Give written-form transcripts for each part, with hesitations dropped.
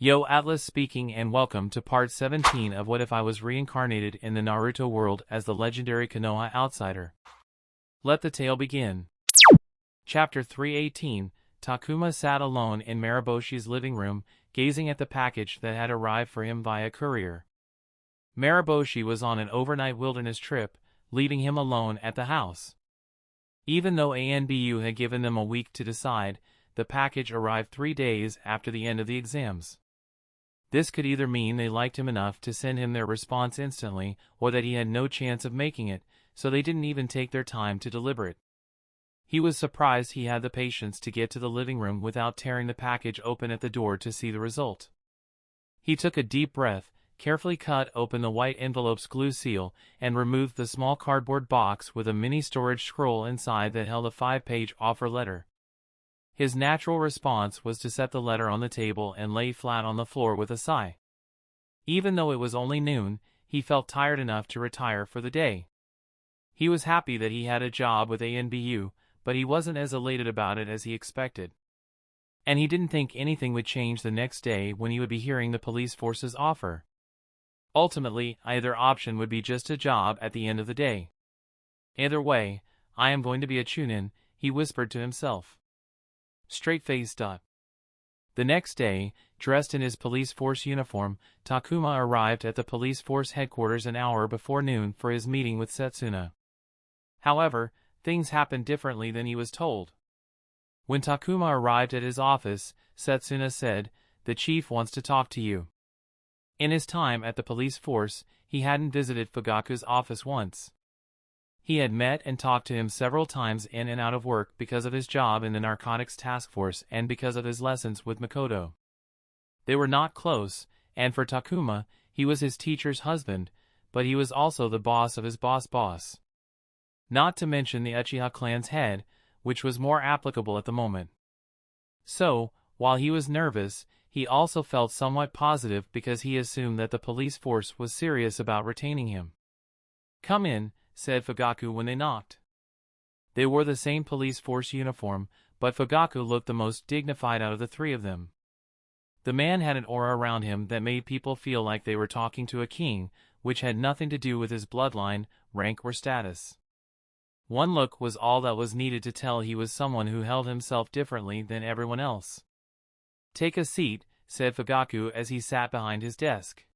Yo, Atlas speaking, and welcome to part 17 of What If I Was Reincarnated in the Naruto world as the legendary Konoha outsider. Let the tale begin. Chapter 318. Takuma sat alone in Mariboshi's living room, gazing at the package that had arrived for him via courier. Mariboshi was on an overnight wilderness trip, leaving him alone at the house. Even though ANBU had given them a week to decide, the package arrived 3 days after the end of the exams. This could either mean they liked him enough to send him their response instantly, or that he had no chance of making it, so they didn't even take their time to deliberate. He was surprised he had the patience to get to the living room without tearing the package open at the door to see the result. He took a deep breath, carefully cut open the white envelope's glue seal, and removed the small cardboard box with a mini storage scroll inside that held a 5-page offer letter. His natural response was to set the letter on the table and lay flat on the floor with a sigh. Even though it was only noon, he felt tired enough to retire for the day. He was happy that he had a job with ANBU, but he wasn't as elated about it as he expected. And he didn't think anything would change the next day when he would be hearing the police force's offer. Ultimately, either option would be just a job at the end of the day. Either way, I am going to be a chunin, he whispered to himself. Straight-faced. The next day, dressed in his police force uniform, Takuma arrived at the police force headquarters an hour before noon for his meeting with Setsuna. However, things happened differently than he was told. When Takuma arrived at his office, Setsuna said, "The chief wants to talk to you." In his time at the police force, he hadn't visited Fugaku's office once. He had met and talked to him several times in and out of work because of his job in the narcotics task force and because of his lessons with Makoto. They were not close, and for Takuma, he was his teacher's husband, but he was also the boss of his boss. Not to mention the Uchiha clan's head, which was more applicable at the moment. So, while he was nervous, he also felt somewhat positive because he assumed that the police force was serious about retaining him. "Come in," said Fugaku when they knocked. They wore the same police force uniform, but Fugaku looked the most dignified out of the three of them. The man had an aura around him that made people feel like they were talking to a king, which had nothing to do with his bloodline, rank or status. One look was all that was needed to tell he was someone who held himself differently than everyone else. "Take a seat," said Fugaku as he sat behind his desk.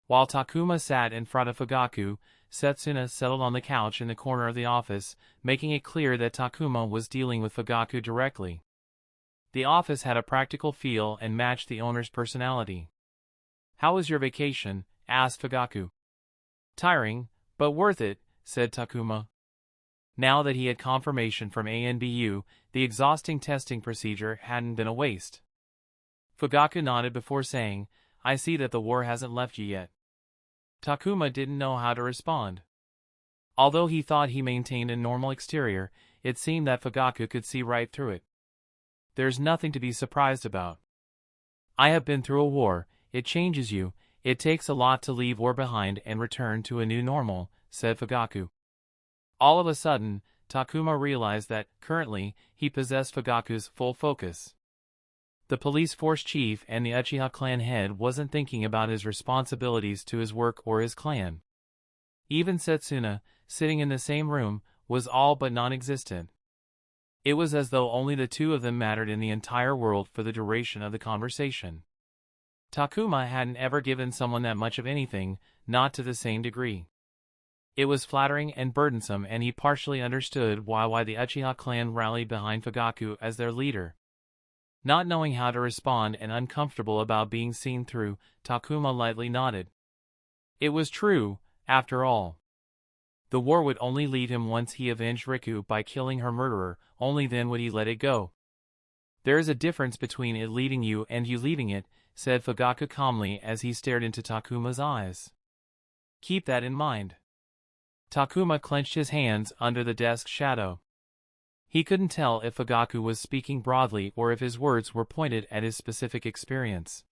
While Takuma sat in front of Fugaku, Setsuna settled on the couch in the corner of the office, making it clear that Takuma was dealing with Fugaku directly. The office had a practical feel and matched the owner's personality. "How was your vacation?" asked Fugaku. "Tiring, but worth it," said Takuma. Now that he had confirmation from ANBU, the exhausting testing procedure hadn't been a waste. Fugaku nodded before saying, "I see that the war hasn't left you yet." Takuma didn't know how to respond. Although he thought he maintained a normal exterior, it seemed that Fugaku could see right through it. "There's nothing to be surprised about. I have been through a war, it changes you, it takes a lot to leave war behind and return to a new normal," said Fugaku. All of a sudden, Takuma realized that, currently, he possessed Fugaku's full focus. The police force chief and the Uchiha clan head wasn't thinking about his responsibilities to his work or his clan. Even Setsuna, sitting in the same room, was all but non-existent. It was as though only the two of them mattered in the entire world for the duration of the conversation. Takuma hadn't ever given someone that much of anything, not to the same degree. It was flattering and burdensome, and he partially understood why the Uchiha clan rallied behind Fugaku as their leader. Not knowing how to respond and uncomfortable about being seen through, Takuma lightly nodded. It was true, after all. The war would only lead him once he avenged Riku by killing her murderer, only then would he let it go. "There is a difference between it leading you and you leaving it," said Fugaku calmly as he stared into Takuma's eyes. "Keep that in mind." Takuma clenched his hands under the desk's shadow. He couldn't tell if Fugaku was speaking broadly or if his words were pointed at his specific experience.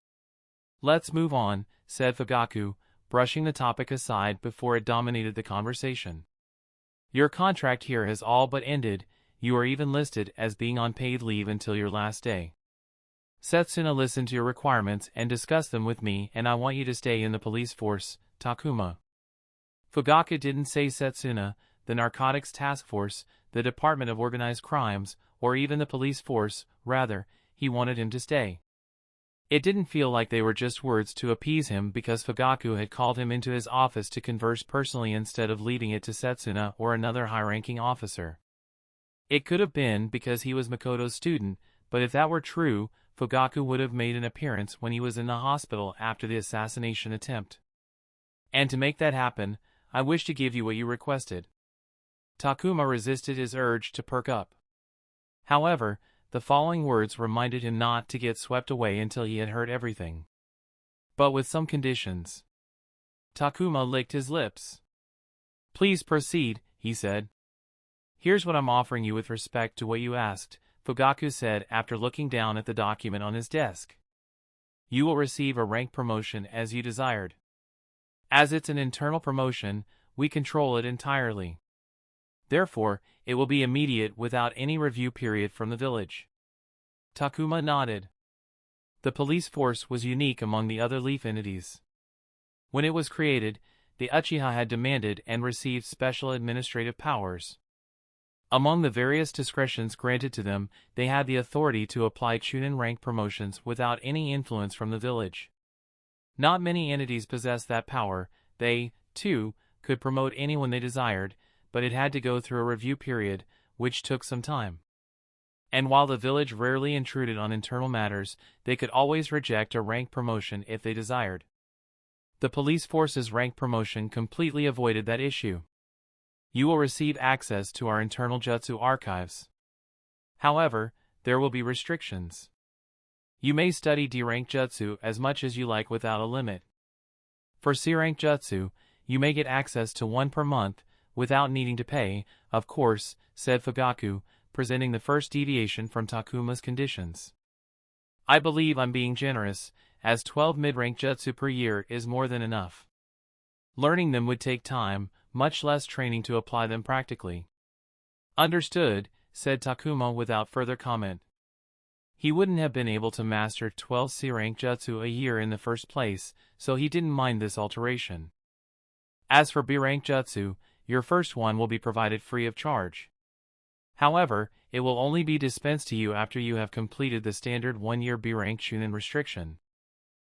"Let's move on," said Fugaku, brushing the topic aside before it dominated the conversation. "Your contract here has all but ended, you are even listed as being on paid leave until your last day." Setsuna listened to your requirements and discussed them with me, and I want you to stay in the police force, Takuma. Fugaku didn't say Setsuna, the Narcotics Task Force, the Department of Organized Crimes, or even the police force, rather, he wanted him to stay. It didn't feel like they were just words to appease him because Fugaku had called him into his office to converse personally instead of leaving it to Setsuna or another high-ranking officer. It could have been because he was Makoto's student, but if that were true, Fugaku would have made an appearance when he was in the hospital after the assassination attempt. And to make that happen, I wish to give you what you requested. Takuma resisted his urge to perk up. However, the following words reminded him not to get swept away until he had heard everything. But with some conditions. Takuma licked his lips. Please proceed, he said. Here's what I'm offering you with respect to what you asked, Fugaku said after looking down at the document on his desk. You will receive a rank promotion as you desired. As it's an internal promotion, we control it entirely. Therefore, it will be immediate without any review period from the village. Takuma nodded. The police force was unique among the other Leaf entities. When it was created, the Uchiha had demanded and received special administrative powers. Among the various discretions granted to them, they had the authority to apply Chunin rank promotions without any influence from the village. Not many entities possessed that power. They, too, could promote anyone they desired, but it had to go through a review period, which took some time. And while the village rarely intruded on internal matters, they could always reject a rank promotion if they desired. The police force's rank promotion completely avoided that issue. You will receive access to our internal jutsu archives. However, there will be restrictions. You may study D-rank jutsu as much as you like without a limit. For C-rank jutsu, you may get access to one per month, without needing to pay, of course, said Fugaku, presenting the first deviation from Takuma's conditions. I believe I'm being generous, as 12 mid-rank jutsu per year is more than enough. Learning them would take time, much less training to apply them practically. Understood, said Takuma without further comment. He wouldn't have been able to master 12 C-rank jutsu a year in the first place, so he didn't mind this alteration. As for B-rank jutsu, your first one will be provided free of charge. However, it will only be dispensed to you after you have completed the standard 1-year B-rank Chunin restriction.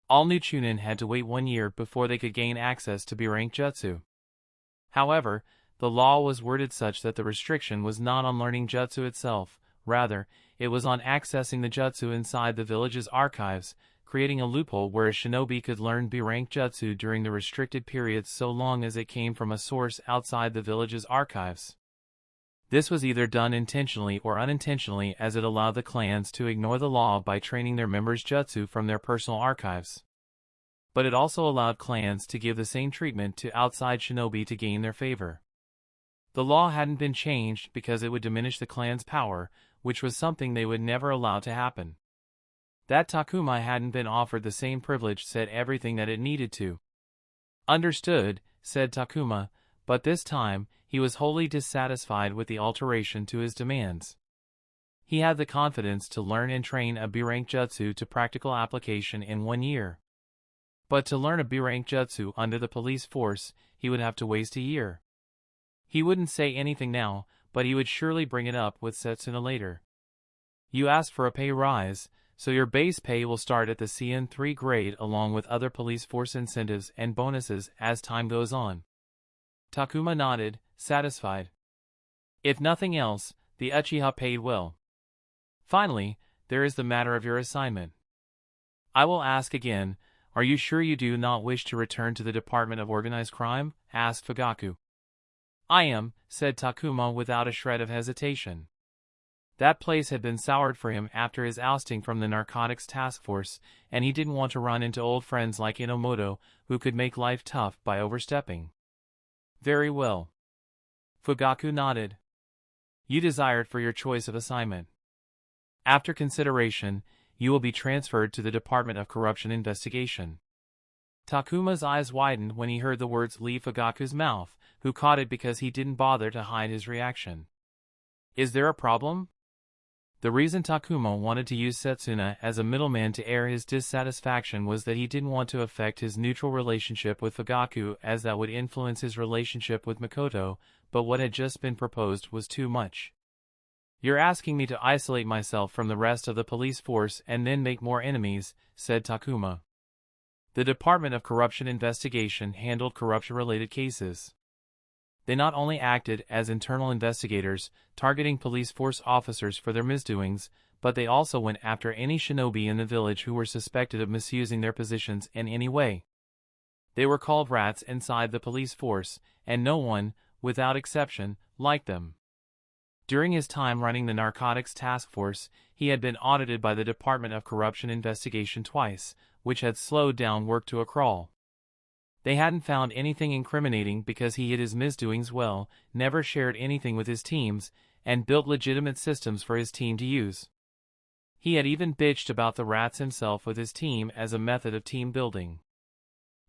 All new Chunin had to wait 1 year before they could gain access to B-rank jutsu. However, the law was worded such that the restriction was not on learning jutsu itself, rather, it was on accessing the jutsu inside the village's archives, creating a loophole where a shinobi could learn B-rank jutsu during the restricted periods so long as it came from a source outside the village's archives. This was either done intentionally or unintentionally, as it allowed the clans to ignore the law by training their members jutsu from their personal archives. But it also allowed clans to give the same treatment to outside shinobi to gain their favor. The law hadn't been changed because it would diminish the clan's power, which was something they would never allow to happen. That Takuma hadn't been offered the same privilege said everything that it needed to. Understood, said Takuma, but this time, he was wholly dissatisfied with the alteration to his demands. He had the confidence to learn and train a B-rank jutsu to practical application in 1 year. But to learn a B-rank jutsu under the police force, he would have to waste a year. He wouldn't say anything now, but he would surely bring it up with Setsuna later. You asked for a pay rise, so your base pay will start at the CN3 grade along with other police force incentives and bonuses as time goes on. Takuma nodded, satisfied. If nothing else, the Uchiha paid well. Finally, there is the matter of your assignment. I will ask again, are you sure you do not wish to return to the Department of Organized Crime? Asked Fugaku. I am, said Takuma without a shred of hesitation. That place had been soured for him after his ousting from the Narcotics Task Force, and he didn't want to run into old friends like Inomoto, who could make life tough by overstepping. Very well. Fugaku nodded. You desired for your choice of assignment. After consideration, you will be transferred to the Department of Corruption Investigation. Takuma's eyes widened when he heard the words leave Fugaku's mouth, who caught it because he didn't bother to hide his reaction. Is there a problem? The reason Takuma wanted to use Setsuna as a middleman to air his dissatisfaction was that he didn't want to affect his neutral relationship with Fugaku, as that would influence his relationship with Makoto, but what had just been proposed was too much. "You're asking me to isolate myself from the rest of the police force and then make more enemies," said Takuma. The Department of Corruption Investigation handled corruption-related cases. They not only acted as internal investigators, targeting police force officers for their misdoings, but they also went after any shinobi in the village who were suspected of misusing their positions in any way. They were called rats inside the police force, and no one, without exception, liked them. During his time running the Narcotics Task Force, he had been audited by the Department of Corruption Investigation twice, which had slowed down work to a crawl. They hadn't found anything incriminating because he hid his misdoings well, never shared anything with his teams, and built legitimate systems for his team to use. He had even bitched about the rats himself with his team as a method of team building.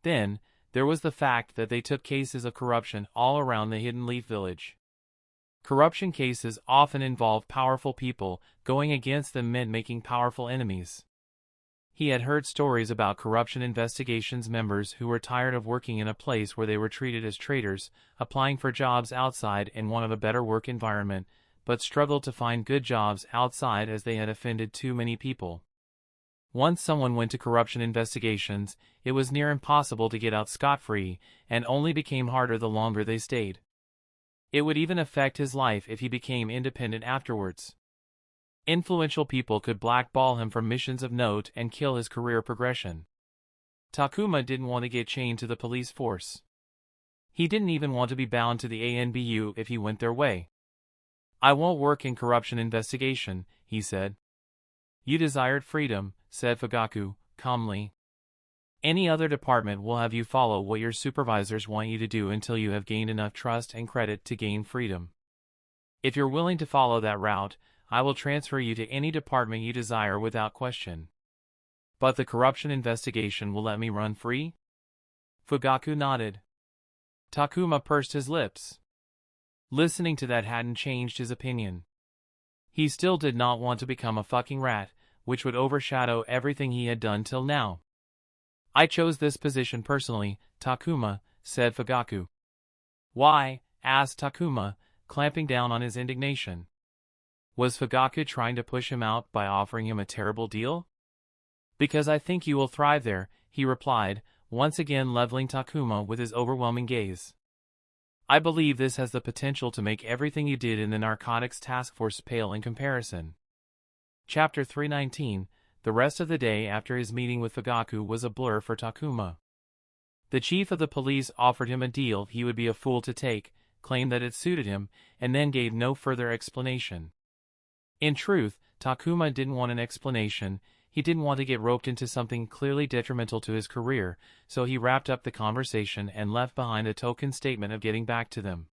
Then, there was the fact that they took cases of corruption all around the Hidden Leaf Village. Corruption cases often involve powerful people, going against them meant making powerful enemies. He had heard stories about corruption investigations members who were tired of working in a place where they were treated as traitors, applying for jobs outside and wanted a better work environment, but struggled to find good jobs outside as they had offended too many people. Once someone went to corruption investigations, it was near impossible to get out scot-free, and only became harder the longer they stayed. It would even affect his life if he became independent afterwards. Influential people could blackball him from missions of note and kill his career progression. Takuma didn't want to get chained to the police force. He didn't even want to be bound to the ANBU if he went their way. "I won't work in corruption investigation," he said. "You desired freedom," said Fugaku, calmly. "Any other department will have you follow what your supervisors want you to do until you have gained enough trust and credit to gain freedom. If you're willing to follow that route, I will transfer you to any department you desire without question. But the corruption investigation will let me run free?" Fugaku nodded. Takuma pursed his lips. Listening to that hadn't changed his opinion. He still did not want to become a fucking rat, which would overshadow everything he had done till now. "I chose this position personally," Takuma said. Fugaku. "Why?" asked Takuma, clamping down on his indignation. Was Fugaku trying to push him out by offering him a terrible deal? "Because I think you will thrive there," he replied, once again leveling Takuma with his overwhelming gaze. "I believe this has the potential to make everything you did in the Narcotics Task Force pale in comparison." Chapter 319. The rest of the day after his meeting with Fugaku was a blur for Takuma. The chief of the police offered him a deal he would be a fool to take, claimed that it suited him, and then gave no further explanation. In truth, Takuma didn't want an explanation. He didn't want to get roped into something clearly detrimental to his career, so he wrapped up the conversation and left behind a token statement of getting back to them.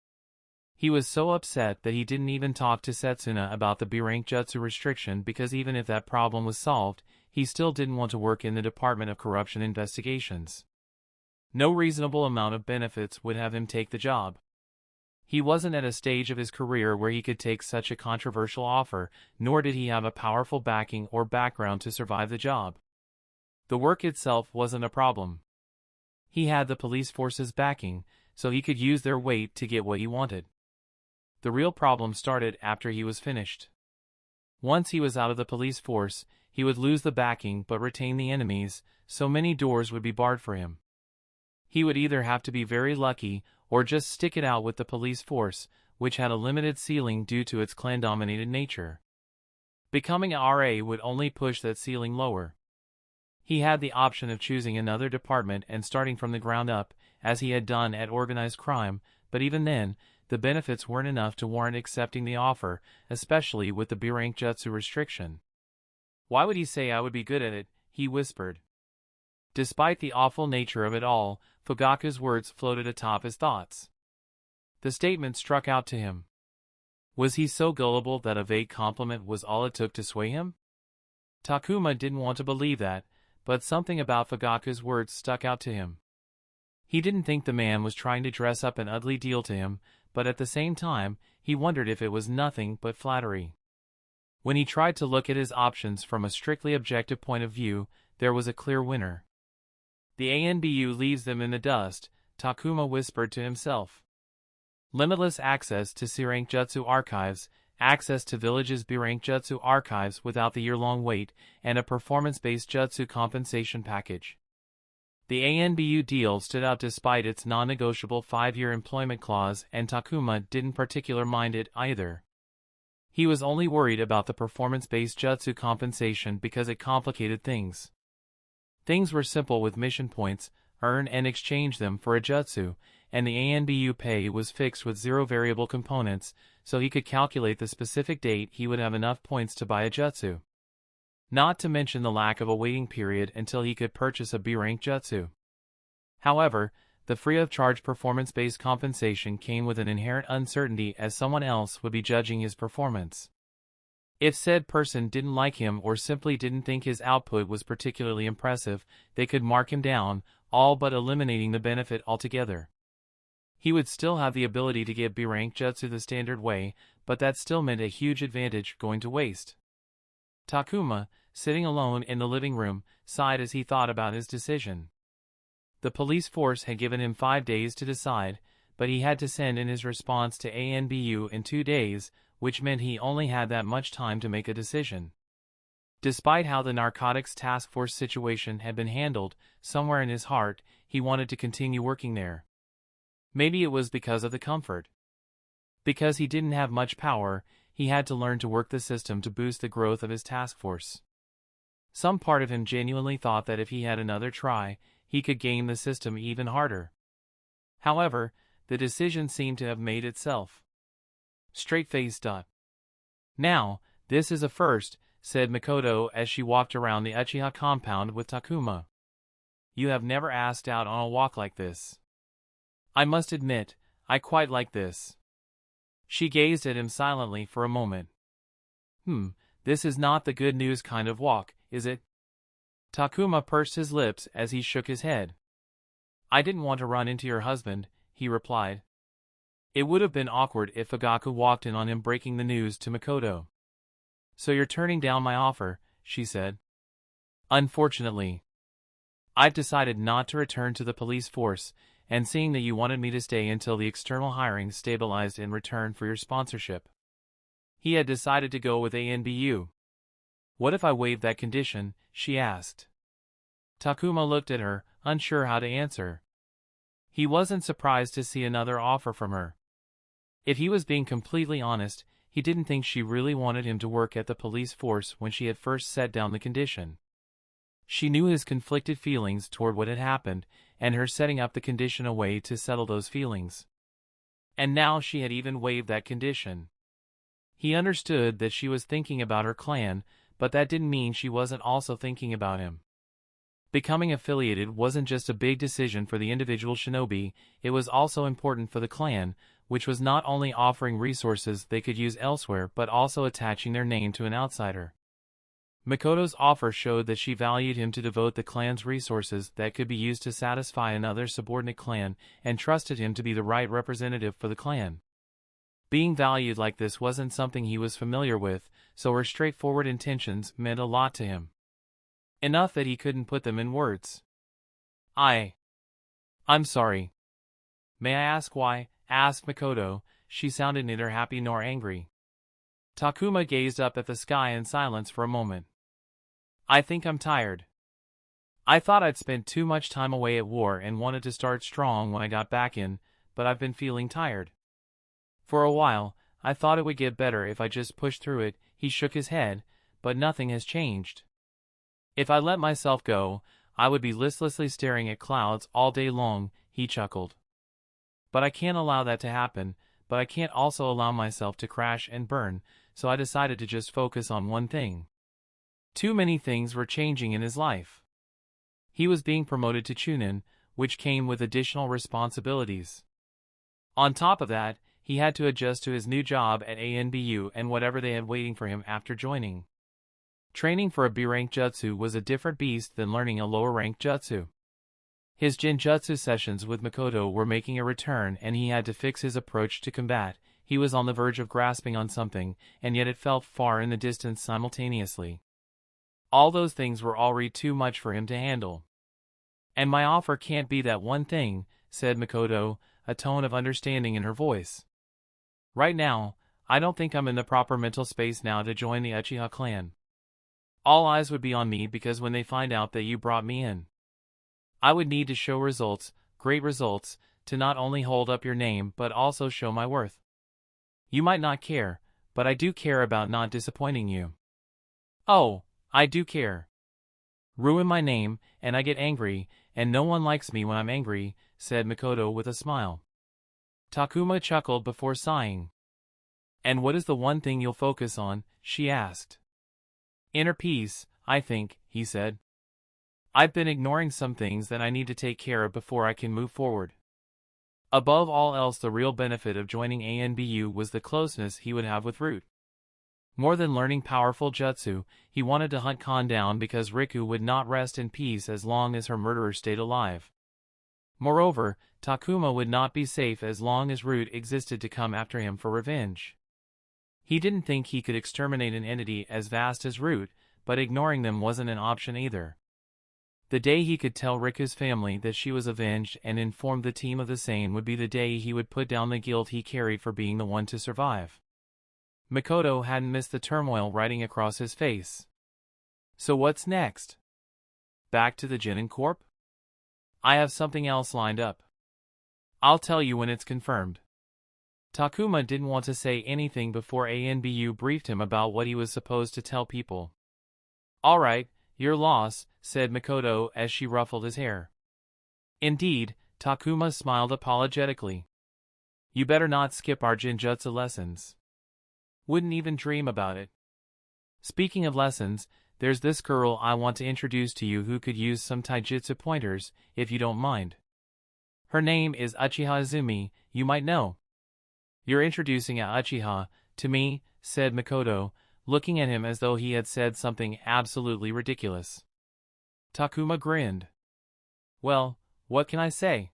He was so upset that he didn't even talk to Setsuna about the B-rank jutsu restriction because even if that problem was solved, he still didn't want to work in the Department of Corruption Investigations. No reasonable amount of benefits would have him take the job. He wasn't at a stage of his career where he could take such a controversial offer, nor did he have a powerful backing or background to survive the job. The work itself wasn't a problem. He had the police force's backing, so he could use their weight to get what he wanted. The real problem started after he was finished. Once he was out of the police force, he would lose the backing but retain the enemies, so many doors would be barred for him. He would either have to be very lucky or just stick it out with the police force, which had a limited ceiling due to its clan-dominated nature. Becoming a RA would only push that ceiling lower. He had the option of choosing another department and starting from the ground up, as he had done at organized crime, but even then, the benefits weren't enough to warrant accepting the offer, especially with the B-rank jutsu restriction. "Why would he say I would be good at it?" he whispered. Despite the awful nature of it all, Fugaku's words floated atop his thoughts. The statement struck out to him. Was he so gullible that a vague compliment was all it took to sway him? Takuma didn't want to believe that, but something about Fugaku's words stuck out to him. He didn't think the man was trying to dress up an ugly deal to him, but at the same time, he wondered if it was nothing but flattery. When he tried to look at his options from a strictly objective point of view, there was a clear winner. The ANBU leaves them in the dust, Takuma whispered to himself. Limitless access to C-rank jutsu archives, access to villages B-rank jutsu archives without the year-long wait, and a performance-based jutsu compensation package. The ANBU deal stood out despite its non-negotiable 5-year employment clause, and Takuma didn't particularly mind it either. He was only worried about the performance-based jutsu compensation because it complicated things. Things were simple with mission points, earn and exchange them for a jutsu, and the ANBU pay was fixed with 0 variable components, so he could calculate the specific date he would have enough points to buy a jutsu. Not to mention the lack of a waiting period until he could purchase a B-rank jutsu. However, the free-of-charge performance-based compensation came with an inherent uncertainty as someone else would be judging his performance. If said person didn't like him or simply didn't think his output was particularly impressive, they could mark him down, all but eliminating the benefit altogether. He would still have the ability to get B-rank jutsu the standard way, but that still meant a huge advantage going to waste. Takuma, sitting alone in the living room, sighed as he thought about his decision. The police force had given him 5 days to decide, but he had to send in his response to ANBU in 2 days, which meant he only had that much time to make a decision. Despite how the narcotics task force situation had been handled, somewhere in his heart, he wanted to continue working there. Maybe it was because of the comfort. Because he didn't have much power, he had to learn to work the system to boost the growth of his task force. Some part of him genuinely thought that if he had another try, he could game the system even harder. However, the decision seemed to have made itself. Straight-faced. Now, this is a first, said Makoto as she walked around the Uchiha compound with Takuma. You have never asked out on a walk like this. I must admit, I quite like this. She gazed at him silently for a moment. This is not the good news kind of walk, is it? Takuma pursed his lips as he shook his head. I didn't want to run into your husband, he replied. It would have been awkward if Fugaku walked in on him breaking the news to Makoto. So you're turning down my offer, she said. Unfortunately. I've decided not to return to the police force, and seeing that you wanted me to stay until the external hiring stabilized in return for your sponsorship. He had decided to go with ANBU. What if I waived that condition, she asked. Takuma looked at her, unsure how to answer. He wasn't surprised to see another offer from her. If he was being completely honest, he didn't think she really wanted him to work at the police force when she had first set down the condition. She knew his conflicted feelings toward what had happened, and her setting up the condition a way to settle those feelings. And now she had even waived that condition. He understood that she was thinking about her clan, but that didn't mean she wasn't also thinking about him. Becoming affiliated wasn't just a big decision for the individual shinobi, it was also important for the clan, which was not only offering resources they could use elsewhere but also attaching their name to an outsider. Makoto's offer showed that she valued him to devote the clan's resources that could be used to satisfy another subordinate clan, and trusted him to be the right representative for the clan. Being valued like this wasn't something he was familiar with, so her straightforward intentions meant a lot to him. Enough that he couldn't put them in words. I'm sorry. May I ask why? Asked Makoto. She sounded neither happy nor angry. Takuma gazed up at the sky in silence for a moment. I think I'm tired. I thought I'd spent too much time away at war and wanted to start strong when I got back in, but I've been feeling tired. For a while, I thought it would get better if I just pushed through it. He shook his head, but nothing has changed. If I let myself go, I would be listlessly staring at clouds all day long, he chuckled. But I can't allow that to happen, but I can't also allow myself to crash and burn, so I decided to just focus on one thing. Too many things were changing in his life. He was being promoted to Chunin, which came with additional responsibilities. On top of that, he had to adjust to his new job at ANBU and whatever they had waiting for him after joining. Training for a B-rank jutsu was a different beast than learning a lower-rank jutsu. His Jinjutsu sessions with Makoto were making a return and he had to fix his approach to combat, he was on the verge of grasping on something, and yet it felt far in the distance simultaneously. All those things were already too much for him to handle. "And my offer can't be that one thing," said Makoto, a tone of understanding in her voice. "Right now, I don't think I'm in the proper mental space now to join the Uchiha clan. All eyes would be on me because when they find out that you brought me in, I would need to show results, great results, to not only hold up your name but also show my worth. You might not care, but I do care about not disappointing you." "Oh, I do care. Ruin my name, and I get angry, and no one likes me when I'm angry," said Makoto with a smile. Takuma chuckled before sighing. "And what is the one thing you'll focus on?" she asked. "Inner peace, I think," he said. "I've been ignoring some things that I need to take care of before I can move forward." Above all else, the real benefit of joining ANBU was the closeness he would have with Root. More than learning powerful jutsu, he wanted to hunt Khan down because Riku would not rest in peace as long as her murderer stayed alive. Moreover, Takuma would not be safe as long as Root existed to come after him for revenge. He didn't think he could exterminate an entity as vast as Root, but ignoring them wasn't an option either. The day he could tell Riku's family that she was avenged and inform the team of the same would be the day he would put down the guilt he carried for being the one to survive. Makoto hadn't missed the turmoil riding across his face. "So what's next? Back to the Genin Corp? I have something else lined up. I'll tell you when it's confirmed." Takuma didn't want to say anything before ANBU briefed him about what he was supposed to tell people. "All right, your loss," said Makoto as she ruffled his hair. "Indeed," Takuma smiled apologetically. "You better not skip our Jinjutsu lessons. Wouldn't even dream about it. Speaking of lessons, there's this girl I want to introduce to you who could use some taijutsu pointers, if you don't mind. Her name is Uchiha Izumi, you might know." "You're introducing a Uchiha to me," said Makoto, looking at him as though he had said something absolutely ridiculous. Takuma grinned. "Well, what can I say?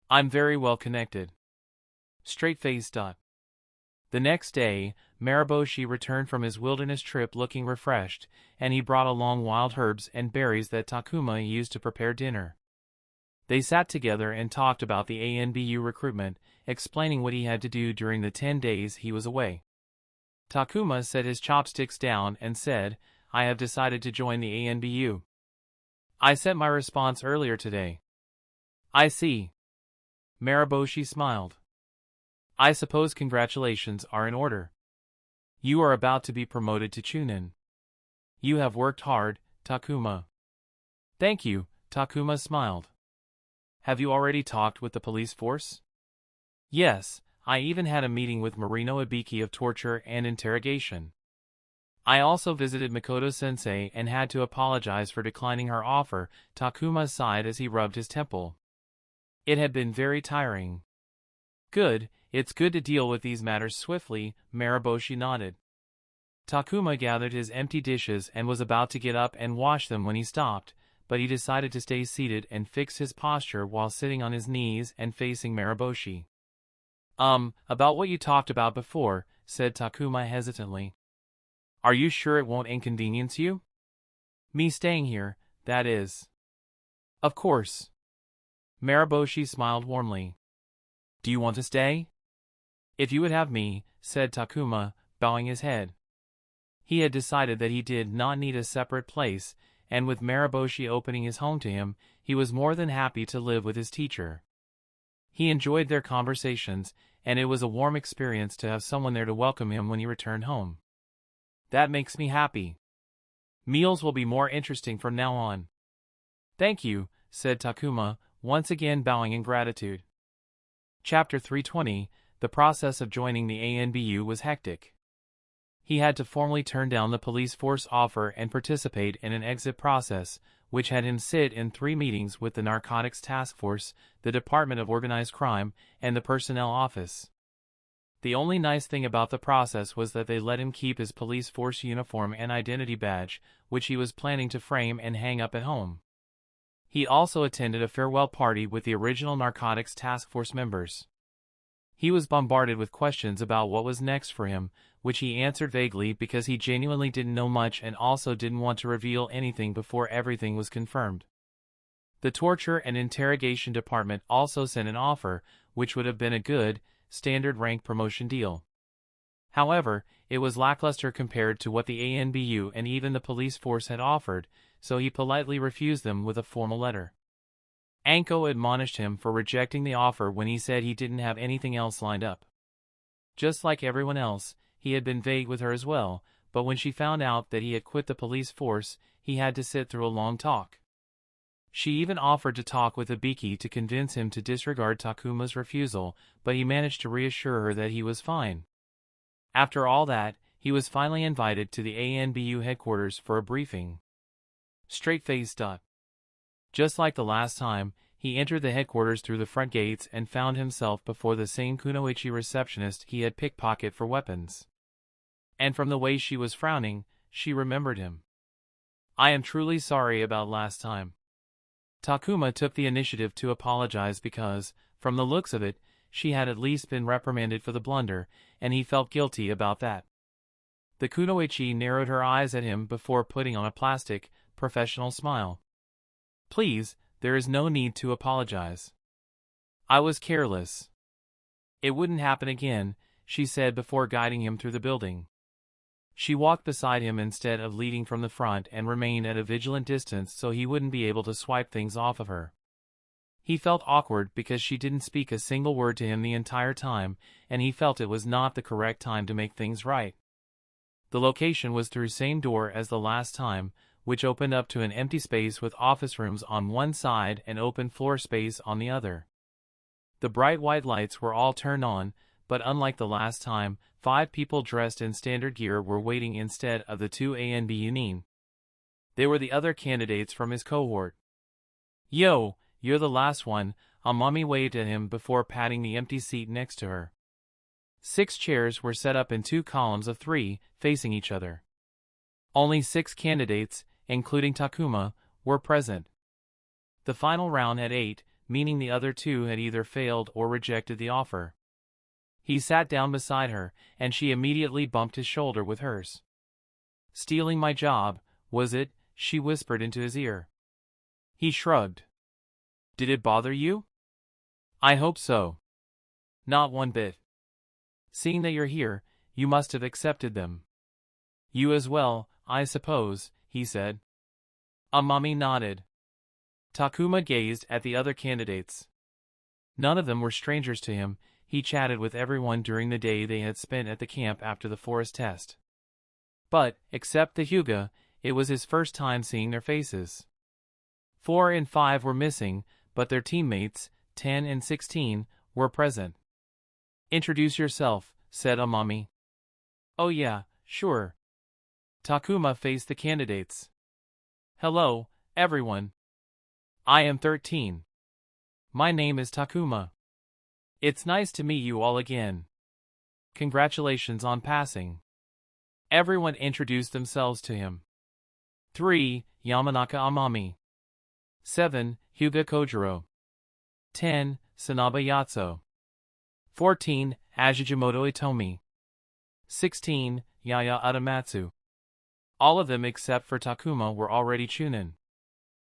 I'm very well connected." Straight-faced. The next day, Mariboshi returned from his wilderness trip looking refreshed, and he brought along wild herbs and berries that Takuma used to prepare dinner. They sat together and talked about the ANBU recruitment, explaining what he had to do during the 10 days he was away. Takuma set his chopsticks down and said, "I have decided to join the ANBU. I sent my response earlier today." "I see." Mariboshi smiled. "I suppose congratulations are in order. You are about to be promoted to Chunin. You have worked hard, Takuma." "Thank you," Takuma smiled. "Have you already talked with the police force?" "Yes, I even had a meeting with Marino Ibiki of Torture and Interrogation. I also visited Makoto-sensei and had to apologize for declining her offer." Takuma sighed as he rubbed his temple. It had been very tiring. "Good, it's good to deal with these matters swiftly," Mariboshi nodded. Takuma gathered his empty dishes and was about to get up and wash them when he stopped, but he decided to stay seated and fix his posture while sitting on his knees and facing Mariboshi. About what you talked about before," said Takuma hesitantly. "Are you sure it won't inconvenience you? Me staying here, that is." "Of course." Mariboshi smiled warmly. "Do you want to stay?" "If you would have me," said Takuma, bowing his head. He had decided that he did not need a separate place, and with Mariboshi opening his home to him, he was more than happy to live with his teacher. He enjoyed their conversations, and it was a warm experience to have someone there to welcome him when he returned home. "That makes me happy. Meals will be more interesting from now on." "Thank you," said Takuma, once again bowing in gratitude. Chapter 320, The process of joining the ANBU was hectic. He had to formally turn down the police force offer and participate in an exit process, which had him sit in 3 meetings with the Narcotics Task Force, the Department of Organized Crime, and the Personnel Office. The only nice thing about the process was that they let him keep his police force uniform and identity badge, which he was planning to frame and hang up at home. He also attended a farewell party with the original Narcotics Task Force members. He was bombarded with questions about what was next for him, which he answered vaguely because he genuinely didn't know much and also didn't want to reveal anything before everything was confirmed. The torture and interrogation department also sent an offer, which would have been a good, standard rank promotion deal. However, it was lackluster compared to what the ANBU and even the police force had offered, so he politely refused them with a formal letter. Anko admonished him for rejecting the offer when he said he didn't have anything else lined up. Just like everyone else, he had been vague with her as well, but when she found out that he had quit the police force, he had to sit through a long talk. She even offered to talk with Ibiki to convince him to disregard Takuma's refusal, but he managed to reassure her that he was fine. After all that, he was finally invited to the ANBU headquarters for a briefing. Straight-faced. Just like the last time, he entered the headquarters through the front gates and found himself before the same kunoichi receptionist he had pickpocketed for weapons. And from the way she was frowning, she remembered him. "I am truly sorry about last time." Takuma took the initiative to apologize because, from the looks of it, she had at least been reprimanded for the blunder, and he felt guilty about that. The kunoichi narrowed her eyes at him before putting on a plastic, professional smile. "Please, there is no need to apologize. I was careless. It wouldn't happen again," she said before guiding him through the building. She walked beside him instead of leading from the front and remained at a vigilant distance so he wouldn't be able to swipe things off of her. He felt awkward because she didn't speak a single word to him the entire time, and he felt it was not the correct time to make things right. The location was through same door as the last time, which opened up to an empty space with office rooms on one side and open floor space on the other. The bright white lights were all turned on, but unlike the last time, 5 people dressed in standard gear were waiting instead of the 2 ANBU nin. They were the other candidates from his cohort. "Yo, you're the last one," Amami waved at him before patting the empty seat next to her. 6 chairs were set up in 2 columns of 3, facing each other. Only 6 candidates, including Takuma, were present. The final round had 8, meaning the other 2 had either failed or rejected the offer. He sat down beside her, and she immediately bumped his shoulder with hers. "Stealing my job, was it?" she whispered into his ear. He shrugged. "Did it bother you?" "I hope so." "Not one bit. Seeing that you're here, you must have accepted them." "You as well, I suppose," he said. Amami nodded. Takuma gazed at the other candidates. None of them were strangers to him. He chatted with everyone during the day they had spent at the camp after the forest test. But, except the Hyuga, it was his first time seeing their faces. 4 and 5 were missing, but their teammates, 10 and 16, were present. "Introduce yourself," said Amami. "Oh yeah, sure." Takuma faced the candidates. "Hello, everyone. I am 13. My name is Takuma. It's nice to meet you all again. Congratulations on passing." Everyone introduced themselves to him. 3. Yamanaka Amami. 7. Hyuga Kojiro. 10. Sanaba Yatso. 14. Ajijimoto Itomi. 16. Yaya Adamatsu. All of them except for Takuma were already chunin.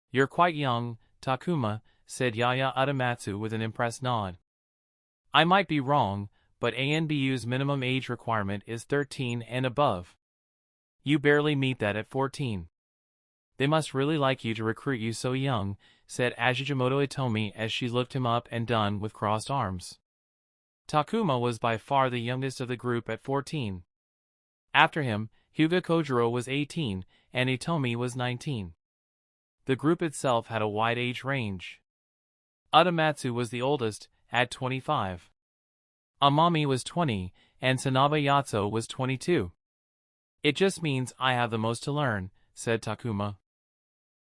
"You're quite young, Takuma," said Yaya Adamatsu with an impressed nod. "I might be wrong, but ANBU's minimum age requirement is 13 and above. You barely meet that at 14. They must really like you to recruit you so young," said Ajijimoto Itomi as she looked him up and down with crossed arms. Takuma was by far the youngest of the group at 14. After him, Hyuga Kojiro was 18, and Itomi was 19. The group itself had a wide age range. Adamatsu was the oldest, at 25. Amami was 20, and Sanaba Yatso was 22. "It just means I have the most to learn," said Takuma.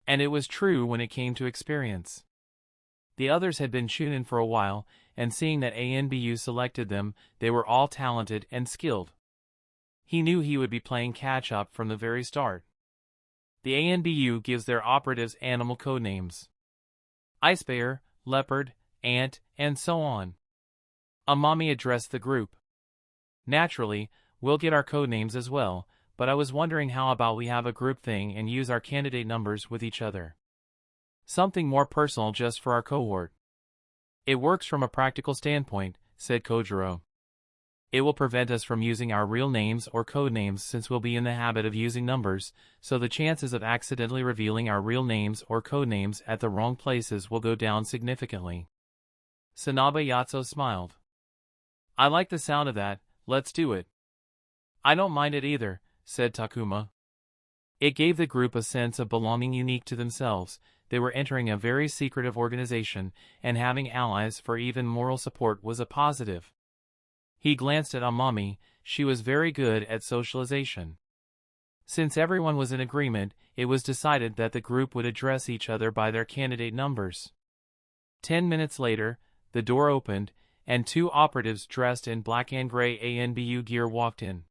And it was true when it came to experience. The others had been chunin for a while, and seeing that ANBU selected them, they were all talented and skilled. He knew he would be playing catch-up from the very start. The ANBU gives their operatives animal codenames: Ice Bear, Leopard, Ant, and so on. Amami addressed the group. Naturally, we'll get our code names as well, but I was wondering how about we have a group thing and use our candidate numbers with each other. Something more personal just for our cohort. It works from a practical standpoint, said Kojiro. It will prevent us from using our real names or code names since we'll be in the habit of using numbers, so the chances of accidentally revealing our real names or code names at the wrong places will go down significantly. Sanabe Yatso smiled. I like the sound of that, let's do it. I don't mind it either, said Takuma. It gave the group a sense of belonging unique to themselves. They were entering a very secretive organization, and having allies for even moral support was a positive. He glanced at Amami. She was very good at socialization. Since everyone was in agreement, it was decided that the group would address each other by their candidate numbers. 10 minutes later, the door opened, and 2 operatives dressed in black and gray ANBU gear walked in.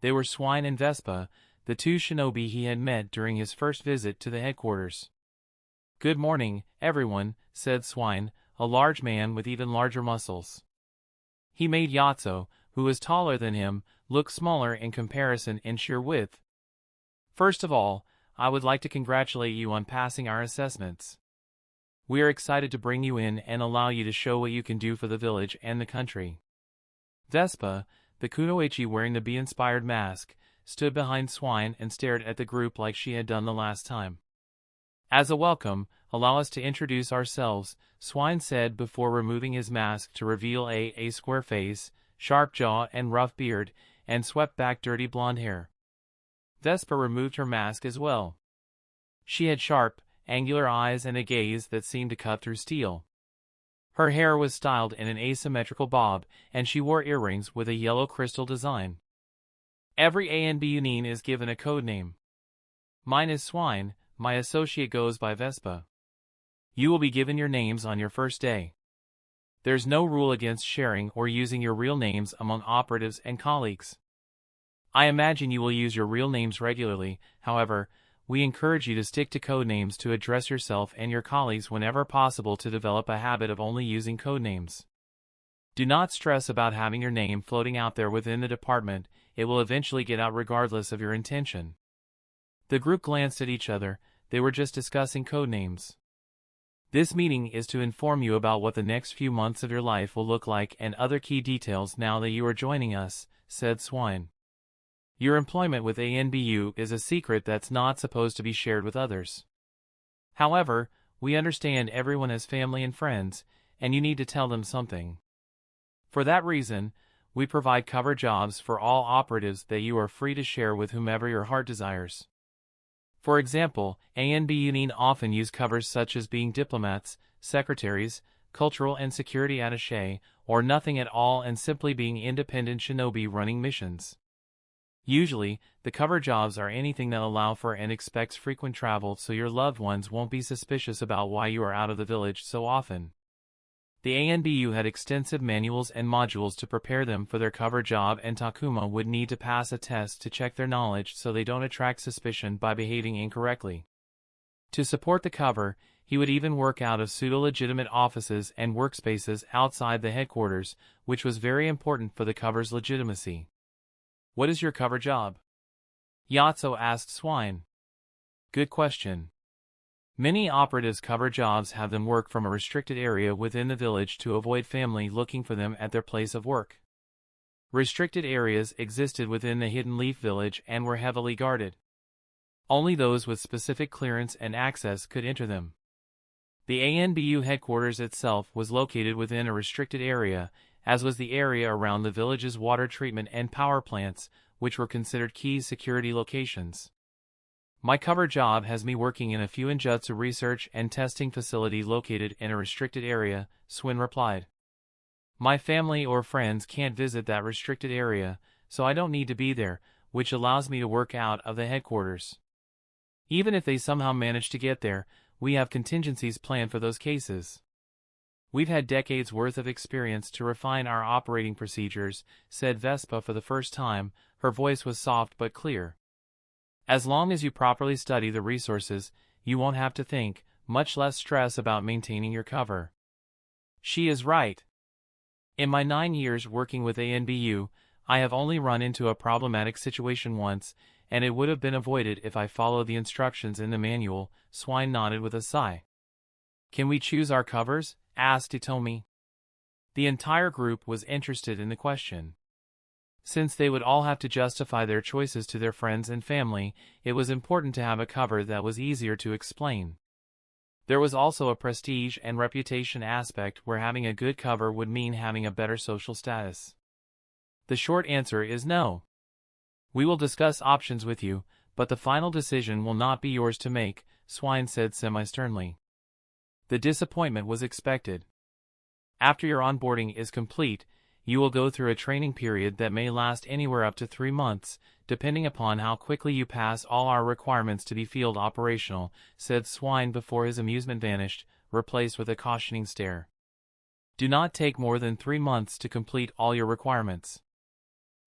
They were Swine and Vespa, the 2 shinobi he had met during his first visit to the headquarters. Good morning, everyone, said Swine, a large man with even larger muscles. He made Yatso, who was taller than him, look smaller in comparison in sheer width. First of all, I would like to congratulate you on passing our assessments. We are excited to bring you in and allow you to show what you can do for the village and the country. Vespa, the kunoichi wearing the bee-inspired mask, stood behind Swine and stared at the group like she had done the last time. As a welcome, allow us to introduce ourselves, Swine said before removing his mask to reveal a square face, sharp jaw and rough beard, and swept back dirty blonde hair. Vespa removed her mask as well. She had sharp, angular eyes and a gaze that seemed to cut through steel. Her hair was styled in an asymmetrical bob, and she wore earrings with a yellow crystal design. Every ANBU nin is given a code name. Mine is Swine. My associate goes by Vespa. You will be given your names on your first day. There's no rule against sharing or using your real names among operatives and colleagues. I imagine you will use your real names regularly, however, we encourage you to stick to code names to address yourself and your colleagues whenever possible to develop a habit of only using code names. Do not stress about having your name floating out there within the department, it will eventually get out regardless of your intention. The group glanced at each other. They were just discussing code names. This meeting is to inform you about what the next few months of your life will look like and other key details now that you are joining us, said Swine. Your employment with ANBU is a secret that's not supposed to be shared with others. However, we understand everyone has family and friends, and you need to tell them something. For that reason, we provide cover jobs for all operatives that you are free to share with whomever your heart desires. For example, ANBU nin often use covers such as being diplomats, secretaries, cultural and security attaché, or nothing at all and simply being independent shinobi running missions. Usually, the cover jobs are anything that allow for and expects frequent travel so your loved ones won't be suspicious about why you are out of the village so often. The ANBU had extensive manuals and modules to prepare them for their cover job, and Takuma would need to pass a test to check their knowledge so they don't attract suspicion by behaving incorrectly. To support the cover, he would even work out of pseudo-legitimate offices and workspaces outside the headquarters, which was very important for the cover's legitimacy. What is your cover job? Yatso asked Swine. Good question. Many operatives' cover jobs have them work from a restricted area within the village to avoid family looking for them at their place of work. Restricted areas existed within the Hidden Leaf village and were heavily guarded. Only those with specific clearance and access could enter them. The ANBU headquarters itself was located within a restricted area, as was the area around the village's water treatment and power plants, which were considered key security locations. My cover job has me working in a Fuinjutsu research and testing facility located in a restricted area, Swin replied. My family or friends can't visit that restricted area, so I don't need to be there, which allows me to work out of the headquarters. Even if they somehow manage to get there, we have contingencies planned for those cases. We've had decades worth of experience to refine our operating procedures, said Vespa for the first time. Her voice was soft but clear. As long as you properly study the resources, you won't have to think, much less stress about maintaining your cover. She is right. In my 9 years working with ANBU, I have only run into a problematic situation once, and it would have been avoided if I followed the instructions in the manual. Swine nodded with a sigh. Can we choose our covers? Asked Hitomi. The entire group was interested in the question. Since they would all have to justify their choices to their friends and family, it was important to have a cover that was easier to explain. There was also a prestige and reputation aspect where having a good cover would mean having a better social status. The short answer is no. We will discuss options with you, but the final decision will not be yours to make, Swine said semi-sternly. The disappointment was expected. After your onboarding is complete, you will go through a training period that may last anywhere up to 3 months, depending upon how quickly you pass all our requirements to be field operational, said Swine before his amusement vanished, replaced with a cautioning stare. Do not take more than 3 months to complete all your requirements.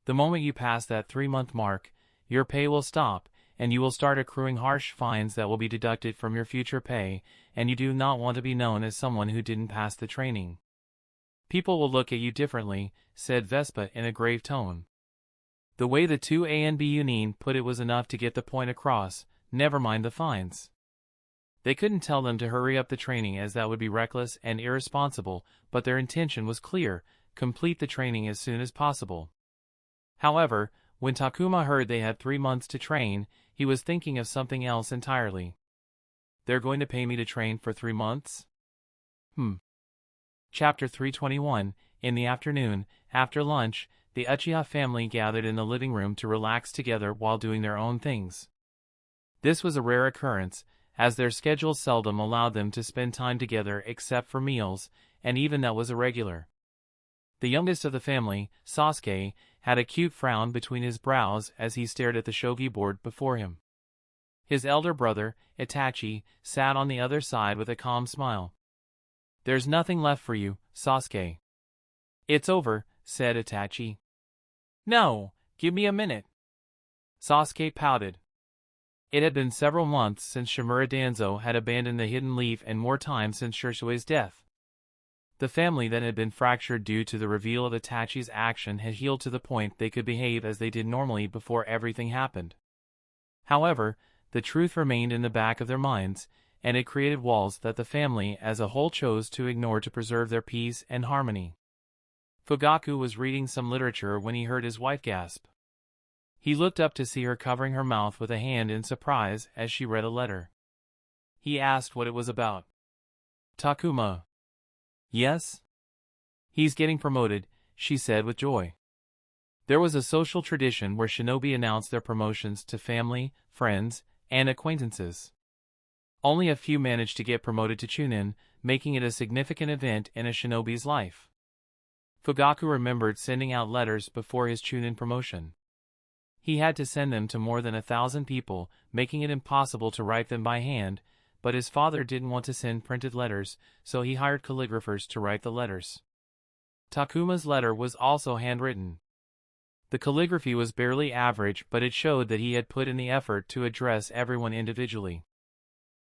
The moment you pass that 3-month mark, your pay will stop, and you will start accruing harsh fines that will be deducted from your future pay, and you do not want to be known as someone who didn't pass the training. People will look at you differently, said Vespa in a grave tone. The way the two ANB Union put it was enough to get the point across, never mind the fines. They couldn't tell them to hurry up the training as that would be reckless and irresponsible, but their intention was clear, complete the training as soon as possible. However, when Takuma heard they had 3 months to train, he was thinking of something else entirely. They're going to pay me to train for 3 months? Chapter 321, in the afternoon, after lunch, the Uchiha family gathered in the living room to relax together while doing their own things. This was a rare occurrence, as their schedules seldom allowed them to spend time together except for meals, and even that was irregular. The youngest of the family, Sasuke, had a cute frown between his brows as he stared at the shogi board before him. His elder brother, Itachi, sat on the other side with a calm smile. There's nothing left for you, Sasuke. It's over, said Itachi. No, give me a minute. Sasuke pouted. It had been several months since Shimura Danzo had abandoned the Hidden Leaf and more time since Shirsue's death. The family that had been fractured due to the reveal of Itachi's action had healed to the point they could behave as they did normally before everything happened. However, the truth remained in the back of their minds, and it created walls that the family as a whole chose to ignore to preserve their peace and harmony. Fugaku was reading some literature when he heard his wife gasp. He looked up to see her covering her mouth with a hand in surprise as she read a letter. He asked what it was about. Takuma. Yes? He's getting promoted, she said with joy. There was a social tradition where shinobi announced their promotions to family, friends, and acquaintances. Only a few managed to get promoted to Chunin, making it a significant event in a shinobi's life. Fugaku remembered sending out letters before his Chunin promotion. He had to send them to more than 1,000 people, making it impossible to write them by hand, but his father didn't want to send printed letters, so he hired calligraphers to write the letters. Takuma's letter was also handwritten. The calligraphy was barely average, but it showed that he had put in the effort to address everyone individually.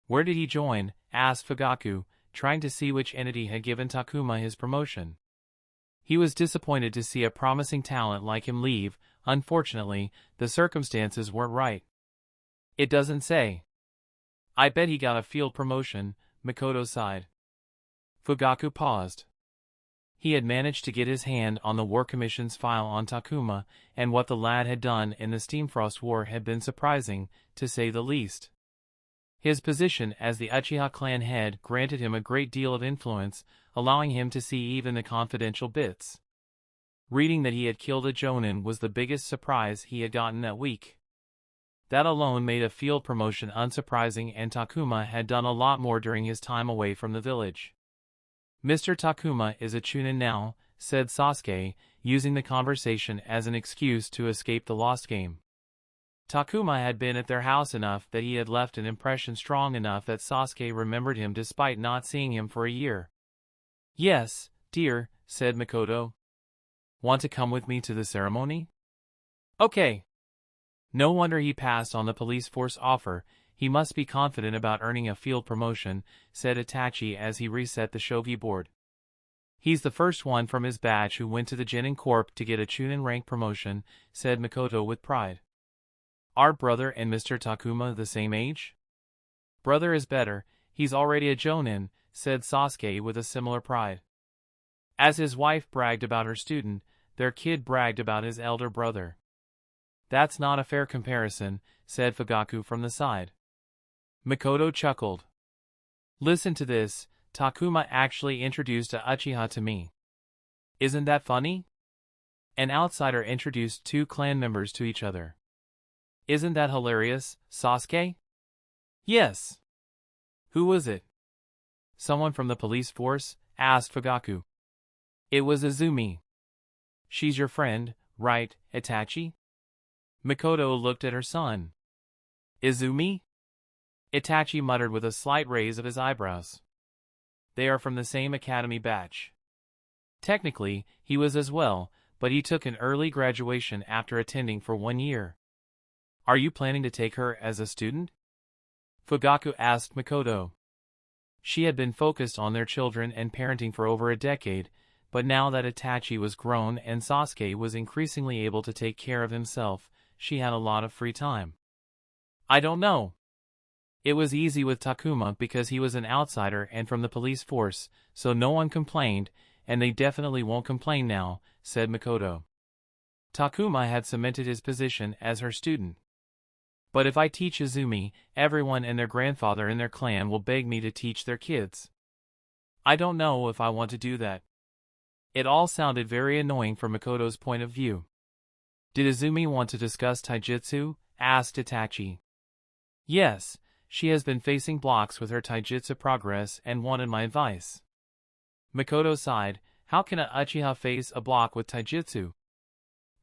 Where did he join? Asked Fugaku, trying to see which entity had given Takuma his promotion. He was disappointed to see a promising talent like him leave. Unfortunately, the circumstances weren't right. It doesn't say. I bet he got a field promotion, Makoto sighed. Fugaku paused. He had managed to get his hand on the War Commission's file on Takuma, and what the lad had done in the Steamfrost War had been surprising, to say the least. His position as the Uchiha clan head granted him a great deal of influence, allowing him to see even the confidential bits. Reading that he had killed a Jonin was the biggest surprise he had gotten that week. That alone made a field promotion unsurprising, and Takuma had done a lot more during his time away from the village. Mr. Takuma is a Chunin now, said Sasuke, using the conversation as an excuse to escape the lost game. Takuma had been at their house enough that he had left an impression strong enough that Sasuke remembered him despite not seeing him for a year. Yes, dear, said Makoto. Want to come with me to the ceremony? Okay. No wonder he passed on the police force offer. He must be confident about earning a field promotion, said Itachi as he reset the shogi board. He's the first one from his batch who went to the Genin Corp to get a Chunin rank promotion, said Makoto with pride. Are brother and Mr. Takuma the same age? Brother is better, he's already a Jonin, said Sasuke with a similar pride. As his wife bragged about her student, their kid bragged about his elder brother. That's not a fair comparison, said Fugaku from the side. Makoto chuckled. Listen to this, Takuma actually introduced a Uchiha to me. Isn't that funny? An outsider introduced two clan members to each other. Isn't that hilarious, Sasuke? Yes. Who was it? Someone from the police force, asked Fugaku. It was Izumi. She's your friend, right, Itachi? Makoto looked at her son. Izumi? Itachi muttered with a slight raise of his eyebrows. They are from the same academy batch. Technically, he was as well, but he took an early graduation after attending for 1 year. Are you planning to take her as a student? Fugaku asked Makoto. She had been focused on their children and parenting for over a decade, but now that Itachi was grown and Sasuke was increasingly able to take care of himself, she had a lot of free time. I don't know. It was easy with Takuma because he was an outsider and from the police force, so no one complained, and they definitely won't complain now, said Makoto. Takuma had cemented his position as her student. But if I teach Izumi, everyone and their grandfather in their clan will beg me to teach their kids. I don't know if I want to do that. It all sounded very annoying from Makoto's point of view. Did Izumi want to discuss taijutsu? Asked Itachi. Yes, she has been facing blocks with her taijutsu progress and wanted my advice. Makoto sighed. How can a Uchiha face a block with taijutsu?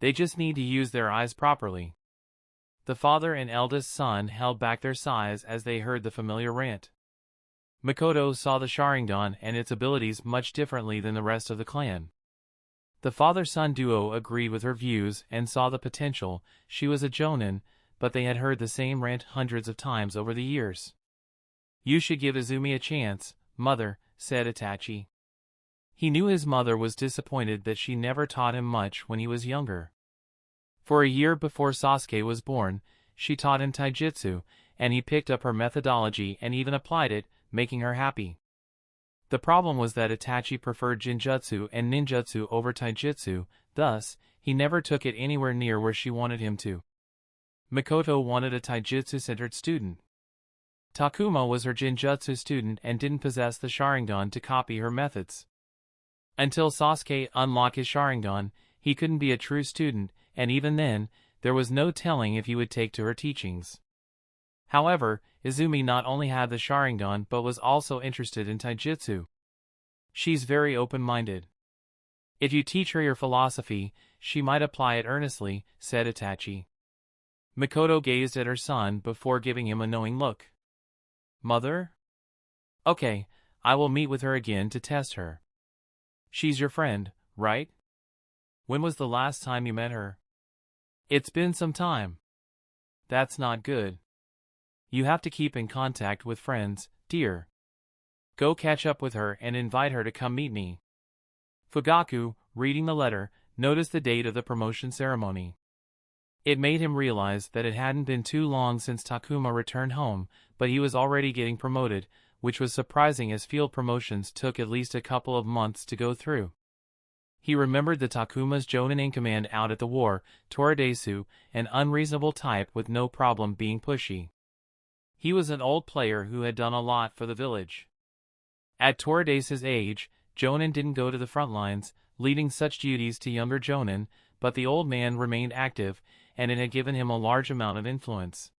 They just need to use their eyes properly. The father and eldest son held back their sighs as they heard the familiar rant. Makoto saw the Sharingan and its abilities much differently than the rest of the clan. The father-son duo agreed with her views and saw the potential. She was a Jonin, but they had heard the same rant hundreds of times over the years. You should give Izumi a chance, mother, said Itachi. He knew his mother was disappointed that she never taught him much when he was younger. For a year before Sasuke was born, she taught him taijutsu, and he picked up her methodology and even applied it, making her happy. The problem was that Itachi preferred Jinjutsu and Ninjutsu over taijutsu, thus, he never took it anywhere near where she wanted him to. Makoto wanted a taijutsu-centered student. Takuma was her Jinjutsu student and didn't possess the Sharingan to copy her methods. Until Sasuke unlocked his Sharingan, he couldn't be a true student, and even then, there was no telling if he would take to her teachings. However, Izumi not only had the Sharingan but was also interested in taijutsu. She's very open-minded. If you teach her your philosophy, she might apply it earnestly, said Itachi. Makoto gazed at her son before giving him a knowing look. Mother? Okay, I will meet with her again to test her. She's your friend, right? When was the last time you met her? It's been some time. That's not good. You have to keep in contact with friends, dear. Go catch up with her and invite her to come meet me. Fugaku, reading the letter, noticed the date of the promotion ceremony. It made him realize that it hadn't been too long since Takuma returned home, but he was already getting promoted, which was surprising as field promotions took at least a couple of months to go through. He remembered the Takuma's Jonin in command out at the war, Toradesu, an unreasonable type with no problem being pushy. He was an old player who had done a lot for the village. At Toradesu's age, Jonin didn't go to the front lines, leading such duties to younger Jonin, but the old man remained active, and it had given him a large amount of influence.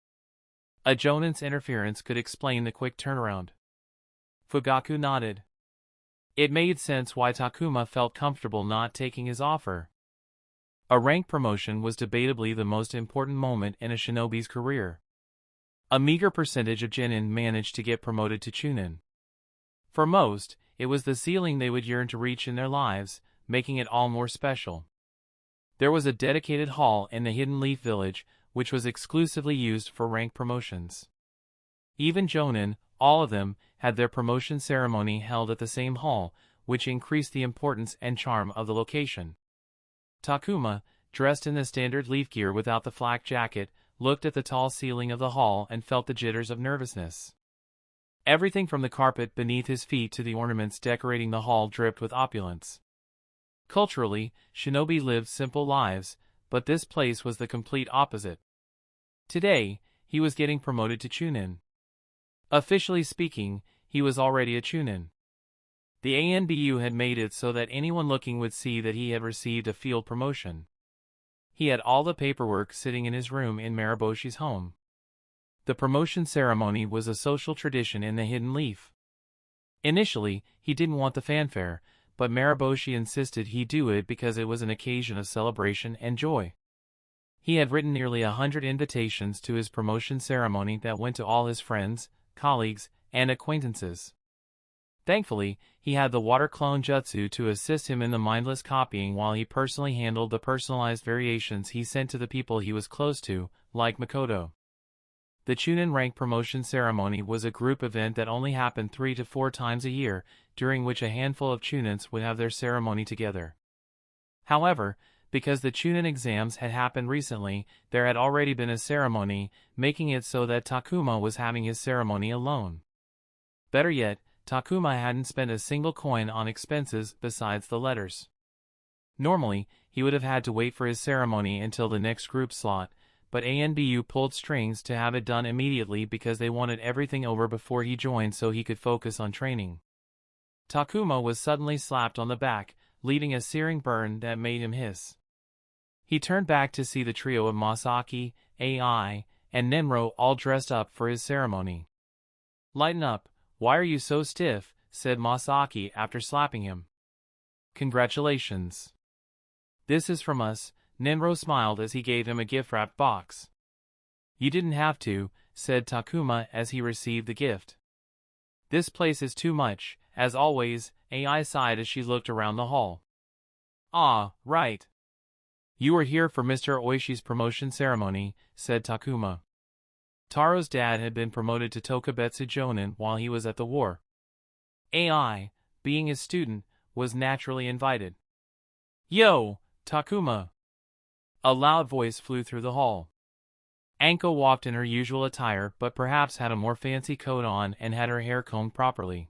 A Jonin's interference could explain the quick turnaround. Fugaku nodded. It made sense why Takuma felt comfortable not taking his offer. A rank promotion was debatably the most important moment in a shinobi's career. A meager percentage of genin managed to get promoted to chunin. For most, it was the ceiling they would yearn to reach in their lives, making it all more special. There was a dedicated hall in the Hidden Leaf Village, which was exclusively used for rank promotions. Even Jonin, all of them, had their promotion ceremony held at the same hall, which increased the importance and charm of the location. Takuma, dressed in the standard leaf gear without the flak jacket, looked at the tall ceiling of the hall and felt the jitters of nervousness. Everything from the carpet beneath his feet to the ornaments decorating the hall dripped with opulence. Culturally, shinobi lived simple lives, but this place was the complete opposite. Today, he was getting promoted to chunin. Officially speaking, he was already a chunin. The ANBU had made it so that anyone looking would see that he had received a field promotion. He had all the paperwork sitting in his room in Mariboshi's home. The promotion ceremony was a social tradition in the Hidden Leaf. Initially, he didn't want the fanfare, but Mariboshi insisted he do it because it was an occasion of celebration and joy. He had written nearly 100 invitations to his promotion ceremony that went to all his friends, colleagues, and acquaintances. Thankfully, he had the water clone jutsu to assist him in the mindless copying while he personally handled the personalized variations he sent to the people he was close to, like Makoto. The Chunin rank promotion ceremony was a group event that only happened 3 to 4 times a year, during which a handful of Chunins would have their ceremony together. However, because the Chunin exams had happened recently, there had already been a ceremony, making it so that Takuma was having his ceremony alone. Better yet, Takuma hadn't spent a single coin on expenses besides the letters. Normally, he would have had to wait for his ceremony until the next group slot, but ANBU pulled strings to have it done immediately because they wanted everything over before he joined so he could focus on training. Takuma was suddenly slapped on the back, leaving a searing burn that made him hiss. He turned back to see the trio of Masaki, AI, and Nenro all dressed up for his ceremony. "Lighten up, why are you so stiff?" said Masaki after slapping him. "Congratulations. This is from us." Nenro smiled as he gave him a gift-wrapped box. "You didn't have to," said Takuma as he received the gift. "This place is too much," as always, AI sighed as she looked around the hall. "Ah, right. You were here for Mr. Oishi's promotion ceremony," said Takuma. Taro's dad had been promoted to Tokubetsu Jonin while he was at the war. AI, being his student, was naturally invited. "Yo, Takuma!" A loud voice flew through the hall. Anko walked in her usual attire but perhaps had a more fancy coat on and had her hair combed properly.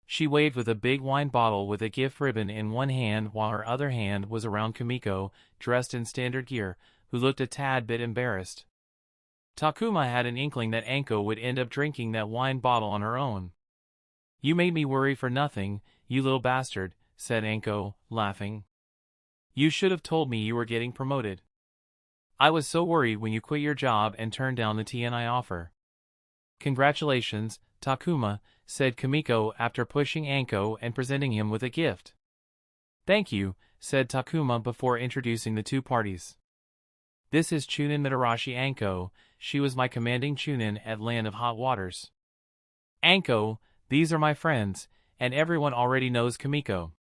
She waved with a big wine bottle with a gift ribbon in one hand while her other hand was around Kimiko, dressed in standard gear, who looked a tad bit embarrassed. Takuma had an inkling that Anko would end up drinking that wine bottle on her own. "You made me worry for nothing, you little bastard," said Anko, laughing. "You should have told me you were getting promoted. I was so worried when you quit your job and turned down the TNI offer." "Congratulations, Takuma," said Kimiko after pushing Anko and presenting him with a gift. "Thank you," said Takuma before introducing the two parties. "This is Chunin Mitarashi Anko. She was my commanding Chunin at Land of Hot Waters. Anko, these are my friends, and everyone already knows Kimiko."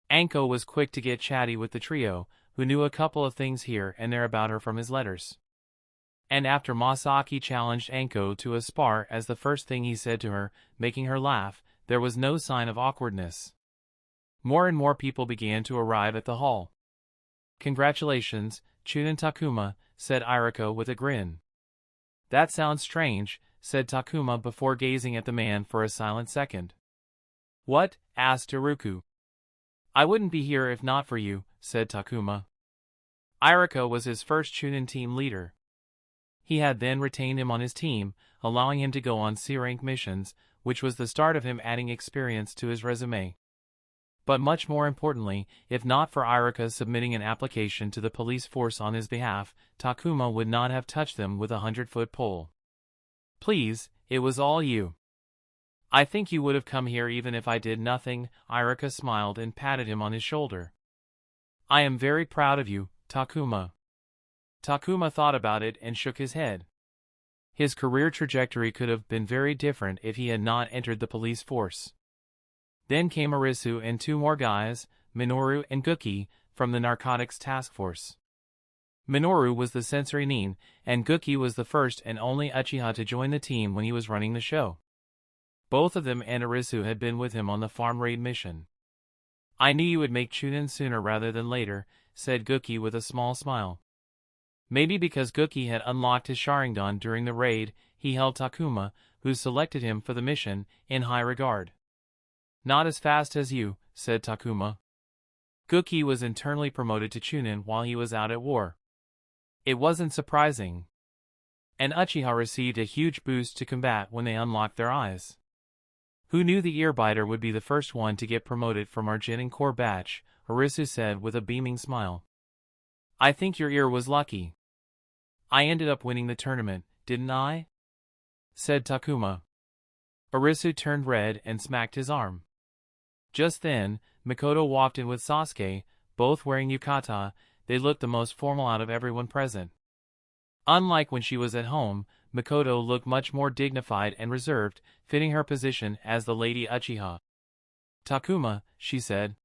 Anko was quick to get chatty with the trio, who knew a couple of things here and there about her from his letters. And after Masaki challenged Anko to a spar as the first thing he said to her, making her laugh, there was no sign of awkwardness. More and more people began to arrive at the hall. "Congratulations, Chunin Takuma," said Iriko with a grin. "That sounds strange," said Takuma before gazing at the man for a silent second. "What?" asked Iruku. "I wouldn't be here if not for you," said Takuma. Iriko was his first Chunin team leader. He had then retained him on his team, allowing him to go on C-rank missions, which was the start of him adding experience to his resume. But much more importantly, if not for Irika submitting an application to the police force on his behalf, Takuma would not have touched them with a 100-foot pole. "Please, it was all you. I think you would have come here even if I did nothing." Irika smiled and patted him on his shoulder. "I am very proud of you, Takuma." Takuma thought about it and shook his head. His career trajectory could have been very different if he had not entered the police force. Then came Arisu and 2 more guys, Minoru and Guki, from the narcotics task force. Minoru was the sensory nin, and Guki was the first and only Uchiha to join the team when he was running the show. Both of them and Arisu had been with him on the farm raid mission. "I knew you would make Chunin sooner rather than later," said Guki with a small smile. Maybe because Guki had unlocked his Sharingan during the raid, he held Takuma, who selected him for the mission, in high regard. "Not as fast as you," said Takuma. Guki was internally promoted to Chunin while he was out at war. It wasn't surprising. And Uchiha received a huge boost to combat when they unlocked their eyes. "Who knew the earbiter would be the first one to get promoted from our Genin Core batch?" Arisu said with a beaming smile. "I think your ear was lucky. I ended up winning the tournament, didn't I?" said Takuma. Arisu turned red and smacked his arm. Just then, Makoto walked in with Sasuke, both wearing yukata. They looked the most formal out of everyone present. Unlike when she was at home, Makoto looked much more dignified and reserved, fitting her position as the Lady Uchiha. "Takuma," she said.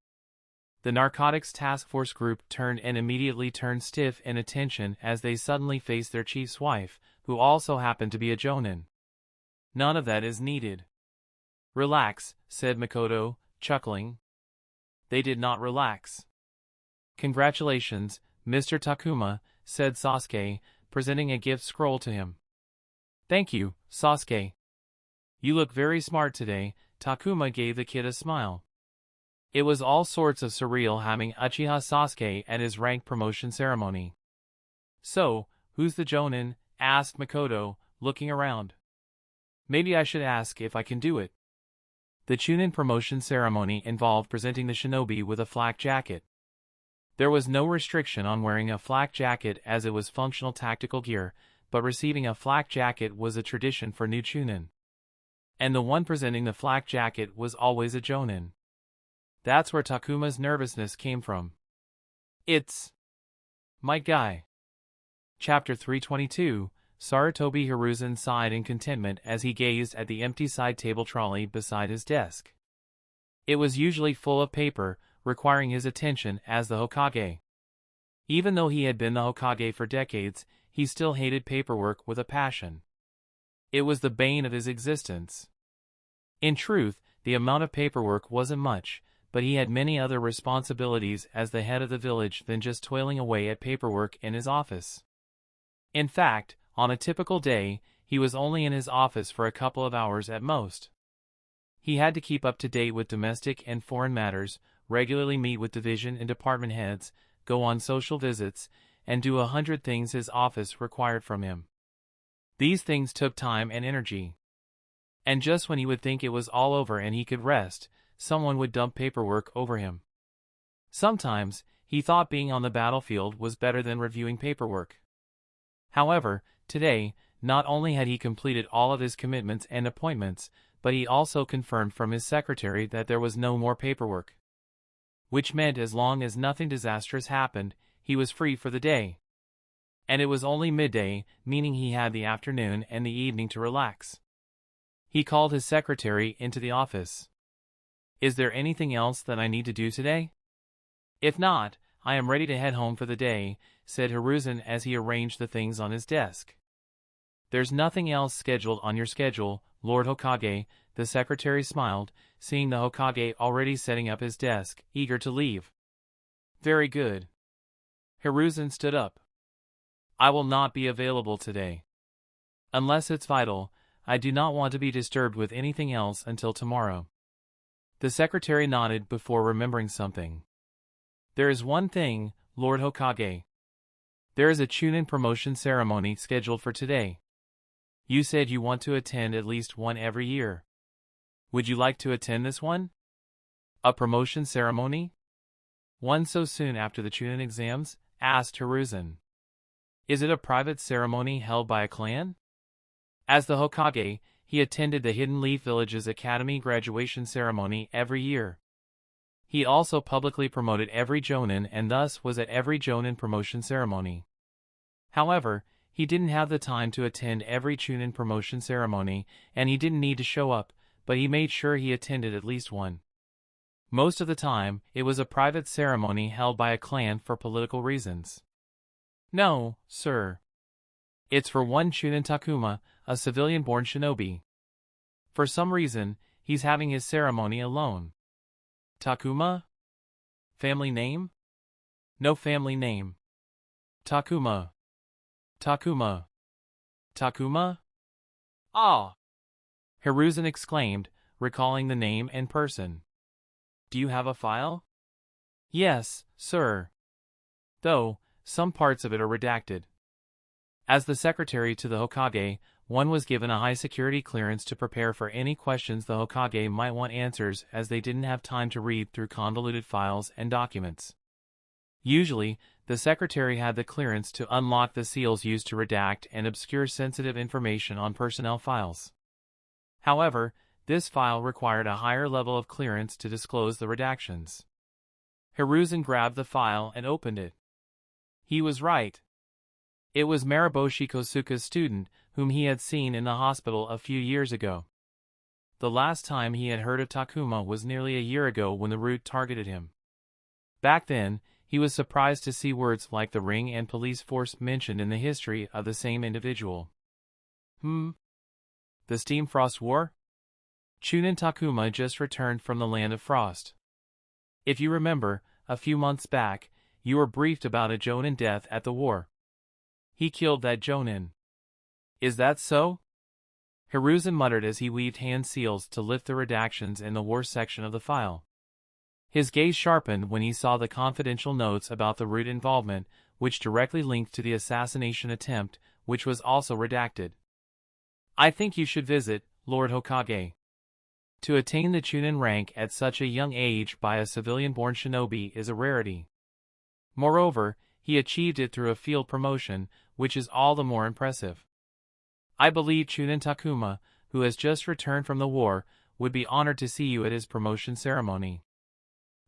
The Narcotics Task Force group turned and immediately turned stiff in attention as they suddenly faced their chief's wife, who also happened to be a Jonin. "None of that is needed." "Relax," said Makoto, chuckling. They did not relax. "Congratulations, Mr. Takuma," said Sasuke, presenting a gift scroll to him. "Thank you, Sasuke. You look very smart today." Takuma gave the kid a smile. It was all sorts of surreal having Uchiha Sasuke at his rank promotion ceremony. "So, who's the Jonin?" asked Makoto, looking around. "Maybe I should ask if I can do it." The Chunin promotion ceremony involved presenting the shinobi with a flak jacket. There was no restriction on wearing a flak jacket as it was functional tactical gear, but receiving a flak jacket was a tradition for new Chunin. And the one presenting the flak jacket was always a Jonin. That's where Takuma's nervousness came from. "It's my guy." Chapter 322, Sarutobi Hiruzen sighed in contentment as he gazed at the empty side table trolley beside his desk. It was usually full of paper, requiring his attention as the Hokage. Even though he had been the Hokage for decades, he still hated paperwork with a passion. It was the bane of his existence. In truth, the amount of paperwork wasn't much, but he had many other responsibilities as the head of the village than just toiling away at paperwork in his office. In fact, on a typical day, he was only in his office for a couple of hours at most. He had to keep up to date with domestic and foreign matters, regularly meet with division and department heads, go on social visits, and do 100 things his office required from him. These things took time and energy. And just when he would think it was all over and he could rest, someone would dump paperwork over him. Sometimes, he thought being on the battlefield was better than reviewing paperwork. However, today, not only had he completed all of his commitments and appointments, but he also confirmed from his secretary that there was no more paperwork. Which meant as long as nothing disastrous happened, he was free for the day. And it was only midday, meaning he had the afternoon and the evening to relax. He called his secretary into the office. "Is there anything else that I need to do today? If not, I am ready to head home for the day," said Hiruzen as he arranged the things on his desk. "There's nothing else scheduled on your schedule, Lord Hokage," the secretary smiled, seeing the Hokage already setting up his desk, eager to leave. "Very good." Hiruzen stood up. "I will not be available today. Unless it's vital, I do not want to be disturbed with anything else until tomorrow." The secretary nodded before remembering something. "There is one thing, Lord Hokage. There is a Chunin promotion ceremony scheduled for today. You said you want to attend at least one every year. Would you like to attend this one? A promotion ceremony? One so soon after the Chunin exams?" asked Hiruzen. "Is it a private ceremony held by a clan?" As the Hokage, he attended the Hidden Leaf Village's academy graduation ceremony every year. He also publicly promoted every Jonin and thus was at every Jonin promotion ceremony. However, he didn't have the time to attend every Chunin promotion ceremony, and he didn't need to show up, but he made sure he attended at least one. Most of the time, it was a private ceremony held by a clan for political reasons. "No, sir. It's for one Chunin Takuma, a civilian-born shinobi." For some reason, he's having his ceremony alone. Takuma? Family name? No family name. Takuma. Takuma. Takuma? Ah! Hiruzen exclaimed, recalling the name and person. Do you have a file? Yes, sir. Though, some parts of it are redacted. As the secretary to the Hokage, one was given a high-security clearance to prepare for any questions the Hokage might want answers, as they didn't have time to read through convoluted files and documents. Usually, the secretary had the clearance to unlock the seals used to redact and obscure sensitive information on personnel files. However, this file required a higher level of clearance to disclose the redactions. Hiruzen grabbed the file and opened it. He was right. It was Mariboshi Kosuka's student, whom he had seen in the hospital a few years ago. The last time he had heard of Takuma was nearly a year ago when the root targeted him. Back then, he was surprised to see words like the ring and police force mentioned in the history of the same individual. The Steam Frost War? Chunin Takuma just returned from the Land of Frost. If you remember, a few months back, you were briefed about a Jonin death at the war. He killed that Jonin. Is that so? Hiruzen muttered as he weaved hand seals to lift the redactions in the war section of the file. His gaze sharpened when he saw the confidential notes about the root involvement, which directly linked to the assassination attempt, which was also redacted. I think you should visit, Lord Hokage. To attain the Chunin rank at such a young age by a civilian-born shinobi is a rarity. Moreover, he achieved it through a field promotion, which is all the more impressive. I believe Chunin Takuma, who has just returned from the war, would be honored to see you at his promotion ceremony.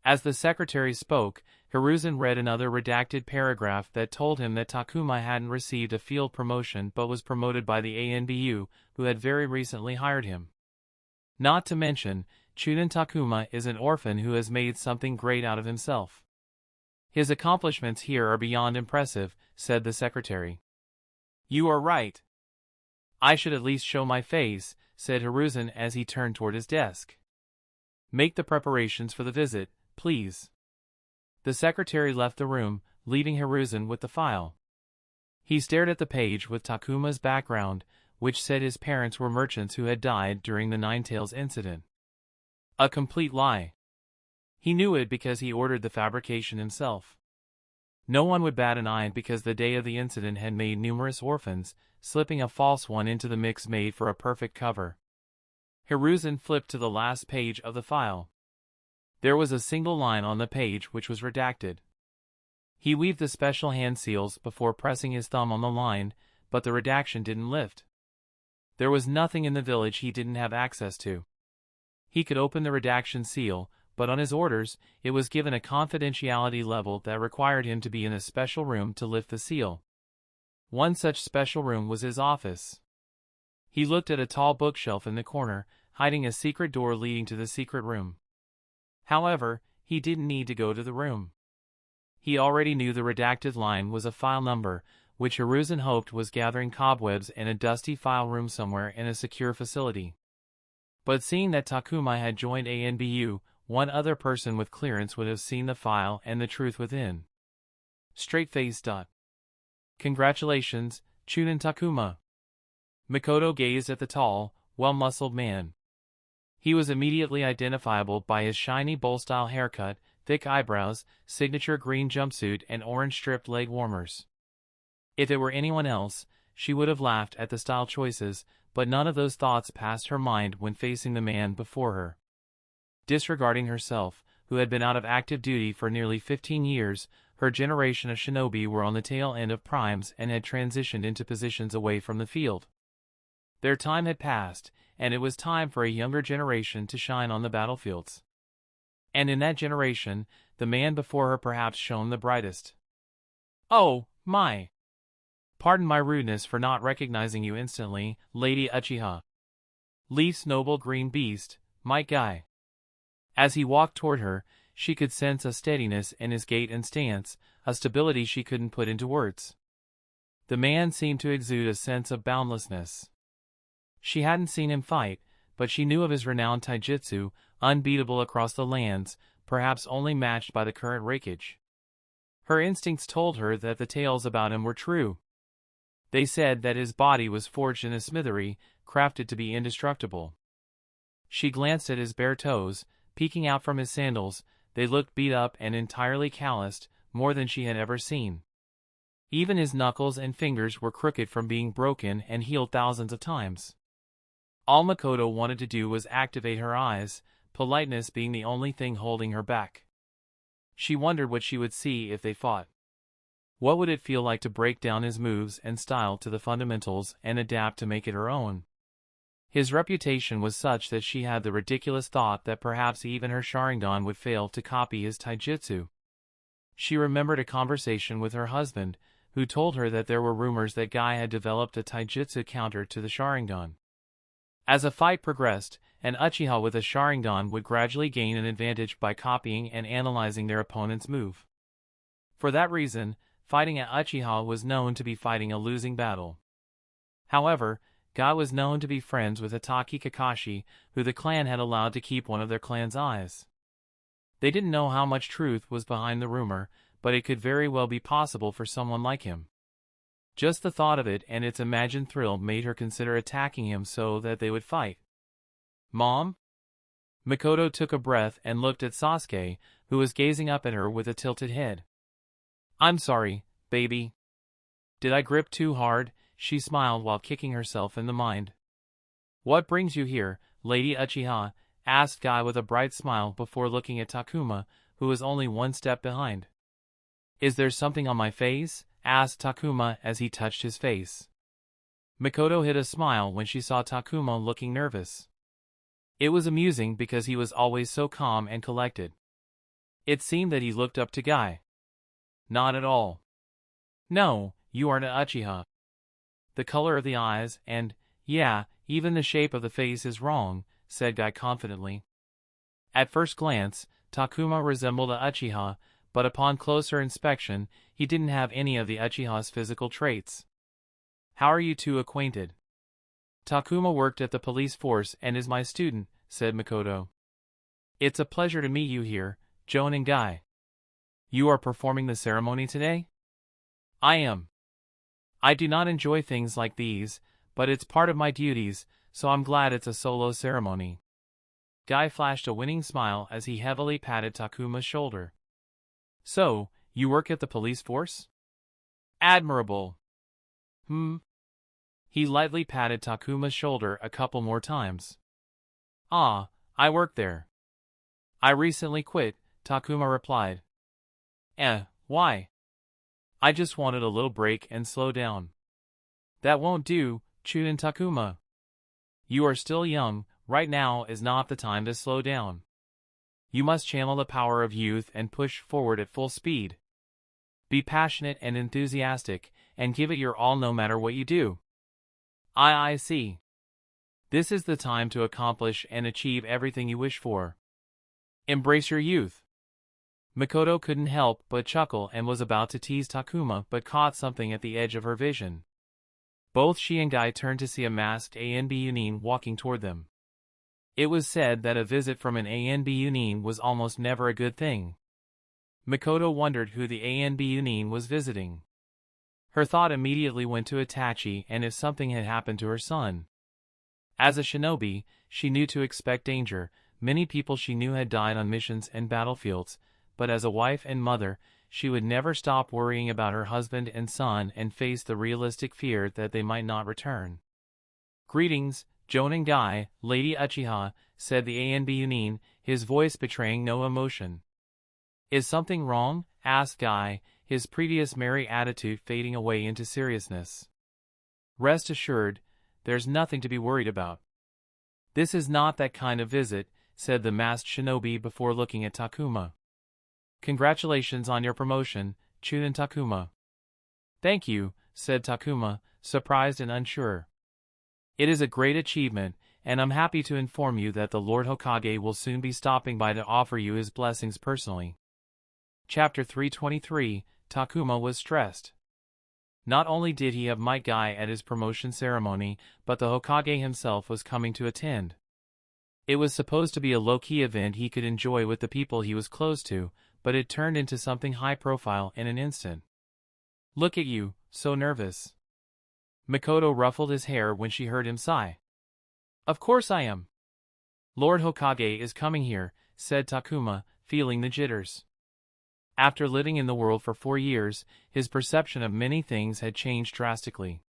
As the secretary spoke, Hiruzen read another redacted paragraph that told him that Takuma hadn't received a field promotion but was promoted by the ANBU, who had very recently hired him. Not to mention, Chunin Takuma is an orphan who has made something great out of himself. His accomplishments here are beyond impressive, said the secretary. You are right. I should at least show my face, said Hiruzen as he turned toward his desk. Make the preparations for the visit, please. The secretary left the room, leaving Hiruzen with the file. He stared at the page with Takuma's background, which said his parents were merchants who had died during the Ninetales incident. A complete lie. He knew it because he ordered the fabrication himself. No one would bat an eye because the day of the incident had made numerous orphans, slipping a false one into the mix made for a perfect cover. Hiruzen flipped to the last page of the file. There was a single line on the page which was redacted. He weaved the special hand seals before pressing his thumb on the line, but the redaction didn't lift. There was nothing in the village he didn't have access to. He could open the redaction seal, but on his orders, it was given a confidentiality level that required him to be in a special room to lift the seal. One such special room was his office. He looked at a tall bookshelf in the corner, hiding a secret door leading to the secret room. However, he didn't need to go to the room. He already knew the redacted line was a file number, which Hiruzen hoped was gathering cobwebs in a dusty file room somewhere in a secure facility. But seeing that Takuma had joined ANBU, one other person with clearance would have seen the file and the truth within. Straight-faced. Congratulations, Chunin Takuma. Makoto gazed at the tall, well-muscled man. He was immediately identifiable by his shiny bowl-style haircut, thick eyebrows, signature green jumpsuit and orange-stripped leg warmers. If it were anyone else, she would have laughed at the style choices, but none of those thoughts passed her mind when facing the man before her. Disregarding herself, who had been out of active duty for nearly 15 years, her generation of shinobi were on the tail end of primes and had transitioned into positions away from the field. Their time had passed, and it was time for a younger generation to shine on the battlefields. And in that generation, the man before her perhaps shone the brightest. Oh, my! Pardon my rudeness for not recognizing you instantly, Lady Uchiha. Leaf's noble green beast, my guy. As he walked toward her, she could sense a steadiness in his gait and stance, a stability she couldn't put into words. The man seemed to exude a sense of boundlessness. She hadn't seen him fight, but she knew of his renowned taijutsu, unbeatable across the lands, perhaps only matched by the current Raikage. Her instincts told her that the tales about him were true. They said that his body was forged in a smithery, crafted to be indestructible. She glanced at his bare toes, peeking out from his sandals. They looked beat up and entirely calloused, more than she had ever seen. Even his knuckles and fingers were crooked from being broken and healed thousands of times. All Makoto wanted to do was activate her eyes, politeness being the only thing holding her back. She wondered what she would see if they fought. What would it feel like to break down his moves and style to the fundamentals and adapt to make it her own? His reputation was such that she had the ridiculous thought that perhaps even her Sharingan would fail to copy his taijutsu. She remembered a conversation with her husband, who told her that there were rumors that Guy had developed a taijutsu counter to the Sharingan. As a fight progressed, an Uchiha with a Sharingan would gradually gain an advantage by copying and analyzing their opponent's move. For that reason, fighting an Uchiha was known to be fighting a losing battle. However, Guy was known to be friends with Itachi Kakashi, who the clan had allowed to keep one of their clan's eyes. They didn't know how much truth was behind the rumor, but it could very well be possible for someone like him. Just the thought of it and its imagined thrill made her consider attacking him so that they would fight. "Mom?" Makoto took a breath and looked at Sasuke, who was gazing up at her with a tilted head. "I'm sorry, baby. Did I grip too hard?" She smiled while kicking herself in the mind. "What brings you here, Lady Uchiha?" asked Guy with a bright smile before looking at Takuma, who was only one step behind. "Is there something on my face?" asked Takuma as he touched his face. Makoto hid a smile when she saw Takuma looking nervous. It was amusing because he was always so calm and collected. It seemed that he looked up to Guy. "Not at all. No, you aren't an Uchiha. The color of the eyes and, yeah, even the shape of the face is wrong," said Guy confidently. At first glance, Takuma resembled a Uchiha, but upon closer inspection, he didn't have any of the Uchiha's physical traits. "How are you two acquainted?" "Takuma worked at the police force and is my student," said Makoto. "It's a pleasure to meet you here, Joan and Guy. You are performing the ceremony today?" "I am. I do not enjoy things like these, but it's part of my duties, so I'm glad it's a solo ceremony." Guy flashed a winning smile as he heavily patted Takuma's shoulder. "So, you work at the police force? Admirable." He lightly patted Takuma's shoulder a couple more times. "Ah, I work there." "I recently quit," Takuma replied. Why?" "I just wanted a little break and slow down." "That won't do, Chunin Takuma. You are still young, right now is not the time to slow down. You must channel the power of youth and push forward at full speed. Be passionate and enthusiastic, and give it your all no matter what you do." I see. This is the time to accomplish and achieve everything you wish for. Embrace your youth." Makoto couldn't help but chuckle and was about to tease Takuma but caught something at the edge of her vision. Both she and Guy turned to see a masked ANB Yunin walking toward them. It was said that a visit from an ANB Yunin was almost never a good thing. Makoto wondered who the ANB Yunin was visiting. Her thought immediately went to Itachi and if something had happened to her son. As a shinobi, she knew to expect danger. Many people she knew had died on missions and battlefields, but as a wife and mother, she would never stop worrying about her husband and son and face the realistic fear that they might not return. "Greetings, Joan and Guy, Lady Uchiha," said the ANB Yunin, his voice betraying no emotion. "Is something wrong?" asked Guy, his previous merry attitude fading away into seriousness. "Rest assured, there's nothing to be worried about. This is not that kind of visit," said the masked shinobi before looking at Takuma. "Congratulations on your promotion, Chunin Takuma." "Thank you," said Takuma, surprised and unsure. "It is a great achievement, and I'm happy to inform you that the Lord Hokage will soon be stopping by to offer you his blessings personally." Chapter 323, Takuma was stressed. Not only did he have Might Guy at his promotion ceremony, but the Hokage himself was coming to attend. It was supposed to be a low-key event he could enjoy with the people he was close to, but it turned into something high-profile in an instant. Look at you, so nervous. Makoto ruffled his hair when she heard him sigh. Of course I am. Lord Hokage is coming here, said Takuma, feeling the jitters. After living in the world for 4 years, his perception of many things had changed drastically.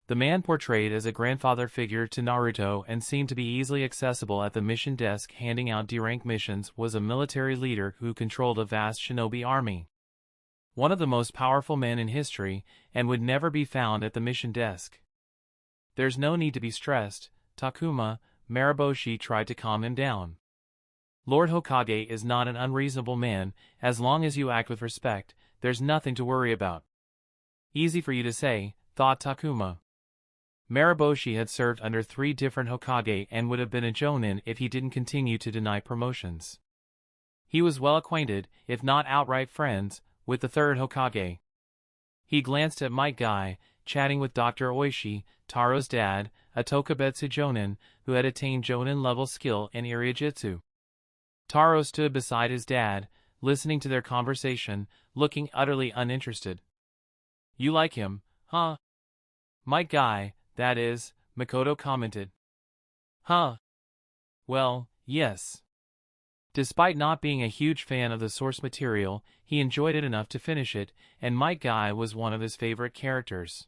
The man portrayed as a grandfather figure to Naruto and seemed to be easily accessible at the mission desk handing out D-rank missions was a military leader who controlled a vast shinobi army. One of the most powerful men in history, and would never be found at the mission desk. There's no need to be stressed, Takuma, Mariboshi tried to calm him down. Lord Hokage is not an unreasonable man, as long as you act with respect, there's nothing to worry about. Easy for you to say, thought Takuma. Mariboshi had served under 3 different Hokage and would have been a jonin if he didn't continue to deny promotions. He was well acquainted, if not outright friends, with the 3rd Hokage. He glanced at Might Guy, chatting with Dr. Oishi, Taro's dad, a Tokubetsu jonin, who had attained jonin-level skill in Irajitsu. Taro stood beside his dad, listening to their conversation, looking utterly uninterested. You like him, huh? Might Guy, that is, Makoto commented. Huh? Well, yes. Despite not being a huge fan of the source material, he enjoyed it enough to finish it, and Might Guy was one of his favorite characters.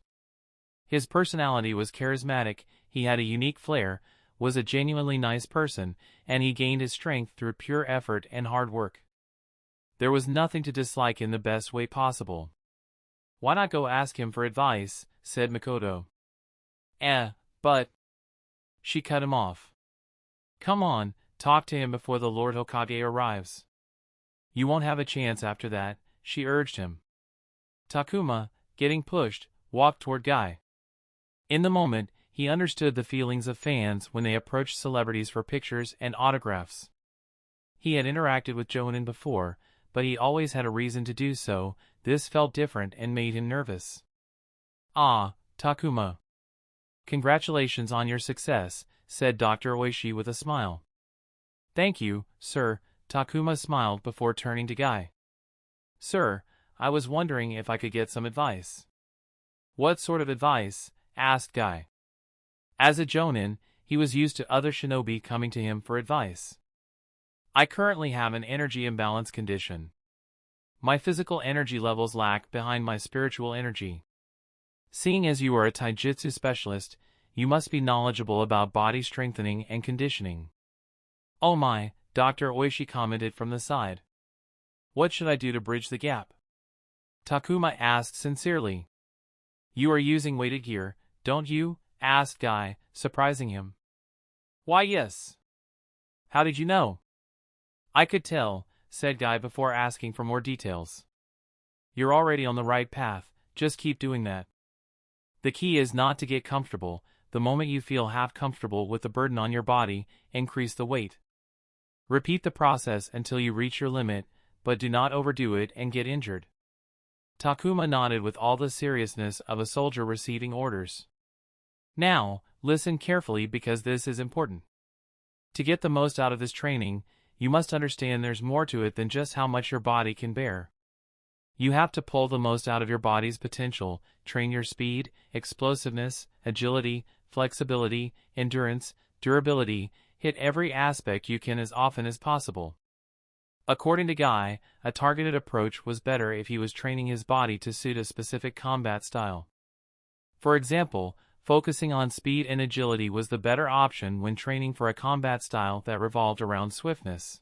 His personality was charismatic, he had a unique flair, was a genuinely nice person, and he gained his strength through pure effort and hard work. There was nothing to dislike in the best way possible. Why not go ask him for advice, said Makoto. But... She cut him off. Come on, talk to him before the Lord Hokage arrives. You won't have a chance after that, she urged him. Takuma, getting pushed, walked toward Guy. In the moment, he understood the feelings of fans when they approached celebrities for pictures and autographs. He had interacted with jonin before, but he always had a reason to do so. This felt different and made him nervous. Ah, Takuma. Congratulations on your success, said Dr. Oishi with a smile. Thank you, sir, Takuma smiled before turning to Guy. Sir, I was wondering if I could get some advice. What sort of advice? Asked Guy. As a jonin, he was used to other shinobi coming to him for advice. I currently have an energy imbalance condition. My physical energy levels lag behind my spiritual energy. Seeing as you are a taijutsu specialist, you must be knowledgeable about body strengthening and conditioning. Oh my, Dr. Oishi commented from the side. What should I do to bridge the gap? Takuma asked sincerely. You are using weighted gear, don't you? Asked Guy, surprising him. Why yes. How did you know? I could tell, said Guy before asking for more details. You're already on the right path, just keep doing that. The key is not to get comfortable. The moment you feel half comfortable with the burden on your body, increase the weight. Repeat the process until you reach your limit, but do not overdo it and get injured. Takuma nodded with all the seriousness of a soldier receiving orders. Now, listen carefully because this is important. To get the most out of this training, you must understand there's more to it than just how much your body can bear. You have to pull the most out of your body's potential, train your speed, explosiveness, agility, flexibility, endurance, durability, hit every aspect you can as often as possible. According to Guy, a targeted approach was better if he was training his body to suit a specific combat style. For example, focusing on speed and agility was the better option when training for a combat style that revolved around swiftness.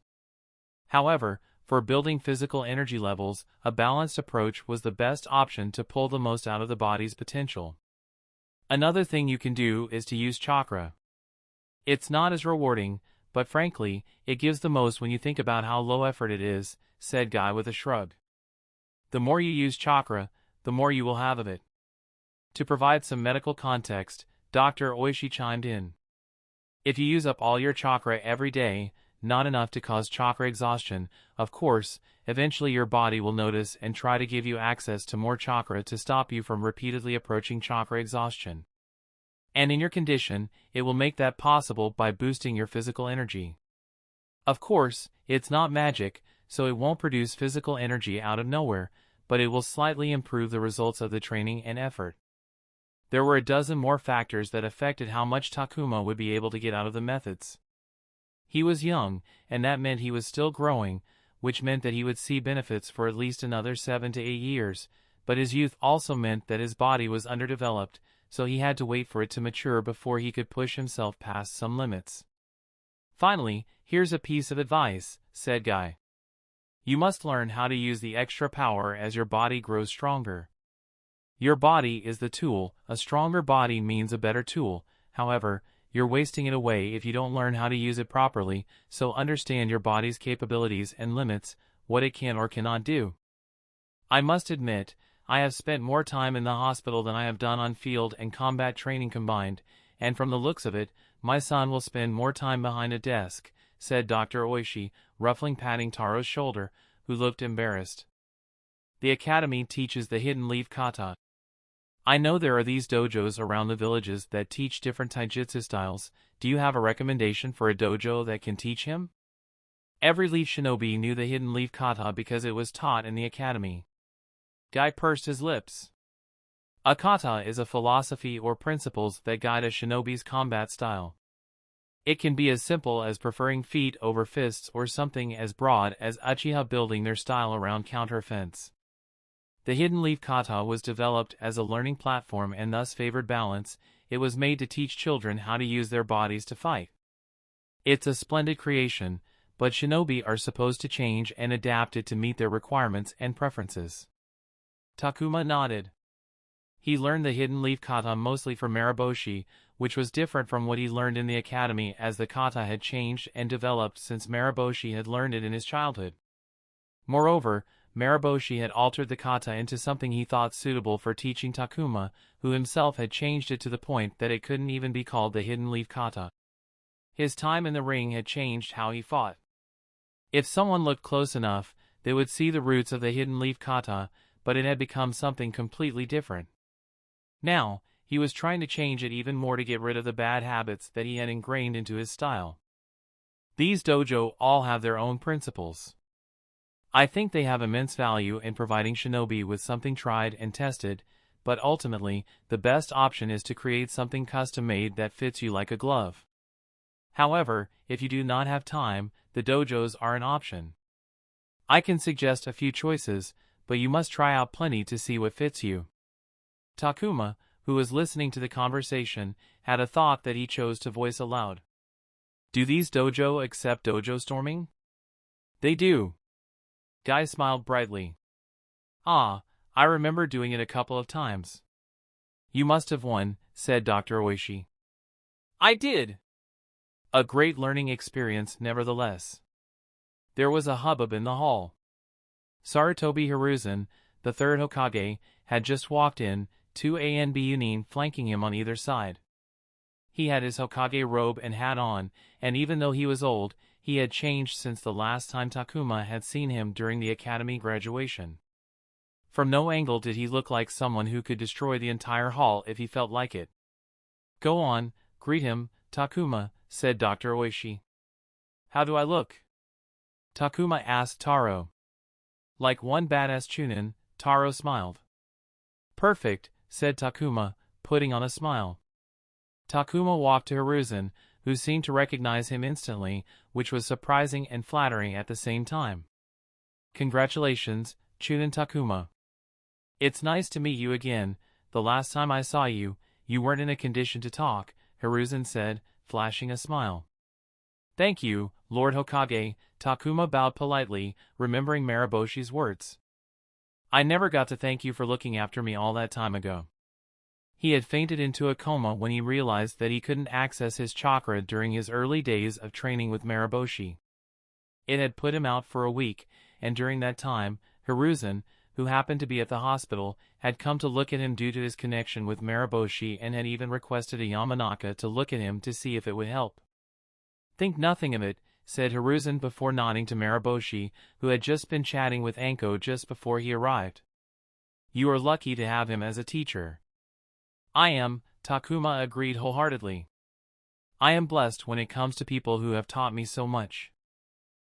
However, for building physical energy levels, a balanced approach was the best option to pull the most out of the body's potential. Another thing you can do is to use chakra. It's not as rewarding, but frankly, it gives the most when you think about how low effort it is, said Guy with a shrug. The more you use chakra, the more you will have of it. To provide some medical context, Dr. Oishi chimed in. If you use up all your chakra every day, not enough to cause chakra exhaustion, of course, eventually your body will notice and try to give you access to more chakra to stop you from repeatedly approaching chakra exhaustion. And in your condition, it will make that possible by boosting your physical energy. Of course, it's not magic, so it won't produce physical energy out of nowhere, but it will slightly improve the results of the training and effort. There were a dozen more factors that affected how much Takuma would be able to get out of the methods. He was young, and that meant he was still growing, which meant that he would see benefits for at least another 7 to 8 years, but his youth also meant that his body was underdeveloped, so he had to wait for it to mature before he could push himself past some limits. Finally, here's a piece of advice, said Guy. You must learn how to use the extra power as your body grows stronger. Your body is the tool, a stronger body means a better tool, however, you're wasting it away if you don't learn how to use it properly, so understand your body's capabilities and limits, what it can or cannot do. I must admit, I have spent more time in the hospital than I have done on field and combat training combined, and from the looks of it, my son will spend more time behind a desk, said Dr. Oishi, roughly patting Taro's shoulder, who looked embarrassed. The academy teaches the hidden leaf kata. I know there are these dojos around the villages that teach different taijutsu styles. Do you have a recommendation for a dojo that can teach him? Every leaf shinobi knew the hidden leaf kata because it was taught in the academy. Guy pursed his lips. A kata is a philosophy or principles that guide a shinobi's combat style. It can be as simple as preferring feet over fists or something as broad as Uchiha building their style around counteroffense. The hidden leaf kata was developed as a learning platform and thus favored balance. It was made to teach children how to use their bodies to fight. It's a splendid creation, but shinobi are supposed to change and adapt it to meet their requirements and preferences. Takuma nodded. He learned the hidden leaf kata mostly from Maraboshi, which was different from what he learned in the academy as the kata had changed and developed since Maraboshi had learned it in his childhood. Moreover, Maraboshi had altered the kata into something he thought suitable for teaching Takuma, who himself had changed it to the point that it couldn't even be called the hidden leaf kata. His time in the ring had changed how he fought. If someone looked close enough, they would see the roots of the hidden leaf kata, but it had become something completely different. Now, he was trying to change it even more to get rid of the bad habits that he had ingrained into his style. These dojo all have their own principles. I think they have immense value in providing shinobi with something tried and tested, but ultimately, the best option is to create something custom-made that fits you like a glove. However, if you do not have time, the dojos are an option. I can suggest a few choices, but you must try out plenty to see what fits you. Takuma, who was listening to the conversation, had a thought that he chose to voice aloud. Do these dojo accept dojo storming? They do. Guy smiled brightly. Ah, I remember doing it a couple of times. You must have won, said Dr. Oishi. I did. A great learning experience nevertheless. There was a hubbub in the hall. Sarutobi Hiruzen, the third Hokage, had just walked in, 2 and B Yunin flanking him on either side. He had his Hokage robe and hat on, and even though he was old, he had changed since the last time Takuma had seen him during the academy graduation. From no angle did he look like someone who could destroy the entire hall if he felt like it. Go on, greet him, Takuma, said Dr. Oishi. How do I look? Takuma asked Taro. Like one badass chunin, Taro smiled. Perfect, said Takuma, putting on a smile. Takuma walked to Hiruzen, who seemed to recognize him instantly, which was surprising and flattering at the same time. Congratulations, Chunin Takuma. It's nice to meet you again. The last time I saw you, you weren't in a condition to talk, Hiruzen said, flashing a smile. Thank you, Lord Hokage, Takuma bowed politely, remembering Maraboshi's words. I never got to thank you for looking after me all that time ago. He had fainted into a coma when he realized that he couldn't access his chakra during his early days of training with Maraboshi. It had put him out for a week, and during that time, Hiruzen, who happened to be at the hospital, had come to look at him due to his connection with Maraboshi and had even requested a Yamanaka to look at him to see if it would help. Think nothing of it, said Hiruzen before nodding to Maraboshi, who had just been chatting with Anko just before he arrived. You are lucky to have him as a teacher. I am, Takuma agreed wholeheartedly. I am blessed when it comes to people who have taught me so much.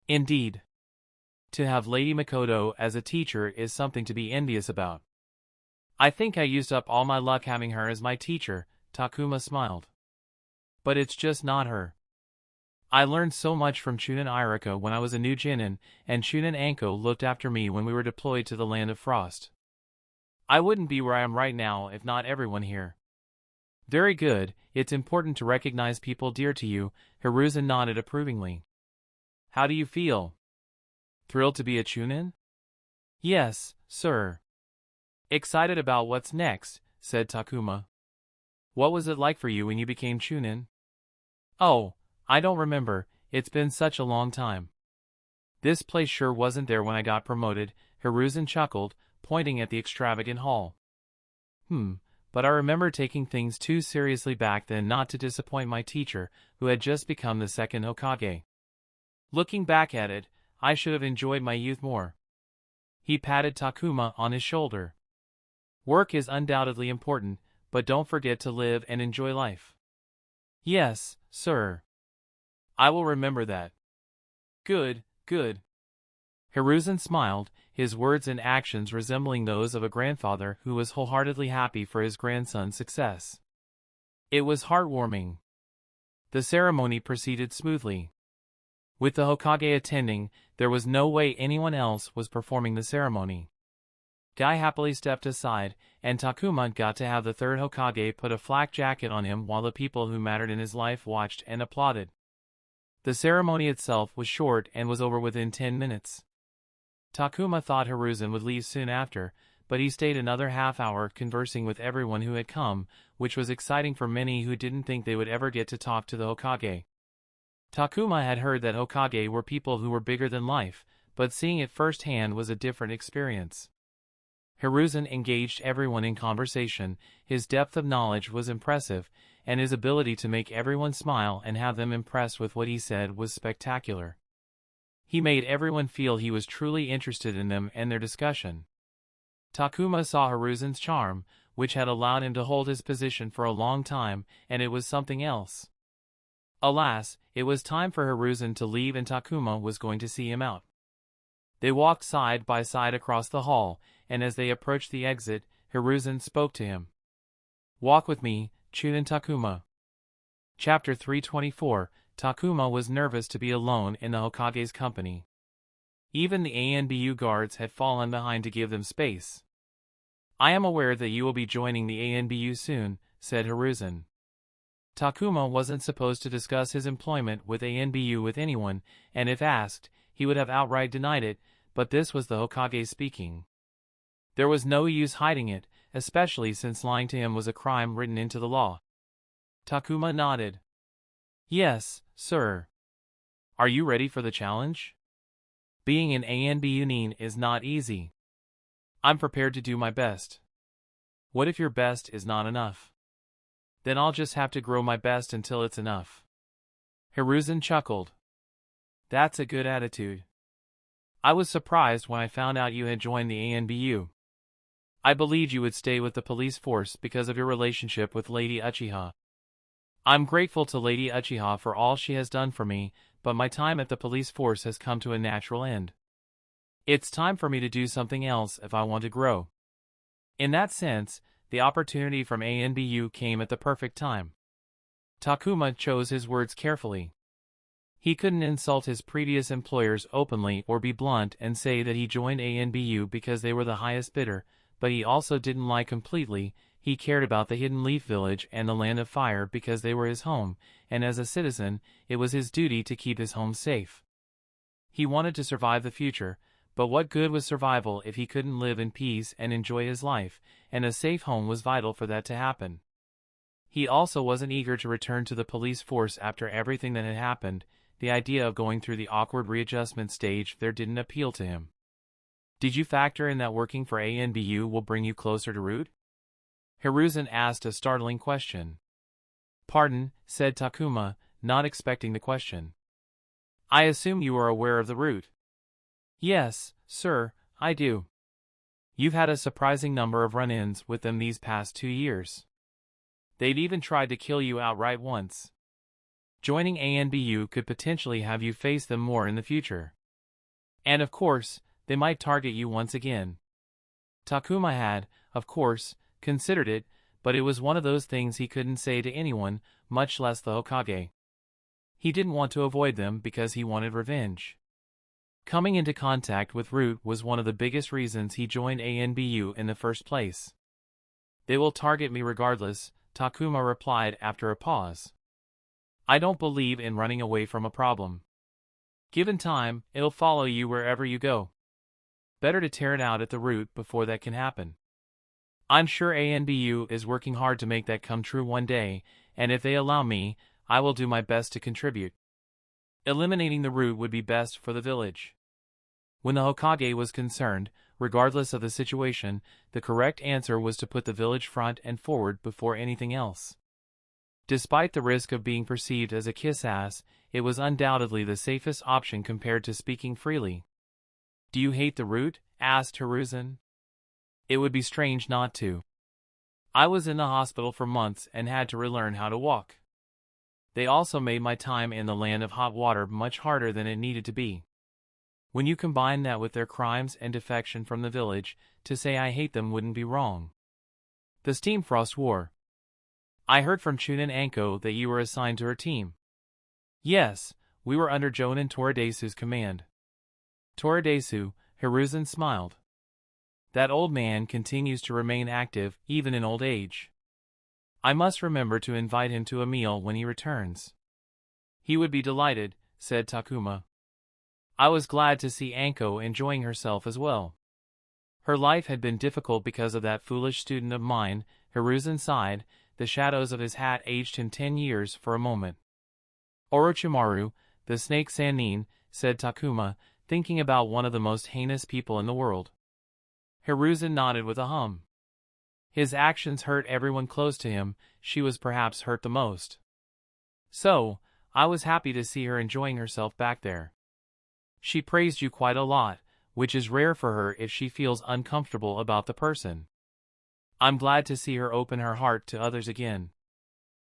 Indeed. To have Lady Makoto as a teacher is something to be envious about. I think I used up all my luck having her as my teacher, Takuma smiled. But it's just not her. I learned so much from Chunin Irika when I was a new Jinin, and Chunin Anko looked after me when we were deployed to the Land of Frost. I wouldn't be where I am right now if not everyone here. Very good, it's important to recognize people dear to you, Hiruzen nodded approvingly. How do you feel? Thrilled to be a Chunin? Yes, sir. Excited about what's next, said Takuma. What was it like for you when you became Chunin? Oh, I don't remember, it's been such a long time. This place sure wasn't there when I got promoted, Hiruzen chuckled, pointing at the extravagant hall. But I remember taking things too seriously back then not to disappoint my teacher, who had just become the second Hokage. Looking back at it, I should have enjoyed my youth more. He patted Takuma on his shoulder. Work is undoubtedly important, but don't forget to live and enjoy life. Yes, sir. I will remember that. Good, good. Hiruzen smiled, his words and actions resembling those of a grandfather who was wholeheartedly happy for his grandson's success. It was heartwarming. The ceremony proceeded smoothly. With the Hokage attending, there was no way anyone else was performing the ceremony. Guy happily stepped aside, and Takuma got to have the third Hokage put a flak jacket on him while the people who mattered in his life watched and applauded. The ceremony itself was short and was over within 10 minutes. Takuma thought Hiruzen would leave soon after, but he stayed another half-hour conversing with everyone who had come, which was exciting for many who didn't think they would ever get to talk to the Hokage. Takuma had heard that Hokage were people who were bigger than life, but seeing it firsthand was a different experience. Hiruzen engaged everyone in conversation, his depth of knowledge was impressive, and his ability to make everyone smile and have them impressed with what he said was spectacular. He made everyone feel he was truly interested in them and their discussion. Takuma saw Hiruzen's charm, which had allowed him to hold his position for a long time, and it was something else. Alas, it was time for Hiruzen to leave and Takuma was going to see him out. They walked side by side across the hall, and as they approached the exit, Hiruzen spoke to him. Walk with me, Chunin Takuma. Chapter 324, Takuma was nervous to be alone in the Hokage's company. Even the ANBU guards had fallen behind to give them space. I am aware that you will be joining the ANBU soon, said Hiruzen. Takuma wasn't supposed to discuss his employment with ANBU with anyone, and if asked, he would have outright denied it, but this was the Hokage speaking. There was no use hiding it, especially since lying to him was a crime written into the law. Takuma nodded. Yes, sir. Are you ready for the challenge? Being an ANBU nin is not easy. I'm prepared to do my best. What if your best is not enough? Then I'll just have to grow my best until it's enough. Hiruzen chuckled. That's a good attitude. I was surprised when I found out you had joined the ANBU. I believed you would stay with the police force because of your relationship with Lady Uchiha. I'm grateful to Lady Uchiha for all she has done for me, but my time at the police force has come to a natural end. It's time for me to do something else if I want to grow. In that sense, the opportunity from ANBU came at the perfect time. Takuma chose his words carefully. He couldn't insult his previous employers openly or be blunt and say that he joined ANBU because they were the highest bidder, but he also didn't lie completely. He cared about the Hidden Leaf Village and the Land of Fire because they were his home, and as a citizen, it was his duty to keep his home safe. He wanted to survive the future, but what good was survival if he couldn't live in peace and enjoy his life, and a safe home was vital for that to happen. He also wasn't eager to return to the police force after everything that had happened. The idea of going through the awkward readjustment stage there didn't appeal to him. Did you factor in that working for ANBU will bring you closer to Root? Hiruzen asked a startling question. Pardon, said Takuma, not expecting the question. I assume you are aware of the Root. Yes, sir, I do. You've had a surprising number of run-ins with them these past 2 years. They've even tried to kill you outright once. Joining ANBU could potentially have you face them more in the future. And of course, they might target you once again. Takuma had, of course, considered it, but it was one of those things he couldn't say to anyone, much less the Hokage. He didn't want to avoid them because he wanted revenge. Coming into contact with Root was one of the biggest reasons he joined ANBU in the first place. They will target me regardless, Takuma replied after a pause. I don't believe in running away from a problem. Given time, it'll follow you wherever you go. Better to tear it out at the root before that can happen. I'm sure ANBU is working hard to make that come true one day, and if they allow me, I will do my best to contribute. Eliminating the root would be best for the village. When the Hokage was concerned, regardless of the situation, the correct answer was to put the village front and forward before anything else. Despite the risk of being perceived as a kiss-ass, it was undoubtedly the safest option compared to speaking freely. Do you hate the root? Asked Hiruzen. It would be strange not to. I was in the hospital for months and had to relearn how to walk. They also made my time in the land of hot water much harder than it needed to be. When you combine that with their crimes and defection from the village, to say I hate them wouldn't be wrong. The Steam Frost War. I heard from Chunin Anko that you were assigned to her team. Yes, we were under Jonin Toradesu's command. Toradesu, Hiruzen smiled. That old man continues to remain active, even in old age. I must remember to invite him to a meal when he returns. He would be delighted, said Takuma. I was glad to see Anko enjoying herself as well. Her life had been difficult because of that foolish student of mine, Hiruzen sighed. The shadows of his hat aged him 10 years for a moment. Orochimaru, the snake Sannin, said Takuma, thinking about one of the most heinous people in the world. Hiruzen nodded with a hum. His actions hurt everyone close to him, she was perhaps hurt the most. So, I was happy to see her enjoying herself back there. She praised you quite a lot, which is rare for her if she feels uncomfortable about the person. I'm glad to see her open her heart to others again.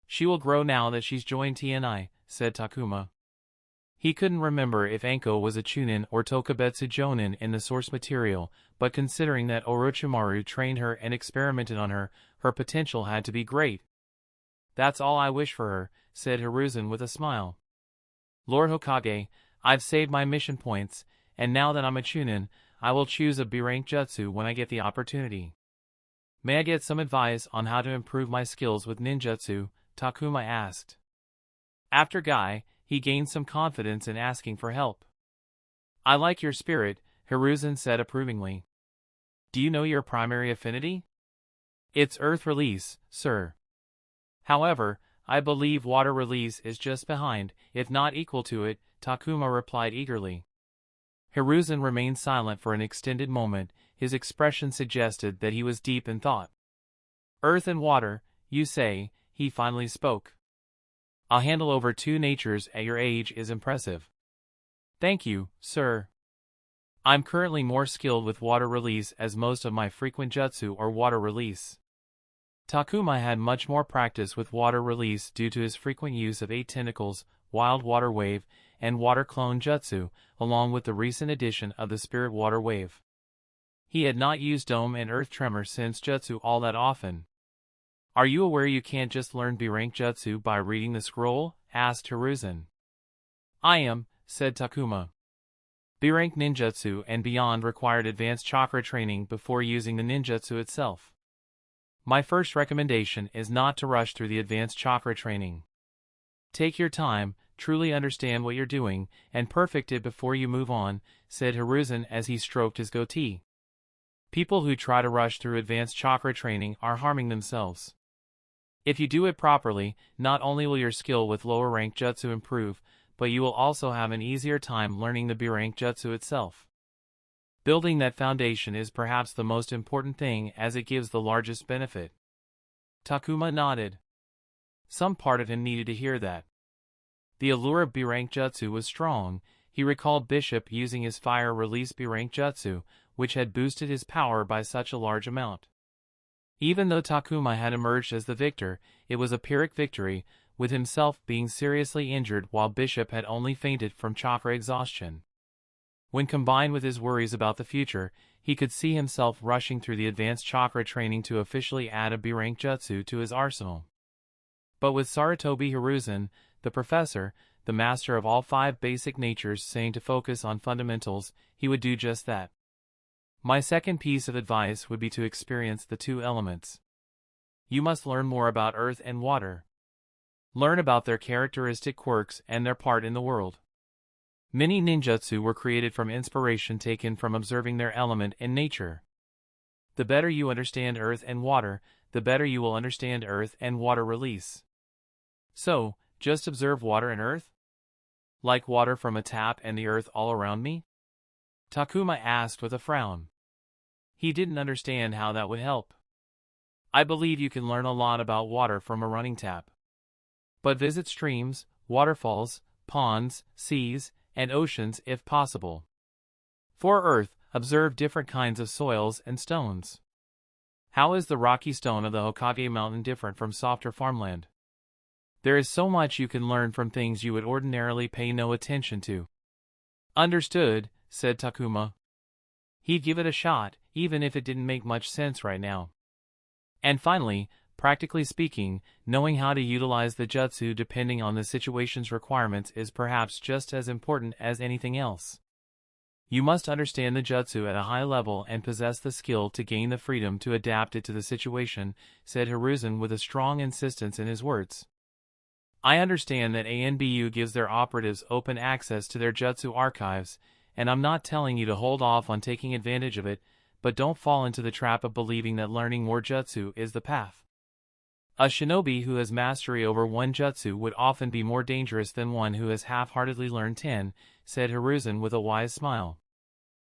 She will grow now that she's joined TNI, said Takuma. He couldn't remember if Anko was a Chunin or Tokubetsu Jonin in the source material, but considering that Orochimaru trained her and experimented on her, her potential had to be great. That's all I wish for her, said Hiruzen with a smile. Lord Hokage, I've saved my mission points, and now that I'm a Chunin, I will choose a B-rank jutsu when I get the opportunity. May I get some advice on how to improve my skills with ninjutsu? Takuma asked. After Guy, he gained some confidence in asking for help. I like your spirit, Hiruzen said approvingly. Do you know your primary affinity? It's earth release, sir. However, I believe water release is just behind, if not equal to it, Takuma replied eagerly. Hiruzen remained silent for an extended moment. His expression suggested that he was deep in thought. Earth and water, you say, he finally spoke. I'll handle over 2 natures at your age is impressive. Thank you, sir. I'm currently more skilled with water release as most of my frequent jutsu are water release. Takuma had much more practice with water release due to his frequent use of 8 tentacles, wild water wave, and water clone jutsu, along with the recent addition of the spirit water wave. He had not used Dome and Earth Tremor since jutsu all that often. Are you aware you can't just learn B-rank jutsu by reading the scroll? Asked Hiruzen. I am, said Takuma. B-rank ninjutsu and beyond required advanced chakra training before using the ninjutsu itself. My first recommendation is not to rush through the advanced chakra training. Take your time, truly understand what you're doing, and perfect it before you move on, said Hiruzen as he stroked his goatee. People who try to rush through advanced chakra training are harming themselves. If you do it properly, not only will your skill with lower rank jutsu improve, but you will also have an easier time learning the B-rank jutsu itself. Building that foundation is perhaps the most important thing as it gives the largest benefit. Takuma nodded. Some part of him needed to hear that. The allure of B-rank jutsu was strong. He recalled Bishop using his fire release B-rank jutsu, which had boosted his power by such a large amount. Even though Takuma had emerged as the victor, it was a Pyrrhic victory, with himself being seriously injured while Bishop had only fainted from chakra exhaustion. When combined with his worries about the future, he could see himself rushing through the advanced chakra training to officially add a B-rank jutsu to his arsenal. But with Sarutobi Hiruzen, the professor, the master of all 5 basic natures, saying to focus on fundamentals, he would do just that. My second piece of advice would be to experience the 2 elements. You must learn more about earth and water. Learn about their characteristic quirks and their part in the world. Many ninjutsu were created from inspiration taken from observing their element in nature. The better you understand earth and water, the better you will understand earth and water release. So, just observe water and earth? Like water from a tap and the earth all around me? Takuma asked with a frown. He didn't understand how that would help. I believe you can learn a lot about water from a running tap. But visit streams, waterfalls, ponds, seas, and oceans if possible. For earth, observe different kinds of soils and stones. How is the rocky stone of the Hokage mountain different from softer farmland? There is so much you can learn from things you would ordinarily pay no attention to. Understood, said Takuma. He'd give it a shot, even if it didn't make much sense right now. And finally, practically speaking, knowing how to utilize the jutsu depending on the situation's requirements is perhaps just as important as anything else. You must understand the jutsu at a high level and possess the skill to gain the freedom to adapt it to the situation, said Hiruzen with a strong insistence in his words. I understand that ANBU gives their operatives open access to their jutsu archives, and I'm not telling you to hold off on taking advantage of it, but don't fall into the trap of believing that learning more jutsu is the path. A shinobi who has mastery over one jutsu would often be more dangerous than one who has half-heartedly learned 10, said Hiruzen with a wise smile.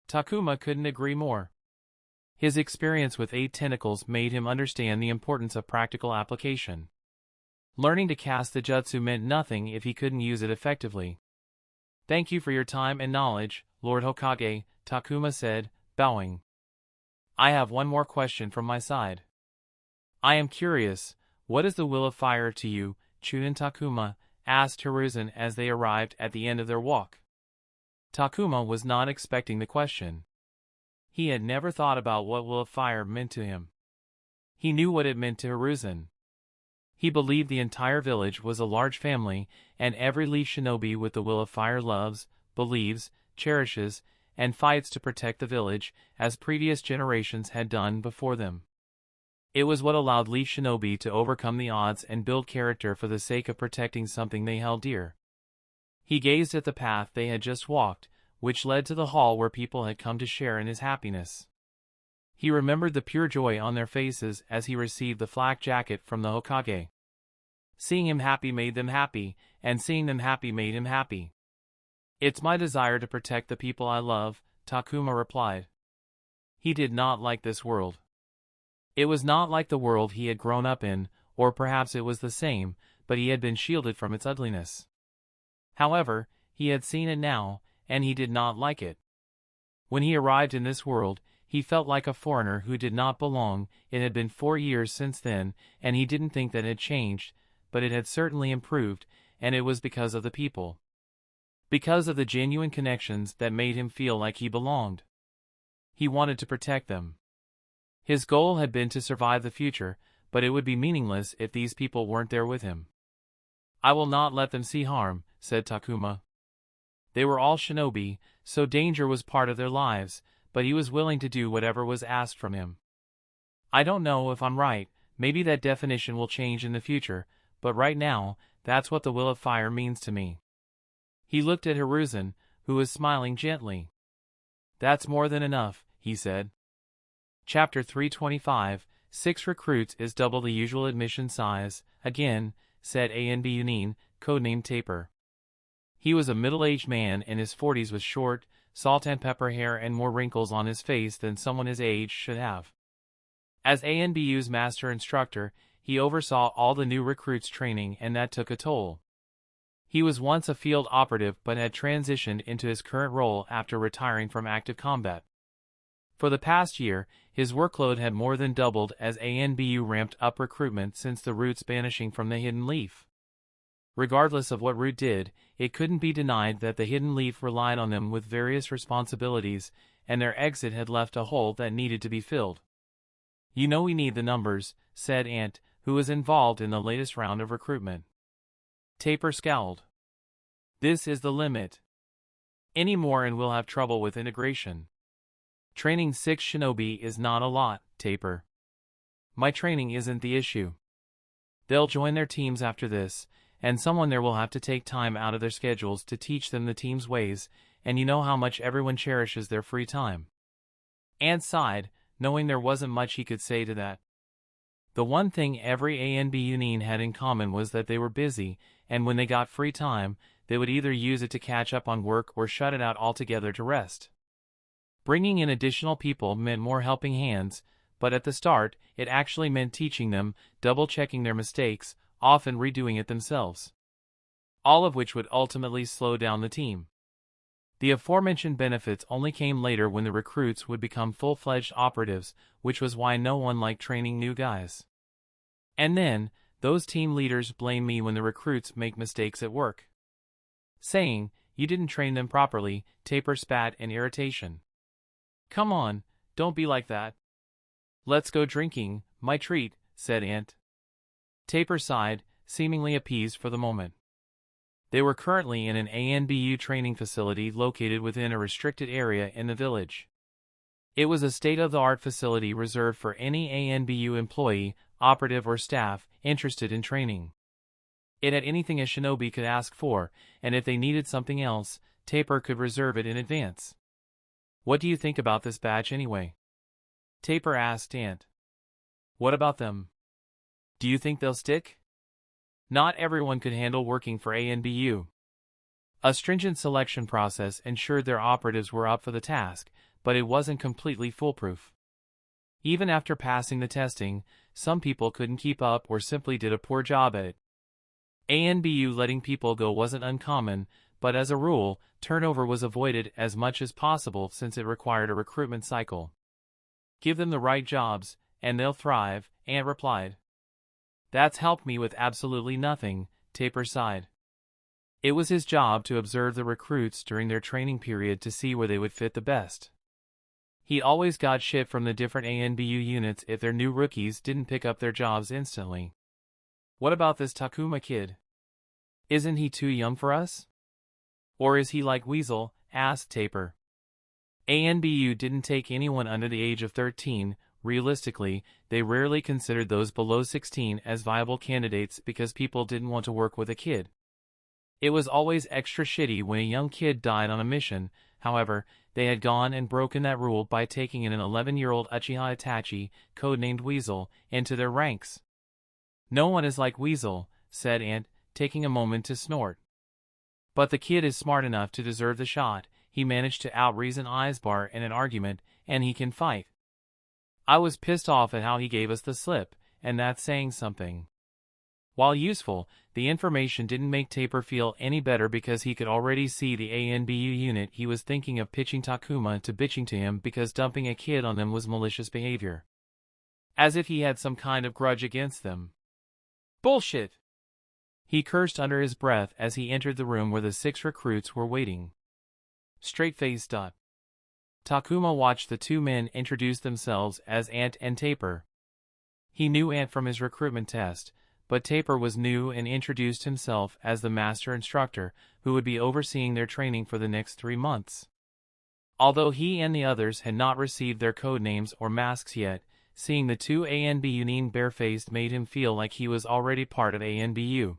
Takuma couldn't agree more. His experience with 8 tentacles made him understand the importance of practical application. Learning to cast the jutsu meant nothing if he couldn't use it effectively. Thank you for your time and knowledge, Lord Hokage, Takuma said, bowing. I have one more question from my side. I am curious, what is the will of fire to you, Chunin Takuma? Asked Hiruzen as they arrived at the end of their walk. Takuma was not expecting the question. He had never thought about what will of fire meant to him. He knew what it meant to Hiruzen. He believed the entire village was a large family, and every leaf shinobi with the will of fire loves, believes, cherishes, and fights to protect the village, as previous generations had done before them. It was what allowed leaf shinobi to overcome the odds and build character for the sake of protecting something they held dear. He gazed at the path they had just walked, which led to the hall where people had come to share in his happiness. He remembered the pure joy on their faces as he received the flak jacket from the Hokage. Seeing him happy made them happy, and seeing them happy made him happy. It's my desire to protect the people I love, Takuma replied. He did not like this world. It was not like the world he had grown up in, or perhaps it was the same, but he had been shielded from its ugliness. However, he had seen it now, and he did not like it. When he arrived in this world, he felt like a foreigner who did not belong. It had been 4 years since then, and he didn't think that it had changed, but it had certainly improved, and it was because of the people. Because of the genuine connections that made him feel like he belonged. He wanted to protect them. His goal had been to survive the future, but it would be meaningless if these people weren't there with him. I will not let them see harm, said Takuma. They were all shinobi, so danger was part of their lives, but he was willing to do whatever was asked from him. I don't know if I'm right, maybe that definition will change in the future, but right now, that's what the will of fire means to me. He looked at Hiruzen, who was smiling gently. That's more than enough, he said. Chapter 325, 6 recruits is double the usual admission size, again, said A.N.B. Yunin, codenamed Taper. He was a middle-aged man in his 40s with short, salt-and-pepper hair and more wrinkles on his face than someone his age should have. As ANBU's master instructor, he oversaw all the new recruits' training, and that took a toll. He was once a field operative but had transitioned into his current role after retiring from active combat. For the past year, his workload had more than doubled as ANBU ramped up recruitment since the Root's banishing from the Hidden Leaf. Regardless of what Root did, it couldn't be denied that the Hidden Leaf relied on them with various responsibilities, and their exit had left a hole that needed to be filled. "You know we need the numbers," said Ant, who was involved in the latest round of recruitment. Taper scowled. "This is the limit. Any more and we'll have trouble with integration. Training 6 shinobi is not a lot, Taper. My training isn't the issue. They'll join their teams after this, and someone there will have to take time out of their schedules to teach them the team's ways, and you know how much everyone cherishes their free time." Ant sighed, knowing there wasn't much he could say to that. The one thing every ANBU nin had in common was that they were busy, and when they got free time, they would either use it to catch up on work or shut it out altogether to rest. Bringing in additional people meant more helping hands, but at the start, it actually meant teaching them, double-checking their mistakes, often redoing it themselves. All of which would ultimately slow down the team. The aforementioned benefits only came later when the recruits would become full-fledged operatives, which was why no one liked training new guys. And then, those team leaders blame me when the recruits make mistakes at work. Saying, "You didn't train them properly," Taper spat in irritation. "Come on, don't be like that." "Let's go drinking, my treat," said Ant. Taper sighed, seemingly appeased for the moment. They were currently in an ANBU training facility located within a restricted area in the village. It was a state-of-the-art facility reserved for any ANBU employee, operative or staff, interested in training. It had anything a shinobi could ask for, and if they needed something else, Taper could reserve it in advance. "What do you think about this batch anyway?" Taper asked Ant. "What about them? Do you think they'll stick?" Not everyone could handle working for ANBU. A stringent selection process ensured their operatives were up for the task, but it wasn't completely foolproof. Even after passing the testing, some people couldn't keep up or simply did a poor job at it. ANBU letting people go wasn't uncommon, but as a rule, turnover was avoided as much as possible since it required a recruitment cycle. "Give them the right jobs, and they'll thrive," Ant replied. "That's helped me with absolutely nothing," Taper sighed. It was his job to observe the recruits during their training period to see where they would fit the best. He always got shit from the different ANBU units if their new rookies didn't pick up their jobs instantly. "What about this Takuma kid? Isn't he too young for us? Or is he like Weasel?" asked Taper. ANBU didn't take anyone under the age of 13, realistically, they rarely considered those below 16 as viable candidates because people didn't want to work with a kid. It was always extra shitty when a young kid died on a mission. However, they had gone and broken that rule by taking in an 11-year-old Uchiha Itachi, codenamed Weasel, into their ranks. "No one is like Weasel," said Ant, taking a moment to snort. "But the kid is smart enough to deserve the shot. He managed to out-reason Eisbar in an argument, and he can fight. I was pissed off at how he gave us the slip, and that's saying something." While useful, the information didn't make Taper feel any better because he could already see the ANBU unit he was thinking of pitching Takuma to bitching to him because dumping a kid on them was malicious behavior. As if he had some kind of grudge against them. "Bullshit!" He cursed under his breath as he entered the room where the 6 recruits were waiting. Straight-faced. Takuma watched the 2 men introduce themselves as Ant and Taper. He knew Ant from his recruitment test, but Taper was new and introduced himself as the master instructor, who would be overseeing their training for the next 3 months. Although he and the others had not received their code names or masks yet, seeing the 2 ANBU nin barefaced made him feel like he was already part of ANBU.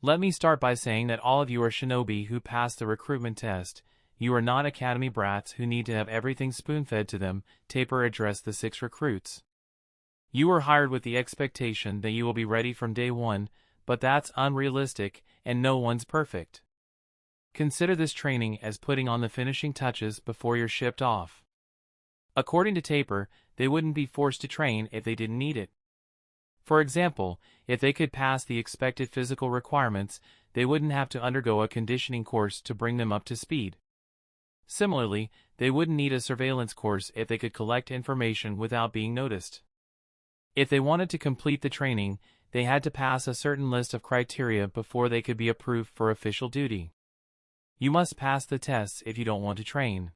"Let me start by saying that all of you are shinobi who passed the recruitment test. You are not academy brats who need to have everything spoon-fed to them," Taper addressed the 6 recruits. "You were hired with the expectation that you will be ready from day one, but that's unrealistic, and no one's perfect. Consider this training as putting on the finishing touches before you're shipped off." According to Taper, they wouldn't be forced to train if they didn't need it. For example, if they could pass the expected physical requirements, they wouldn't have to undergo a conditioning course to bring them up to speed. Similarly, they wouldn't need a surveillance course if they could collect information without being noticed. If they wanted to complete the training, they had to pass a certain list of criteria before they could be approved for official duty. You must pass the tests if you don't want to train.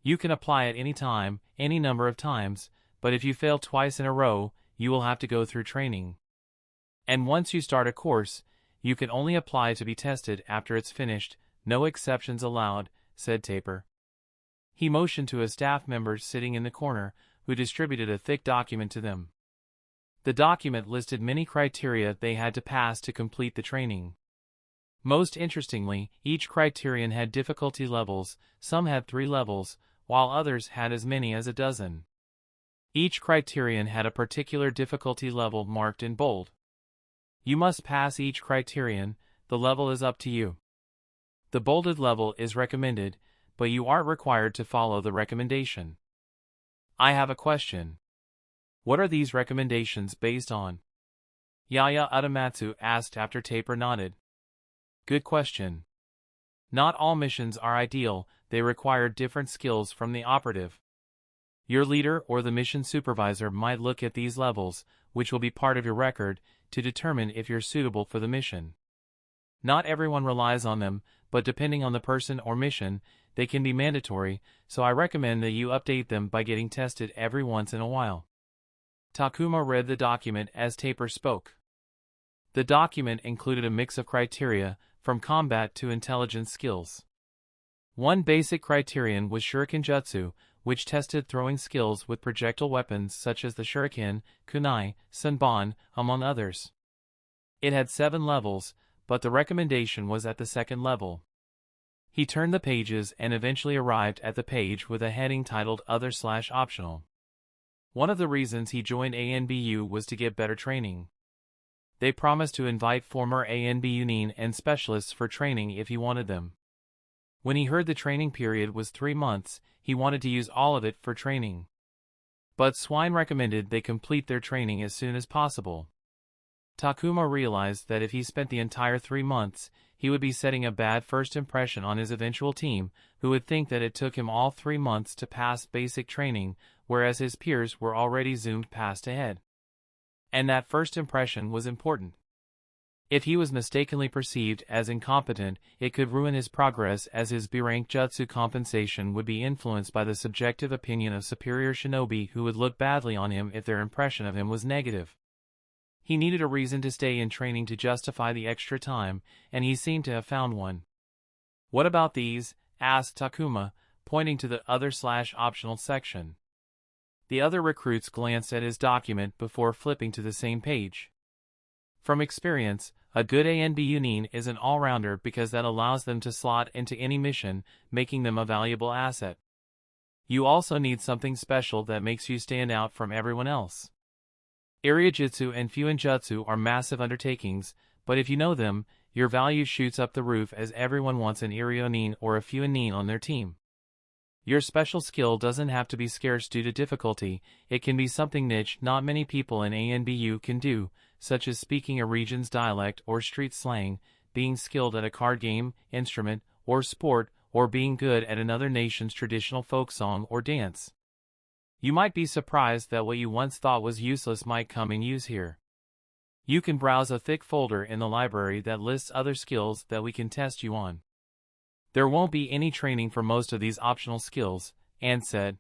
You can apply at any time, any number of times, but if you fail twice in a row, you will have to go through training. And once you start a course, you can only apply to be tested after it's finished, no exceptions allowed, said Taper. He motioned to a staff member sitting in the corner, who distributed a thick document to them. The document listed many criteria they had to pass to complete the training. Most interestingly, each criterion had difficulty levels, some had 3 levels, while others had as many as a dozen. Each criterion had a particular difficulty level marked in bold. You must pass each criterion, the level is up to you. The bolded level is recommended, but you aren't required to follow the recommendation. I have a question. What are these recommendations based on? Yaya Utamatsu asked after Taper nodded. Good question. Not all missions are ideal, they require different skills from the operative. Your leader or the mission supervisor might look at these levels, which will be part of your record, to determine if you're suitable for the mission. Not everyone relies on them, but depending on the person or mission, they can be mandatory, so I recommend that you update them by getting tested every once in a while. Takuma read the document as Taper spoke. The document included a mix of criteria, from combat to intelligence skills. One basic criterion was Shuriken Jutsu, which tested throwing skills with projectile weapons such as the shuriken, kunai, senbon, among others. It had 7 levels, but the recommendation was at the 2nd level. He turned the pages and eventually arrived at the page with a heading titled Other/Optional. One of the reasons he joined ANBU was to get better training. They promised to invite former ANBU nin and specialists for training if he wanted them. When he heard the training period was 3 months, he wanted to use all of it for training. But Swine recommended they complete their training as soon as possible. Takuma realized that if he spent the entire 3 months, he would be setting a bad first impression on his eventual team, who would think that it took him all 3 months to pass basic training, whereas his peers were already zoomed past ahead. And that first impression was important. If he was mistakenly perceived as incompetent, it could ruin his progress, as his B-rank jutsu compensation would be influenced by the subjective opinion of superior shinobi who would look badly on him if their impression of him was negative. He needed a reason to stay in training to justify the extra time, and he seemed to have found one. What about these? Asked Takuma, pointing to the Other/Optional section. The other recruits glanced at his document before flipping to the same page. From experience, a good ANBU nin is an all-rounder because that allows them to slot into any mission, making them a valuable asset. You also need something special that makes you stand out from everyone else. Iriojutsu and Fuinjutsu are massive undertakings, but if you know them, your value shoots up the roof as everyone wants an Irio nin or a Fuin nin on their team. Your special skill doesn't have to be scarce due to difficulty, it can be something niche not many people in ANBU can do, such as speaking a region's dialect or street slang, being skilled at a card game, instrument, or sport, or being good at another nation's traditional folk song or dance. You might be surprised that what you once thought was useless might come in use here. You can browse a thick folder in the library that lists other skills that we can test you on. There won't be any training for most of these optional skills, Anne said.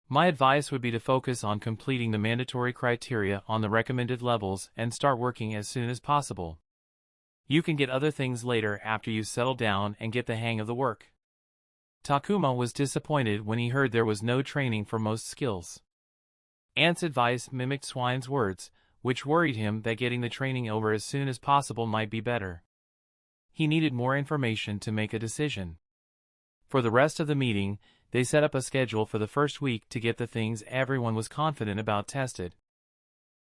My advice would be to focus on completing the mandatory criteria on the recommended levels and start working as soon as possible. You can get other things later after you settle down and get the hang of the work. Takuma was disappointed when he heard there was no training for most skills. Ant's advice mimicked Swine's words, which worried him that getting the training over as soon as possible might be better. He needed more information to make a decision. For the rest of the meeting, they set up a schedule for the first week to get the things everyone was confident about tested.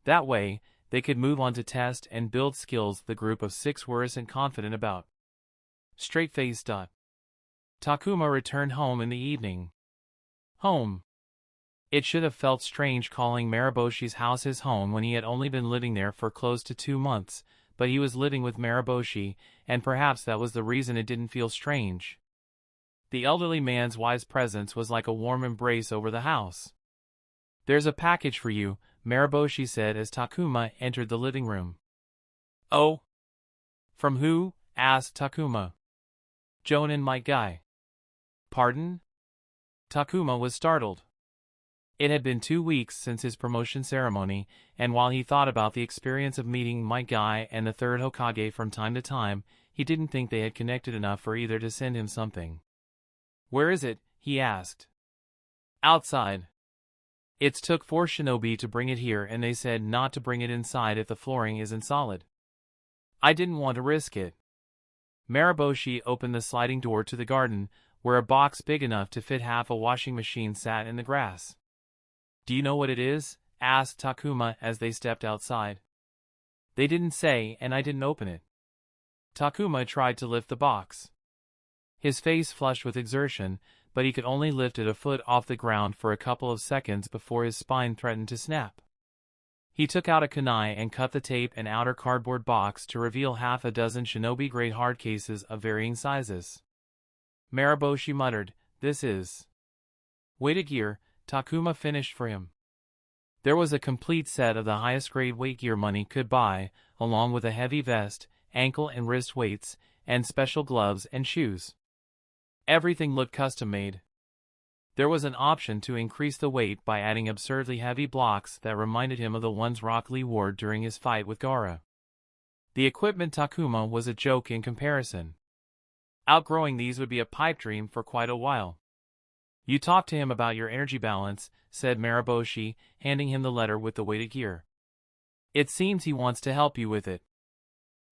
That way, they could move on to test and build skills the group of 6 weren't confident about. Straight-faced. Takuma returned home in the evening. Home. It should have felt strange calling Mariboshi's house his home when he had only been living there for close to 2 months, but he was living with Mariboshi, and perhaps that was the reason it didn't feel strange. The elderly man's wise presence was like a warm embrace over the house. "There's a package for you," Mariboshi said as Takuma entered the living room. "Oh? From who?" asked Takuma. "Jonin, my guy." "Pardon?" Takuma was startled. It had been 2 weeks since his promotion ceremony, and while he thought about the experience of meeting my guy and the third Hokage from time to time, he didn't think they had connected enough for either to send him something. "Where is it?" he asked. "Outside. It's took 4 shinobi to bring it here, and they said not to bring it inside if the flooring isn't solid. I didn't want to risk it." Mariboshi opened the sliding door to the garden, where a box big enough to fit half a washing machine sat in the grass. "Do you know what it is?" asked Takuma as they stepped outside. "They didn't say, and I didn't open it." Takuma tried to lift the box. His face flushed with exertion, but he could only lift it a foot off the ground for a couple of seconds before his spine threatened to snap. He took out a kunai and cut the tape and outer cardboard box to reveal half a dozen shinobi-grade hard cases of varying sizes. Mariboshi muttered, "This is weighted gear." Takuma finished for him. There was a complete set of the highest grade weight gear money could buy, along with a heavy vest, ankle and wrist weights, and special gloves and shoes. Everything looked custom-made. There was an option to increase the weight by adding absurdly heavy blocks that reminded him of the ones Rock Lee wore during his fight with Gaara. The equipment Takuma was a joke in comparison. Outgrowing these would be a pipe dream for quite a while. "You talked to him about your energy balance," said Mariboshi, handing him the letter with the weighted gear. "It seems he wants to help you with it."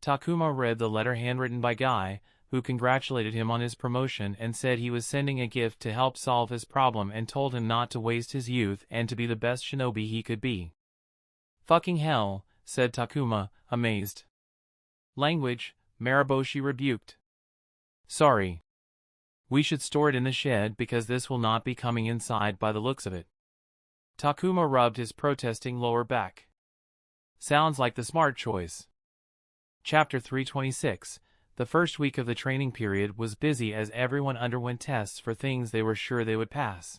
Takuma read the letter handwritten by Guy, who congratulated him on his promotion and said he was sending a gift to help solve his problem and told him not to waste his youth and to be the best shinobi he could be. "Fucking hell," said Takuma, amazed. "Language," Mariboshi rebuked. "Sorry. We should store it in the shed because this will not be coming inside by the looks of it." Takuma rubbed his protesting lower back. "Sounds like the smart choice." Chapter 326. The first week of the training period was busy as everyone underwent tests for things they were sure they would pass.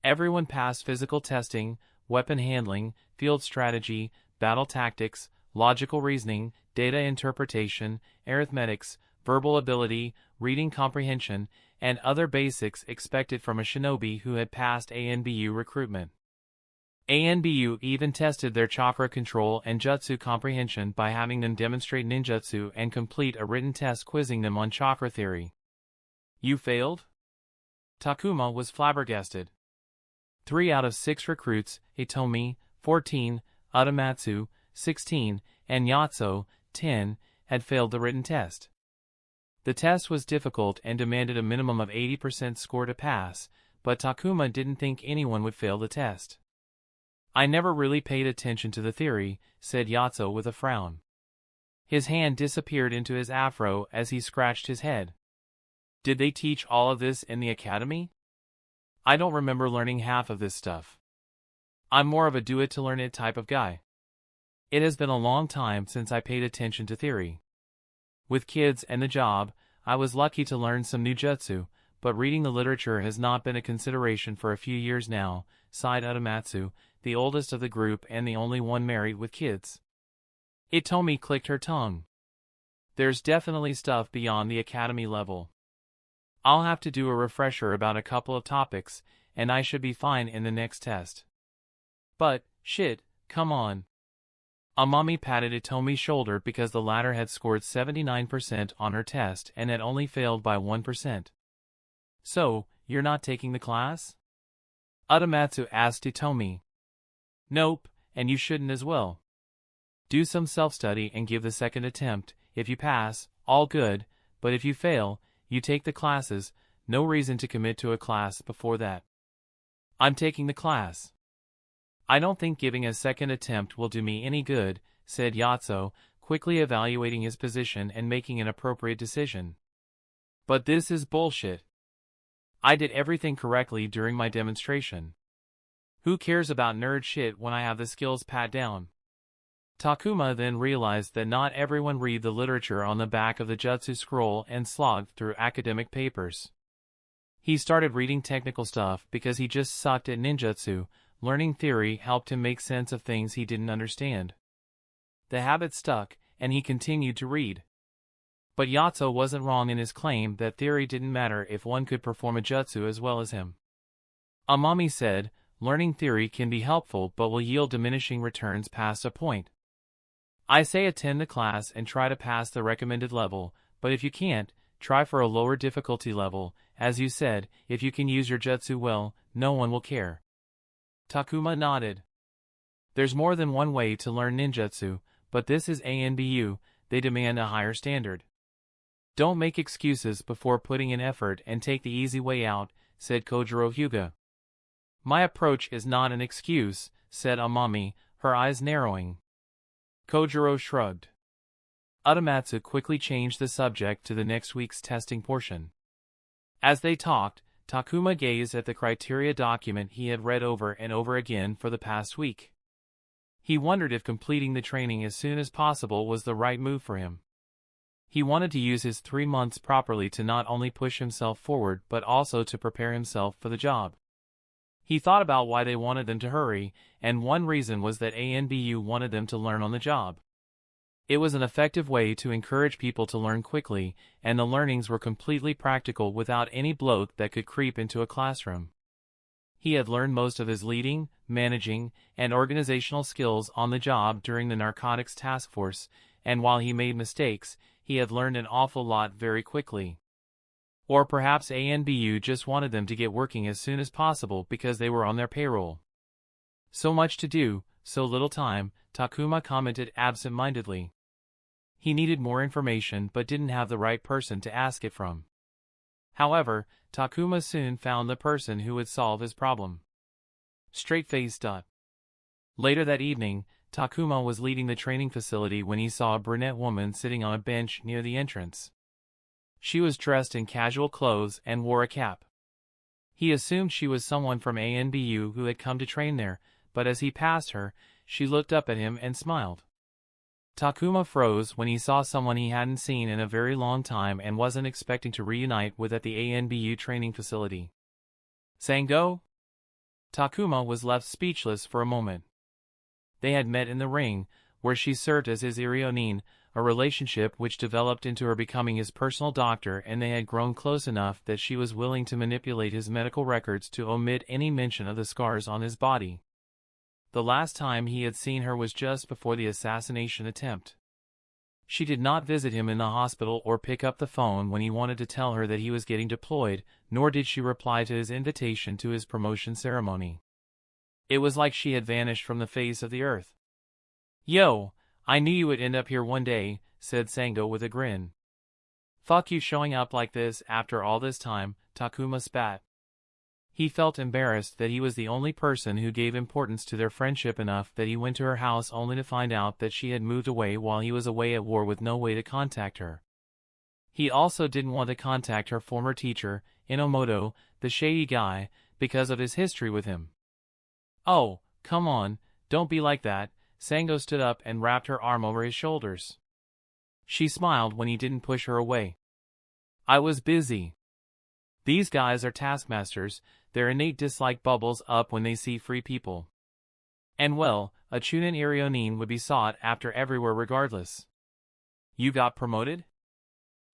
Everyone passed physical testing, weapon handling, field strategy, battle tactics, logical reasoning, data interpretation, arithmetics, verbal ability, reading comprehension, and other basics expected from a shinobi who had passed ANBU recruitment. ANBU even tested their chakra control and jutsu comprehension by having them demonstrate ninjutsu and complete a written test quizzing them on chakra theory. "You failed?" Takuma was flabbergasted. 3 out of 6 recruits, Itomi, 14, Adamatsu, 16, and Yatso, 10, had failed the written test. The test was difficult and demanded a minimum of 80% score to pass, but Takuma didn't think anyone would fail the test. "I never really paid attention to the theory," said Yatso with a frown. His hand disappeared into his afro as he scratched his head. "Did they teach all of this in the academy? I don't remember learning half of this stuff. I'm more of a do-it-to-learn-it type of guy. It has been a long time since I paid attention to theory. With kids and the job, I was lucky to learn some new jutsu, but reading the literature has not been a consideration for a few years now," sighed Adamatsu, the oldest of the group and the only one married with kids. Itomi clicked her tongue. "There's definitely stuff beyond the academy level. I'll have to do a refresher about a couple of topics, and I should be fine in the next test." "But, shit, come on." Amami patted Itomi's shoulder because the latter had scored 79% on her test and had only failed by 1%. "So, you're not taking the class?" Adamatsu asked Itomi. "Nope, and you shouldn't as well. Do some self-study and give the second attempt. If you pass, all good, but if you fail, you take the classes. No reason to commit to a class before that." "I'm taking the class." "I don't think giving a second attempt will do me any good," said Yatso, quickly evaluating his position and making an appropriate decision. "But this is bullshit. I did everything correctly during my demonstration. Who cares about nerd shit when I have the skills pat down?" Takuma then realized that not everyone read the literature on the back of the jutsu scroll and slogged through academic papers. He started reading technical stuff because he just sucked at ninjutsu. Learning theory helped him make sense of things he didn't understand. The habit stuck, and he continued to read. But Yatsuo wasn't wrong in his claim that theory didn't matter if one could perform a jutsu as well as him. Amami said, learning theory can be helpful but will yield diminishing returns past a point. I say attend the class and try to pass the recommended level, but if you can't, try for a lower difficulty level. As you said, if you can use your jutsu well, no one will care. Takuma nodded. There's more than one way to learn ninjutsu, but this is ANBU, they demand a higher standard. Don't make excuses before putting in effort and take the easy way out, said Kojiro Hyuga. My approach is not an excuse, said Amami, her eyes narrowing. Kojiro shrugged. Utamatsu quickly changed the subject to the next week's testing portion. As they talked, Takuma gazed at the criteria document he had read over and over again for the past week. He wondered if completing the training as soon as possible was the right move for him. He wanted to use his 3 months properly to not only push himself forward but also to prepare himself for the job. He thought about why they wanted them to hurry, and one reason was that ANBU wanted them to learn on the job. It was an effective way to encourage people to learn quickly, and the learnings were completely practical without any bloat that could creep into a classroom. He had learned most of his leading, managing, and organizational skills on the job during the narcotics task force, and while he made mistakes, he had learned an awful lot very quickly. Or perhaps ANBU just wanted them to get working as soon as possible because they were on their payroll. So much to do, so little time, Takuma commented absent-mindedly. He needed more information but didn't have the right person to ask it from. However, Takuma soon found the person who would solve his problem. Straight-faced. Later that evening, Takuma was leaving the training facility when he saw a brunette woman sitting on a bench near the entrance. She was dressed in casual clothes and wore a cap. He assumed she was someone from ANBU who had come to train there, but as he passed her, she looked up at him and smiled. Takuma froze when he saw someone he hadn't seen in a very long time and wasn't expecting to reunite with at the ANBU training facility. Sango? Takuma was left speechless for a moment. They had met in the ring, where she served as his Irionin, a relationship which developed into her becoming his personal doctor, and they had grown close enough that she was willing to manipulate his medical records to omit any mention of the scars on his body. The last time he had seen her was just before the assassination attempt. She did not visit him in the hospital or pick up the phone when he wanted to tell her that he was getting deployed, nor did she reply to his invitation to his promotion ceremony. It was like she had vanished from the face of the earth. Yo, I knew you would end up here one day, said Sango with a grin. Fuck you showing up like this after all this time, Takuma spat. He felt embarrassed that he was the only person who gave importance to their friendship enough that he went to her house only to find out that she had moved away while he was away at war with no way to contact her. He also didn't want to contact her former teacher, Inomoto, the shady guy, because of his history with him. Oh, come on, don't be like that. Sango stood up and wrapped her arm over his shoulders. She smiled when he didn't push her away. I was busy. These guys are taskmasters, their innate dislike bubbles up when they see free people. And well, a Chunin Irionin would be sought after everywhere regardless. You got promoted?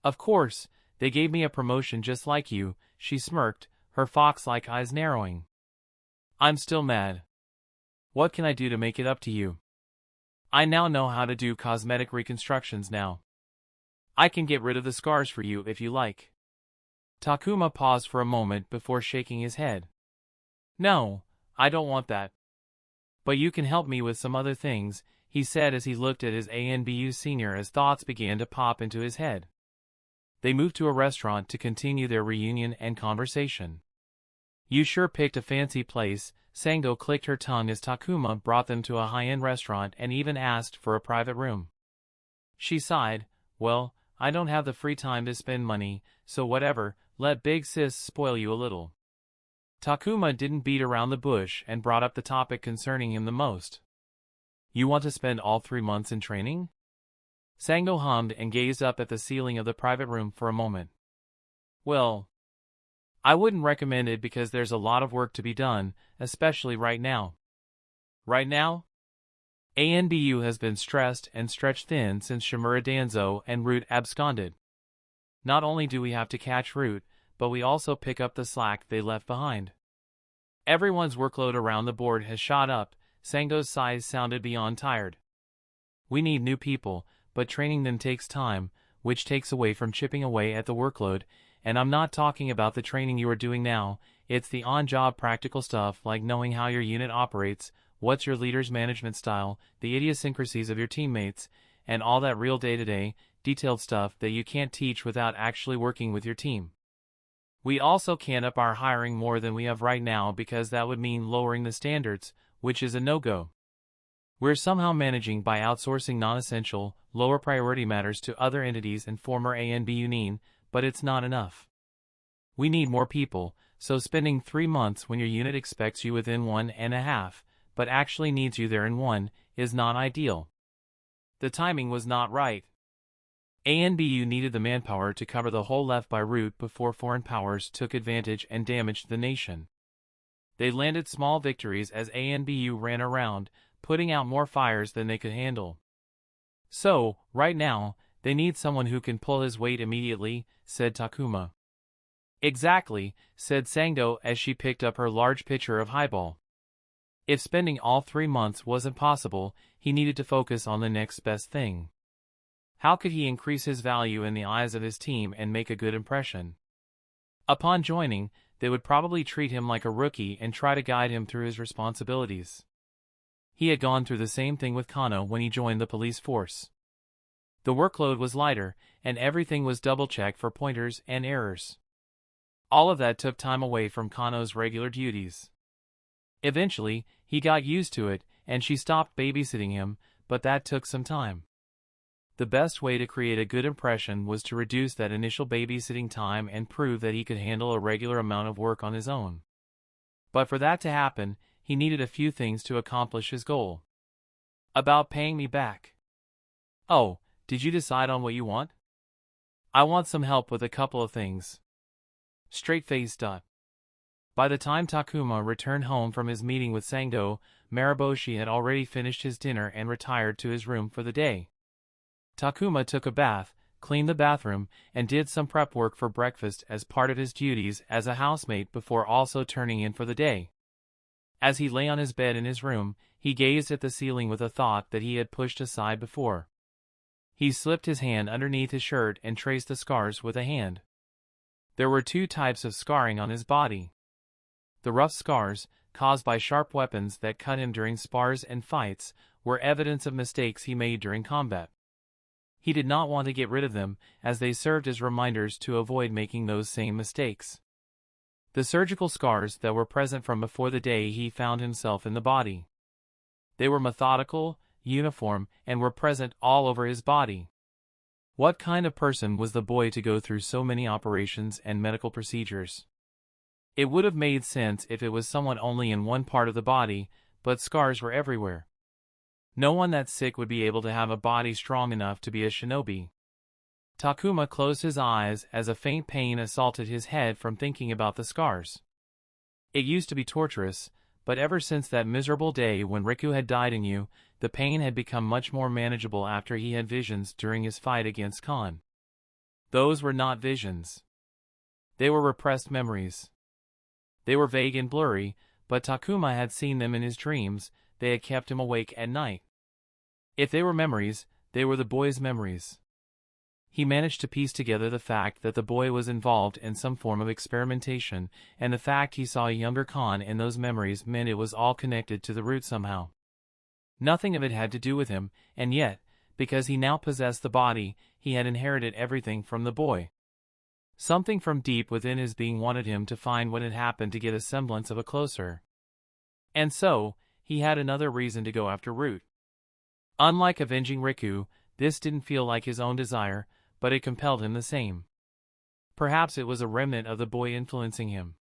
Of course, they gave me a promotion just like you, she smirked, her fox-like eyes narrowing. I'm still mad. What can I do to make it up to you? I now know how to do cosmetic reconstructions now. I can get rid of the scars for you if you like. Takuma paused for a moment before shaking his head. No, I don't want that. But you can help me with some other things, he said as he looked at his ANBU senior as thoughts began to pop into his head. They moved to a restaurant to continue their reunion and conversation. You sure picked a fancy place, Sango clicked her tongue as Takuma brought them to a high-end restaurant and even asked for a private room. She sighed, well, I don't have the free time to spend money, so whatever, let big sis spoil you a little. Takuma didn't beat around the bush and brought up the topic concerning him the most. You want to spend all 3 months in training? Sango hummed and gazed up at the ceiling of the private room for a moment. Well, I wouldn't recommend it because there's a lot of work to be done, especially right now. Right now? ANBU has been stressed and stretched thin since Shimura Danzo and Root absconded. Not only do we have to catch Root, but we also pick up the slack they left behind. Everyone's workload around the board has shot up. Sango's sighs sounded beyond tired. We need new people, but training them takes time, which takes away from chipping away at the workload, and I'm not talking about the training you are doing now. It's the on-job practical stuff like knowing how your unit operates, what's your leader's management style, the idiosyncrasies of your teammates, and all that real day-to-day, detailed stuff that you can't teach without actually working with your team. We also can't up our hiring more than we have right now because that would mean lowering the standards, which is a no-go. We're somehow managing by outsourcing non-essential, lower priority matters to other entities and former ANB Union, but it's not enough. We need more people, so spending 3 months when your unit expects you within 1.5, but actually needs you there in 1, is not ideal. The timing was not right. ANBU needed the manpower to cover the hole left by Root before foreign powers took advantage and damaged the nation. They landed small victories as ANBU ran around, putting out more fires than they could handle. So, right now, they need someone who can pull his weight immediately, said Takuma. Exactly, said Sango as she picked up her large pitcher of highball. If spending all 3 months wasn't possible, he needed to focus on the next best thing. How could he increase his value in the eyes of his team and make a good impression? Upon joining, they would probably treat him like a rookie and try to guide him through his responsibilities. He had gone through the same thing with Kano when he joined the police force. The workload was lighter, and everything was double-checked for pointers and errors. All of that took time away from Kano's regular duties. Eventually, he got used to it, and she stopped babysitting him, but that took some time. The best way to create a good impression was to reduce that initial babysitting time and prove that he could handle a regular amount of work on his own. But for that to happen, he needed a few things to accomplish his goal. About paying me back. Oh, did you decide on what you want? I want some help with a couple of things. Straight-faced. By the time Takuma returned home from his meeting with Sango, Mariboshi had already finished his dinner and retired to his room for the day. Takuma took a bath, cleaned the bathroom, and did some prep work for breakfast as part of his duties as a housemate before also turning in for the day. As he lay on his bed in his room, he gazed at the ceiling with a thought that he had pushed aside before. He slipped his hand underneath his shirt and traced the scars with a hand. There were 2 types of scarring on his body. The rough scars, caused by sharp weapons that cut him during spars and fights, were evidence of mistakes he made during combat. He did not want to get rid of them, as they served as reminders to avoid making those same mistakes. The surgical scars that were present from before the day he found himself in the body. They were methodical, uniform, and were present all over his body. What kind of person was the boy to go through so many operations and medical procedures? It would have made sense if it was someone only in one part of the body, but scars were everywhere. No one that sick would be able to have a body strong enough to be a shinobi. Takuma closed his eyes as a faint pain assaulted his head from thinking about the scars. It used to be torturous, but ever since that miserable day when Riku had died in you, the pain had become much more manageable after he had visions during his fight against Khan. Those were not visions. They were repressed memories. They were vague and blurry, but Takuma had seen them in his dreams. They had kept him awake at night. If they were memories, they were the boy's memories. He managed to piece together the fact that the boy was involved in some form of experimentation, and the fact he saw a younger Khan in those memories meant it was all connected to the root somehow. Nothing of it had to do with him, and yet, because he now possessed the body, he had inherited everything from the boy. Something from deep within his being wanted him to find what had happened to get a semblance of a closer. And so, he had another reason to go after Root. Unlike avenging Riku, this didn't feel like his own desire, but it compelled him the same. Perhaps it was a remnant of the boy influencing him.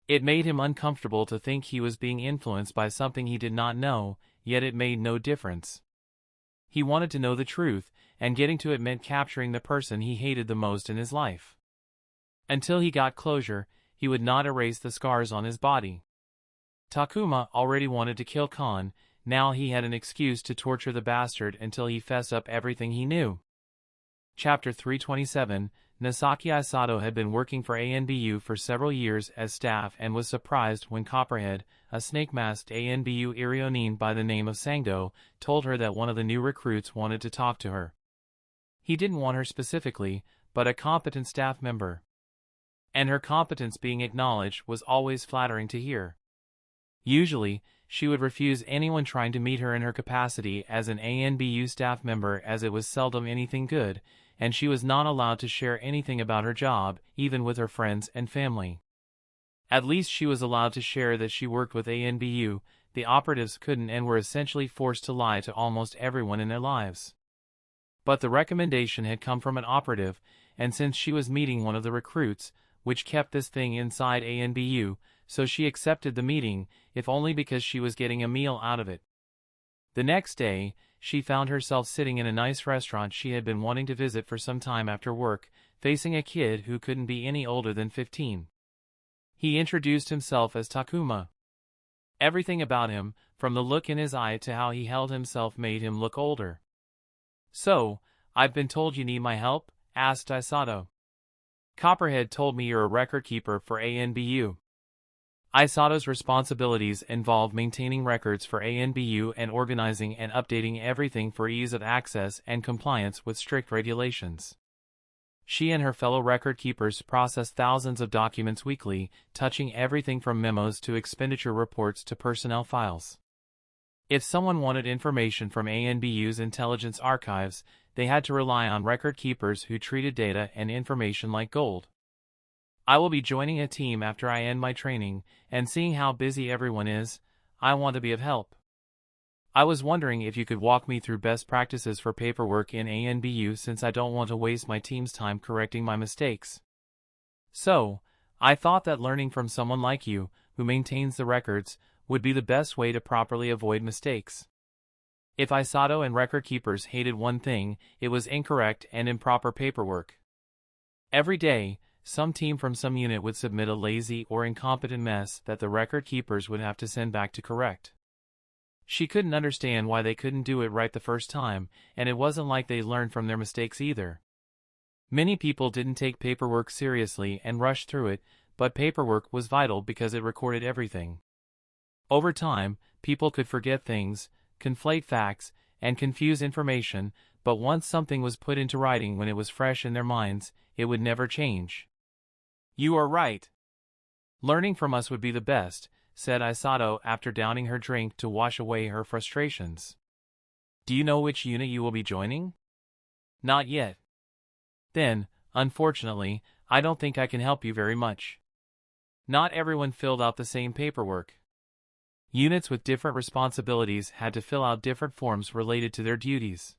It made him uncomfortable to think he was being influenced by something he did not know, yet it made no difference. He wanted to know the truth, and getting to it meant capturing the person he hated the most in his life. Until he got closure, he would not erase the scars on his body. Takuma already wanted to kill Khan, now he had an excuse to torture the bastard until he fessed up everything he knew. Chapter 327, Nasaki Aisato had been working for ANBU for several years as staff and was surprised when Copperhead, a snake-masked ANBU Irionin by the name of Sango, told her that one of the new recruits wanted to talk to her. He didn't want her specifically, but a competent staff member. And her competence being acknowledged was always flattering to hear. Usually, she would refuse anyone trying to meet her in her capacity as an ANBU staff member as it was seldom anything good, and she was not allowed to share anything about her job, even with her friends and family. At least she was allowed to share that she worked with ANBU, the operatives couldn't and were essentially forced to lie to almost everyone in their lives. But the recommendation had come from an operative, and since she was meeting one of the recruits, which kept this thing inside ANBU, so she accepted the meeting, if only because she was getting a meal out of it. The next day, she found herself sitting in a nice restaurant she had been wanting to visit for some time after work, facing a kid who couldn't be any older than 15. He introduced himself as Takuma. Everything about him, from the look in his eye to how he held himself, made him look older. "So, I've been told you need my help?" asked Aisato. "Copperhead told me you're a record keeper for ANBU." Aisato's responsibilities involved maintaining records for ANBU and organizing and updating everything for ease of access and compliance with strict regulations. She and her fellow record keepers processed thousands of documents weekly, touching everything from memos to expenditure reports to personnel files. If someone wanted information from ANBU's intelligence archives, they had to rely on record keepers who treated data and information like gold. "I will be joining a team after I end my training, and seeing how busy everyone is, I want to be of help. I was wondering if you could walk me through best practices for paperwork in ANBU since I don't want to waste my team's time correcting my mistakes. So, I thought that learning from someone like you, who maintains the records, would be the best way to properly avoid mistakes." If Aisato and record keepers hated one thing, it was incorrect and improper paperwork. Every day, some team from some unit would submit a lazy or incompetent mess that the record keepers would have to send back to correct. She couldn't understand why they couldn't do it right the first time, and it wasn't like they learned from their mistakes either. Many people didn't take paperwork seriously and rushed through it, but paperwork was vital because it recorded everything. Over time, people could forget things, conflate facts, and confuse information, but once something was put into writing when it was fresh in their minds, it would never change. "You are right. Learning from us would be the best," said Aisato after downing her drink to wash away her frustrations. "Do you know which unit you will be joining?" "Not yet." "Then, unfortunately, I don't think I can help you very much. Not everyone filled out the same paperwork. Units with different responsibilities had to fill out different forms related to their duties.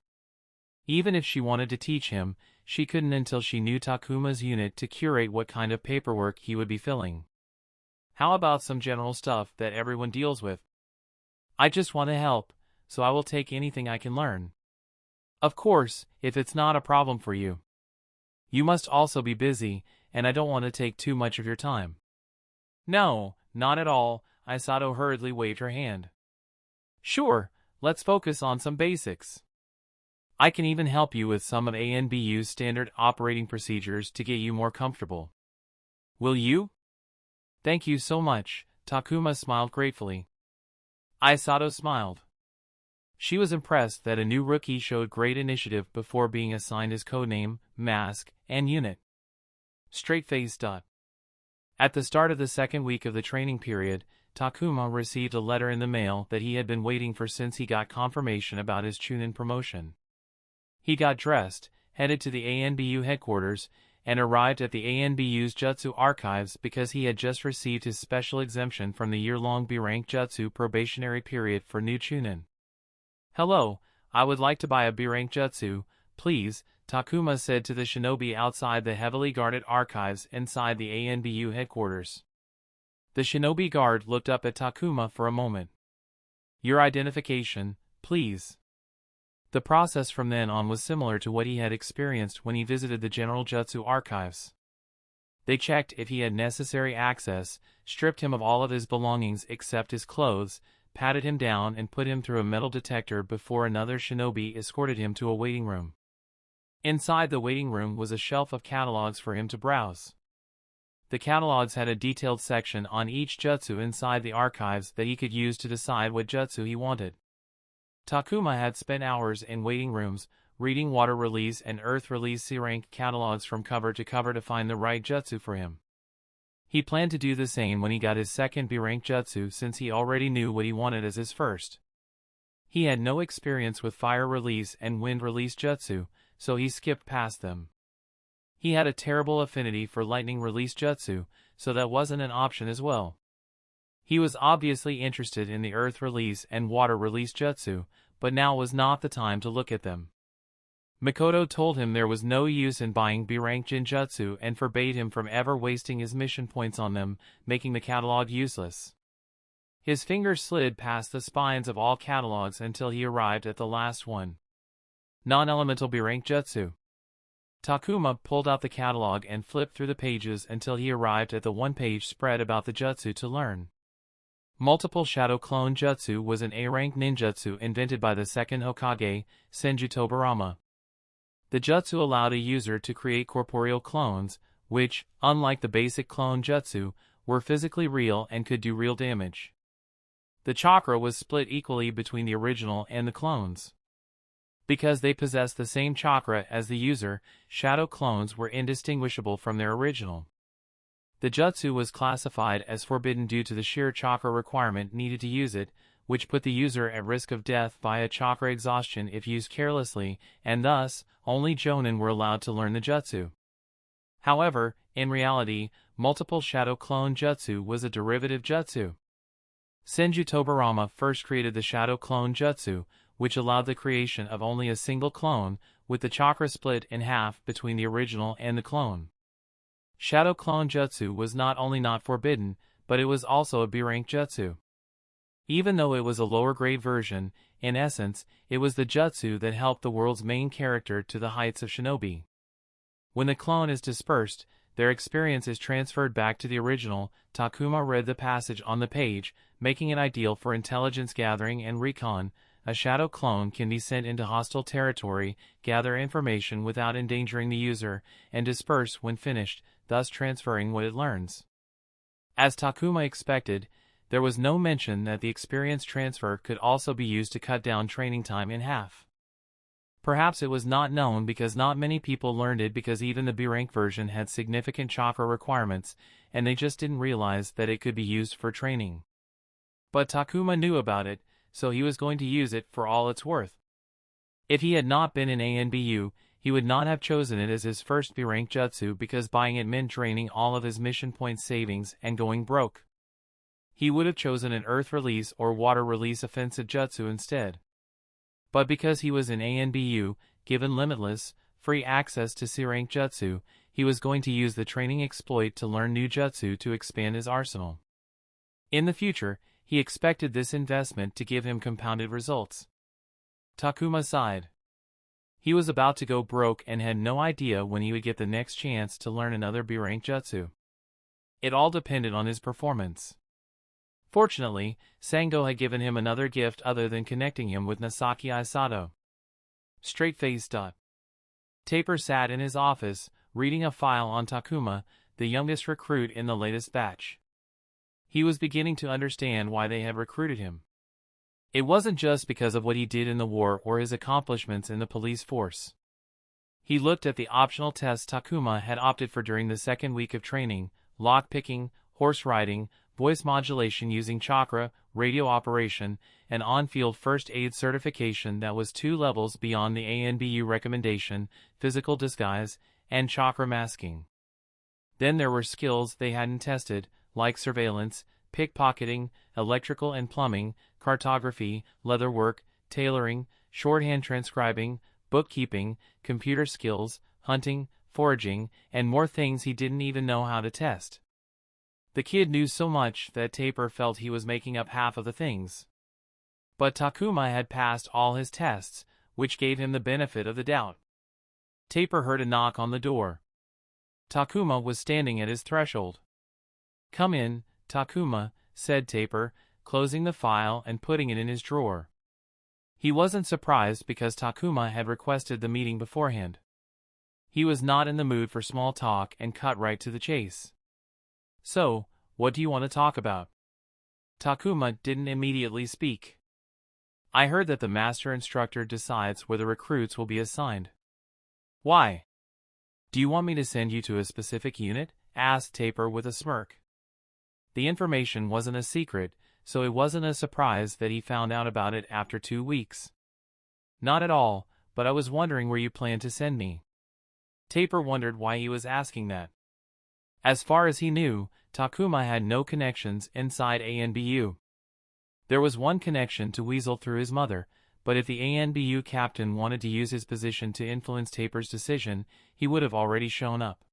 Even if she wanted to teach him, she couldn't until she knew Takuma's unit to curate what kind of paperwork he would be filling. How about some general stuff that everyone deals with? I just want to help, so I will take anything I can learn. Of course, if it's not a problem for you. You must also be busy, and I don't want to take too much of your time." "No, not at all," Aisato hurriedly waved her hand. "Sure, let's focus on some basics. I can even help you with some of ANBU's standard operating procedures to get you more comfortable. Will you?" "Thank you so much," Takuma smiled gratefully. Aisato smiled. She was impressed that a new rookie showed great initiative before being assigned his codename, mask, and unit. Straight-faced. At the start of the second week of the training period, Takuma received a letter in the mail that he had been waiting for since he got confirmation about his Chunin promotion. He got dressed, headed to the ANBU headquarters, and arrived at the ANBU's Jutsu archives because he had just received his special exemption from the year-long B-rank Jutsu probationary period for new Chunin. "Hello, I would like to buy a B-rank Jutsu, please," Takuma said to the shinobi outside the heavily guarded archives inside the ANBU headquarters. The shinobi guard looked up at Takuma for a moment. "Your identification, please." The process from then on was similar to what he had experienced when he visited the General Jutsu archives. They checked if he had necessary access, stripped him of all of his belongings except his clothes, patted him down and put him through a metal detector before another shinobi escorted him to a waiting room. Inside the waiting room was a shelf of catalogs for him to browse. The catalogs had a detailed section on each jutsu inside the archives that he could use to decide what jutsu he wanted. Takuma had spent hours in waiting rooms, reading water release and earth release C-rank catalogs from cover to cover to find the right jutsu for him. He planned to do the same when he got his second B-rank jutsu since he already knew what he wanted as his first. He had no experience with fire release and wind release jutsu, so he skipped past them. He had a terrible affinity for lightning release jutsu, so that wasn't an option as well. He was obviously interested in the earth release and water release jutsu, but now was not the time to look at them. Makoto told him there was no use in buying B-rank Jinjutsu and forbade him from ever wasting his mission points on them, making the catalog useless. His fingers slid past the spines of all catalogs until he arrived at the last one. Non-elemental B-rank Jutsu. Takuma pulled out the catalog and flipped through the pages until he arrived at the one-page spread about the jutsu to learn. Multiple Shadow Clone Jutsu was an A-rank ninjutsu invented by the second Hokage, Senju Tobarama. The jutsu allowed a user to create corporeal clones, which, unlike the basic clone jutsu, were physically real and could do real damage. The chakra was split equally between the original and the clones. Because they possessed the same chakra as the user, shadow clones were indistinguishable from their original. The jutsu was classified as forbidden due to the sheer chakra requirement needed to use it, which put the user at risk of death via chakra exhaustion if used carelessly, and thus, only jonin were allowed to learn the jutsu. However, in reality, multiple shadow clone jutsu was a derivative jutsu. Senju Tobarama first created the shadow clone jutsu, which allowed the creation of only a single clone, with the chakra split in half between the original and the clone. Shadow clone jutsu was not only not forbidden, but it was also a B-rank jutsu. Even though it was a lower-grade version, in essence, it was the jutsu that helped the world's main character to the heights of shinobi. When the clone is dispersed, their experience is transferred back to the original. Takuma read the passage on the page, making it ideal for intelligence gathering and recon. A shadow clone can be sent into hostile territory, gather information without endangering the user, and disperse when finished, thus transferring what it learns. As Takuma expected, there was no mention that the experience transfer could also be used to cut down training time in half. Perhaps it was not known because not many people learned it because even the B-rank version had significant chakra requirements, and they just didn't realize that it could be used for training. But Takuma knew about it, so he was going to use it for all it's worth. If he had not been in ANBU, he would not have chosen it as his first B-rank jutsu because buying it meant draining all of his mission point savings and going broke. He would have chosen an earth release or water release offensive jutsu instead. But because he was in ANBU, given limitless, free access to C-rank jutsu, he was going to use the training exploit to learn new jutsu to expand his arsenal. In the future, he expected this investment to give him compounded results. Takuma sighed. He was about to go broke and had no idea when he would get the next chance to learn another B-rank jutsu. It all depended on his performance. Fortunately, Sango had given him another gift other than connecting him with Nasaki Aisato. Straight-faced. Taper sat in his office, reading a file on Takuma, the youngest recruit in the latest batch. He was beginning to understand why they had recruited him. It wasn't just because of what he did in the war or his accomplishments in the police force. He looked at the optional tests Takuma had opted for during the second week of training: lock-picking, horse riding, voice modulation using chakra, radio operation, and on-field first aid certification that was 2 levels beyond the ANBU recommendation, physical disguise, and chakra masking. Then there were skills they hadn't tested, like surveillance, pickpocketing, electrical and plumbing, cartography, leatherwork, tailoring, shorthand transcribing, bookkeeping, computer skills, hunting, foraging, and more things he didn't even know how to test. The kid knew so much that Taper felt he was making up half of the things. But Takuma had passed all his tests, which gave him the benefit of the doubt. Taper heard a knock on the door. Takuma was standing at his threshold. "Come in, Takuma," said Taper, closing the file and putting it in his drawer. He wasn't surprised because Takuma had requested the meeting beforehand. He was not in the mood for small talk and cut right to the chase. "So, what do you want to talk about?" Takuma didn't immediately speak. "I heard that the master instructor decides where the recruits will be assigned." "Why? Do you want me to send you to a specific unit?" asked Taper with a smirk. The information wasn't a secret, so it wasn't a surprise that he found out about it after 2 weeks. "Not at all, but I was wondering where you plan to send me." Taper wondered why he was asking that. As far as he knew, Takuma had no connections inside ANBU. There was one connection to Weasel through his mother, but if the ANBU captain wanted to use his position to influence Taper's decision, he would have already shown up.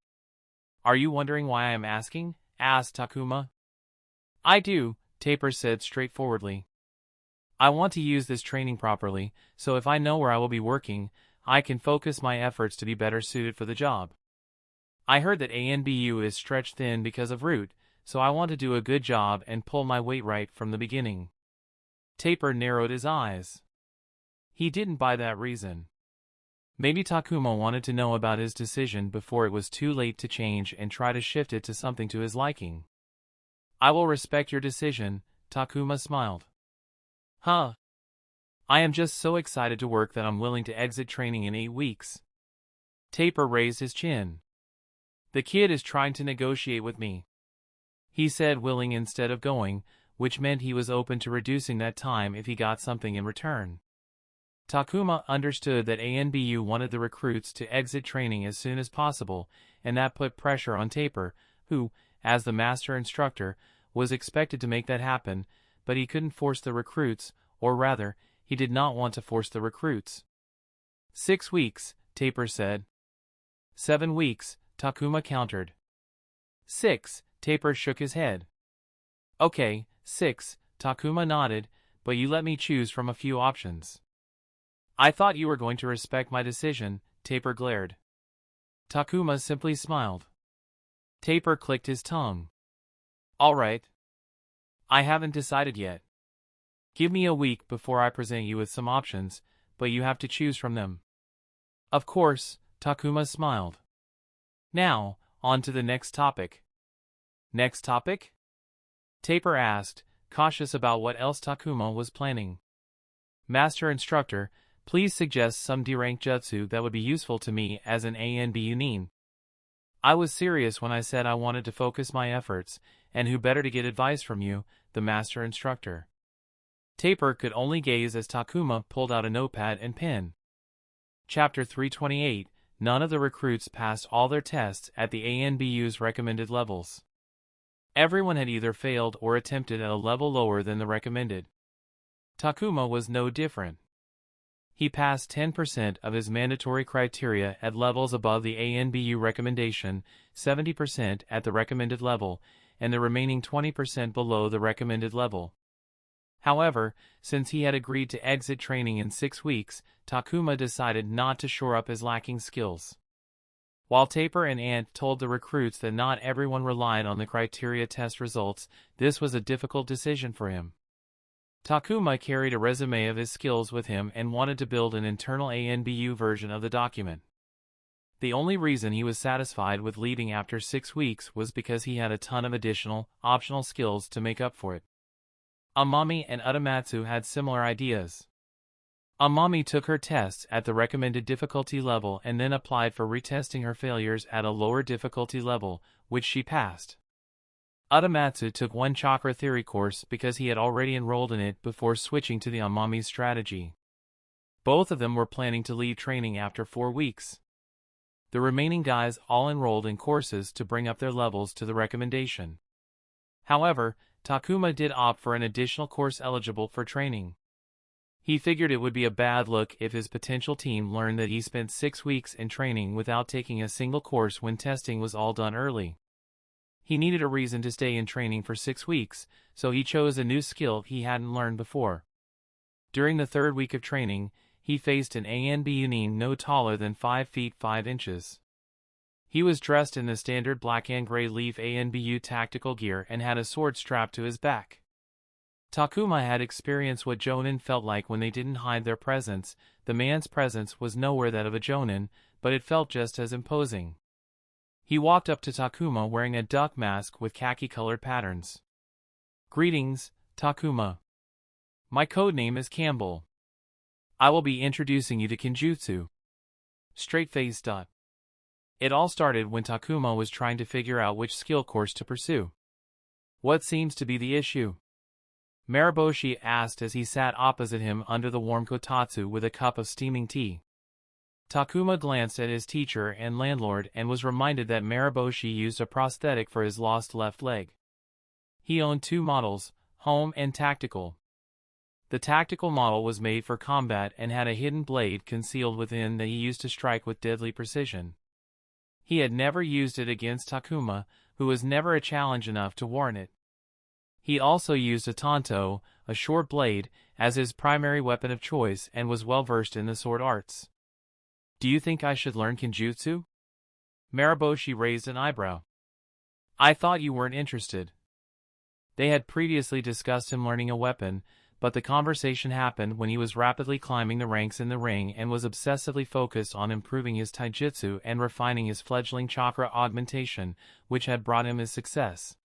"Are you wondering why I am asking?" asked Takuma. "I do," Taper said straightforwardly. "I want to use this training properly, so if I know where I will be working, I can focus my efforts to be better suited for the job. I heard that ANBU is stretched thin because of Root, so I want to do a good job and pull my weight right from the beginning." Taper narrowed his eyes. He didn't buy that reason. Maybe Takuma wanted to know about his decision before it was too late to change and try to shift it to something to his liking. "I will respect your decision," Takuma smiled. "Huh? I am just so excited to work that I'm willing to exit training in 8 weeks. Taper raised his chin. "The kid is trying to negotiate with me," he said, willing instead of going, which meant he was open to reducing that time if he got something in return. Takuma understood that ANBU wanted the recruits to exit training as soon as possible, and that put pressure on Taper, who, as the master instructor, was expected to make that happen, but he couldn't force the recruits, or rather, he did not want to force the recruits. 6 weeks, Taper said. 7 weeks, Takuma countered. 6, Taper shook his head. Okay, 6, Takuma nodded, but you let me choose from a few options. I thought you were going to respect my decision, Taper glared. Takuma simply smiled. Taper clicked his tongue. All right. I haven't decided yet. Give me a week before I present you with some options, but you have to choose from them. Of course, Takuma smiled. Now, on to the next topic. Next topic? Taper asked, cautious about what else Takuma was planning. Master Instructor, please suggest some D-rank jutsu that would be useful to me as an ANBU nin. I was serious when I said I wanted to focus my efforts, and who better to get advice from you, the Master Instructor. Taper could only gaze as Takuma pulled out a notepad and pen. Chapter 328, none of the recruits passed all their tests at the ANBU's recommended levels. Everyone had either failed or attempted at a level lower than the recommended. Takuma was no different. He passed 10% of his mandatory criteria at levels above the ANBU recommendation, 70% at the recommended level, and the remaining 20% below the recommended level. However, since he had agreed to exit training in 6 weeks, Takuma decided not to shore up his lacking skills. While Taper and Ant told the recruits that not everyone relied on the criteria test results, this was a difficult decision for him. Takuma carried a resume of his skills with him and wanted to build an internal ANBU version of the document. The only reason he was satisfied with leaving after 6 weeks was because he had a ton of additional, optional skills to make up for it. Amami and Utamatsu had similar ideas. Amami took her tests at the recommended difficulty level and then applied for retesting her failures at a lower difficulty level, which she passed. Utamatsu took one chakra theory course because he had already enrolled in it before switching to the Amami's strategy. Both of them were planning to leave training after 4 weeks. The remaining guys all enrolled in courses to bring up their levels to the recommendation. However, Takuma did opt for an additional course eligible for training. He figured it would be a bad look if his potential team learned that he spent 6 weeks in training without taking a single course when testing was all done early. He needed a reason to stay in training for 6 weeks, so he chose a new skill he hadn't learned before. During the 3rd week of training, he faced an ANBU nin no taller than 5 feet 5 inches. He was dressed in the standard black and gray leaf ANBU tactical gear and had a sword strapped to his back. Takuma had experienced what jonin felt like when they didn't hide their presence. The man's presence was nowhere that of a jonin, but it felt just as imposing. He walked up to Takuma wearing a duck mask with khaki-colored patterns. "Greetings, Takuma. My codename is Campbell. I will be introducing you to Jinjutsu." Straight-faced. It all started when Takuma was trying to figure out which skill course to pursue. "What seems to be the issue?" Mariboshi asked as he sat opposite him under the warm kotatsu with a cup of steaming tea. Takuma glanced at his teacher and landlord and was reminded that Mariboshi used a prosthetic for his lost left leg. He owned two models, home and tactical. The tactical model was made for combat and had a hidden blade concealed within that he used to strike with deadly precision. He had never used it against Takuma, who was never a challenge enough to warrant it. He also used a tanto, a short blade, as his primary weapon of choice and was well versed in the sword arts. "Do you think I should learn Jinjutsu?" Mariboshi raised an eyebrow. "I thought you weren't interested." They had previously discussed him learning a weapon, but the conversation happened when he was rapidly climbing the ranks in the ring and was obsessively focused on improving his taijutsu and refining his fledgling chakra augmentation, which had brought him his success.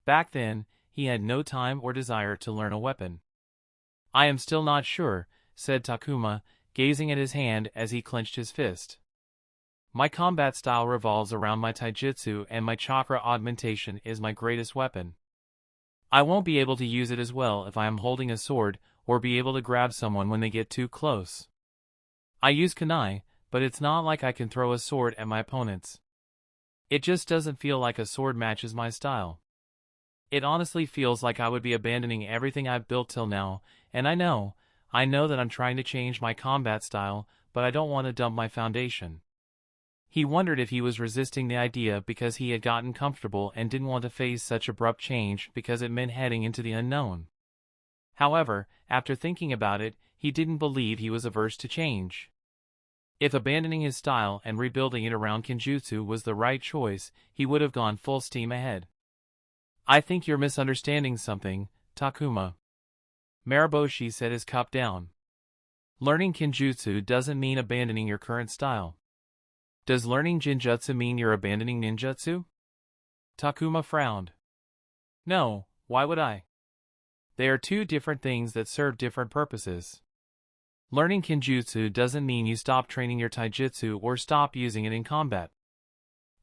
Back then, he had no time or desire to learn a weapon. "I am still not sure," said Takuma, gazing at his hand as he clenched his fist. "My combat style revolves around my taijutsu and my chakra augmentation is my greatest weapon. I won't be able to use it as well if I am holding a sword or be able to grab someone when they get too close. I use kunai, but it's not like I can throw a sword at my opponents. It just doesn't feel like a sword matches my style. It honestly feels like I would be abandoning everything I've built till now, and I know that I'm trying to change my combat style, but I don't want to dump my foundation." He wondered if he was resisting the idea because he had gotten comfortable and didn't want to face such abrupt change because it meant heading into the unknown. However, after thinking about it, he didn't believe he was averse to change. If abandoning his style and rebuilding it around Jinjutsu was the right choice, he would have gone full steam ahead. "I think you're misunderstanding something, Takuma." Mariboshi set his cup down. "Learning Jinjutsu doesn't mean abandoning your current style. Does learning Jinjutsu mean you're abandoning ninjutsu?" Takuma frowned. "No, why would I? They are two different things that serve different purposes. Learning Jinjutsu doesn't mean you stop training your taijutsu or stop using it in combat.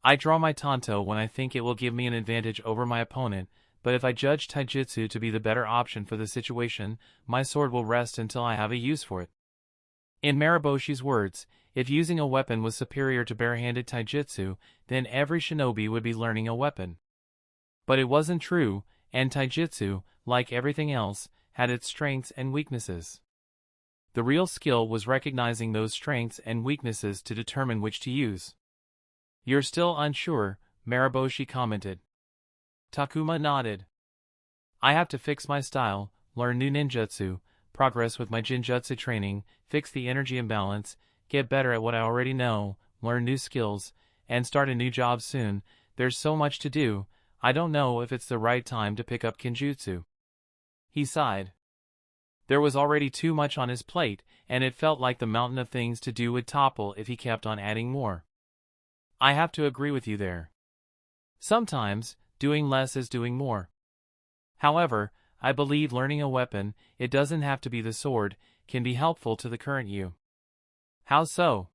I draw my tanto when I think it will give me an advantage over my opponent, but if I judge taijutsu to be the better option for the situation, my sword will rest until I have a use for it." In Mariboshi's words, if using a weapon was superior to bare-handed taijutsu, then every shinobi would be learning a weapon. But it wasn't true, and taijutsu, like everything else, had its strengths and weaknesses. The real skill was recognizing those strengths and weaknesses to determine which to use. "You're still unsure," Mariboshi commented. Takuma nodded. "I have to fix my style, learn new ninjutsu, progress with my Jinjutsu training, fix the energy imbalance, get better at what I already know, learn new skills, and start a new job soon. There's so much to do, I don't know if it's the right time to pick up Jinjutsu." He sighed. There was already too much on his plate, and it felt like the mountain of things to do would topple if he kept on adding more. "I have to agree with you there. Sometimes, doing less is doing more. However, I believe learning a weapon, it doesn't have to be the sword, can be helpful to the current you." "How so?"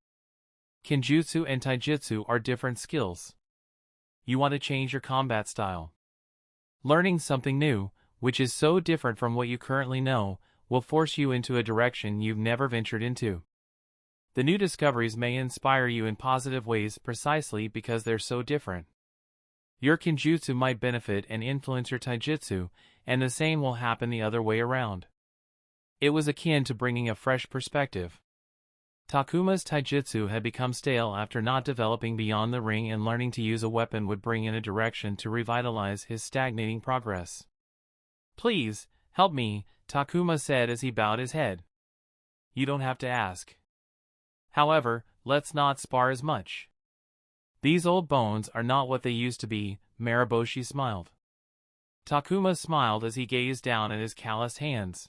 "Jinjutsu and taijutsu are different skills. You want to change your combat style. Learning something new, which is so different from what you currently know, will force you into a direction you've never ventured into. The new discoveries may inspire you in positive ways precisely because they're so different. Your Jinjutsu might benefit and influence your taijutsu, and the same will happen the other way around." It was akin to bringing a fresh perspective. Takuma's taijutsu had become stale after not developing beyond the ring, and learning to use a weapon would bring in a direction to revitalize his stagnating progress. "Please, help me," Takuma said as he bowed his head. "You don't have to ask. However, let's not spar as much. These old bones are not what they used to be, Mariboshi smiled. Takuma smiled as he gazed down at his calloused hands.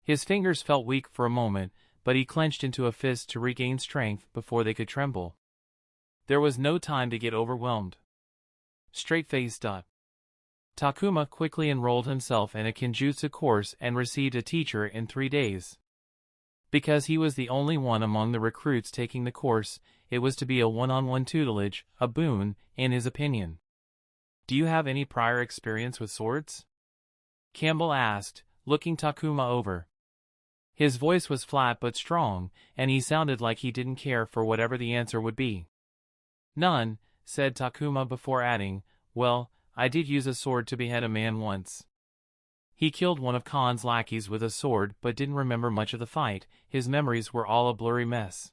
His fingers felt weak for a moment, but he clenched into a fist to regain strength before they could tremble. There was no time to get overwhelmed. Straight-faced. Takuma quickly enrolled himself in a Jinjutsu course and received a teacher in 3 days. Because he was the only one among the recruits taking the course, it was to be a one-on-one tutelage, a boon, in his opinion. Do you have any prior experience with swords? Campbell asked, looking Takuma over. His voice was flat but strong, and he sounded like he didn't care for whatever the answer would be. None, said Takuma before adding, well, I did use a sword to behead a man once. He killed one of Khan's lackeys with a sword but didn't remember much of the fight. His memories were all a blurry mess.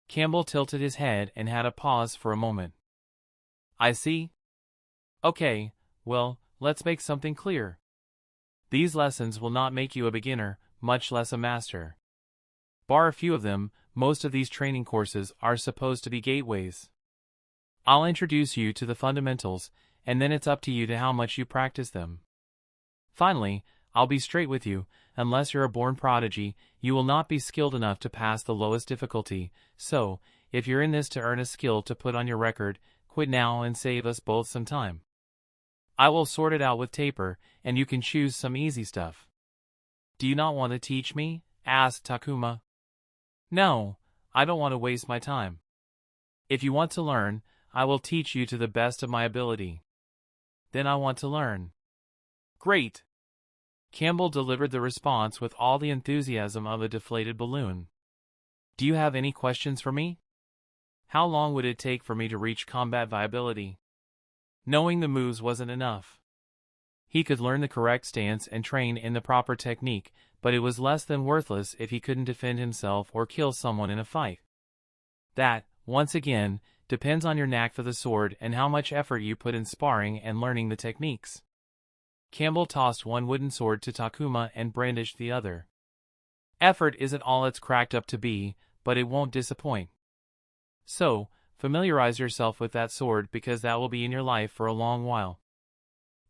Campbell tilted his head and had a pause for a moment. I see. Okay, well, let's make something clear. These lessons will not make you a beginner, much less a master. Bar a few of them, most of these training courses are supposed to be gateways. I'll introduce you to the fundamentals, and then it's up to you to how much you practice them. Finally, I'll be straight with you, unless you're a born prodigy, you will not be skilled enough to pass the lowest difficulty, so, if you're in this to earn a skill to put on your record, quit now and save us both some time. I will sort it out with Taper, and you can choose some easy stuff. Do you not want to teach me? Asked Takuma. No, I don't want to waste my time. If you want to learn, I will teach you to the best of my ability. Then I want to learn. Great! Campbell delivered the response with all the enthusiasm of a deflated balloon. Do you have any questions for me? How long would it take for me to reach combat viability? Knowing the moves wasn't enough. He could learn the correct stance and train in the proper technique, but it was less than worthless if he couldn't defend himself or kill someone in a fight. That, once again, depends on your knack for the sword and how much effort you put in sparring and learning the techniques. Campbell tossed one wooden sword to Takuma and brandished the other. Effort isn't all it's cracked up to be, but it won't disappoint. So, familiarize yourself with that sword because that will be in your life for a long while.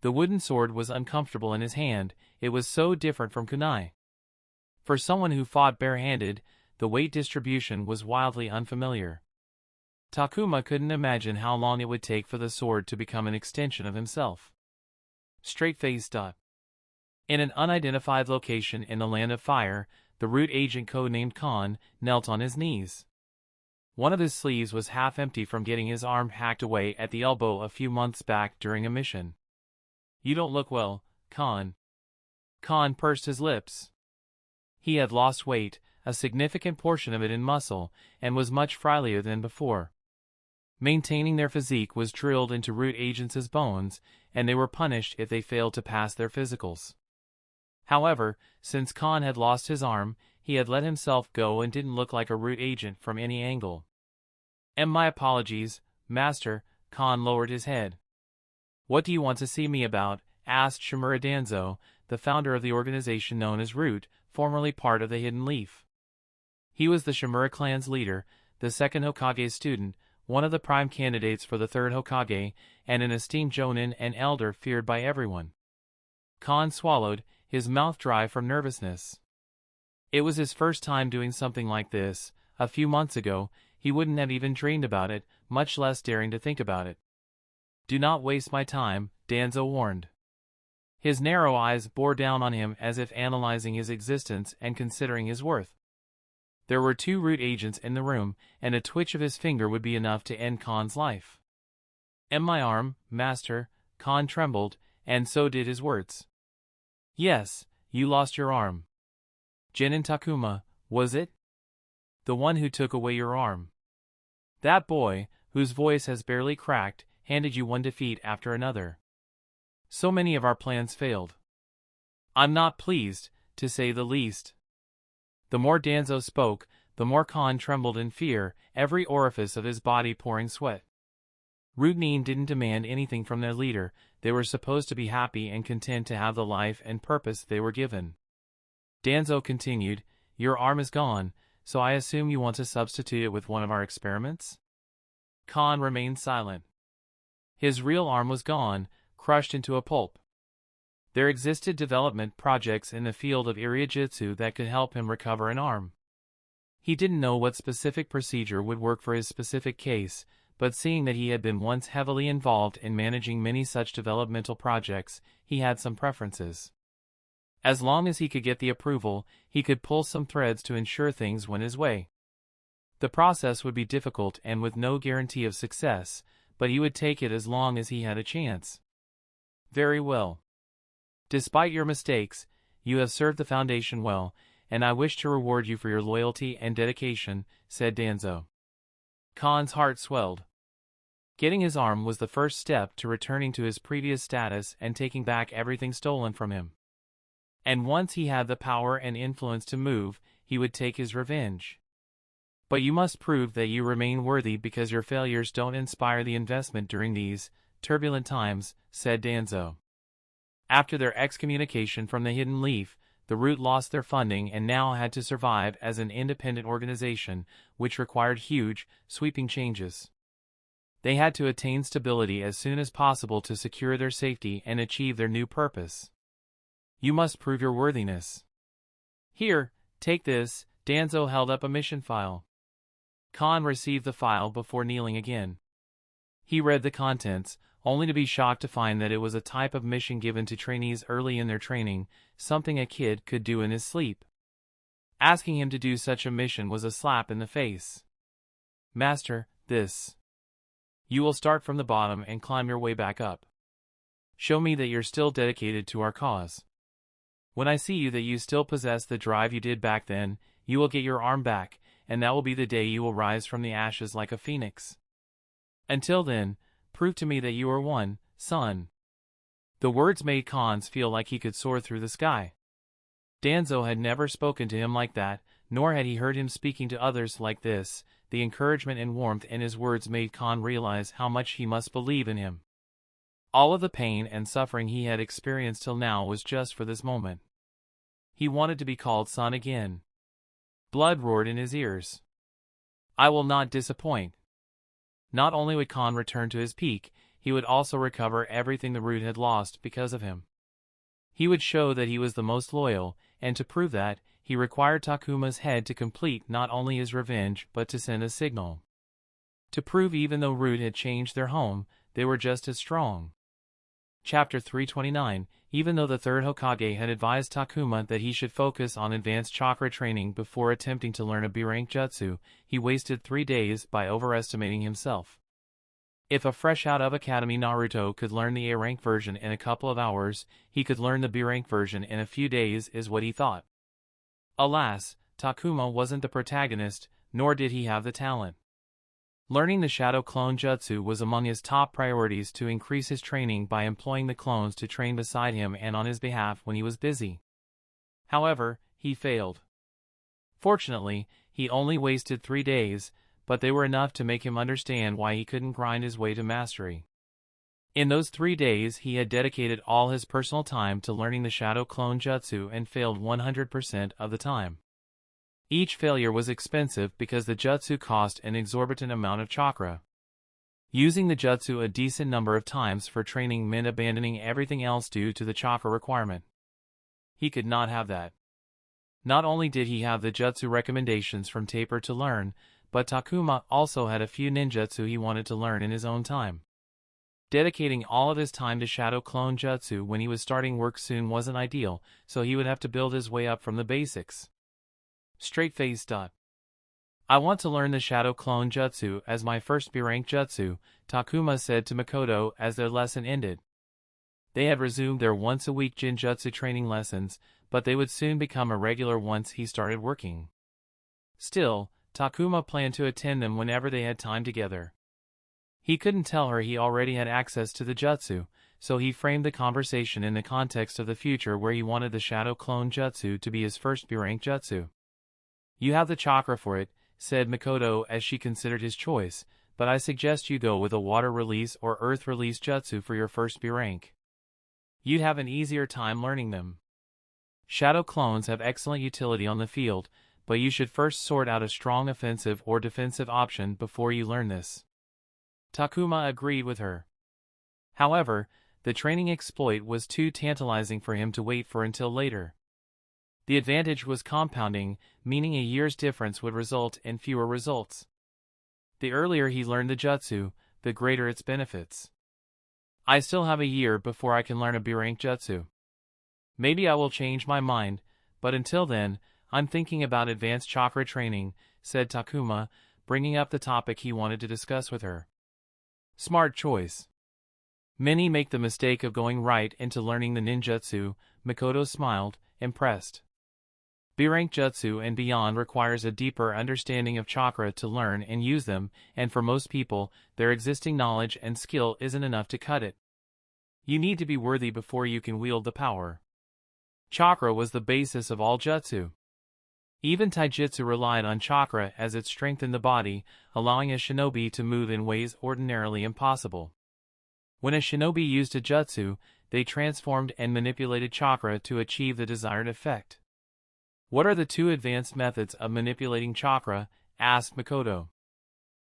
The wooden sword was uncomfortable in his hand, it was so different from kunai. For someone who fought barehanded, the weight distribution was wildly unfamiliar. Takuma couldn't imagine how long it would take for the sword to become an extension of himself. Straight-faced. In an unidentified location in the Land of Fire, the root agent codenamed Khan knelt on his knees. One of his sleeves was half empty from getting his arm hacked away at the elbow a few months back during a mission. You don't look well, Khan. Khan pursed his lips. He had lost weight, a significant portion of it in muscle, and was much frilier than before. Maintaining their physique was drilled into root agents' bones, and they were punished if they failed to pass their physicals. However, since Khan had lost his arm, he had let himself go and didn't look like a root agent from any angle. And my apologies, Master, Khan lowered his head. What do you want to see me about? Asked Shimura Danzo, the founder of the organization known as Root, formerly part of the Hidden Leaf. He was the Shimura clan's leader, the second Hokage student, one of the prime candidates for the third Hokage, and an esteemed jonin and elder feared by everyone. Khan swallowed, his mouth dry from nervousness. It was his first time doing something like this. A few months ago, he wouldn't have even dreamed about it, much less daring to think about it. Do not waste my time, Danzo warned. His narrow eyes bore down on him as if analyzing his existence and considering his worth. There were 2 root agents in the room, and a twitch of his finger would be enough to end Khan's life. And my arm, Master, Khan trembled, and so did his words. Yes, you lost your arm. Genin Takuma, was it? The one who took away your arm. That boy, whose voice has barely cracked, handed you one defeat after another. So many of our plans failed. I'm not pleased, to say the least. The more Danzo spoke, the more Khan trembled in fear, every orifice of his body pouring sweat. Root Nin didn't demand anything from their leader, they were supposed to be happy and content to have the life and purpose they were given. Danzo continued, your arm is gone, so I assume you want to substitute it with one of our experiments? Khan remained silent. His real arm was gone, crushed into a pulp. There existed development projects in the field of Irajitsu that could help him recover an arm. He didn't know what specific procedure would work for his specific case, but seeing that he had been once heavily involved in managing many such developmental projects, he had some preferences. As long as he could get the approval, he could pull some threads to ensure things went his way. The process would be difficult and with no guarantee of success, but he would take it as long as he had a chance. Very well. Despite your mistakes, you have served the Foundation well, and I wish to reward you for your loyalty and dedication, said Danzo. Khan's heart swelled. Getting his arm was the first step to returning to his previous status and taking back everything stolen from him. And once he had the power and influence to move, he would take his revenge. But you must prove that you remain worthy because your failures don't inspire the investment during these turbulent times, said Danzo. After their excommunication from the Hidden Leaf, the Root lost their funding and now had to survive as an independent organization, which required huge, sweeping changes. They had to attain stability as soon as possible to secure their safety and achieve their new purpose. You must prove your worthiness. Here, take this. Danzo held up a mission file. Khan received the file before kneeling again. He read the contents, only to be shocked to find that it was a type of mission given to trainees early in their training, something a kid could do in his sleep. Asking him to do such a mission was a slap in the face. Master, this. You will start from the bottom and climb your way back up. Show me that you're still dedicated to our cause. When I see you that you still possess the drive you did back then, you will get your arm back, and that will be the day you will rise from the ashes like a phoenix. Until then, prove to me that you are one, son. The words made Khan's feel like he could soar through the sky. Danzo had never spoken to him like that, nor had he heard him speaking to others like this. The encouragement and warmth in his words made Khan realize how much he must believe in him. All of the pain and suffering he had experienced till now was just for this moment. He wanted to be called son again. Blood roared in his ears. I will not disappoint. Not only would Khan return to his peak, he would also recover everything the Root had lost because of him. He would show that he was the most loyal, and to prove that, he required Takuma's head to complete not only his revenge but to send a signal. To prove even though Root had changed their home, they were just as strong. Chapter 329. Even though the third Hokage had advised Takuma that he should focus on advanced chakra training before attempting to learn a B-rank jutsu, he wasted 3 days by overestimating himself. If a fresh-out-of academy Naruto could learn the A-rank version in a couple of hours, he could learn the B-rank version in a few days is what he thought. Alas, Takuma wasn't the protagonist, nor did he have the talent. Learning the Shadow Clone Jutsu was among his top priorities to increase his training by employing the clones to train beside him and on his behalf when he was busy. However, he failed. Fortunately, he only wasted 3 days, but they were enough to make him understand why he couldn't grind his way to mastery. In those 3 days he had dedicated all his personal time to learning the Shadow Clone Jutsu and failed 100% of the time. Each failure was expensive because the jutsu cost an exorbitant amount of chakra. Using the jutsu a decent number of times for training meant abandoning everything else due to the chakra requirement. He could not have that. Not only did he have the jutsu recommendations from Taper to learn, but Takuma also had a few ninjutsu he wanted to learn in his own time. Dedicating all of his time to Shadow Clone Jutsu when he was starting work soon wasn't ideal, so he would have to build his way up from the basics. Straight-faced. I want to learn the Shadow Clone Jutsu as my first B-rank jutsu, Takuma said to Makoto as their lesson ended. They had resumed their once-a-week Jinjutsu training lessons, but they would soon become a regular once he started working. Still, Takuma planned to attend them whenever they had time together. He couldn't tell her he already had access to the jutsu, so he framed the conversation in the context of the future where he wanted the Shadow Clone Jutsu to be his first B-rank jutsu. You have the chakra for it, said Makoto as she considered his choice, but I suggest you go with a water release or earth release jutsu for your first B-rank. You'd have an easier time learning them. Shadow clones have excellent utility on the field, but you should first sort out a strong offensive or defensive option before you learn this. Takuma agreed with her. However, the training exploit was too tantalizing for him to wait for until later. The advantage was compounding, meaning a year's difference would result in fewer results. The earlier he learned the jutsu, the greater its benefits. I still have a year before I can learn a B-rank jutsu. Maybe I will change my mind, but until then, I'm thinking about advanced chakra training, said Takuma, bringing up the topic he wanted to discuss with her. Smart choice. Many make the mistake of going right into learning the ninjutsu. Makoto smiled, impressed. B-rank jutsu and beyond requires a deeper understanding of chakra to learn and use them, and for most people, their existing knowledge and skill isn't enough to cut it. You need to be worthy before you can wield the power. Chakra was the basis of all jutsu. Even taijutsu relied on chakra as it strengthened the body, allowing a shinobi to move in ways ordinarily impossible. When a shinobi used a jutsu, they transformed and manipulated chakra to achieve the desired effect. What are the two advanced methods of manipulating chakra? Asked Makoto.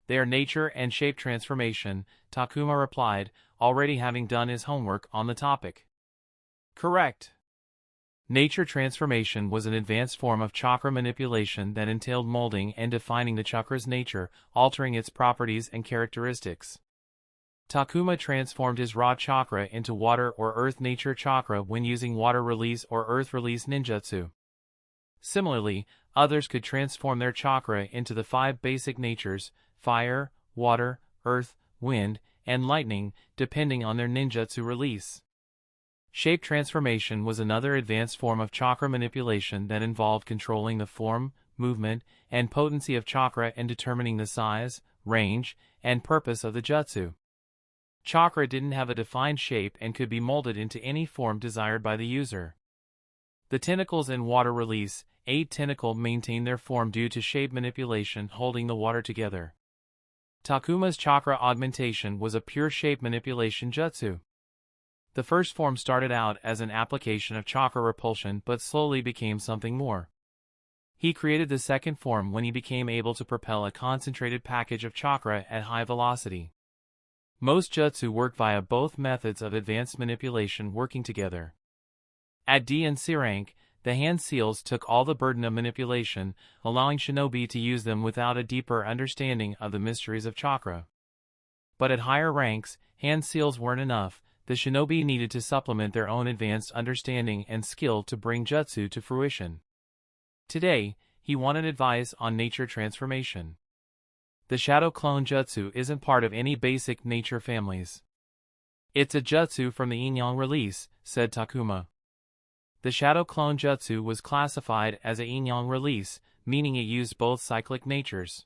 They are nature and shape transformation, Takuma replied, already having done his homework on the topic. Correct. Nature transformation was an advanced form of chakra manipulation that entailed molding and defining the chakra's nature, altering its properties and characteristics. Takuma transformed his raw chakra into water or earth nature chakra when using water release or earth release ninjutsu. Similarly, others could transform their chakra into the 5 basic natures: fire, water, earth, wind, and lightning, depending on their ninjutsu release. Shape transformation was another advanced form of chakra manipulation that involved controlling the form, movement, and potency of chakra and determining the size, range, and purpose of the jutsu. Chakra didn't have a defined shape and could be molded into any form desired by the user. The tentacles in water release, 8 tentacle maintain their form due to shape manipulation holding the water together. Takuma's chakra augmentation was a pure shape manipulation jutsu. The first form started out as an application of chakra repulsion but slowly became something more. He created the second form when he became able to propel a concentrated package of chakra at high velocity. Most jutsu work via both methods of advanced manipulation working together. At D and C rank, the hand seals took all the burden of manipulation, allowing shinobi to use them without a deeper understanding of the mysteries of chakra. But at higher ranks, hand seals weren't enough. The shinobi needed to supplement their own advanced understanding and skill to bring jutsu to fruition. Today, he wanted advice on nature transformation. The shadow clone jutsu isn't part of any basic nature families. It's a jutsu from the yin-yang release, said Takuma. The shadow clone jutsu was classified as a yin-yang release, meaning it used both cyclic natures.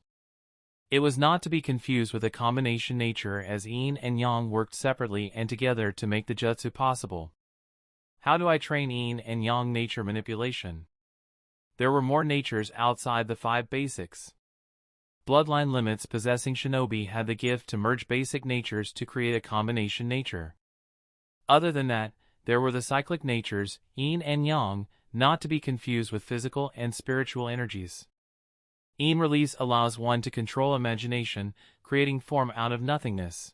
It was not to be confused with a combination nature, as yin and yang worked separately and together to make the jutsu possible. How do I train yin and yang nature manipulation? There were more natures outside the 5 basics. Bloodline limits possessing shinobi had the gift to merge basic natures to create a combination nature. Other than that, there were the cyclic natures, yin and yang, not to be confused with physical and spiritual energies. Yin release allows one to control imagination, creating form out of nothingness.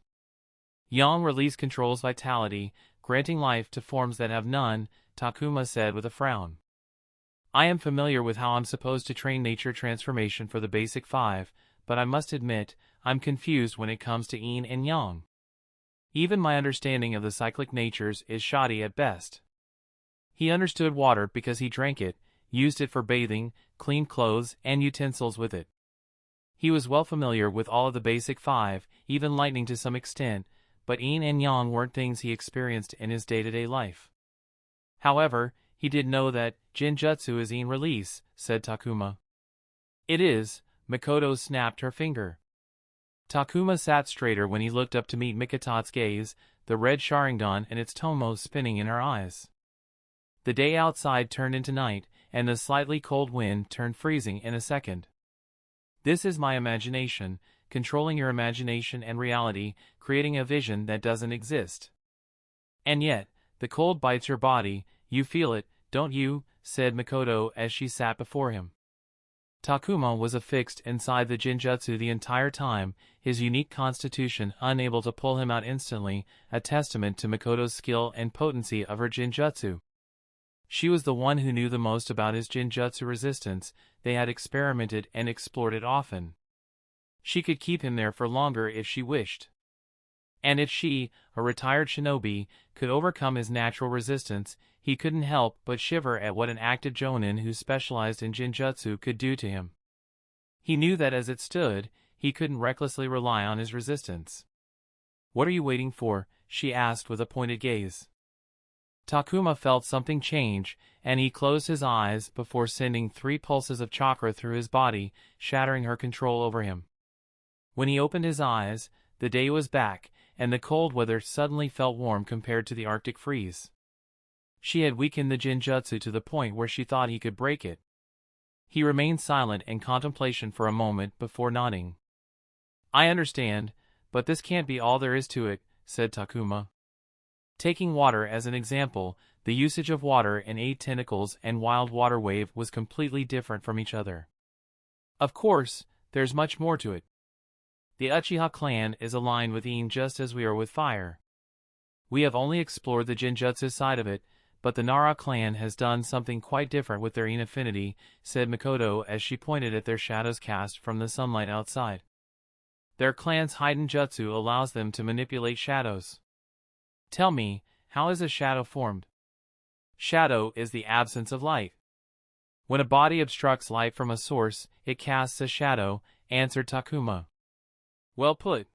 Yang release controls vitality, granting life to forms that have none, Takuma said with a frown. I am familiar with how I'm supposed to train nature transformation for the basic 5, but I must admit, I'm confused when it comes to yin and yang. Even my understanding of the cyclic natures is shoddy at best. He understood water because he drank it, used it for bathing, cleaned clothes and utensils with it. He was well familiar with all of the basic 5, even lightning to some extent, but yin and yang weren't things he experienced in his day-to-day life. However, he did know that Jinjutsu is yin release, said Takuma. It is, Makoto snapped her finger. Takuma sat straighter when he looked up to meet Mikoto's gaze, the red Sharingan and its tomo spinning in her eyes. The day outside turned into night, and the slightly cold wind turned freezing in a second. This is my imagination, controlling your imagination and reality, creating a vision that doesn't exist. And yet, the cold bites your body, you feel it, don't you? Said Makoto as she sat before him. Takuma was affixed inside the Jinjutsu the entire time, his unique constitution unable to pull him out instantly, a testament to Makoto's skill and potency of her Jinjutsu. She was the one who knew the most about his Jinjutsu resistance. They had experimented and explored it often. She could keep him there for longer if she wished. And if she, a retired shinobi, could overcome his natural resistance, he couldn't help but shiver at what an active jonin who specialized in Jinjutsu could do to him. He knew that as it stood, he couldn't recklessly rely on his resistance. "What are you waiting for?" she asked with a pointed gaze. Takuma felt something change, and he closed his eyes before sending 3 pulses of chakra through his body, shattering her control over him. When he opened his eyes, the day was back, and the cold weather suddenly felt warm compared to the Arctic freeze. She had weakened the Jinjutsu to the point where she thought he could break it. He remained silent in contemplation for a moment before nodding. "I understand, but this can't be all there is to it," said Takuma. Taking water as an example, the usage of water in 8 tentacles and wild water wave was completely different from each other. Of course, there's much more to it. The Uchiha clan is aligned with Yin just as we are with fire. We have only explored the Jinjutsu side of it, but the Nara clan has done something quite different with their Yin affinity, said Makoto as she pointed at their shadows cast from the sunlight outside. Their clan's heightened jutsu allows them to manipulate shadows. "Tell me, how is a shadow formed?" "Shadow is the absence of light. When a body obstructs light from a source, it casts a shadow," answered Takuma. "Well put.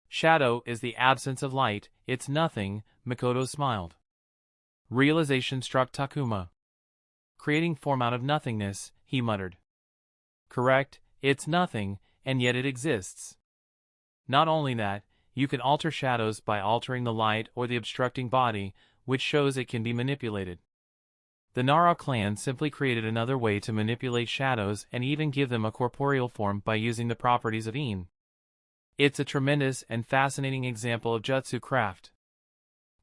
Shadow is the absence of light, it's nothing," Makoto smiled. Realization struck Takuma. "Creating form out of nothingness," he muttered. "Correct, it's nothing, and yet it exists. Not only that, you can alter shadows by altering the light or the obstructing body, which shows it can be manipulated. The Nara clan simply created another way to manipulate shadows and even give them a corporeal form by using the properties of Yin. It's a tremendous and fascinating example of jutsu craft."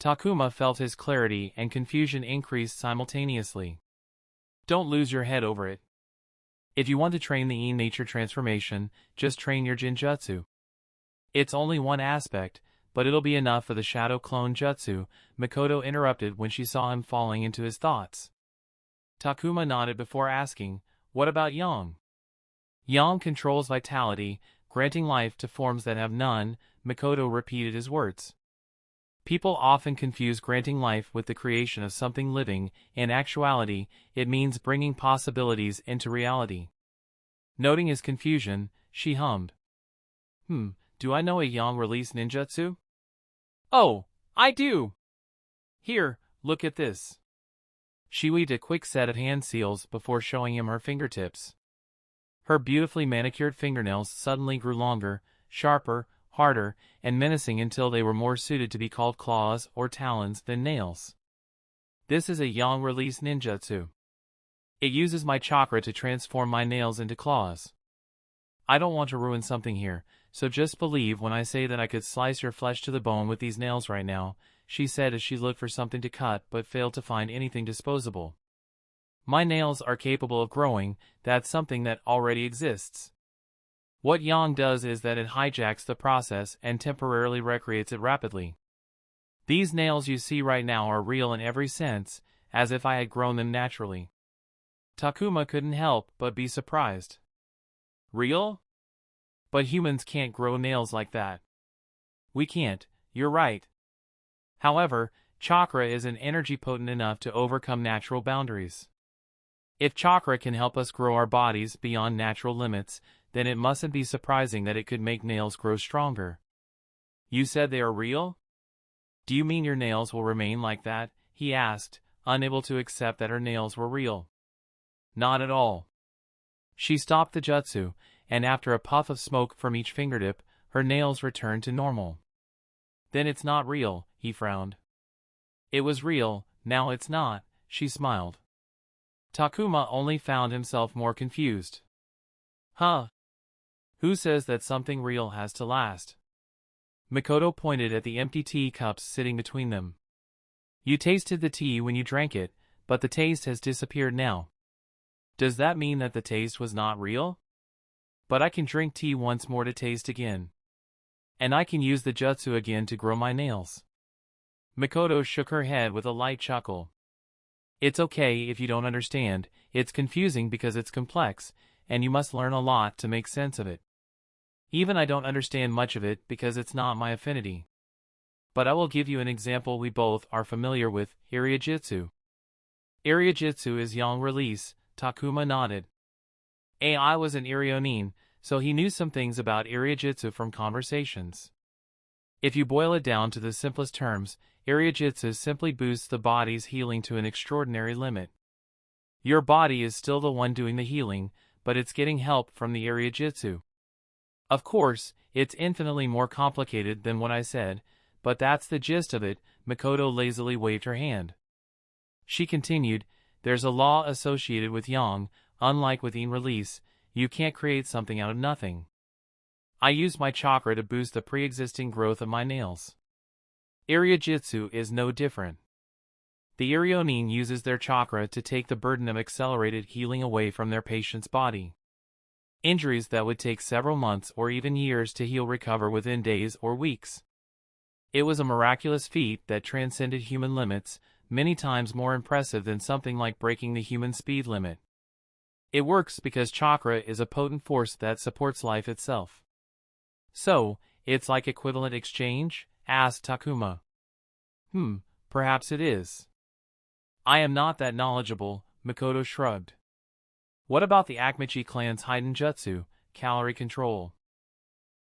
Takuma felt his clarity and confusion increase simultaneously. "Don't lose your head over it. If you want to train the Yin nature transformation, just train your Jinjutsu. It's only one aspect, but it'll be enough for the shadow clone jutsu," Makoto interrupted when she saw him falling into his thoughts. Takuma nodded before asking, "What about Yang?" "Yang controls vitality, granting life to forms that have none," Makoto repeated his words. "People often confuse granting life with the creation of something living. In actuality, it means bringing possibilities into reality." Noting his confusion, she hummed. Do I know a Yang release ninjutsu?" "Oh, I do! Here, look at this." She waved a quick set of hand seals before showing him her fingertips. Her beautifully manicured fingernails suddenly grew longer, sharper, harder, and menacing until they were more suited to be called claws or talons than nails. "This is a Yang release ninjutsu. It uses my chakra to transform my nails into claws. I don't want to ruin something here, so just believe when I say that I could slice your flesh to the bone with these nails right now," she said as she looked for something to cut but failed to find anything disposable. "My nails are capable of growing, that's something that already exists. What Yang does is that it hijacks the process and temporarily recreates it rapidly. These nails you see right now are real in every sense, as if I had grown them naturally." Takuma couldn't help but be surprised. "Real? But humans can't grow nails like that." "We can't, you're right. However, chakra is an energy potent enough to overcome natural boundaries. If chakra can help us grow our bodies beyond natural limits, then it mustn't be surprising that it could make nails grow stronger." "You said they are real? Do you mean your nails will remain like that?" he asked, unable to accept that her nails were real. "Not at all." She stopped the jutsu, and after a puff of smoke from each fingertip, her nails returned to normal. "Then it's not real," he frowned. "It was real, now it's not," she smiled. Takuma only found himself more confused. "Huh? Who says that something real has to last?" Makoto pointed at the empty tea cups sitting between them. "You tasted the tea when you drank it, but the taste has disappeared now. Does that mean that the taste was not real? But I can drink tea once more to taste again. And I can use the jutsu again to grow my nails. Makoto shook her head with a light chuckle. It's okay if you don't understand, it's confusing because it's complex, and you must learn a lot to make sense of it. Even I don't understand much of it because it's not my affinity. But I will give you an example we both are familiar with, Iriyajutsu. Iriyajutsu is yang release, Takuma nodded. I was an Irionin, so he knew some things about Iriyajutsu from conversations. If you boil it down to the simplest terms, Iriyajutsu simply boosts the body's healing to an extraordinary limit. Your body is still the one doing the healing, but it's getting help from the Iriyajutsu. Of course, it's infinitely more complicated than what I said, but that's the gist of it. Makoto lazily waved her hand. She continued, there's a law associated with yang, unlike with yin release, you can't create something out of nothing. I use my chakra to boost the pre-existing growth of my nails. Iriyajutsu is no different. The Irionin uses their chakra to take the burden of accelerated healing away from their patient's body. Injuries that would take several months or even years to heal recover within days or weeks. It was a miraculous feat that transcended human limits, many times more impressive than something like breaking the human speed limit. It works because chakra is a potent force that supports life itself. So, it's like equivalent exchange? Asked Takuma. Perhaps it is. I am not that knowledgeable, Makoto shrugged. What about the Akimichi clan's hidden jutsu, calorie control?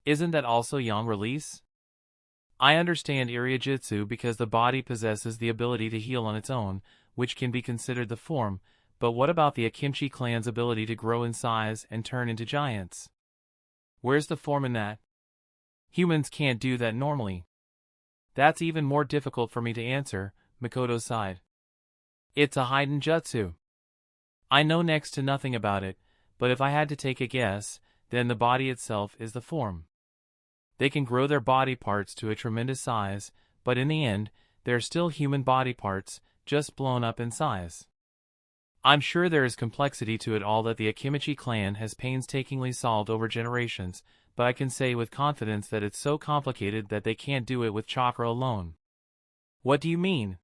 Isn't that also yang release? I understand Iriyajutsu because the body possesses the ability to heal on its own, which can be considered the form, but what about the Akimichi clan's ability to grow in size and turn into giants? Where's the form in that? Humans can't do that normally. That's even more difficult for me to answer, Makoto sighed. It's a hidden jutsu. I know next to nothing about it, but if I had to take a guess, then the body itself is the form. They can grow their body parts to a tremendous size, but in the end, they're still human body parts, just blown up in size. I'm sure there is complexity to it all that the Akimichi clan has painstakingly solved over generations, but I can say with confidence that it's so complicated that they can't do it with chakra alone. What do you mean?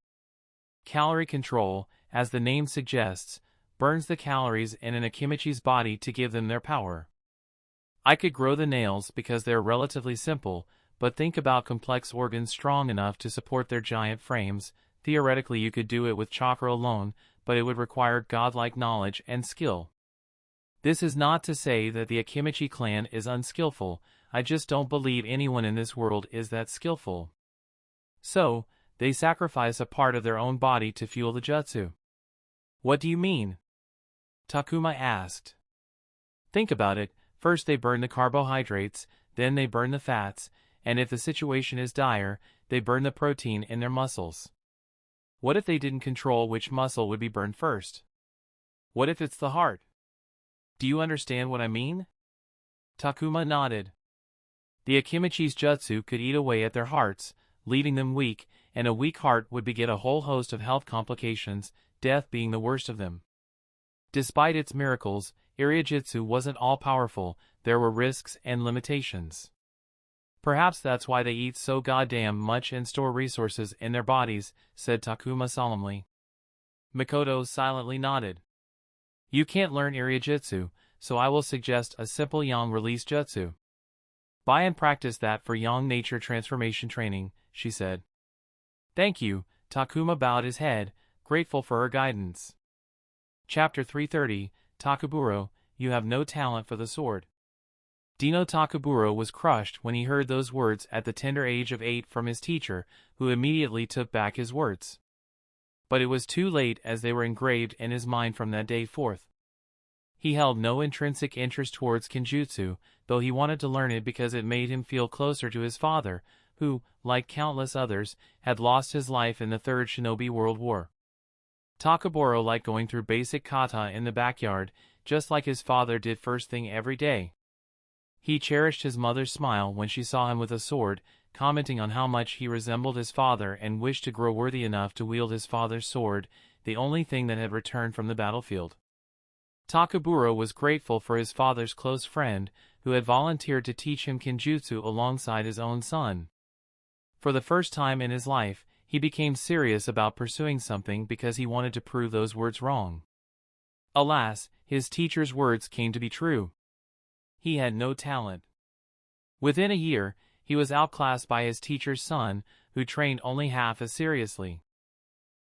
Calorie control, as the name suggests, burns the calories in an Akimichi's body to give them their power. I could grow the nails because they're relatively simple, but think about complex organs strong enough to support their giant frames. Theoretically you could do it with chakra alone, but it would require godlike knowledge and skill. This is not to say that the Akimichi clan is unskillful, I just don't believe anyone in this world is that skillful. So, they sacrifice a part of their own body to fuel the jutsu. What do you mean? Takuma asked. Think about it, first they burn the carbohydrates, then they burn the fats, and if the situation is dire, they burn the protein in their muscles. What if they didn't control which muscle would be burned first? What if it's the heart? Do you understand what I mean? Takuma nodded. The Akimichi's jutsu could eat away at their hearts, leaving them weak, and a weak heart would beget a whole host of health complications, death being the worst of them. Despite its miracles, Iriyajutsu wasn't all-powerful, there were risks and limitations. Perhaps that's why they eat so goddamn much and store resources in their bodies, said Takuma solemnly. Makoto silently nodded. You can't learn Iriyajutsu, so I will suggest a simple yang release jutsu. Buy and practice that for yang nature transformation training, she said. Thank you, Takuma bowed his head, grateful for her guidance. Chapter 330, Takaburo, you have no talent for the sword. Dino Takaburo was crushed when he heard those words at the tender age of 8 from his teacher, who immediately took back his words. But it was too late as they were engraved in his mind from that day forth. He held no intrinsic interest towards Kinjutsu, though he wanted to learn it because it made him feel closer to his father, who, like countless others, had lost his life in the Third Shinobi World War. Takaburo liked going through basic kata in the backyard, just like his father did first thing every day. He cherished his mother's smile when she saw him with a sword, commenting on how much he resembled his father and wished to grow worthy enough to wield his father's sword, the only thing that had returned from the battlefield. Takaburo was grateful for his father's close friend, who had volunteered to teach him Jinjutsu alongside his own son. For the first time in his life, he became serious about pursuing something because he wanted to prove those words wrong. Alas, his teacher's words came to be true. He had no talent. Within a year, he was outclassed by his teacher's son, who trained only half as seriously.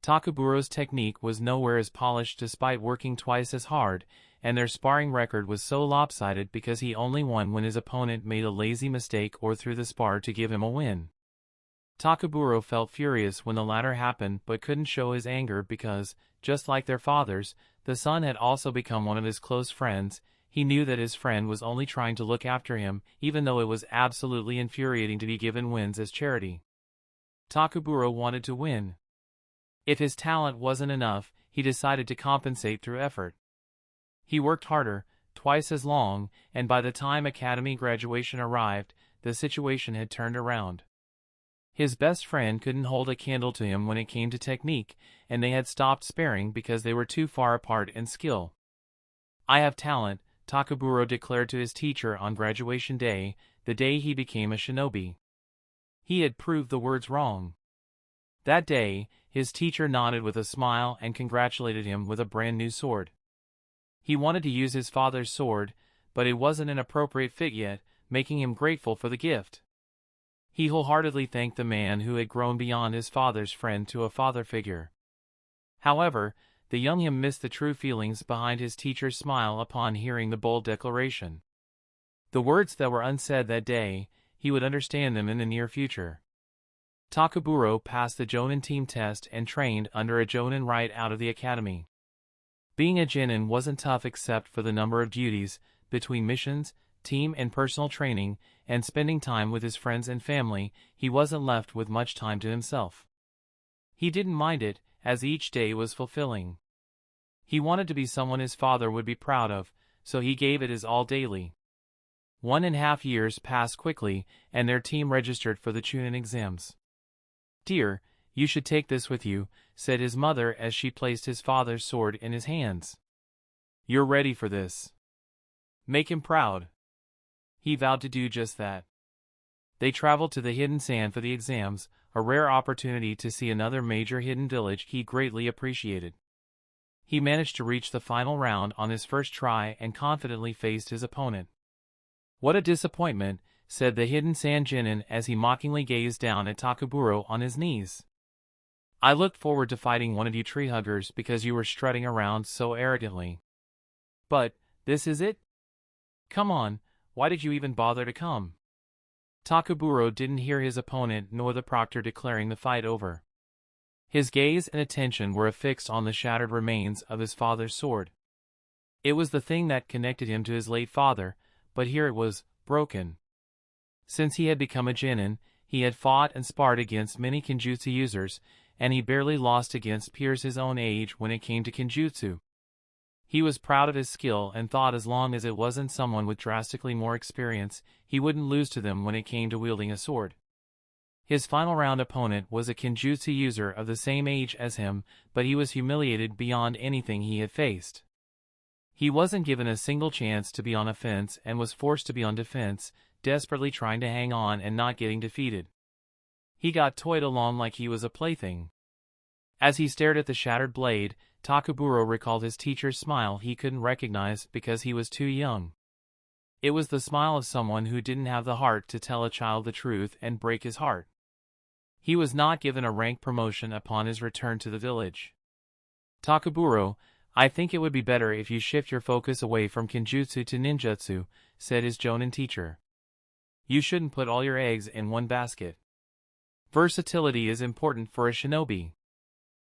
Takaburo's technique was nowhere as polished despite working twice as hard, and their sparring record was so lopsided because he only won when his opponent made a lazy mistake or threw the spar to give him a win. Takaburo felt furious when the latter happened but couldn't show his anger because, just like their fathers, the son had also become one of his close friends. He knew that his friend was only trying to look after him, even though it was absolutely infuriating to be given wins as charity. Takaburo wanted to win. If his talent wasn't enough, he decided to compensate through effort. He worked harder, twice as long, and by the time academy graduation arrived, the situation had turned around. His best friend couldn't hold a candle to him when it came to technique, and they had stopped sparring because they were too far apart in skill. "I have talent," Takaburo declared to his teacher on graduation day, the day he became a shinobi. He had proved the words wrong. That day, his teacher nodded with a smile and congratulated him with a brand new sword. He wanted to use his father's sword, but it wasn't an appropriate fit yet, making him grateful for the gift. He wholeheartedly thanked the man who had grown beyond his father's friend to a father figure. However, the young him missed the true feelings behind his teacher's smile upon hearing the bold declaration. The words that were unsaid that day, he would understand them in the near future. Takaburo passed the Jonin team test and trained under a Jonin right out of the academy. Being a Jonin wasn't tough except for the number of duties, between missions, team and personal training, and spending time with his friends and family. He wasn't left with much time to himself. He didn't mind it, as each day was fulfilling. He wanted to be someone his father would be proud of, so he gave it his all daily. 1.5 years passed quickly, and their team registered for the Chunin exams. "Dear, you should take this with you," said his mother as she placed his father's sword in his hands. "You're ready for this. Make him proud." He vowed to do just that. They traveled to the Hidden Sand for the exams, a rare opportunity to see another major hidden village he greatly appreciated. He managed to reach the final round on his first try and confidently faced his opponent. "What a disappointment," said the Hidden Sand Genin as he mockingly gazed down at Takaburo on his knees. "I looked forward to fighting one of you tree huggers because you were strutting around so arrogantly. But, this is it? Come on, why did you even bother to come?" Takaburo didn't hear his opponent nor the proctor declaring the fight over. His gaze and attention were affixed on the shattered remains of his father's sword. It was the thing that connected him to his late father, but here it was, broken. Since he had become a Genin, he had fought and sparred against many Kinjutsu users, and he barely lost against peers his own age when it came to Kinjutsu. He was proud of his skill and thought as long as it wasn't someone with drastically more experience, he wouldn't lose to them when it came to wielding a sword. His final round opponent was a Kinjutsu user of the same age as him, but he was humiliated beyond anything he had faced. He wasn't given a single chance to be on offense and was forced to be on defense, desperately trying to hang on and not getting defeated. He got toyed along like he was a plaything. As he stared at the shattered blade, Takaburo recalled his teacher's smile he couldn't recognize because he was too young. It was the smile of someone who didn't have the heart to tell a child the truth and break his heart. He was not given a rank promotion upon his return to the village. "Takaburo, I think it would be better if you shift your focus away from Kinjutsu to ninjutsu," said his Jonin teacher. "You shouldn't put all your eggs in one basket. Versatility is important for a shinobi."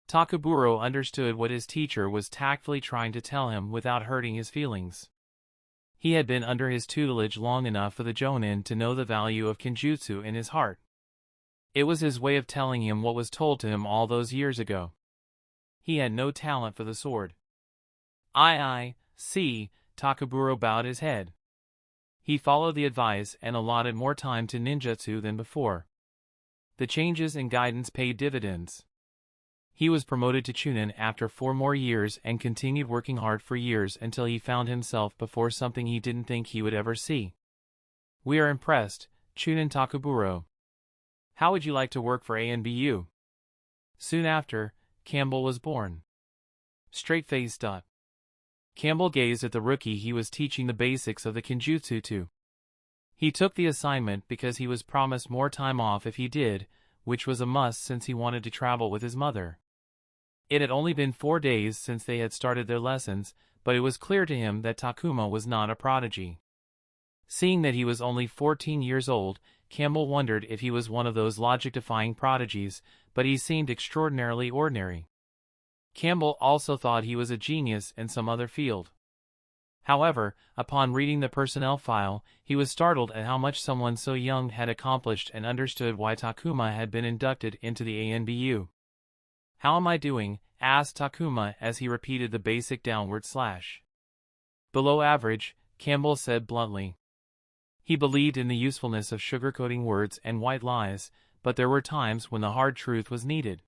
Takaburo understood what his teacher was tactfully trying to tell him without hurting his feelings. He had been under his tutelage long enough for the Jonin to know the value of Kinjutsu in his heart. It was his way of telling him what was told to him all those years ago. He had no talent for the sword. I see," Takaburo bowed his head. He followed the advice and allotted more time to ninjutsu than before. The changes in guidance paid dividends. He was promoted to Chunin after 4 more years and continued working hard for years until he found himself before something he didn't think he would ever see. We are impressed, Chunin Takaburo. How would you like to work for ANBU? Soon after, Campbell was born. Straight-faced. Campbell gazed at the rookie he was teaching the basics of the Jinjutsu to. He took the assignment because he was promised more time off if he did, which was a must since he wanted to travel with his mother. It had only been 4 days since they had started their lessons, but it was clear to him that Takuma was not a prodigy. Seeing that he was only 14 years old, Campbell wondered if he was one of those logic-defying prodigies, but he seemed extraordinarily ordinary. Campbell also thought he was a genius in some other field. However, upon reading the personnel file, he was startled at how much someone so young had accomplished and understood why Takuma had been inducted into the ANBU. "How am I doing?" asked Takuma as he repeated the basic downward slash. "Below average," Campbell said bluntly. He believed in the usefulness of sugarcoating words and white lies, but there were times when the hard truth was needed.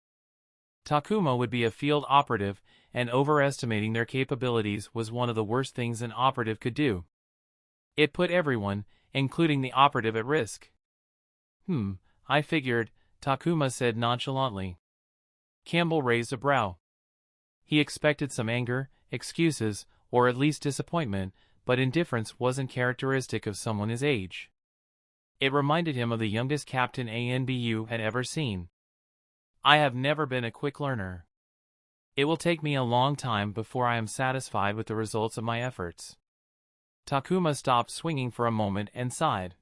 Takuma would be a field operative, and overestimating their capabilities was one of the worst things an operative could do. It put everyone, including the operative, at risk. I figured," Takuma said nonchalantly. Campbell raised a brow. He expected some anger, excuses, or at least disappointment, but indifference wasn't characteristic of someone his age. It reminded him of the youngest captain ANBU had ever seen. "I have never been a quick learner. It will take me a long time before I am satisfied with the results of my efforts." Takuma stopped swinging for a moment and sighed.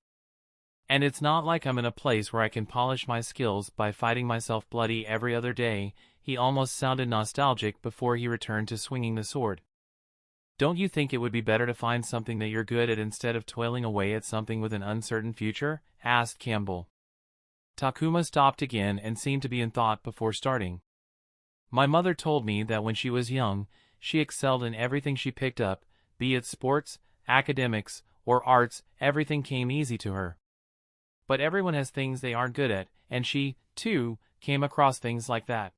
"And it's not like I'm in a place where I can polish my skills by fighting myself bloody every other day." He almost sounded nostalgic before he returned to swinging the sword. "Don't you think it would be better to find something that you're good at instead of toiling away at something with an uncertain future?" asked Campbell. Takuma stopped again and seemed to be in thought before starting. "My mother told me that when she was young, she excelled in everything she picked up, be it sports, academics, or arts. Everything came easy to her. But everyone has things they aren't good at, and she, too, came across things like that.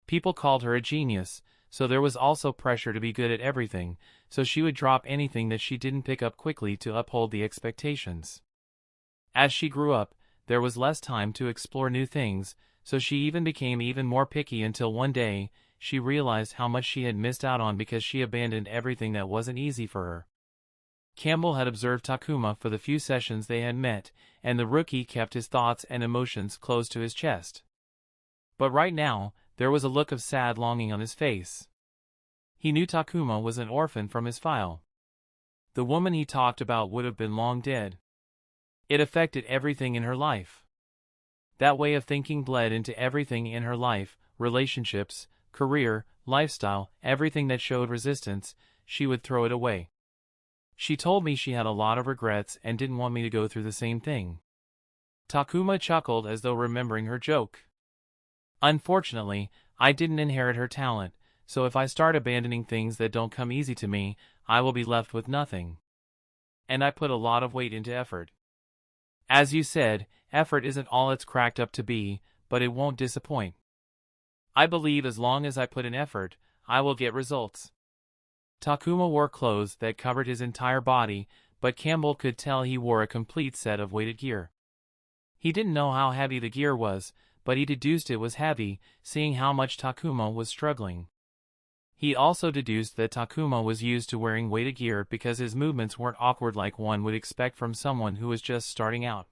People called her a genius, so there was also pressure to be good at everything, so she would drop anything that she didn't pick up quickly to uphold the expectations. As she grew up, there was less time to explore new things, so she even became even more picky until one day, she realized how much she had missed out on because she abandoned everything that wasn't easy for her." Campbell had observed Takuma for the few sessions they had met, and the rookie kept his thoughts and emotions close to his chest. But right now, there was a look of sad longing on his face. He knew Takuma was an orphan from his file. The woman he talked about would have been long dead. It affected everything in her life. That way of thinking bled into everything in her life, relationships, career, lifestyle, everything that showed resistance. She would throw it away. She told me she had a lot of regrets and didn't want me to go through the same thing. Takuma chuckled as though remembering her joke. "Unfortunately, I didn't inherit her talent, so if I start abandoning things that don't come easy to me, I will be left with nothing. And I put a lot of weight into effort. As you said, effort isn't all it's cracked up to be, but it won't disappoint. I believe as long as I put in effort, I will get results." Takuma wore clothes that covered his entire body, but Campbell could tell he wore a complete set of weighted gear. He didn't know how heavy the gear was, but he deduced it was heavy, seeing how much Takuma was struggling. He also deduced that Takuma was used to wearing weighted gear because his movements weren't awkward like one would expect from someone who was just starting out.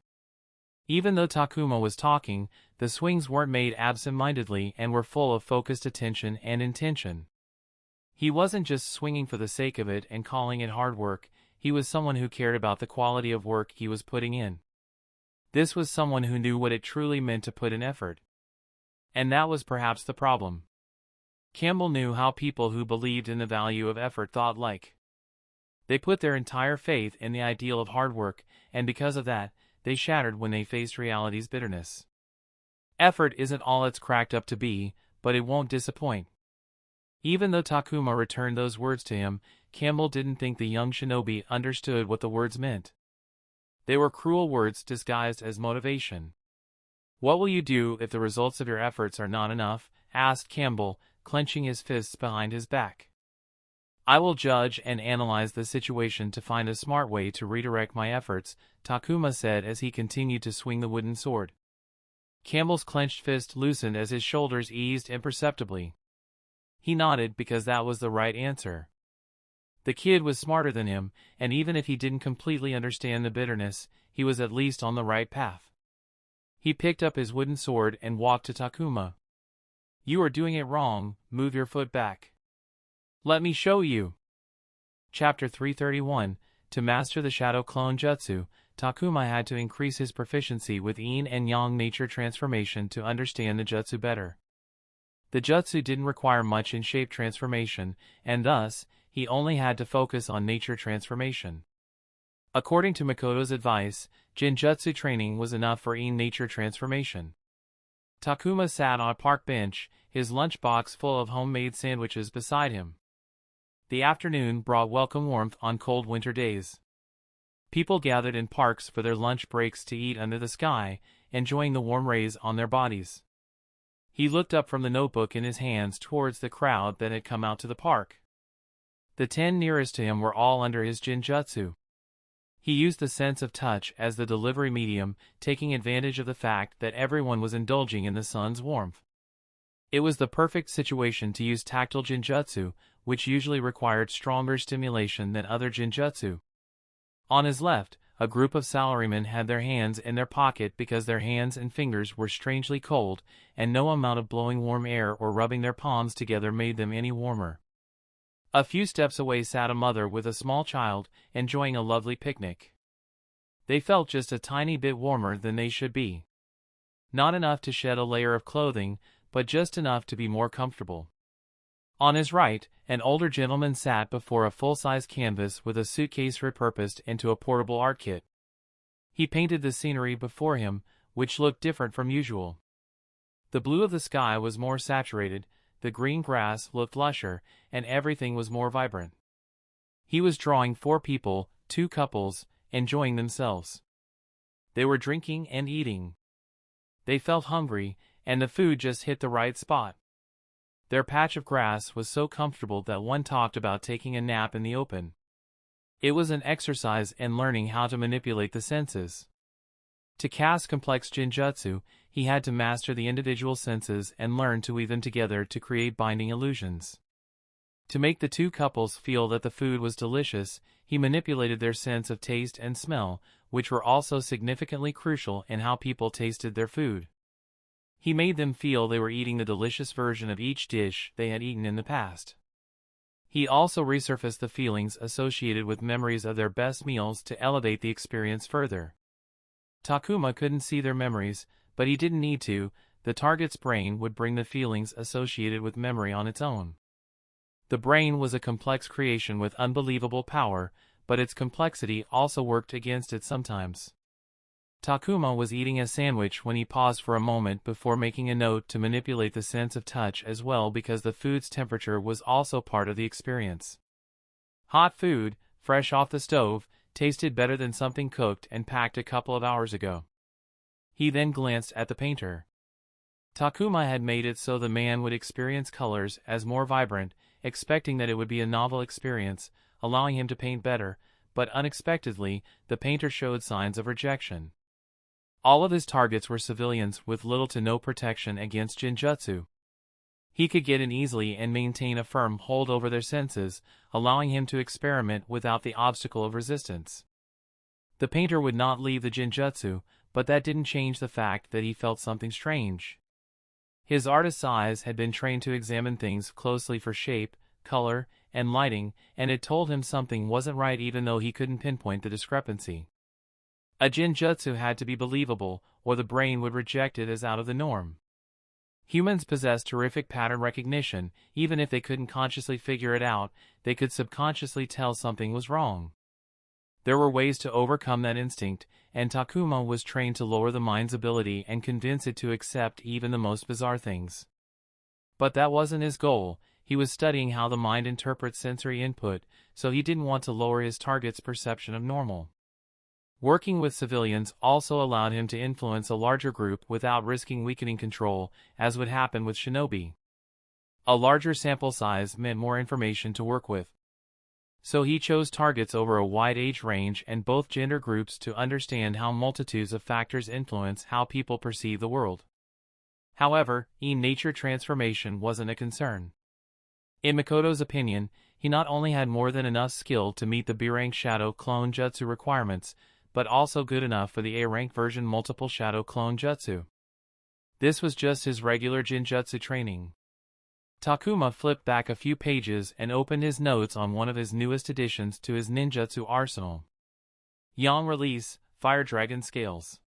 Even though Takuma was talking, the swings weren't made absent-mindedly and were full of focused attention and intention. He wasn't just swinging for the sake of it and calling it hard work, he was someone who cared about the quality of work he was putting in. This was someone who knew what it truly meant to put in effort. And that was perhaps the problem. Campbell knew how people who believed in the value of effort thought like. They put their entire faith in the ideal of hard work, and because of that, they shattered when they faced reality's bitterness. Effort isn't all it's cracked up to be, but it won't disappoint. Even though Takuma returned those words to him, Campbell didn't think the young shinobi understood what the words meant. They were cruel words disguised as motivation. "What will you do if the results of your efforts are not enough?" asked Campbell, clenching his fists behind his back. I will judge and analyze the situation to find a smart way to redirect my efforts, Takuma said as he continued to swing the wooden sword. Campbell's clenched fist loosened as his shoulders eased imperceptibly. He nodded because that was the right answer. The kid was smarter than him, and even if he didn't completely understand the bitterness, he was at least on the right path. He picked up his wooden sword and walked to Takuma. You are doing it wrong, move your foot back. Let me show you. Chapter 331, To master the Shadow Clone Jutsu, Takuma had to increase his proficiency with Yin and Yang nature transformation to understand the jutsu better. The jutsu didn't require much in shape transformation, and thus, he only had to focus on nature transformation. According to Makoto's advice, Jinjutsu training was enough for Yin nature transformation. Takuma sat on a park bench, his lunchbox full of homemade sandwiches beside him. The afternoon brought welcome warmth on cold winter days. People gathered in parks for their lunch breaks to eat under the sky, enjoying the warm rays on their bodies. He looked up from the notebook in his hands towards the crowd that had come out to the park. The 10 nearest to him were all under his Jinjutsu. He used the sense of touch as the delivery medium, taking advantage of the fact that everyone was indulging in the sun's warmth. It was the perfect situation to use tactile Jinjutsu, which usually required stronger stimulation than other Jinjutsu. On his left, a group of salarymen had their hands in their pocket because their hands and fingers were strangely cold, and no amount of blowing warm air or rubbing their palms together made them any warmer. A few steps away sat a mother with a small child, enjoying a lovely picnic. They felt just a tiny bit warmer than they should be. Not enough to shed a layer of clothing, but just enough to be more comfortable. On his right, an older gentleman sat before a full-size canvas with a suitcase repurposed into a portable art kit. He painted the scenery before him, which looked different from usual. The blue of the sky was more saturated, the green grass looked lusher, and everything was more vibrant. He was drawing 4 people, 2 couples, enjoying themselves. They were drinking and eating. They felt hungry, and the food just hit the right spot. Their patch of grass was so comfortable that one talked about taking a nap in the open. It was an exercise in learning how to manipulate the senses. To cast complex Jinjutsu, he had to master the individual senses and learn to weave them together to create binding illusions. To make the 2 couples feel that the food was delicious, he manipulated their sense of taste and smell, which were also significantly crucial in how people tasted their food. He made them feel they were eating the delicious version of each dish they had eaten in the past. He also resurfaced the feelings associated with memories of their best meals to elevate the experience further. Takuma couldn't see their memories, but he didn't need to. The target's brain would bring the feelings associated with memory on its own. The brain was a complex creation with unbelievable power, but its complexity also worked against it sometimes. Takuma was eating a sandwich when he paused for a moment before making a note to manipulate the sense of touch as well because the food's temperature was also part of the experience. Hot food, fresh off the stove, tasted better than something cooked and packed a couple of hours ago. He then glanced at the painter. Takuma had made it so the man would experience colors as more vibrant, expecting that it would be a novel experience, allowing him to paint better, but unexpectedly, the painter showed signs of rejection. All of his targets were civilians with little to no protection against Jinjutsu. He could get in easily and maintain a firm hold over their senses, allowing him to experiment without the obstacle of resistance. The painter would not leave the Jinjutsu, but that didn't change the fact that he felt something strange. His artist's eyes had been trained to examine things closely for shape, color, and lighting, and it told him something wasn't right even though he couldn't pinpoint the discrepancy. A Jinjutsu had to be believable, or the brain would reject it as out of the norm. Humans possess terrific pattern recognition. Even if they couldn't consciously figure it out, they could subconsciously tell something was wrong. There were ways to overcome that instinct, and Takuma was trained to lower the mind's ability and convince it to accept even the most bizarre things. But that wasn't his goal. He was studying how the mind interprets sensory input, so he didn't want to lower his target's perception of normal. Working with civilians also allowed him to influence a larger group without risking weakening control, as would happen with shinobi. A larger sample size meant more information to work with. So he chose targets over a wide age range and both gender groups to understand how multitudes of factors influence how people perceive the world. However, nature transformation wasn't a concern. In Makoto's opinion, he not only had more than enough skill to meet the B-rank Shadow Clone Jutsu requirements, but also good enough for the A-rank version Multiple Shadow Clone Jutsu. This was just his regular Jinjutsu training. Takuma flipped back a few pages and opened his notes on one of his newest additions to his ninjutsu arsenal. Yang Release, Fire Dragon Scales.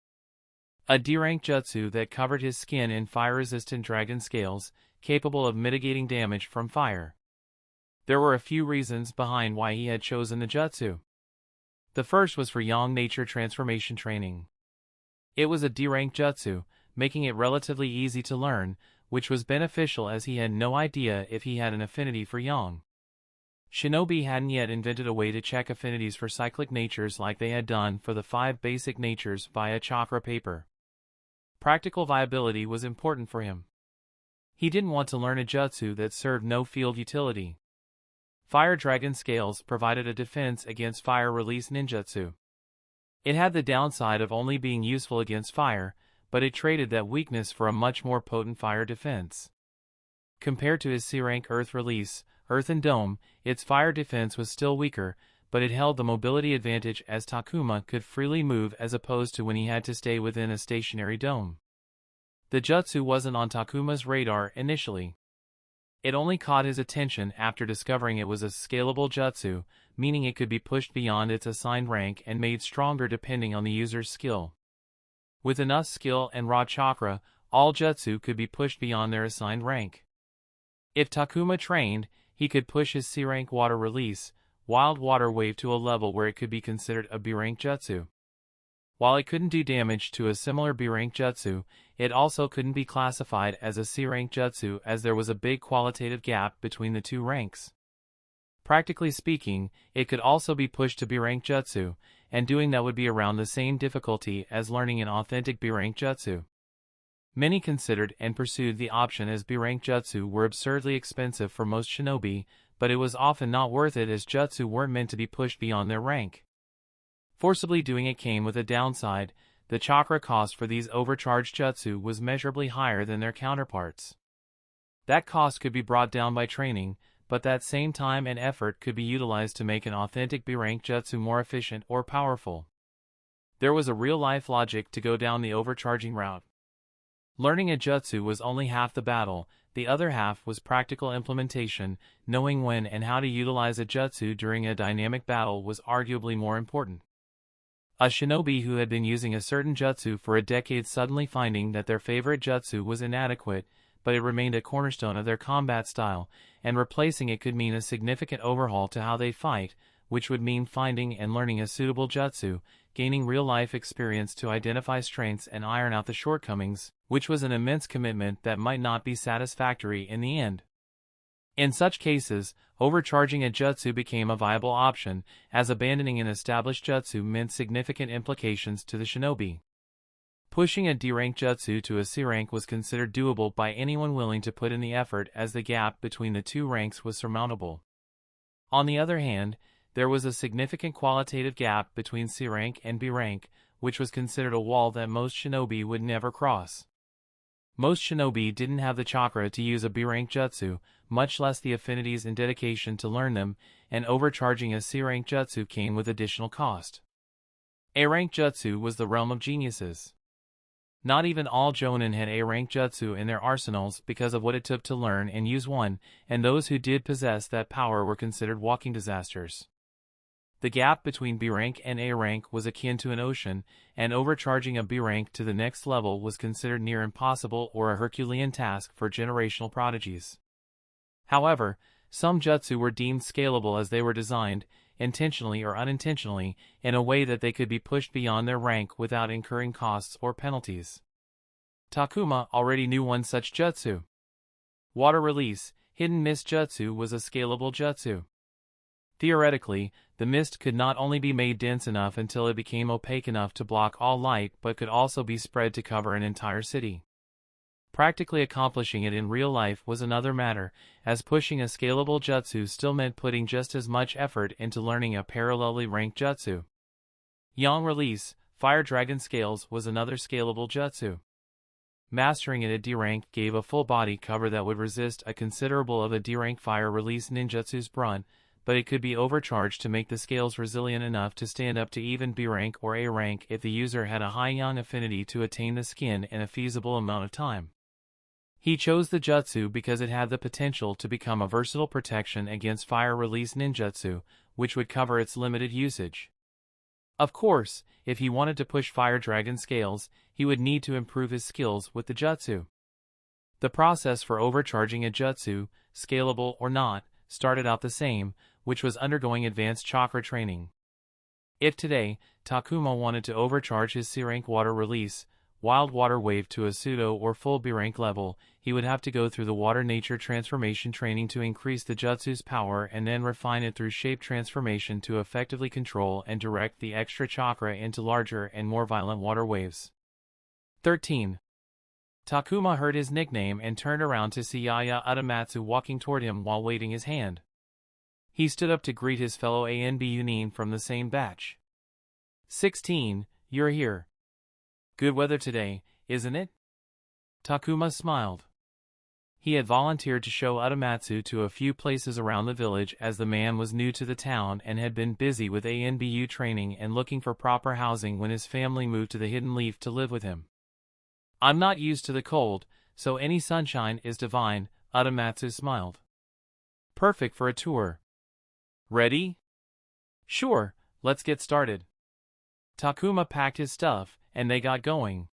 A D-rank jutsu that covered his skin in fire-resistant dragon scales, capable of mitigating damage from fire. There were a few reasons behind why he had chosen the jutsu. The first was for Yang nature transformation training. It was a D-rank jutsu, making it relatively easy to learn, which was beneficial as he had no idea if he had an affinity for Yang. Shinobi hadn't yet invented a way to check affinities for cyclic natures like they had done for the 5 basic natures via chakra paper. Practical viability was important for him. He didn't want to learn a jutsu that served no field utility. Fire Dragon Scales provided a defense against fire release ninjutsu. It had the downside of only being useful against fire, but it traded that weakness for a much more potent fire defense. Compared to his C-rank Earth Release, Earth and Dome, its fire defense was still weaker, but it held the mobility advantage as Takuma could freely move as opposed to when he had to stay within a stationary dome. The jutsu wasn't on Takuma's radar initially. It only caught his attention after discovering it was a scalable jutsu, meaning it could be pushed beyond its assigned rank and made stronger depending on the user's skill. With enough skill and raw chakra, all jutsu could be pushed beyond their assigned rank. If Takuma trained, he could push his C-rank Water Release, Wild Water Wave to a level where it could be considered a B-rank jutsu. While it couldn't do damage to a similar B-rank jutsu, it also couldn't be classified as a C-rank jutsu as there was a big qualitative gap between the two ranks. Practically speaking, it could also be pushed to B-rank jutsu, and doing that would be around the same difficulty as learning an authentic B-rank jutsu. Many considered and pursued the option as B-rank jutsu were absurdly expensive for most shinobi, but it was often not worth it as jutsu weren't meant to be pushed beyond their rank. Forcibly doing it came with a downside. The chakra cost for these overcharged jutsu was measurably higher than their counterparts. That cost could be brought down by training, but that same time and effort could be utilized to make an authentic B-rank jutsu more efficient or powerful. There was a real-life logic to go down the overcharging route. Learning a jutsu was only half the battle, the other half was practical implementation. Knowing when and how to utilize a jutsu during a dynamic battle was arguably more important. A shinobi who had been using a certain jutsu for a decade suddenly finding that their favorite jutsu was inadequate, but it remained a cornerstone of their combat style, and replacing it could mean a significant overhaul to how they fight, which would mean finding and learning a suitable jutsu, gaining real-life experience to identify strengths and iron out the shortcomings, which was an immense commitment that might not be satisfactory in the end. In such cases, overcharging a jutsu became a viable option, as abandoning an established jutsu meant significant implications to the shinobi. Pushing a D-rank jutsu to a C-rank was considered doable by anyone willing to put in the effort as the gap between the two ranks was surmountable. On the other hand, there was a significant qualitative gap between C-rank and B-rank, which was considered a wall that most shinobi would never cross. Most shinobi didn't have the chakra to use a B-rank jutsu, much less the affinities and dedication to learn them, and overcharging a C-rank jutsu came with additional cost. A-rank jutsu was the realm of geniuses. Not even all jonin had A-rank jutsu in their arsenals because of what it took to learn and use one, and those who did possess that power were considered walking disasters. The gap between B-rank and A-rank was akin to an ocean, and overcharging a B-rank to the next level was considered near impossible or a Herculean task for generational prodigies. However, some jutsu were deemed scalable as they were designed, intentionally or unintentionally, in a way that they could be pushed beyond their rank without incurring costs or penalties. Takuma already knew one such jutsu. Water Release, Hidden Mist Jutsu was a scalable jutsu. Theoretically, the mist could not only be made dense enough until it became opaque enough to block all light but could also be spread to cover an entire city. Practically accomplishing it in real life was another matter, as pushing a scalable jutsu still meant putting just as much effort into learning a parallelly ranked jutsu. Yang Release, Fire Dragon Scales was another scalable jutsu. Mastering it at D rank gave a full body cover that would resist a considerable of a D rank fire release ninjutsu's brunt, but it could be overcharged to make the scales resilient enough to stand up to even B rank or A rank if the user had a high yang affinity to attain the skin in a feasible amount of time. He chose the jutsu because it had the potential to become a versatile protection against fire release ninjutsu, which would cover its limited usage. Of course, if he wanted to push Fire Dragon Scales, he would need to improve his skills with the jutsu. The process for overcharging a jutsu, scalable or not, started out the same, which was undergoing advanced chakra training. If today, Takuma wanted to overcharge his C-rank water release, Wild Water Wave to a pseudo or full B-rank level, he would have to go through the water nature transformation training to increase the jutsu's power and then refine it through shape transformation to effectively control and direct the extra chakra into larger and more violent water waves. 13. Takuma heard his nickname and turned around to see Yaya Uramatsu walking toward him while waving his hand. He stood up to greet his fellow ANBU nin from the same batch. 16, you're here. Good weather today, isn't it? Takuma smiled. He had volunteered to show Uramatsu to a few places around the village as the man was new to the town and had been busy with ANBU training and looking for proper housing when his family moved to the Hidden Leaf to live with him. I'm not used to the cold, so any sunshine is divine, Uramatsu smiled. Perfect for a tour. Ready? Sure, let's get started. Takuma packed his stuff, and they got going.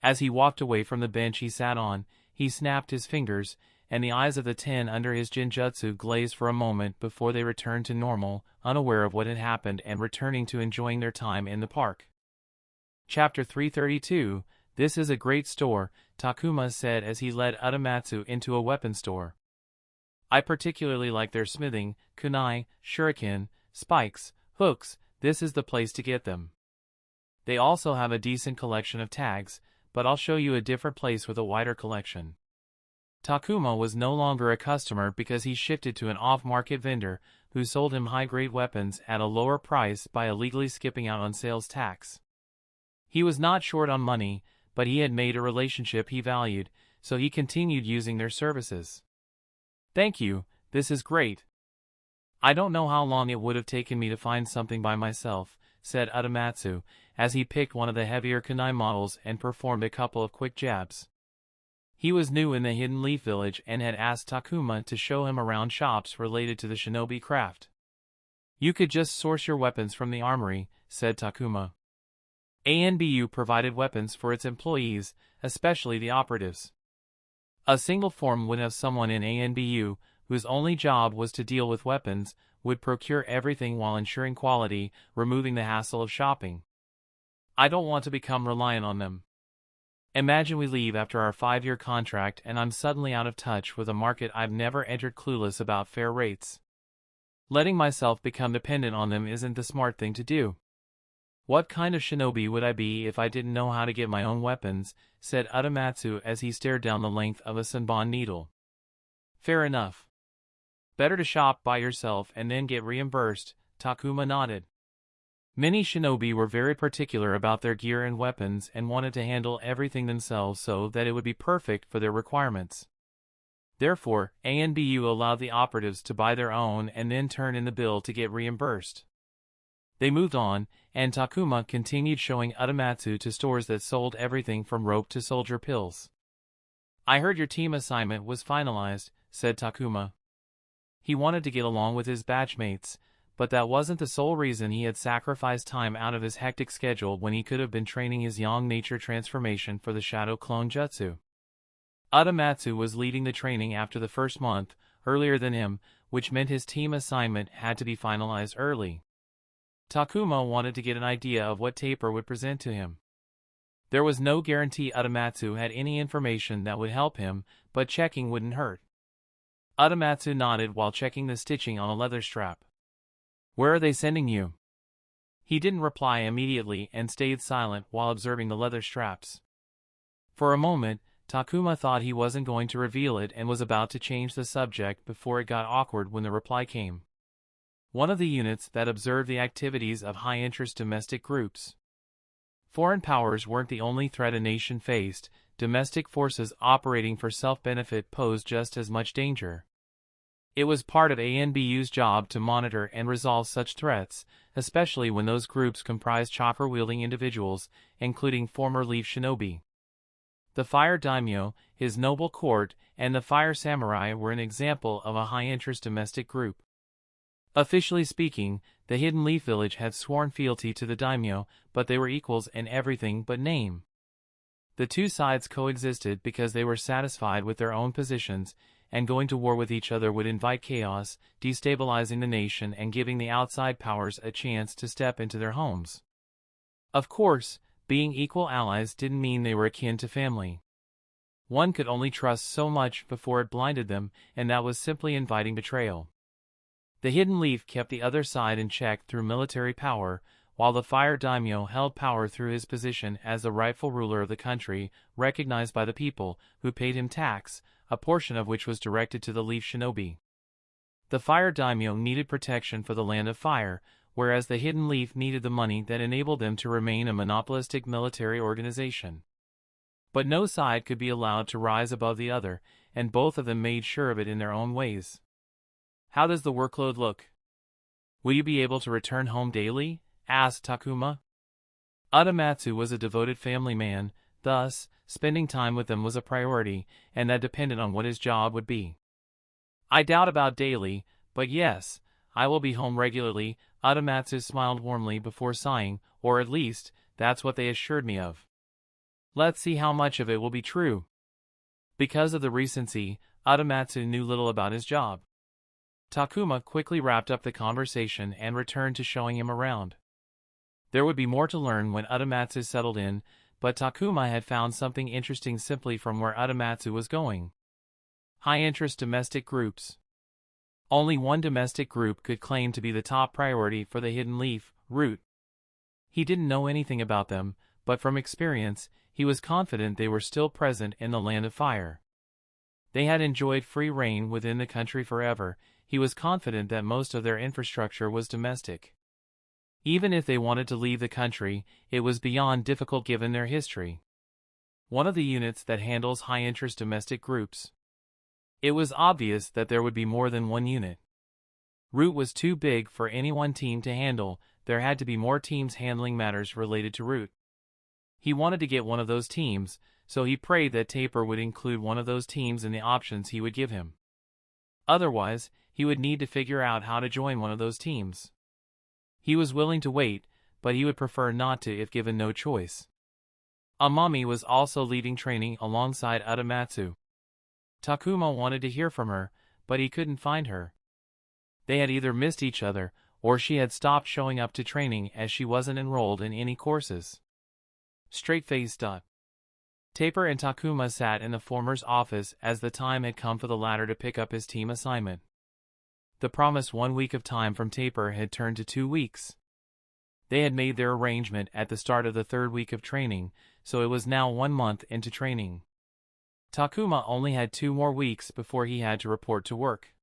As he walked away from the bench he sat on, he snapped his fingers, and the eyes of the 10 under his Jinjutsu glazed for a moment before they returned to normal, unaware of what had happened and returning to enjoying their time in the park. Chapter 332, This is a great store, Takuma said as he led Uramatsu into a weapon store. I particularly like their smithing, kunai, shuriken, spikes, hooks, this is the place to get them. They also have a decent collection of tags, but I'll show you a different place with a wider collection. Takuma was no longer a customer because he shifted to an off-market vendor who sold him high-grade weapons at a lower price by illegally skipping out on sales tax. He was not short on money, but he had made a relationship he valued, so he continued using their services. Thank you, this is great. I don't know how long it would have taken me to find something by myself, said Uramatsu, as he picked one of the heavier kunai models and performed a couple of quick jabs. He was new in the Hidden Leaf Village and had asked Takuma to show him around shops related to the shinobi craft. You could just source your weapons from the armory, said Takuma. ANBU provided weapons for its employees, especially the operatives. A single form would have someone in ANBU, whose only job was to deal with weapons, would procure everything while ensuring quality, removing the hassle of shopping. I don't want to become reliant on them. Imagine we leave after our 5-year contract and I'm suddenly out of touch with a market I've never entered, clueless about fair rates. Letting myself become dependent on them isn't the smart thing to do. What kind of shinobi would I be if I didn't know how to get my own weapons, said Uramatsu as he stared down the length of a senbon needle. Fair enough. Better to shop by yourself and then get reimbursed, Takuma nodded. Many shinobi were very particular about their gear and weapons and wanted to handle everything themselves so that it would be perfect for their requirements. Therefore, ANBU allowed the operatives to buy their own and then turn in the bill to get reimbursed. They moved on, and Takuma continued showing Uramatsu to stores that sold everything from rope to soldier pills. I heard your team assignment was finalized, said Takuma. He wanted to get along with his batchmates, but that wasn't the sole reason he had sacrificed time out of his hectic schedule when he could have been training his yang nature transformation for the Shadow Clone Jutsu. Uramatsu was leading the training after the first month, earlier than him, which meant his team assignment had to be finalized early. Takuma wanted to get an idea of what Taper would present to him. There was no guarantee Uramatsu had any information that would help him, but checking wouldn't hurt. Uramatsu nodded while checking the stitching on a leather strap. Where are they sending you? He didn't reply immediately and stayed silent while observing the leather straps. For a moment, Takuma thought he wasn't going to reveal it and was about to change the subject before it got awkward when the reply came. One of the units that observed the activities of high-interest domestic groups. Foreign powers weren't the only threat a nation faced. Domestic forces operating for self-benefit posed just as much danger. It was part of ANBU's job to monitor and resolve such threats, especially when those groups comprised chakra-wielding individuals, including former Leaf Shinobi. The Fire Daimyo, his noble court, and the Fire Samurai were an example of a high-interest domestic group. Officially speaking, the Hidden Leaf Village had sworn fealty to the daimyo, but they were equals in everything but name. The two sides coexisted because they were satisfied with their own positions, and going to war with each other would invite chaos, destabilizing the nation and giving the outside powers a chance to step into their homes. Of course, being equal allies didn't mean they were akin to family. One could only trust so much before it blinded them, and that was simply inviting betrayal. The Hidden Leaf kept the other side in check through military power, while the Fire Daimyo held power through his position as the rightful ruler of the country, recognized by the people, who paid him tax, a portion of which was directed to the Leaf Shinobi. The Fire Daimyo needed protection for the Land of Fire, whereas the Hidden Leaf needed the money that enabled them to remain a monopolistic military organization. But no side could be allowed to rise above the other, and both of them made sure of it in their own ways. "How does the workload look? Will you be able to return home daily?" asked Takuma. Adamatsu was a devoted family man, thus, spending time with them was a priority, and that depended on what his job would be. "I doubt about daily, but yes, I will be home regularly." Adamatsu smiled warmly before sighing, or at least, that's what they assured me of. Let's see how much of it will be true. Because of the recency, Adamatsu knew little about his job. Takuma quickly wrapped up the conversation and returned to showing him around. There would be more to learn when Adamatsu settled in, but Takuma had found something interesting simply from where Adamatsu was going. High-interest domestic groups. Only one domestic group could claim to be the top priority for the Hidden Leaf, Root. He didn't know anything about them, but from experience, he was confident they were still present in the Land of Fire. They had enjoyed free reign within the country forever. He was confident that most of their infrastructure was domestic. Even if they wanted to leave the country, it was beyond difficult given their history. One of the units that handles high-interest domestic groups. It was obvious that there would be more than one unit. Root was too big for any one team to handle. There had to be more teams handling matters related to Root. He wanted to get one of those teams, so he prayed that Taper would include one of those teams in the options he would give him. Otherwise, he would need to figure out how to join one of those teams. He was willing to wait, but he would prefer not to if given no choice. Amami was also leading training alongside Adamatsu. Takuma wanted to hear from her, but he couldn't find her. They had either missed each other, or she had stopped showing up to training as she wasn't enrolled in any courses. Straight-faced. Taper and Takuma sat in the former's office as the time had come for the latter to pick up his team assignment. The promised 1 week of time from Taper had turned to 2 weeks. They had made their arrangement at the start of the 3rd week of training, so it was now 1 month into training. Takuma only had 2 more weeks before he had to report to work.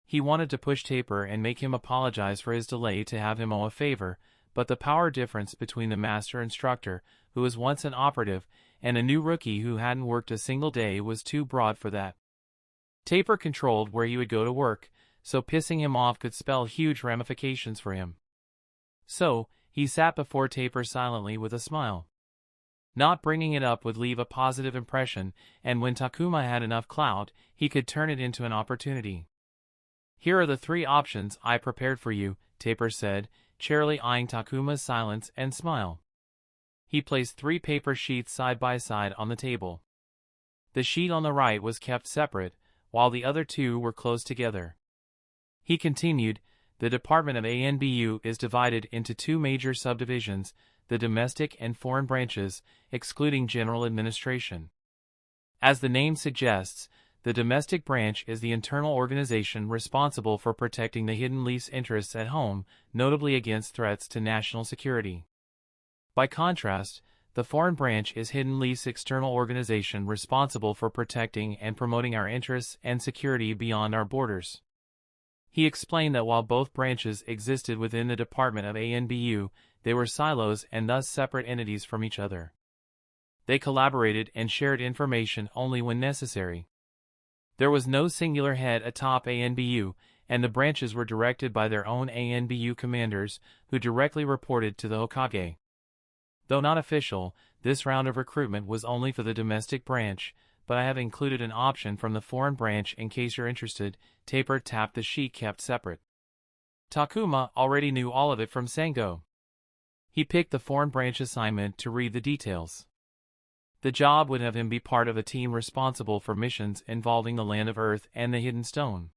He wanted to push Taper and make him apologize for his delay to have him owe a favor, but the power difference between the master instructor, who was once an operative, and a new rookie who hadn't worked a single day was too broad for that. Taper controlled where he would go to work, so pissing him off could spell huge ramifications for him. So, he sat before Taper silently with a smile. Not bringing it up would leave a positive impression, and when Takuma had enough clout, he could turn it into an opportunity. "Here are the 3 options I prepared for you," Taper said, cheerily eyeing Takuma's silence and smile. He placed 3 paper sheets side by side on the table. The sheet on the right was kept separate, while the other 2 were close together. He continued, "The Department of ANBU is divided into 2 major subdivisions, the domestic and foreign branches, excluding general administration. As the name suggests, the domestic branch is the internal organization responsible for protecting the Hidden Leaf's interests at home, notably against threats to national security. By contrast, The Foreign Branch is Hidden Leaf's external organization responsible for protecting and promoting our interests and security beyond our borders. He explained that while both branches existed within the department of ANBU, they were silos and thus separate entities from each other. They collaborated and shared information only when necessary. There was no singular head atop ANBU, and the branches were directed by their own ANBU commanders, who directly reported to the Hokage. Though not official, this round of recruitment was only for the domestic branch, but I have included an option from the foreign branch in case you're interested. Taper tapped the sheet kept separate. Takuma already knew all of it from Sango. He picked the foreign branch assignment to read the details. The job would have him be part of a team responsible for missions involving the Land of Earth and the Hidden Stone.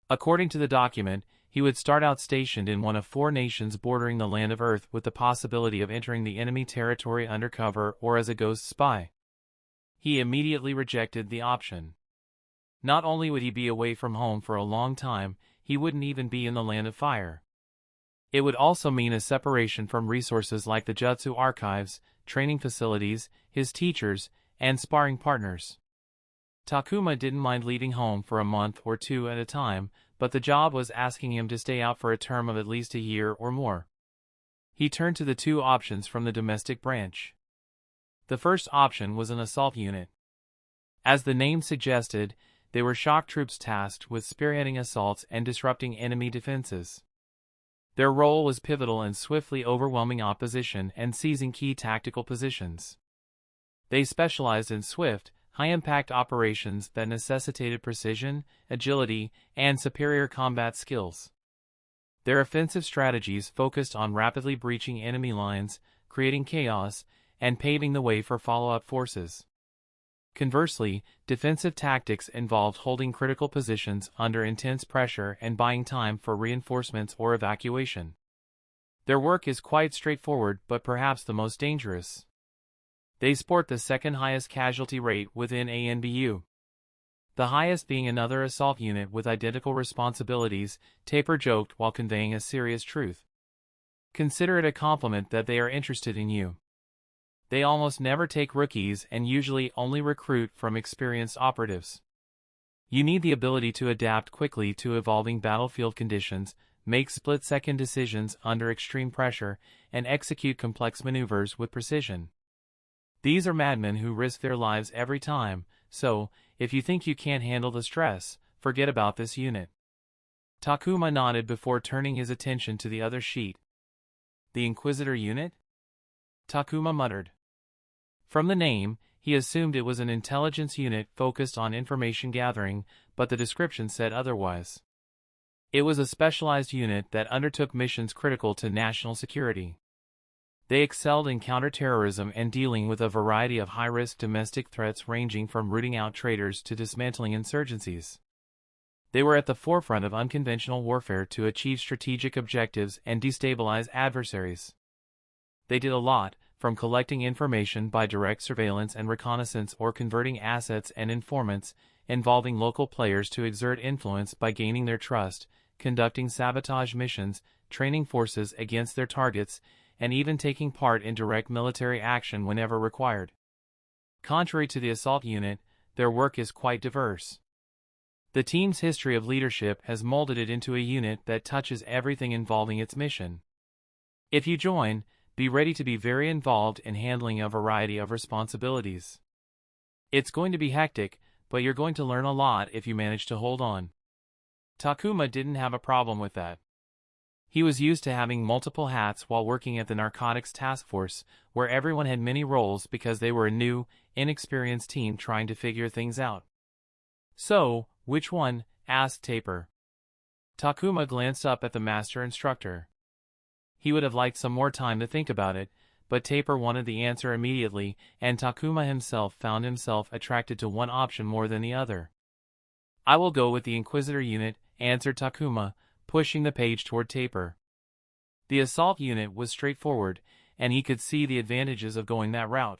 According to the document, he would start out stationed in one of 4 nations bordering the Land of Earth with the possibility of entering the enemy territory undercover or as a ghost spy. He immediately rejected the option. Not only would he be away from home for a long time, he wouldn't even be in the Land of Fire. It would also mean a separation from resources like the Jutsu archives, training facilities, his teachers, and sparring partners. Takuma didn't mind leaving home for a month or 2 at a time, but the job was asking him to stay out for a term of at least a year or more. He turned to the 2 options from the domestic branch. The first option was an assault unit. As the name suggested, they were shock troops tasked with spearheading assaults and disrupting enemy defenses. Their role was pivotal in swiftly overwhelming opposition and seizing key tactical positions. They specialized in swift, high-impact operations that necessitated precision, agility, and superior combat skills. Their offensive strategies focused on rapidly breaching enemy lines, creating chaos, and paving the way for follow-up forces. Conversely, defensive tactics involved holding critical positions under intense pressure and buying time for reinforcements or evacuation. Their work is quite straightforward but perhaps the most dangerous. They sport the second highest casualty rate within ANBU. The highest being another assault unit with identical responsibilities, Taper joked while conveying a serious truth. Consider it a compliment that they are interested in you. They almost never take rookies and usually only recruit from experienced operatives. You need the ability to adapt quickly to evolving battlefield conditions, make split-second decisions under extreme pressure, and execute complex maneuvers with precision. These are madmen who risk their lives every time, so, if you think you can't handle the stress, forget about this unit. Takuma nodded before turning his attention to the other sheet. The Inquisitor unit? Takuma muttered. From the name, he assumed it was an intelligence unit focused on information gathering, but the description said otherwise. It was a specialized unit that undertook missions critical to national security. They excelled in counterterrorism and dealing with a variety of high-risk domestic threats ranging from rooting out traitors to dismantling insurgencies. They were at the forefront of unconventional warfare to achieve strategic objectives and destabilize adversaries. They did a lot, from collecting information by direct surveillance and reconnaissance or converting assets and informants, involving local players to exert influence by gaining their trust, conducting sabotage missions, training forces against their targets, and even taking part in direct military action whenever required. Contrary to the assault unit, their work is quite diverse. The team's history of leadership has molded it into a unit that touches everything involving its mission. If you join, be ready to be very involved in handling a variety of responsibilities. It's going to be hectic, but you're going to learn a lot if you manage to hold on. Takuma didn't have a problem with that. He was used to having multiple hats while working at the Narcotics Task Force, where everyone had many roles because they were a new, inexperienced team trying to figure things out. So, which one? Asked Taper. Takuma glanced up at the master instructor. He would have liked some more time to think about it, but Taper wanted the answer immediately, and Takuma himself found himself attracted to one option more than the other. I will go with the Inquisitor unit, answered Takuma, pushing the page toward Taper. The assault unit was straightforward, and he could see the advantages of going that route.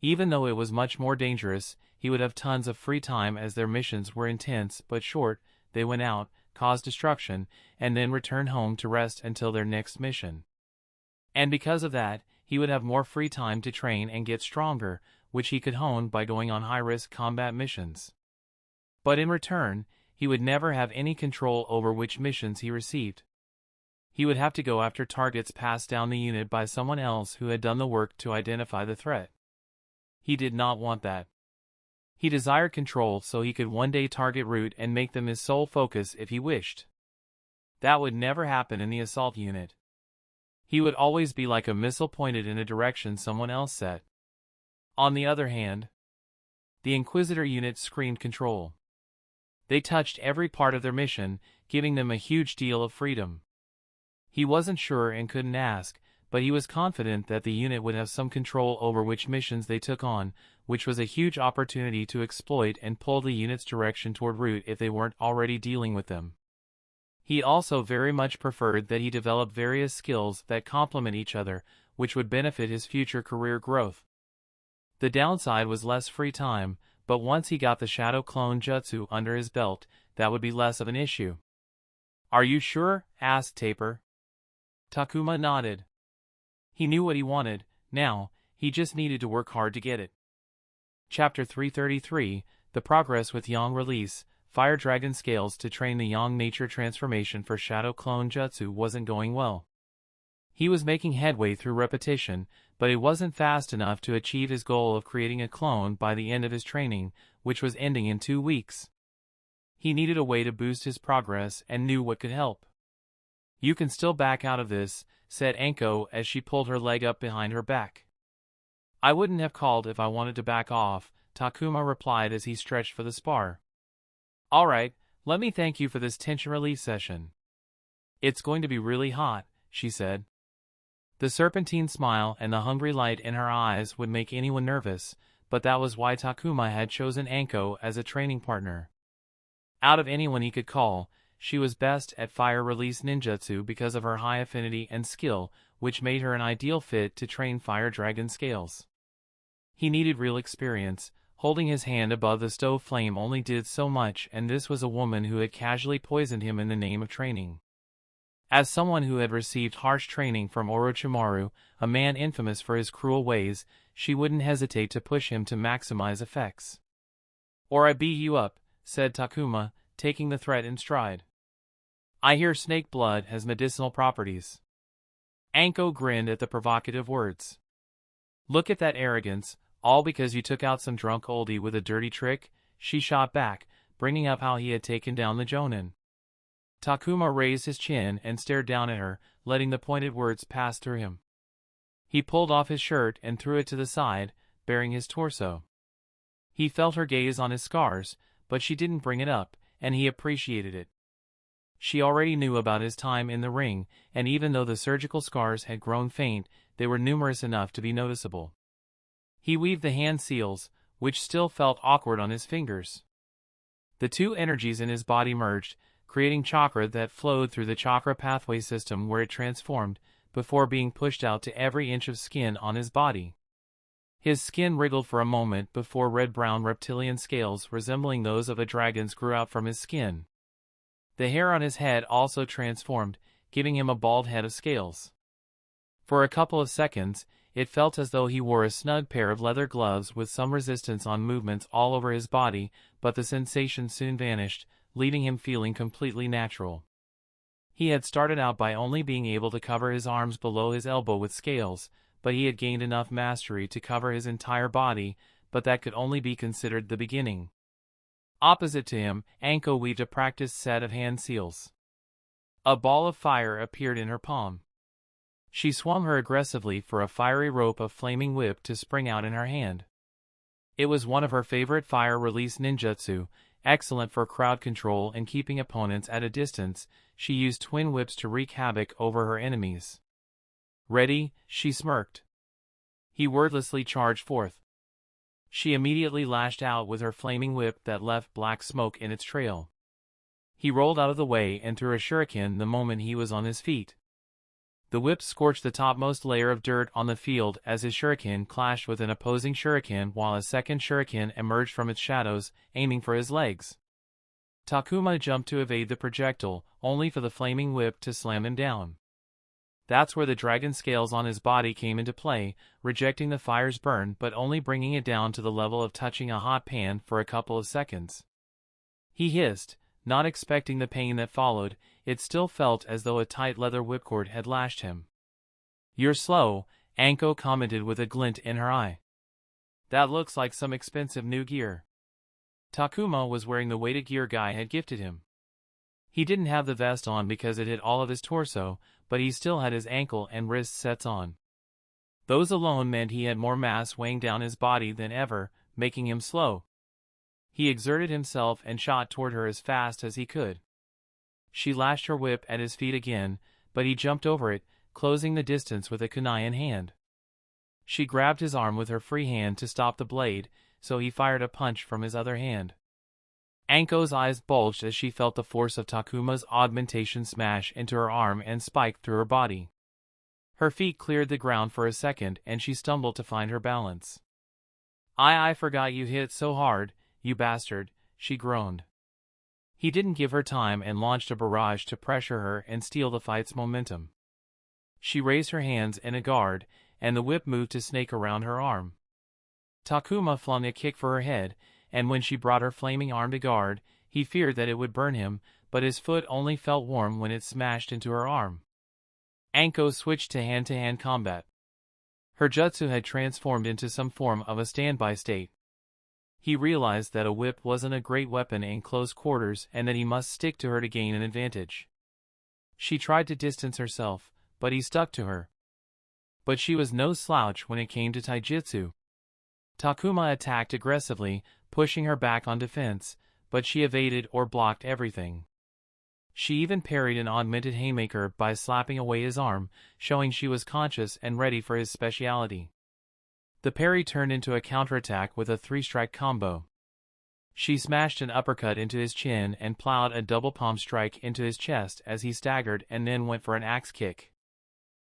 Even though it was much more dangerous, he would have tons of free time as their missions were intense but short. They went out, caused destruction, and then returned home to rest until their next mission. And because of that, he would have more free time to train and get stronger, which he could hone by going on high-risk combat missions. But in return, he would never have any control over which missions he received. He would have to go after targets passed down the unit by someone else who had done the work to identify the threat. He did not want that. He desired control so he could one day target root and make them his sole focus if he wished. That would never happen in the assault unit. He would always be like a missile pointed in a direction someone else set. On the other hand, the Inquisitor unit screamed control. They touched every part of their mission, giving them a huge deal of freedom. He wasn't sure and couldn't ask, but he was confident that the unit would have some control over which missions they took on, which was a huge opportunity to exploit and pull the unit's direction toward root if they weren't already dealing with them. He also very much preferred that he develop various skills that complement each other, which would benefit his future career growth. The downside was less free time, but once he got the Shadow Clone Jutsu under his belt, that would be less of an issue. "Are you sure?" asked Taper. Takuma nodded. He knew what he wanted. Now, he just needed to work hard to get it. Chapter 333, The Progress with Yang Release. Fire Dragon Scales to train the Yang nature transformation for Shadow Clone Jutsu wasn't going well. He was making headway through repetition, but it wasn't fast enough to achieve his goal of creating a clone by the end of his training, which was ending in 2 weeks. He needed a way to boost his progress and knew what could help. "You can still back out of this," said Anko as she pulled her leg up behind her back. "I wouldn't have called if I wanted to back off," Takuma replied as he stretched for the spar. "All right, let me thank you for this tension relief session." "It's going to be really hot," she said. The serpentine smile and the hungry light in her eyes would make anyone nervous, but that was why Takuma had chosen Anko as a training partner. Out of anyone he could call, she was best at fire release ninjutsu because of her high affinity and skill, which made her an ideal fit to train fire dragon scales. He needed real experience. Holding his hand above the stove flame only did so much, and this was a woman who had casually poisoned him in the name of training. As someone who had received harsh training from Orochimaru, a man infamous for his cruel ways, she wouldn't hesitate to push him to maximize effects. "Or I beat you up," said Takuma, taking the threat in stride. "I hear snake blood has medicinal properties." Anko grinned at the provocative words. "Look at that arrogance, all because you took out some drunk oldie with a dirty trick," she shot back, bringing up how he had taken down the Jonin. Takuma raised his chin and stared down at her, letting the pointed words pass through him. He pulled off his shirt and threw it to the side, baring his torso. He felt her gaze on his scars, but she didn't bring it up, and he appreciated it. She already knew about his time in the ring, and even though the surgical scars had grown faint, they were numerous enough to be noticeable. He weaved the hand seals, which still felt awkward on his fingers. The two energies in his body merged, creating chakra that flowed through the chakra pathway system where it transformed, before being pushed out to every inch of skin on his body. His skin wriggled for a moment before red-brown reptilian scales resembling those of a dragon's grew out from his skin. The hair on his head also transformed, giving him a bald head of scales. For a couple of seconds, it felt as though he wore a snug pair of leather gloves with some resistance on movements all over his body, but the sensation soon vanished, leaving him feeling completely natural. He had started out by only being able to cover his arms below his elbow with scales, but he had gained enough mastery to cover his entire body, but that could only be considered the beginning. Opposite to him, Anko weaved a practiced set of hand seals. A ball of fire appeared in her palm. She swung her aggressively for a fiery rope of flaming whip to spring out in her hand. It was one of her favorite fire-release ninjutsu, excellent for crowd control and keeping opponents at a distance. She used twin whips to wreak havoc over her enemies. "Ready?" she smirked. He wordlessly charged forth. She immediately lashed out with her flaming whip that left black smoke in its trail. He rolled out of the way and threw a shuriken the moment he was on his feet. The whip scorched the topmost layer of dirt on the field as his shuriken clashed with an opposing shuriken while a second shuriken emerged from its shadows, aiming for his legs. Takuma jumped to evade the projectile, only for the flaming whip to slam him down. That's where the dragon scales on his body came into play, rejecting the fire's burn but only bringing it down to the level of touching a hot pan for a couple of seconds. He hissed, not expecting the pain that followed. It still felt as though a tight leather whipcord had lashed him. "You're slow," Anko commented with a glint in her eye. "That looks like some expensive new gear." Takuma was wearing the weighted gear Guy had gifted him. He didn't have the vest on because it hid all of his torso, but he still had his ankle and wrist sets on. Those alone meant he had more mass weighing down his body than ever, making him slow. He exerted himself and shot toward her as fast as he could. She lashed her whip at his feet again, but he jumped over it, closing the distance with a kunai in hand. She grabbed his arm with her free hand to stop the blade, so he fired a punch from his other hand. Anko's eyes bulged as she felt the force of Takuma's augmentation smash into her arm and spike through her body. Her feet cleared the ground for a second and she stumbled to find her balance. I forgot you hit so hard, you bastard," she groaned. He didn't give her time and launched a barrage to pressure her and steal the fight's momentum. She raised her hands in a guard, and the whip moved to snake around her arm. Takuma flung a kick for her head, and when she brought her flaming arm to guard, he feared that it would burn him, but his foot only felt warm when it smashed into her arm. Anko switched to hand-to-hand combat. Her jutsu had transformed into some form of a standby state. He realized that a whip wasn't a great weapon in close quarters and that he must stick to her to gain an advantage. She tried to distance herself, but he stuck to her. But she was no slouch when it came to taijutsu. Takuma attacked aggressively, pushing her back on defense, but she evaded or blocked everything. She even parried an augmented haymaker by slapping away his arm, showing she was conscious and ready for his speciality. The parry turned into a counterattack with a three-strike combo. She smashed an uppercut into his chin and plowed a double palm strike into his chest as he staggered and then went for an axe kick.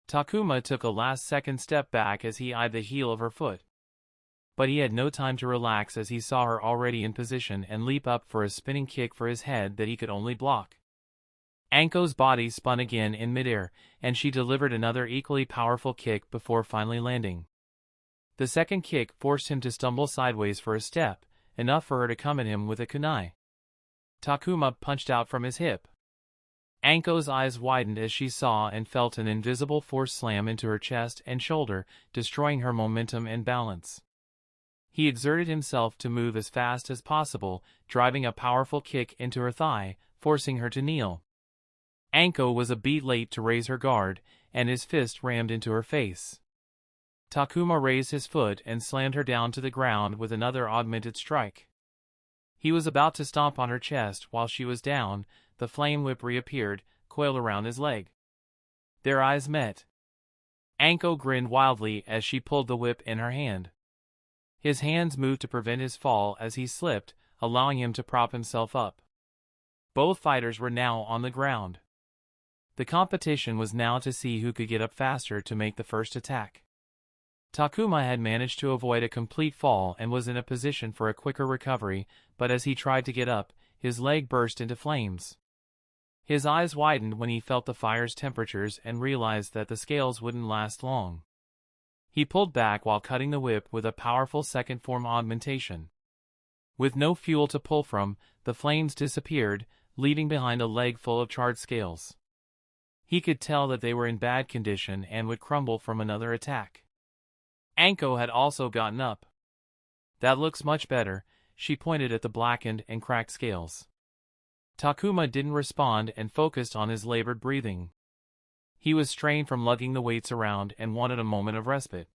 Takuma took a last-second step back as he eyed the heel of her foot. But he had no time to relax as he saw her already in position and leap up for a spinning kick for his head that he could only block. Anko's body spun again in midair, and she delivered another equally powerful kick before finally landing. The second kick forced him to stumble sideways for a step, enough for her to come at him with a kunai. Takuma punched out from his hip. Anko's eyes widened as she saw and felt an invisible force slam into her chest and shoulder, destroying her momentum and balance. He exerted himself to move as fast as possible, driving a powerful kick into her thigh, forcing her to kneel. Anko was a beat late to raise her guard, and his fist rammed into her face. Takuma raised his foot and slammed her down to the ground with another augmented strike. He was about to stomp on her chest while she was down. The flame whip reappeared, coiled around his leg. Their eyes met. Anko grinned wildly as she pulled the whip in her hand. His hands moved to prevent his fall as he slipped, allowing him to prop himself up. Both fighters were now on the ground. The competition was now to see who could get up faster to make the first attack. Takuma had managed to avoid a complete fall and was in a position for a quicker recovery, but as he tried to get up, his leg burst into flames. His eyes widened when he felt the fire's temperatures and realized that the scales wouldn't last long. He pulled back while cutting the whip with a powerful second form augmentation. With no fuel to pull from, the flames disappeared, leaving behind a leg full of charred scales. He could tell that they were in bad condition and would crumble from another attack. Anko had also gotten up. "That looks much better," she pointed at the blackened and cracked scales. Takuma didn't respond and focused on his labored breathing. He was strained from lugging the weights around and wanted a moment of respite.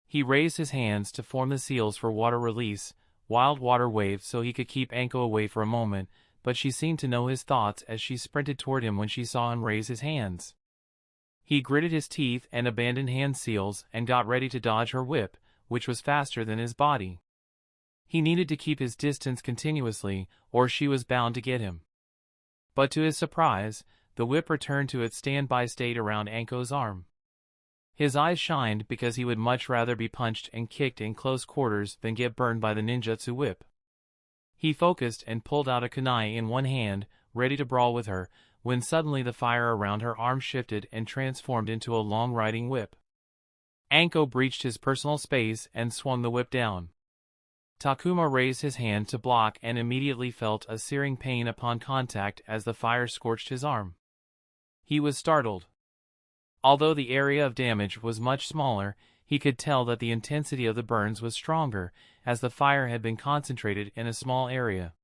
He raised his hands to form the seals for water release, wild water waves so he could keep Anko away for a moment, but she seemed to know his thoughts as she sprinted toward him when she saw him raise his hands. He gritted his teeth and abandoned hand seals and got ready to dodge her whip, which was faster than his body. He needed to keep his distance continuously, or she was bound to get him. But to his surprise, the whip returned to its standby state around Anko's arm. His eyes shined because he would much rather be punched and kicked in close quarters than get burned by the ninjutsu whip. He focused and pulled out a kunai in one hand, ready to brawl with her, when suddenly the fire around her arm shifted and transformed into a long riding whip. Anko breached his personal space and swung the whip down. Takuma raised his hand to block and immediately felt a searing pain upon contact as the fire scorched his arm. He was startled. Although the area of damage was much smaller, he could tell that the intensity of the burns was stronger, as the fire had been concentrated in a small area.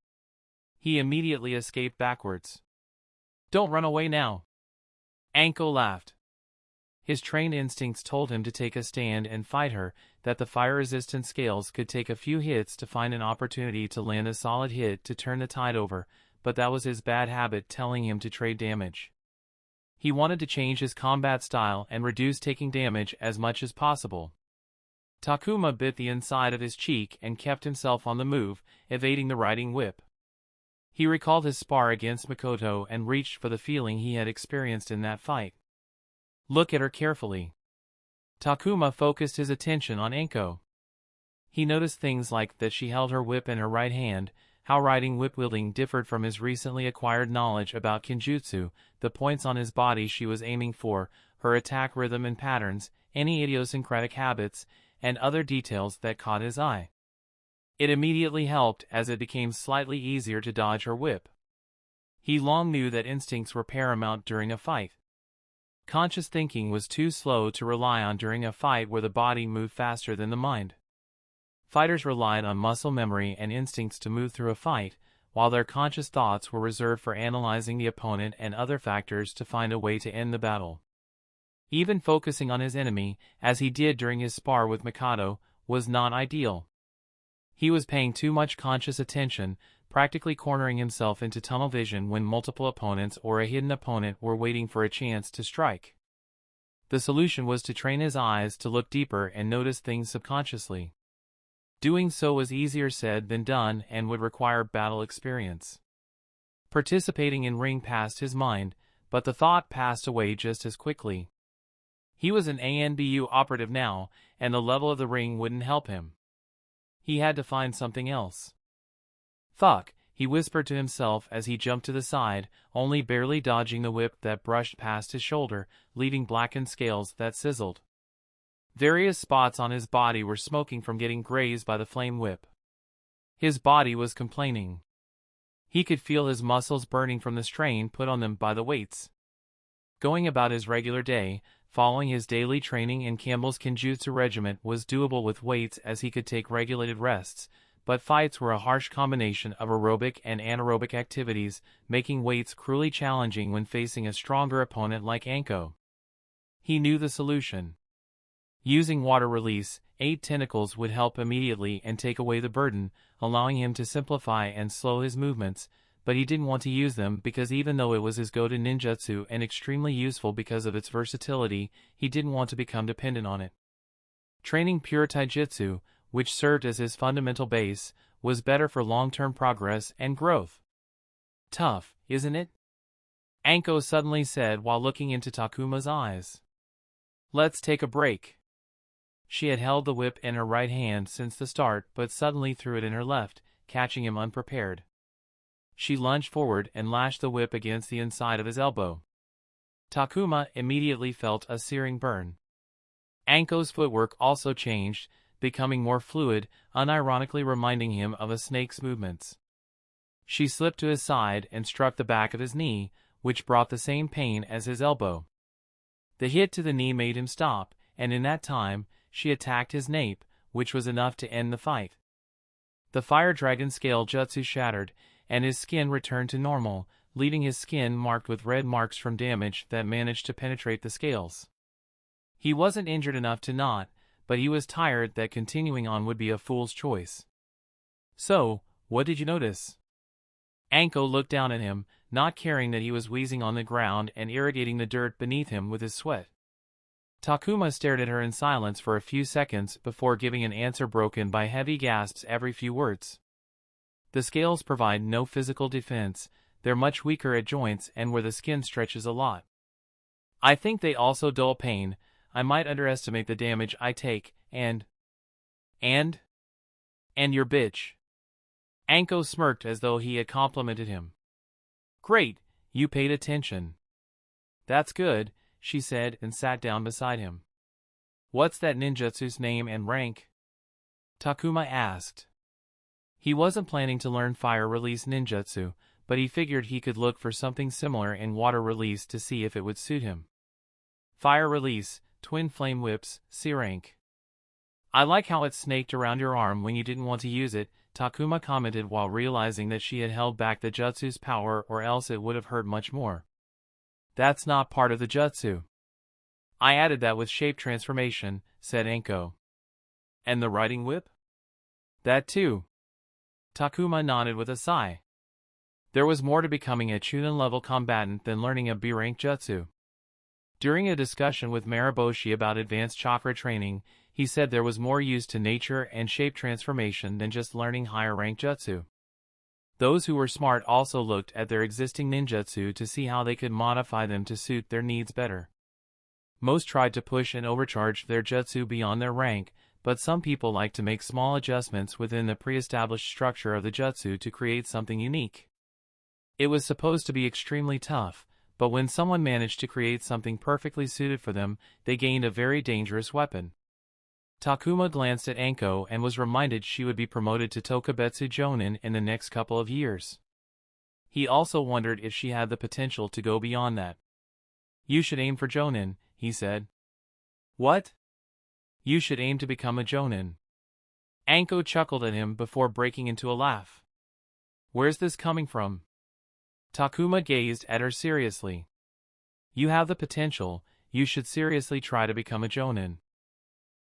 He immediately escaped backwards. "Don't run away now." Anko laughed. His trained instincts told him to take a stand and fight her, that the fire-resistant scales could take a few hits to find an opportunity to land a solid hit to turn the tide over, but that was his bad habit telling him to trade damage. He wanted to change his combat style and reduce taking damage as much as possible. Takuma bit the inside of his cheek and kept himself on the move, evading the riding whip. He recalled his spar against Makoto and reached for the feeling he had experienced in that fight. "Look at her carefully." Takuma focused his attention on Anko. He noticed things like that she held her whip in her right hand, how riding whip-wielding differed from his recently acquired knowledge about Jinjutsu, the points on his body she was aiming for, her attack rhythm and patterns, any idiosyncratic habits, and other details that caught his eye. It immediately helped as it became slightly easier to dodge her whip. He long knew that instincts were paramount during a fight. Conscious thinking was too slow to rely on during a fight where the body moved faster than the mind. Fighters relied on muscle memory and instincts to move through a fight, while their conscious thoughts were reserved for analyzing the opponent and other factors to find a way to end the battle. Even focusing on his enemy, as he did during his spar with Makoto, was not ideal. He was paying too much conscious attention, practically cornering himself into tunnel vision when multiple opponents or a hidden opponent were waiting for a chance to strike. The solution was to train his eyes to look deeper and notice things subconsciously. Doing so was easier said than done and would require battle experience. Participating in ring passed his mind, but the thought passed away just as quickly. He was an ANBU operative now, and the level of the ring wouldn't help him. He had to find something else. "Fuck," he whispered to himself as he jumped to the side, only barely dodging the whip that brushed past his shoulder, leaving blackened scales that sizzled. Various spots on his body were smoking from getting grazed by the flame whip. His body was complaining. He could feel his muscles burning from the strain put on them by the weights. Going about his regular day, following his daily training in Campbell's Kinjutsu regiment was doable with weights as he could take regulated rests, but fights were a harsh combination of aerobic and anaerobic activities, making weights cruelly challenging when facing a stronger opponent like Anko. He knew the solution. Using water release, 8 tentacles would help immediately and take away the burden, allowing him to simplify and slow his movements, but he didn't want to use them because even though it was his go-to ninjutsu and extremely useful because of its versatility, he didn't want to become dependent on it. Training pure taijutsu, which served as his fundamental base, was better for long-term progress and growth. "Tough, isn't it?" Anko suddenly said while looking into Takuma's eyes. "Let's take a break." She had held the whip in her right hand since the start but suddenly threw it in her left, catching him unprepared. She lunged forward and lashed the whip against the inside of his elbow. Takuma immediately felt a searing burn. Anko's footwork also changed, becoming more fluid, unironically reminding him of a snake's movements. She slipped to his side and struck the back of his knee, which brought the same pain as his elbow. The hit to the knee made him stop, and in that time, she attacked his nape, which was enough to end the fight. The Fire Dragon Scale Jutsu shattered, and his skin returned to normal, leaving his skin marked with red marks from damage that managed to penetrate the scales. He wasn't injured enough to not, but he was tired that continuing on would be a fool's choice. "So, what did you notice?" Anko looked down at him, not caring that he was wheezing on the ground and irrigating the dirt beneath him with his sweat. Takuma stared at her in silence for a few seconds before giving an answer broken by heavy gasps every few words. "The scales provide no physical defense, they're much weaker at joints and where the skin stretches a lot. I think they also dull pain. I might underestimate the damage I take, and your bitch." Anko smirked as though he had complimented him. "Great, You paid attention. That's good, she said and sat down beside him. What's that ninjutsu's name and rank? Takuma asked. He wasn't planning to learn fire release ninjutsu, but he figured he could look for something similar in water release to see if it would suit him. Fire release, twin flame whips, C rank. I like how it snaked around your arm when you didn't want to use it, Takuma commented while realizing that she had held back the jutsu's power or else it would have hurt much more. That's not part of the jutsu. I added that with shape transformation, said Anko. And the riding whip? That too. Takuma nodded with a sigh. There was more to becoming a Chunin-level combatant than learning a B-rank jutsu. During a discussion with Mariboshi about advanced chakra training, he said there was more use to nature and shape transformation than just learning higher-rank jutsu. Those who were smart also looked at their existing ninjutsu to see how they could modify them to suit their needs better. Most tried to push and overcharge their jutsu beyond their rank, but some people like to make small adjustments within the pre-established structure of the jutsu to create something unique. It was supposed to be extremely tough, but when someone managed to create something perfectly suited for them, they gained a very dangerous weapon. Takuma glanced at Anko and was reminded she would be promoted to Tokubetsu Jonin in the next couple of years. He also wondered if she had the potential to go beyond that. You should aim for Jonin, he said. What? You should aim to become a Jonin. Anko chuckled at him before breaking into a laugh. Where's this coming from? Takuma gazed at her seriously. You have the potential, you should seriously try to become a Jonin.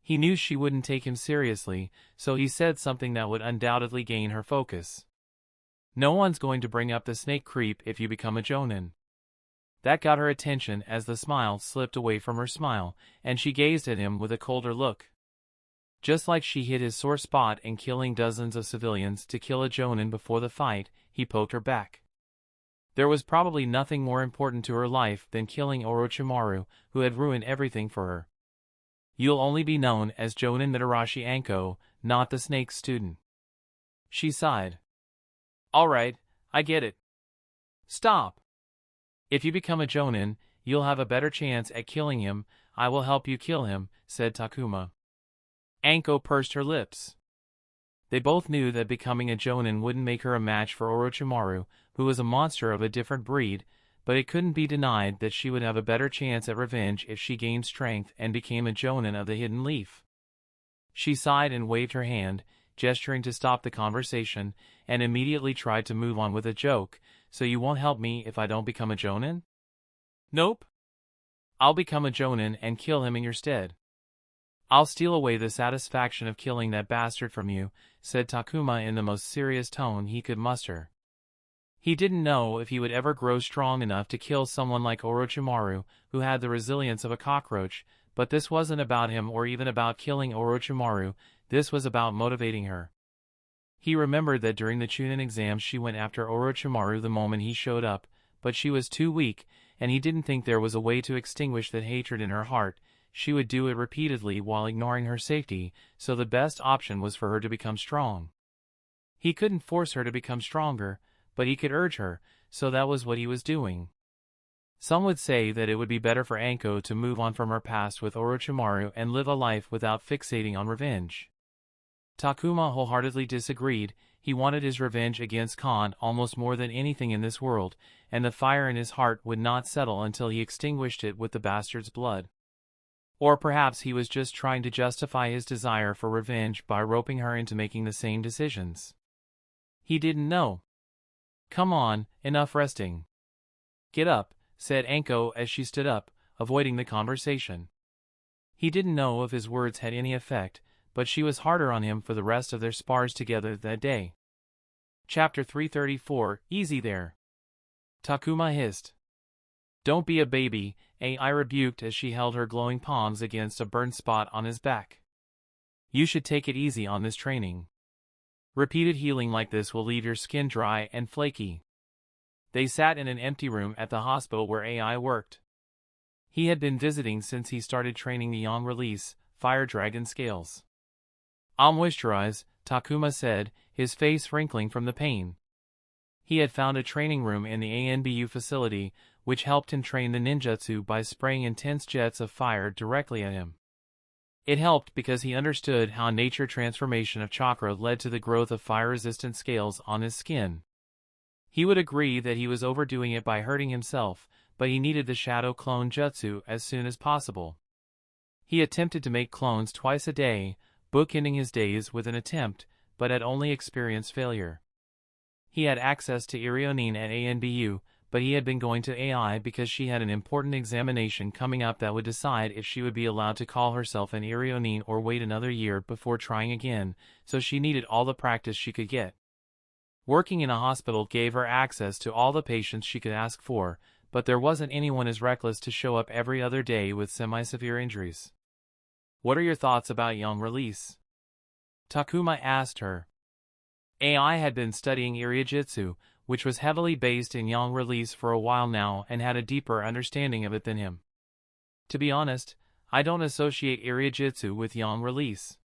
He knew she wouldn't take him seriously, so he said something that would undoubtedly gain her focus. No one's going to bring up the snake creep if you become a Jonin. That got her attention as the smile slipped away from her smile, and she gazed at him with a colder look. Just like she hit his sore spot in killing dozens of civilians to kill a Jonin before the fight, he poked her back. There was probably nothing more important to her life than killing Orochimaru, who had ruined everything for her. You'll only be known as Jonin Mitarashi Anko, not the snake student. She sighed. All right, I get it. Stop. If you become a Jonin, you'll have a better chance at killing him. I will help you kill him, said Takuma. Anko pursed her lips. They both knew that becoming a Jonin wouldn't make her a match for Orochimaru, who was a monster of a different breed, but it couldn't be denied that she would have a better chance at revenge if she gained strength and became a Jonin of the Hidden Leaf. She sighed and waved her hand, gesturing to stop the conversation, and immediately tried to move on with a joke. So you won't help me if I don't become a Jonin? Nope. I'll become a Jonin and kill him in your stead. I'll steal away the satisfaction of killing that bastard from you, said Takuma in the most serious tone he could muster. He didn't know if he would ever grow strong enough to kill someone like Orochimaru, who had the resilience of a cockroach, but this wasn't about him or even about killing Orochimaru, this was about motivating her. He remembered that during the Chunin exams she went after Orochimaru the moment he showed up, but she was too weak, and he didn't think there was a way to extinguish that hatred in her heart. She would do it repeatedly while ignoring her safety, so the best option was for her to become strong. He couldn't force her to become stronger, but he could urge her, so that was what he was doing. Some would say that it would be better for Anko to move on from her past with Orochimaru and live a life without fixating on revenge. Takuma wholeheartedly disagreed. He wanted his revenge against Khan almost more than anything in this world, and the fire in his heart would not settle until he extinguished it with the bastard's blood. Or perhaps he was just trying to justify his desire for revenge by roping her into making the same decisions. He didn't know. Come on, enough resting. Get up, said Anko as she stood up, avoiding the conversation. He didn't know if his words had any effect, but she was harder on him for the rest of their spars together that day. Chapter 334, Easy there. Takuma hissed. Don't be a baby, I rebuked as she held her glowing palms against a burned spot on his back. You should take it easy on this training. Repeated healing like this will leave your skin dry and flaky. They sat in an empty room at the hospital where AI worked. He had been visiting since he started training the on-release, Fire Dragon scales. I'll moisturize, Takuma said, his face wrinkling from the pain. He had found a training room in the ANBU facility, which helped him train the ninjutsu by spraying intense jets of fire directly at him. It helped because he understood how nature transformation of chakra led to the growth of fire-resistant scales on his skin. He would agree that he was overdoing it by hurting himself, but he needed the shadow clone jutsu as soon as possible. He attempted to make clones twice a day, bookending his days with an attempt, but had only experienced failure. He had access to Irionin at ANBU, but he had been going to AI because she had an important examination coming up that would decide if she would be allowed to call herself an Irionin or wait another year before trying again, so she needed all the practice she could get. Working in a hospital gave her access to all the patients she could ask for, but there wasn't anyone as reckless to show up every other day with semi-severe injuries. "What are your thoughts about Yang release?" Takuma asked her. AI had been studying Iriyajutsu, which was heavily based in Yang release for a while now and had a deeper understanding of it than him. To be honest, I don't associate Iriyajutsu with Yang release.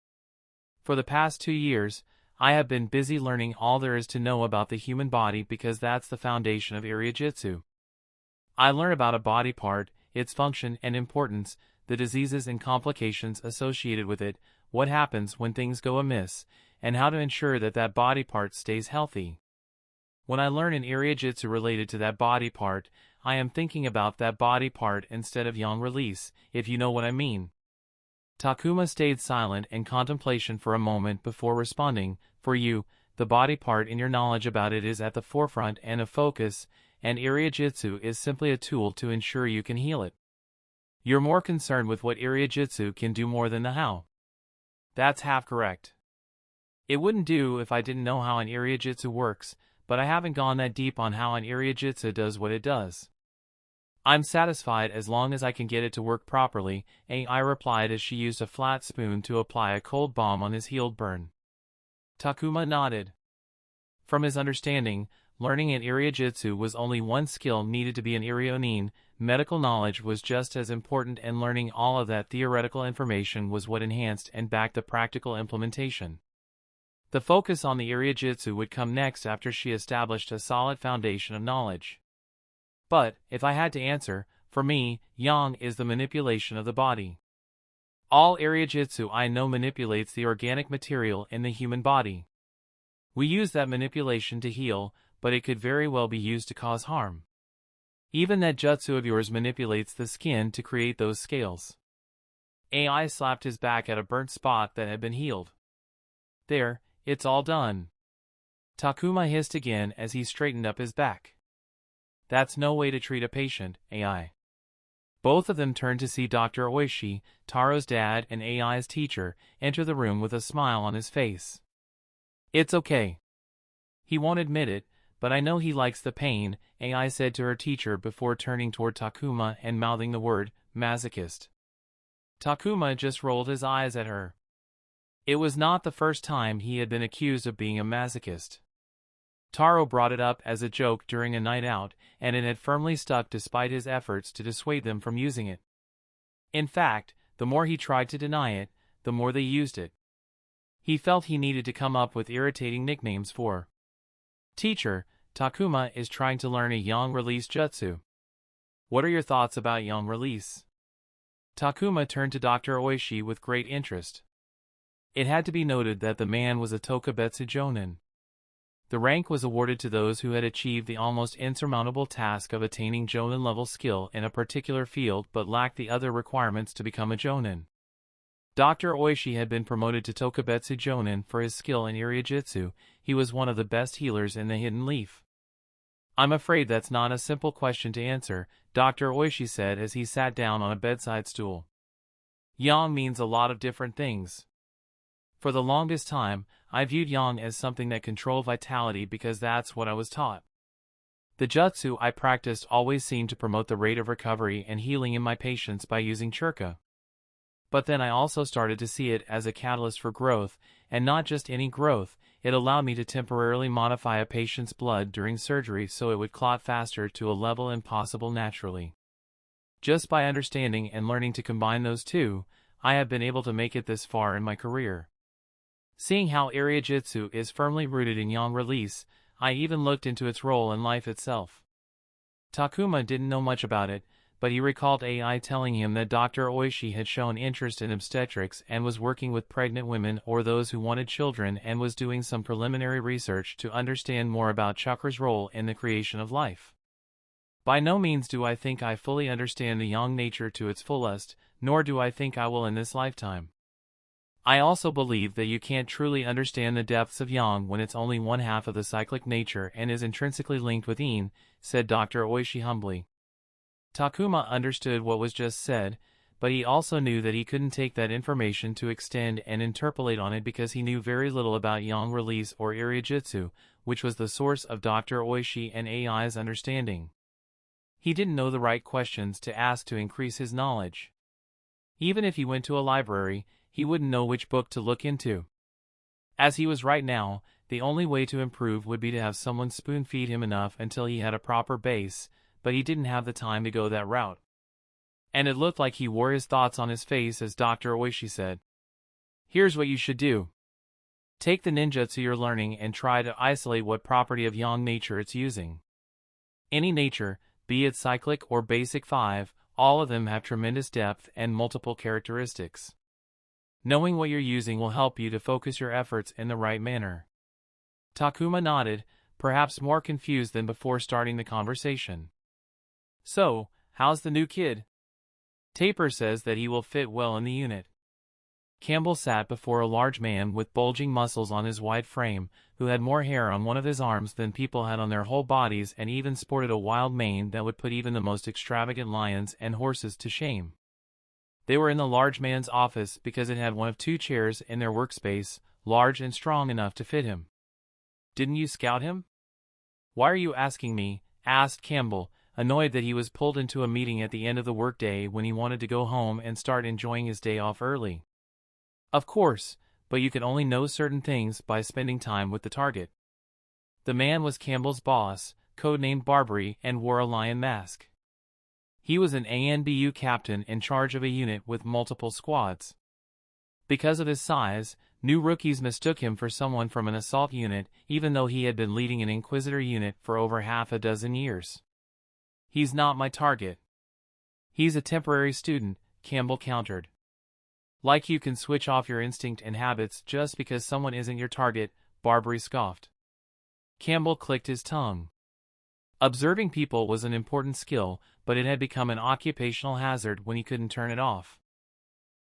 For the past 2 years, I have been busy learning all there is to know about the human body because that's the foundation of Iriyajutsu. I learn about a body part, its function and importance, the diseases and complications associated with it, what happens when things go amiss, and how to ensure that that body part stays healthy. When I learn an Iriyajutsu related to that body part, I am thinking about that body part instead of Yang release, if you know what I mean. Takuma stayed silent in contemplation for a moment before responding. For you, the body part in your knowledge about it is at the forefront and a focus, and Iriyajutsu is simply a tool to ensure you can heal it. You're more concerned with what Iriyajutsu can do more than the how. That's half correct. It wouldn't do if I didn't know how an Iriyajutsu works, but I haven't gone that deep on how an Iriyajutsu does what it does. I'm satisfied as long as I can get it to work properly, AI replied as she used a flat spoon to apply a cold balm on his healed burn. Takuma nodded. From his understanding, learning an Iriyajutsu was only one skill needed to be an Irionin. Medical knowledge was just as important, and learning all of that theoretical information was what enhanced and backed the practical implementation. The focus on the Iriyajutsu would come next after she established a solid foundation of knowledge. But, if I had to answer, for me, Yang is the manipulation of the body. All Iriyajutsu I know manipulates the organic material in the human body. We use that manipulation to heal, but it could very well be used to cause harm. Even that jutsu of yours manipulates the skin to create those scales. AI slapped his back at a burnt spot that had been healed. There, it's all done. Takuma hissed again as he straightened up his back. That's no way to treat a patient, AI. Both of them turned to see Dr. Oishi, Taro's dad and AI's teacher, enter the room with a smile on his face. It's okay. He won't admit it, but I know he likes the pain, AI said to her teacher before turning toward Takuma and mouthing the word, masochist. Takuma just rolled his eyes at her. It was not the first time he had been accused of being a masochist. Taro brought it up as a joke during a night out, and it had firmly stuck despite his efforts to dissuade them from using it. In fact, the more he tried to deny it, the more they used it. He felt he needed to come up with irritating nicknames for. Teacher, Takuma is trying to learn a Yang release jutsu. What are your thoughts about Yang release? Takuma turned to Dr. Oishi with great interest. It had to be noted that the man was a Tokubetsu Jonin. The rank was awarded to those who had achieved the almost insurmountable task of attaining Jonin-level skill in a particular field but lacked the other requirements to become a Jonin. Dr. Oishi had been promoted to Tokubetsu Jonin for his skill in Iriyajutsu. He was one of the best healers in the Hidden Leaf. I'm afraid that's not a simple question to answer, Dr. Oishi said as he sat down on a bedside stool. Yang means a lot of different things. For the longest time, I viewed Yang as something that controlled vitality because that's what I was taught. The jutsu I practiced always seemed to promote the rate of recovery and healing in my patients by using churka. But then I also started to see it as a catalyst for growth, and not just any growth. It allowed me to temporarily modify a patient's blood during surgery so it would clot faster to a level impossible naturally. Just by understanding and learning to combine those two, I have been able to make it this far in my career. Seeing how Iriyajutsu is firmly rooted in Yang release, I even looked into its role in life itself. Takuma didn't know much about it, but he recalled AI telling him that Dr. Oishi had shown interest in obstetrics and was working with pregnant women or those who wanted children and was doing some preliminary research to understand more about chakra's role in the creation of life. By no means do I think I fully understand the yang nature to its fullest, nor do I think I will in this lifetime. I also believe that you can't truly understand the depths of yang when it's only one half of the cyclic nature and is intrinsically linked with yin, said Dr. Oishi humbly. Takuma understood what was just said, but he also knew that he couldn't take that information to extend and interpolate on it because he knew very little about yang release or Irujitsu, which was the source of Dr. Oishi and AI's understanding. He didn't know the right questions to ask to increase his knowledge. Even if he went to a library, he wouldn't know which book to look into. As he was right now, the only way to improve would be to have someone spoon-feed him enough until he had a proper base, but he didn't have the time to go that route. And it looked like he wore his thoughts on his face as Dr. Oishi said. Here's what you should do. Take the ninjutsu you're learning and try to isolate what property of yang nature it's using. Any nature, be it cyclic or basic 5, all of them have tremendous depth and multiple characteristics. Knowing what you're using will help you to focus your efforts in the right manner. Takuma nodded, perhaps more confused than before starting the conversation. So, how's the new kid? Taper says that he will fit well in the unit. Campbell sat before a large man with bulging muscles on his wide frame, who had more hair on one of his arms than people had on their whole bodies and even sported a wild mane that would put even the most extravagant lions and horses to shame. They were in the large man's office because it had one of 2 chairs in their workspace, large and strong enough to fit him. Didn't you scout him? Why are you asking me? Asked Campbell, annoyed that he was pulled into a meeting at the end of the workday when he wanted to go home and start enjoying his day off early. Of course, but you can only know certain things by spending time with the target. The man was Campbell's boss, codenamed Barbary, and wore a lion mask. He was an ANBU captain in charge of a unit with multiple squads. Because of his size, new rookies mistook him for someone from an assault unit, even though he had been leading an Inquisitor unit for over half a dozen years. He's not my target. He's a temporary student, Campbell countered. Like you can switch off your instinct and habits just because someone isn't your target, Barbary scoffed. Campbell clicked his tongue. Observing people was an important skill, but it had become an occupational hazard when he couldn't turn it off.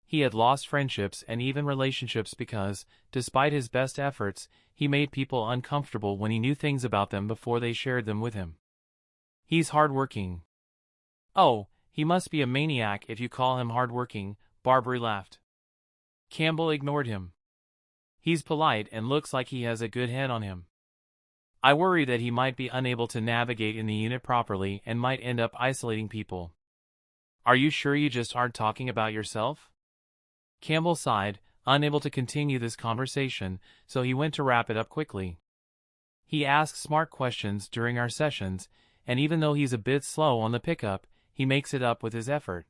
He had lost friendships and even relationships because, despite his best efforts, he made people uncomfortable when he knew things about them before they shared them with him. He's hardworking. Oh, he must be a maniac if you call him hardworking, Barbary laughed. Campbell ignored him. He's polite and looks like he has a good head on him. I worry that he might be unable to navigate in the unit properly and might end up isolating people. Are you sure you just aren't talking about yourself? Campbell sighed, unable to continue this conversation, so he went to wrap it up quickly. He asks smart questions during our sessions, and even though he's a bit slow on the pickup, he makes it up with his effort.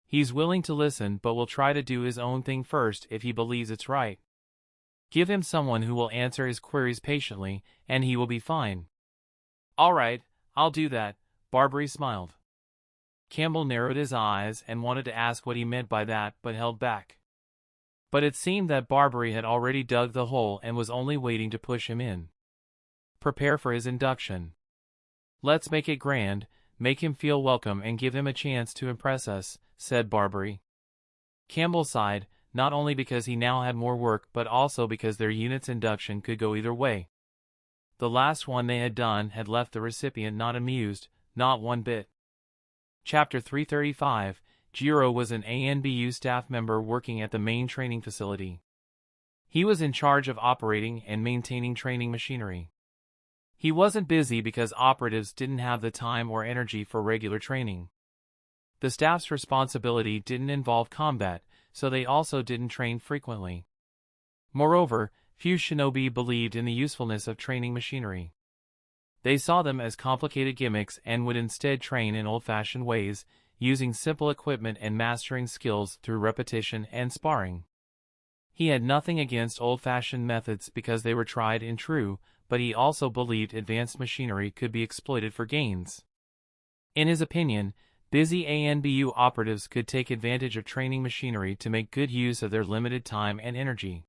He's willing to listen but will try to do his own thing first if he believes it's right. Give him someone who will answer his queries patiently, and he will be fine. All right, I'll do that, Barbary smiled. Campbell narrowed his eyes and wanted to ask what he meant by that but held back. But it seemed that Barbary had already dug the hole and was only waiting to push him in. Prepare for his induction. Let's make it grand, make him feel welcome and give him a chance to impress us, said Barbary. Campbell sighed, not only because he now had more work but also because their unit's induction could go either way. The last one they had done had left the recipient not amused, not one bit. Chapter 335, Jiro was an ANBU staff member working at the main training facility. He was in charge of operating and maintaining training machinery. He wasn't busy because operatives didn't have the time or energy for regular training. The staff's responsibility didn't involve combat, so they also didn't train frequently. Moreover, few shinobi believed in the usefulness of training machinery. They saw them as complicated gimmicks and would instead train in old-fashioned ways, using simple equipment and mastering skills through repetition and sparring. He had nothing against old-fashioned methods because they were tried and true, but he also believed advanced machinery could be exploited for gains. In his opinion, busy ANBU operatives could take advantage of training machinery to make good use of their limited time and energy.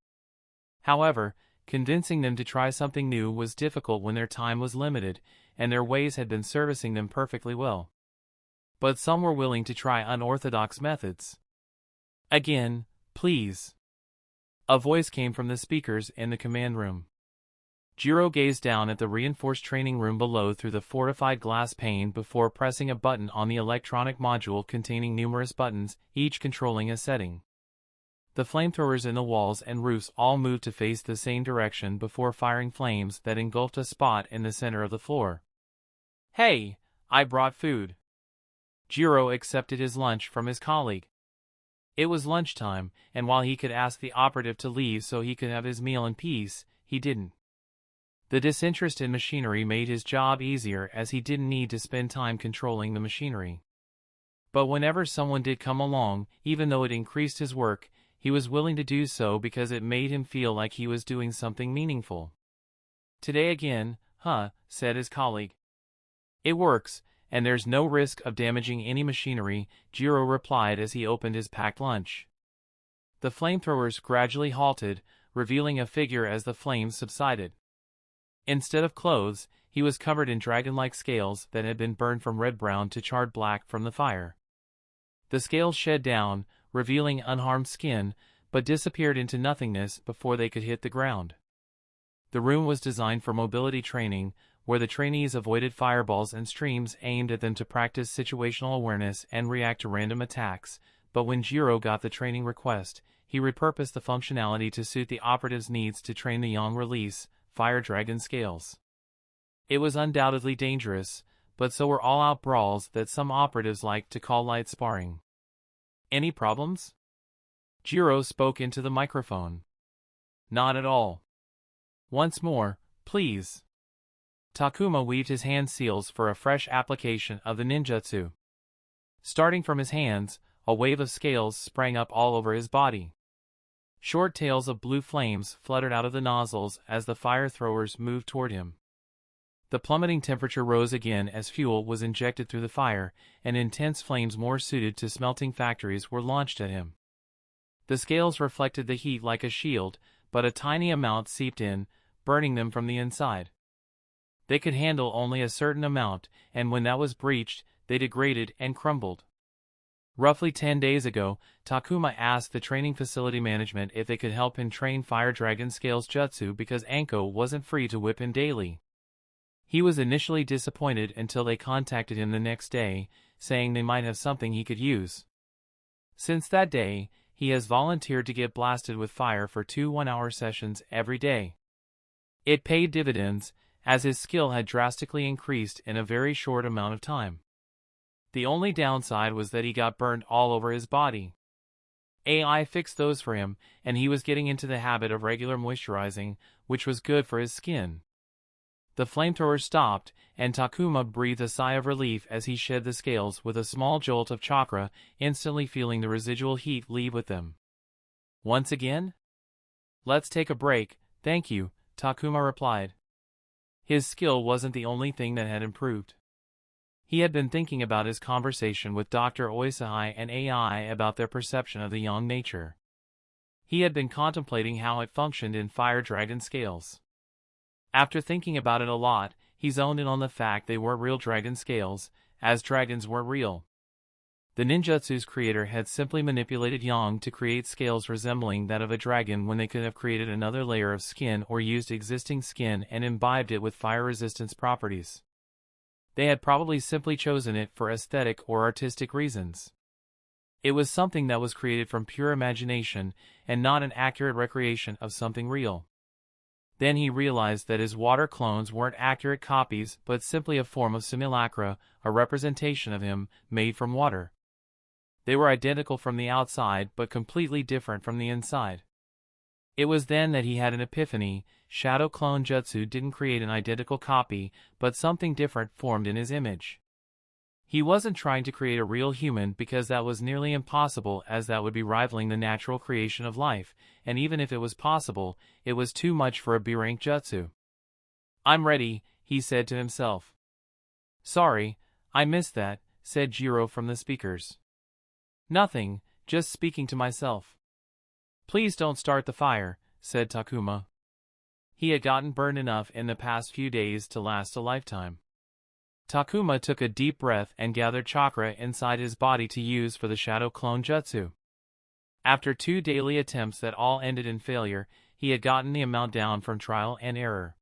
However, convincing them to try something new was difficult when their time was limited, and their ways had been servicing them perfectly well. But some were willing to try unorthodox methods. Again, please. A voice came from the speakers in the command room. Jiro gazed down at the reinforced training room below through the fortified glass pane before pressing a button on the electronic module containing numerous buttons, each controlling a setting. The flamethrowers in the walls and roofs all moved to face the same direction before firing flames that engulfed a spot in the center of the floor. "Hey, I brought food." Jiro accepted his lunch from his colleague. It was lunchtime, and while he could ask the operative to leave so he could have his meal in peace, he didn't. The disinterest in machinery made his job easier as he didn't need to spend time controlling the machinery. But whenever someone did come along, even though it increased his work, he was willing to do so because it made him feel like he was doing something meaningful. "Today again, huh?" said his colleague. "It works, and there's no risk of damaging any machinery," Jiro replied as he opened his packed lunch. The flamethrowers gradually halted, revealing a figure as the flames subsided. Instead of clothes, he was covered in dragon-like scales that had been burned from red-brown to charred black from the fire. The scales shed down, revealing unharmed skin, but disappeared into nothingness before they could hit the ground. The room was designed for mobility training, where the trainees avoided fireballs and streams aimed at them to practice situational awareness and react to random attacks, but when Jiro got the training request, he repurposed the functionality to suit the operative's needs to train the Yang-release, fire dragon scales. It was undoubtedly dangerous, but so were all-out brawls that some operatives liked to call light sparring. "Any problems?" Jiro spoke into the microphone. "Not at all." "Once more, please." Takuma weaved his hand seals for a fresh application of the ninjutsu. Starting from his hands, a wave of scales sprang up all over his body. Short tails of blue flames fluttered out of the nozzles as the fire throwers moved toward him. The plummeting temperature rose again as fuel was injected through the fire, and intense flames more suited to smelting factories were launched at him. The scales reflected the heat like a shield, but a tiny amount seeped in, burning them from the inside. They could handle only a certain amount, and when that was breached, they degraded and crumbled. Roughly 10 days ago, Takuma asked the training facility management if they could help him train Fire Dragon Scales Jutsu because Anko wasn't free to whip him daily. He was initially disappointed until they contacted him the next day, saying they might have something he could use. Since that day, he has volunteered to get blasted with fire for 2 one-hour sessions every day. It paid dividends, as his skill had drastically increased in a very short amount of time. The only downside was that he got burned all over his body. AI fixed those for him, and he was getting into the habit of regular moisturizing, which was good for his skin. The flamethrower stopped, and Takuma breathed a sigh of relief as he shed the scales with a small jolt of chakra, instantly feeling the residual heat leave with them. "Once again?" "Let's take a break, thank you," Takuma replied. His skill wasn't the only thing that had improved. He had been thinking about his conversation with Dr. Oisahai and AI about their perception of the yang nature. He had been contemplating how it functioned in Fire Dragon scales. After thinking about it a lot, he zoned in on the fact they weren't real dragon scales, as dragons weren't real. The ninjutsu's creator had simply manipulated yang to create scales resembling that of a dragon when they could have created another layer of skin or used existing skin and imbibed it with fire resistance properties. They had probably simply chosen it for aesthetic or artistic reasons. It was something that was created from pure imagination, and not an accurate recreation of something real. Then he realized that his water clones weren't accurate copies but simply a form of simulacra, a representation of him, made from water. They were identical from the outside but completely different from the inside. It was then that he had an epiphany. Shadow Clone Jutsu didn't create an identical copy, but something different formed in his image. He wasn't trying to create a real human because that was nearly impossible, as that would be rivaling the natural creation of life, and even if it was possible, it was too much for a B-rank jutsu. I'm ready, he said to himself. Sorry, I missed that, said Jiro from the speakers. Nothing, just speaking to myself. Please don't start the fire, said Takuma. He had gotten burned enough in the past few days to last a lifetime. Takuma took a deep breath and gathered chakra inside his body to use for the Shadow Clone Jutsu. After 2 daily attempts that all ended in failure, he had gotten the amount down from trial and error.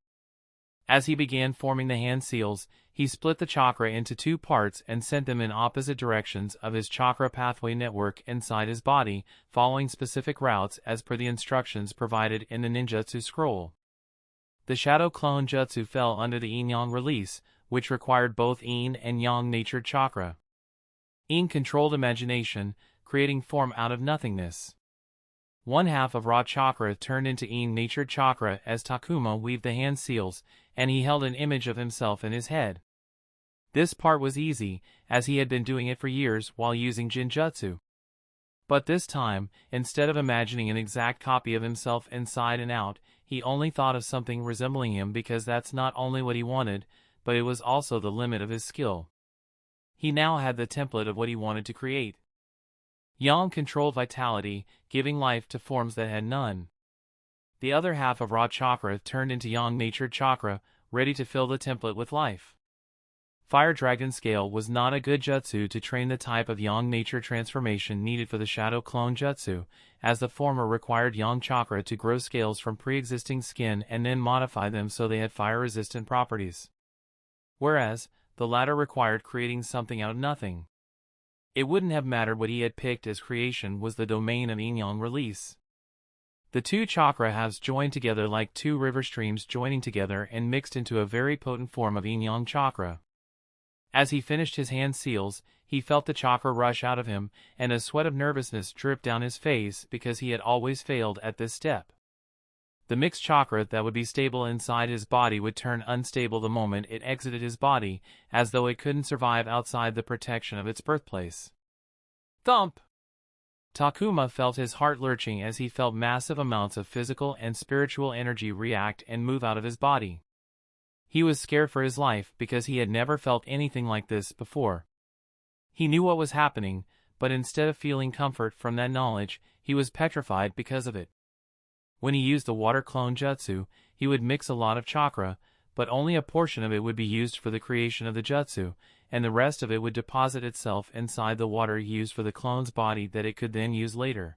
As he began forming the hand seals, he split the chakra into 2 parts and sent them in opposite directions of his chakra pathway network inside his body, following specific routes as per the instructions provided in the ninjutsu scroll. The Shadow Clone Jutsu fell under the Yin-Yang release, which required both Yin and Yang-natured chakra. Yin controlled imagination, creating form out of nothingness. 1/2 of raw chakra turned into Yin-natured chakra as Takuma weaved the hand seals, and he held an image of himself in his head. This part was easy, as he had been doing it for years while using Jinjutsu. But this time, instead of imagining an exact copy of himself inside and out, he only thought of something resembling him because that's not only what he wanted, but it was also the limit of his skill. He now had the template of what he wanted to create. Yang controlled vitality, giving life to forms that had none. The other half of raw chakra turned into Yang-natured chakra, ready to fill the template with life. Fire Dragon Scale was not a good jutsu to train the type of Yang-nature transformation needed for the Shadow Clone Jutsu, as the former required Yang chakra to grow scales from pre-existing skin and then modify them so they had fire-resistant properties. Whereas, the latter required creating something out of nothing. It wouldn't have mattered what he had picked, as creation was the domain of Yin-Yang release. The 2 chakra halves joined together like 2 river streams joining together and mixed into a very potent form of Yin-Yang chakra. As he finished his hand seals, he felt the chakra rush out of him, and a sweat of nervousness dripped down his face because he had always failed at this step. The mixed chakra that would be stable inside his body would turn unstable the moment it exited his body, as though it couldn't survive outside the protection of its birthplace. Thump! Takuma felt his heart lurching as he felt massive amounts of physical and spiritual energy react and move out of his body. He was scared for his life because he had never felt anything like this before. He knew what was happening, but instead of feeling comfort from that knowledge, he was petrified because of it. When he used the water clone jutsu, he would mix a lot of chakra, but only a portion of it would be used for the creation of the jutsu, and the rest of it would deposit itself inside the water used for the clone's body that it could then use later.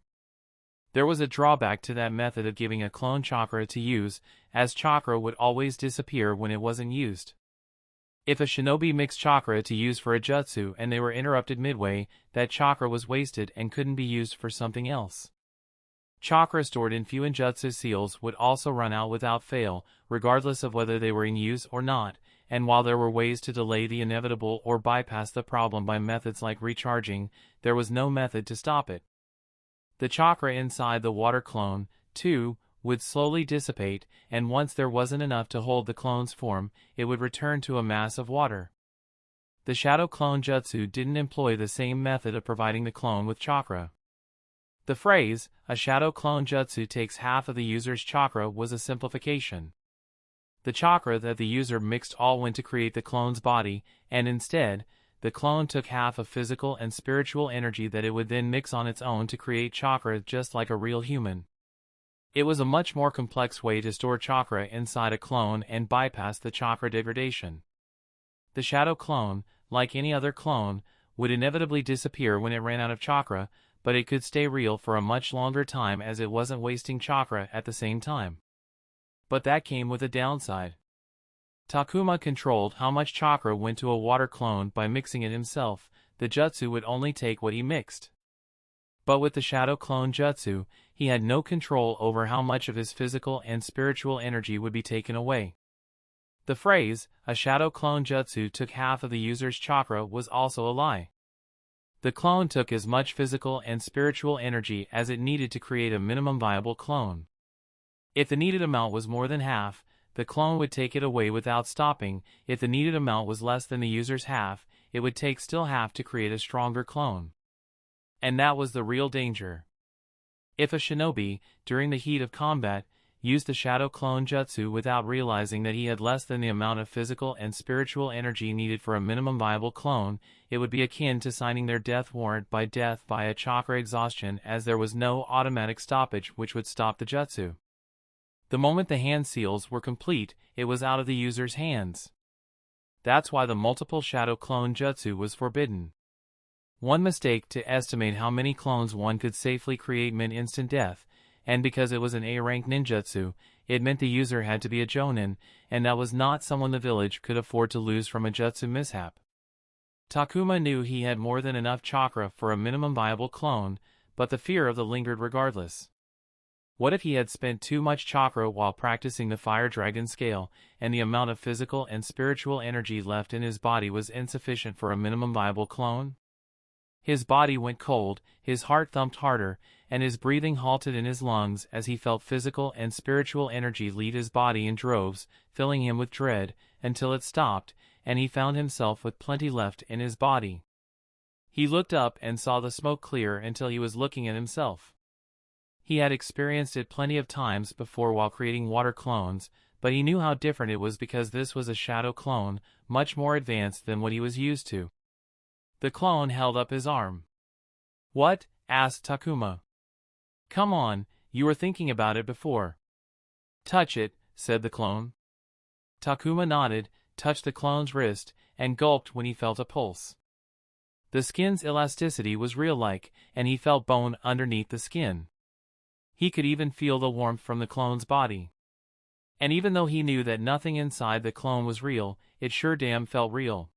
There was a drawback to that method of giving a clone chakra to use, as chakra would always disappear when it wasn't used. If a shinobi mixed chakra to use for a jutsu and they were interrupted midway, that chakra was wasted and couldn't be used for something else. Chakra stored in Fuinjutsu seals would also run out without fail, regardless of whether they were in use or not, and while there were ways to delay the inevitable or bypass the problem by methods like recharging, there was no method to stop it. The chakra inside the water clone, too, would slowly dissipate, and once there wasn't enough to hold the clone's form, it would return to a mass of water. The Shadow Clone Jutsu didn't employ the same method of providing the clone with chakra. The phrase, a Shadow Clone Jutsu takes half of the user's chakra, was a simplification. The chakra that the user mixed all went to create the clone's body, and instead, the clone took half of physical and spiritual energy that it would then mix on its own to create chakra just like a real human. It was a much more complex way to store chakra inside a clone and bypass the chakra degradation. The Shadow Clone, like any other clone, would inevitably disappear when it ran out of chakra, but it could stay real for a much longer time as it wasn't wasting chakra at the same time. But that came with a downside. Takuma controlled how much chakra went to a water clone by mixing it himself. The jutsu would only take what he mixed. But with the Shadow Clone Jutsu, he had no control over how much of his physical and spiritual energy would be taken away. The phrase, a Shadow Clone Jutsu took half of the user's chakra, was also a lie. The clone took as much physical and spiritual energy as it needed to create a minimum viable clone. If the needed amount was more than half, the clone would take it away without stopping. If the needed amount was less than the user's half, it would take still half to create a stronger clone. And that was the real danger. If a shinobi, during the heat of combat, used the shadow clone jutsu without realizing that he had less than the amount of physical and spiritual energy needed for a minimum viable clone, it would be akin to signing their death warrant by death by a chakra exhaustion, as there was no automatic stoppage which would stop the jutsu. The moment the hand seals were complete, it was out of the user's hands. That's why the multiple shadow clone jutsu was forbidden. One mistake to estimate how many clones one could safely create meant instant death, and because it was an A-rank ninjutsu, it meant the user had to be a jonin, and that was not someone the village could afford to lose from a jutsu mishap. Takuma knew he had more than enough chakra for a minimum viable clone, but the fear of the lingered regardless. What if he had spent too much chakra while practicing the Fire Dragon scale, and the amount of physical and spiritual energy left in his body was insufficient for a minimum viable clone? His body went cold, his heart thumped harder, and his breathing halted in his lungs as he felt physical and spiritual energy leave his body in droves, filling him with dread, until it stopped, and he found himself with plenty left in his body. He looked up and saw the smoke clear until he was looking at himself. He had experienced it plenty of times before while creating water clones, but he knew how different it was because this was a shadow clone, much more advanced than what he was used to. The clone held up his arm. "What?" asked Takuma. "Come on, you were thinking about it before." "Touch it," said the clone. Takuma nodded, touched the clone's wrist, and gulped when he felt a pulse. The skin's elasticity was real-like, and he felt bone underneath the skin. He could even feel the warmth from the clone's body. And even though he knew that nothing inside the clone was real, it sure damn felt real.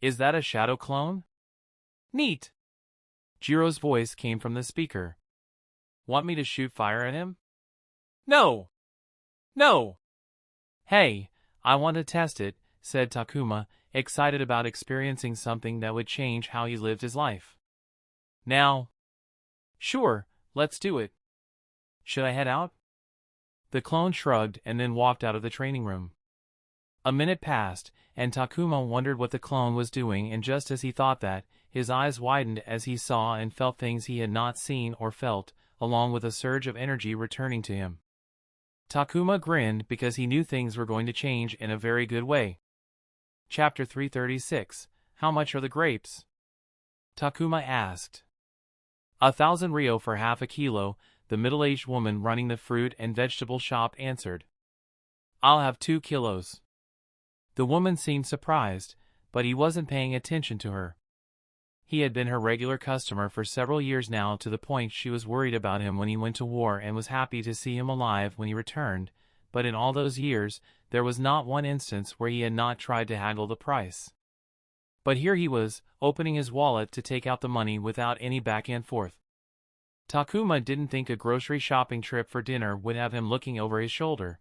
"Is that a shadow clone?" "Neat." Jiro's voice came from the speaker. "Want me to shoot fire at him?" "No! No!" "Hey, I want to test it," said Takuma, excited about experiencing something that would change how he lived his life. "Now?" "Sure, let's do it." "Should I head out?" The clone shrugged and then walked out of the training room. A minute passed, and Takuma wondered what the clone was doing, and just as he thought that, his eyes widened as he saw and felt things he had not seen or felt, along with a surge of energy returning to him. Takuma grinned because he knew things were going to change in a very good way. Chapter 336, How much are the grapes? Takuma asked. 1,000 ryo for half a kilo, the middle-aged woman running the fruit and vegetable shop answered. "I'll have 2 kilos. The woman seemed surprised, but he wasn't paying attention to her. He had been her regular customer for several years now, to the point she was worried about him when he went to war and was happy to see him alive when he returned, but in all those years, there was not one instance where he had not tried to haggle the price. But here he was, opening his wallet to take out the money without any back and forth. Takuma didn't think a grocery shopping trip for dinner would have him looking over his shoulder.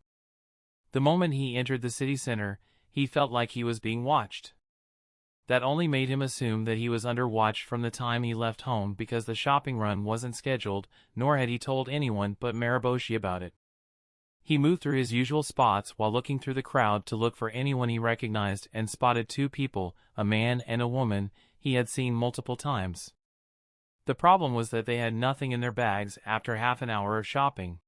The moment he entered the city center, he felt like he was being watched. That only made him assume that he was under watch from the time he left home, because the shopping run wasn't scheduled, nor had he told anyone but Mariboshi about it. He moved through his usual spots while looking through the crowd to look for anyone he recognized, and spotted 2 people, a man and a woman, he had seen multiple times. The problem was that they had nothing in their bags after half an hour of shopping.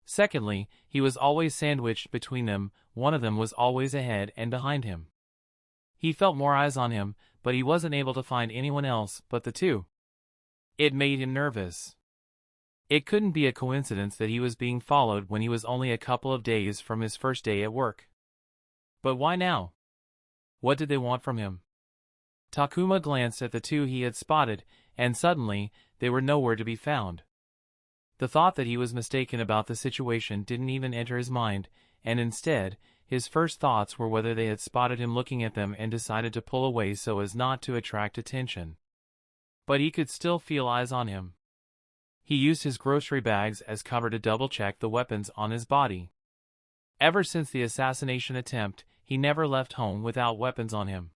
Secondly, he was always sandwiched between them, one of them was always ahead and behind him. He felt more eyes on him, but he wasn't able to find anyone else but the 2. It made him nervous. It couldn't be a coincidence that he was being followed when he was only a couple of days from his first day at work. But why now? What did they want from him? Takuma glanced at the 2 he had spotted, and suddenly, they were nowhere to be found. The thought that he was mistaken about the situation didn't even enter his mind, and instead, his first thoughts were whether they had spotted him looking at them and decided to pull away so as not to attract attention. But he could still feel eyes on him. He used his grocery bags as cover to double-check the weapons on his body. Ever since the assassination attempt, he never left home without weapons on him.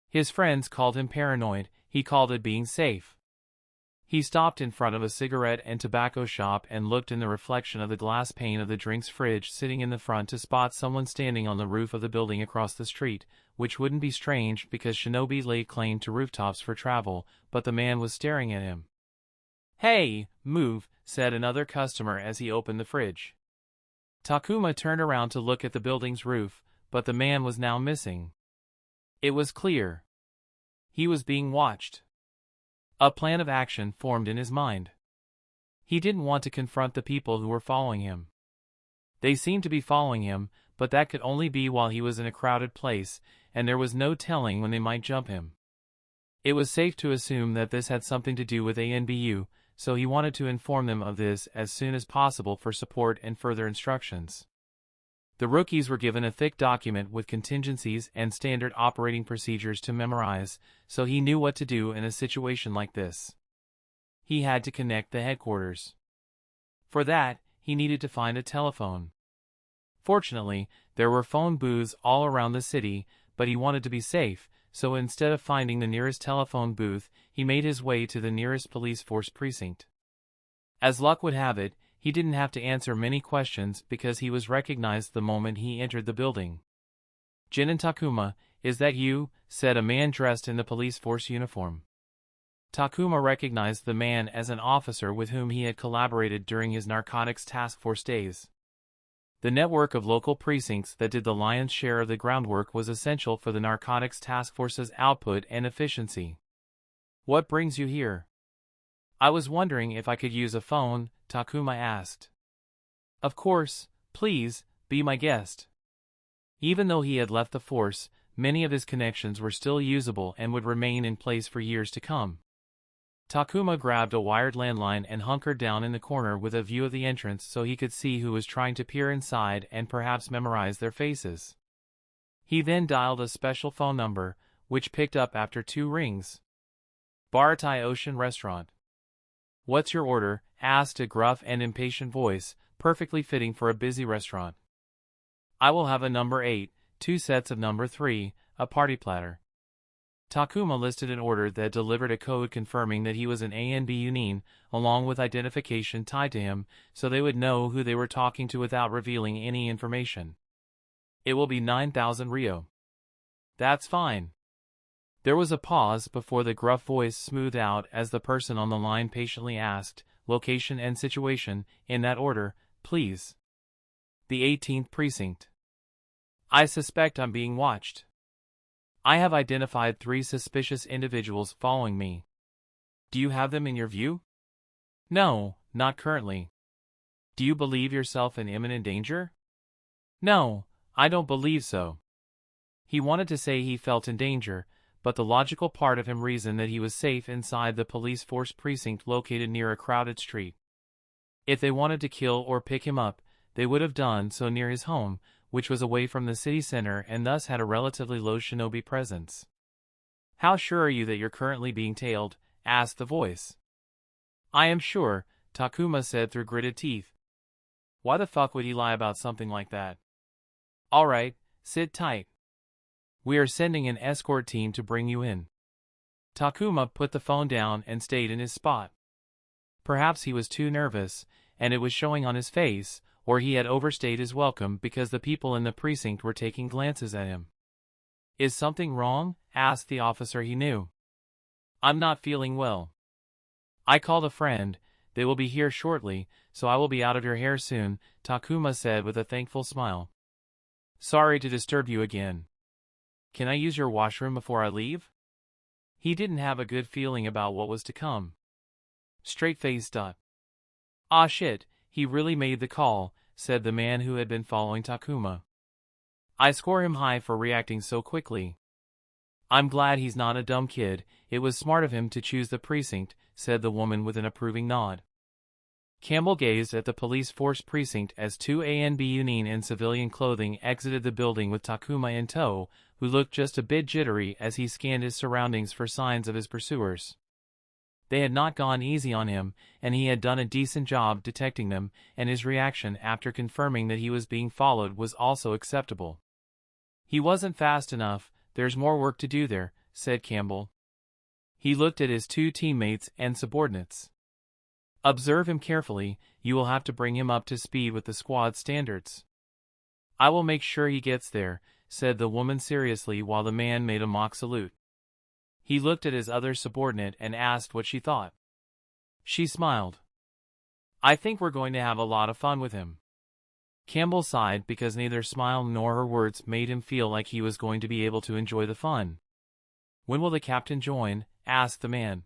His friends called him paranoid, he called it being safe. He stopped in front of a cigarette and tobacco shop and looked in the reflection of the glass pane of the drinks fridge sitting in the front to spot someone standing on the roof of the building across the street, which wouldn't be strange because shinobi laid claim to rooftops for travel, but the man was staring at him. "Hey, move," said another customer as he opened the fridge. Takuma turned around to look at the building's roof, but the man was now missing. It was clear. He was being watched. A plan of action formed in his mind. He didn't want to confront the people who were following him. They seemed to be following him, but that could only be while he was in a crowded place, and there was no telling when they might jump him. It was safe to assume that this had something to do with ANBU, so he wanted to inform them of this as soon as possible for support and further instructions. The rookies were given a thick document with contingencies and standard operating procedures to memorize, so he knew what to do in a situation like this. He had to connect the headquarters. For that, he needed to find a telephone. Fortunately, there were phone booths all around the city, but he wanted to be safe, so instead of finding the nearest telephone booth, he made his way to the nearest police force precinct. As luck would have it, he didn't have to answer many questions because he was recognized the moment he entered the building. "Jin and Takuma, is that you?" said a man dressed in the police force uniform. Takuma recognized the man as an officer with whom he had collaborated during his narcotics task force days. The network of local precincts that did the lion's share of the groundwork was essential for the narcotics task force's output and efficiency. "What brings you here?" "I was wondering if I could use a phone," Takuma asked. "Of course, please, be my guest." Even though he had left the force, many of his connections were still usable and would remain in place for years to come. Takuma grabbed a wired landline and hunkered down in the corner with a view of the entrance so he could see who was trying to peer inside and perhaps memorize their faces. He then dialed a special phone number, which picked up after 2 rings. "Baratai Ocean Restaurant." "What's your order?" asked a gruff and impatient voice, perfectly fitting for a busy restaurant. "I will have a number 8, 2 sets of number 3, a party platter." Takuma listed an order that delivered a code confirming that he was an ANB Unin, along with identification tied to him, so they would know who they were talking to without revealing any information. "It will be 9,000 Rio." "That's fine." There was a pause before the gruff voice smoothed out as the person on the line patiently asked, "Location and situation, in that order, please." "The 18th precinct." "I suspect I'm being watched. I have identified 3 suspicious individuals following me. Do you have them in your view?" "No, not currently." "Do you believe yourself in imminent danger?" "No, I don't believe so." He wanted to say he felt in danger, but the logical part of him reasoned that he was safe inside the police force precinct located near a crowded street. If they wanted to kill or pick him up, they would have done so near his home, which was away from the city center and thus had a relatively low shinobi presence. "How sure are you that you're currently being tailed?" asked the voice. "I am sure," Takuma said through gritted teeth. Why the fuck would he lie about something like that? "All right, sit tight. We are sending an escort team to bring you in." Takuma put the phone down and stayed in his spot. Perhaps he was too nervous, and it was showing on his face, or he had overstayed his welcome because the people in the precinct were taking glances at him. "Is something wrong?" asked the officer he knew. "I'm not feeling well. I called a friend, they will be here shortly, so I will be out of your hair soon," Takuma said with a thankful smile. "Sorry to disturb you again. Can I use your washroom before I leave?" He didn't have a good feeling about what was to come. Straight-faced. "Ah shit, he really made the call," said the man who had been following Takuma. "I score him high for reacting so quickly. I'm glad he's not a dumb kid, it was smart of him to choose the precinct," said the woman with an approving nod. Campbell gazed at the police force precinct as 2 ANB Unin in civilian clothing exited the building with Takuma in tow, who looked just a bit jittery as he scanned his surroundings for signs of his pursuers. They had not gone easy on him, and he had done a decent job detecting them, and his reaction after confirming that he was being followed was also acceptable. "He wasn't fast enough, there's more work to do there," said Campbell. He looked at his 2 teammates and subordinates. "Observe him carefully, you will have to bring him up to speed with the squad standards." "I will make sure he gets there," said the woman seriously while the man made a mock salute. He looked at his other subordinate and asked what she thought. She smiled. "I think we're going to have a lot of fun with him." Campbell sighed because neither smile nor her words made him feel like he was going to be able to enjoy the fun. "When will the captain join?" asked the man.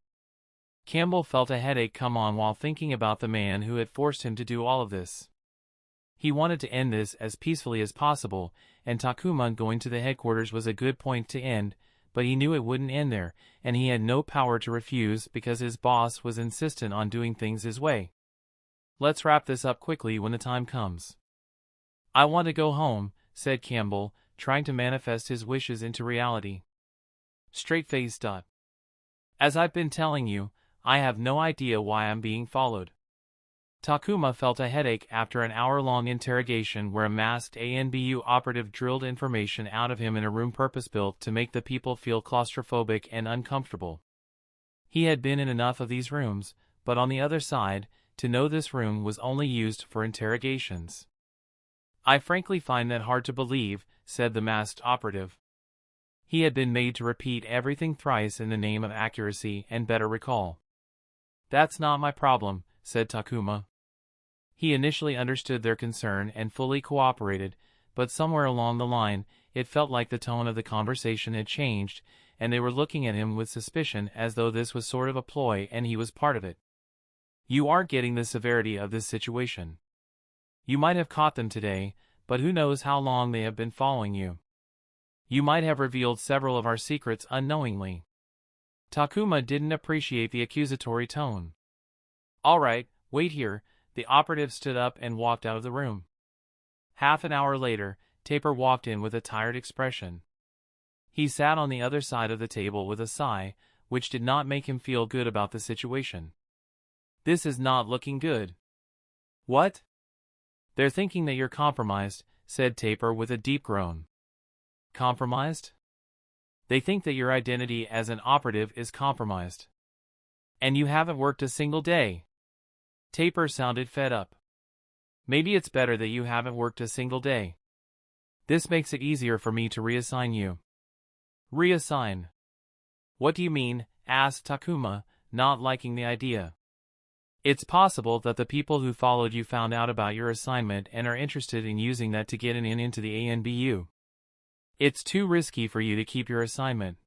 Campbell felt a headache come on while thinking about the man who had forced him to do all of this. He wanted to end this as peacefully as possible, and Takuma going to the headquarters was a good point to end, but he knew it wouldn't end there, and he had no power to refuse because his boss was insistent on doing things his way. "Let's wrap this up quickly when the time comes." "I want to go home," said Campbell, trying to manifest his wishes into reality. Straight-faced. "As I've been telling you, I have no idea why I'm being followed." Takuma felt a headache after an hour-long interrogation where a masked ANBU operative drilled information out of him in a room purpose-built to make the people feel claustrophobic and uncomfortable. He had been in enough of these rooms, but on the other side, to know this room was only used for interrogations. "I frankly find that hard to believe," said the masked operative. He had been made to repeat everything thrice in the name of accuracy and better recall. "That's not my problem," said Takuma. He initially understood their concern and fully cooperated, but somewhere along the line, it felt like the tone of the conversation had changed, and they were looking at him with suspicion as though this was sort of a ploy and he was part of it. "You aren't getting the severity of this situation. You might have caught them today, but who knows how long they have been following you. You might have revealed several of our secrets unknowingly." Takuma didn't appreciate the accusatory tone. "All right, wait here." The operative stood up and walked out of the room. Half an hour later, Taper walked in with a tired expression. He sat on the other side of the table with a sigh, which did not make him feel good about the situation. "This is not looking good." "What?" "They're thinking that you're compromised," said Taper with a deep groan. "Compromised?" "They think that your identity as an operative is compromised. And you haven't worked a single day." Taper sounded fed up. "Maybe it's better that you haven't worked a single day. This makes it easier for me to reassign you." "Reassign? What do you mean?" asked Takuma, not liking the idea. "It's possible that the people who followed you found out about your assignment and are interested in using that to get an in into the ANBU. It's too risky for you to keep your assignment."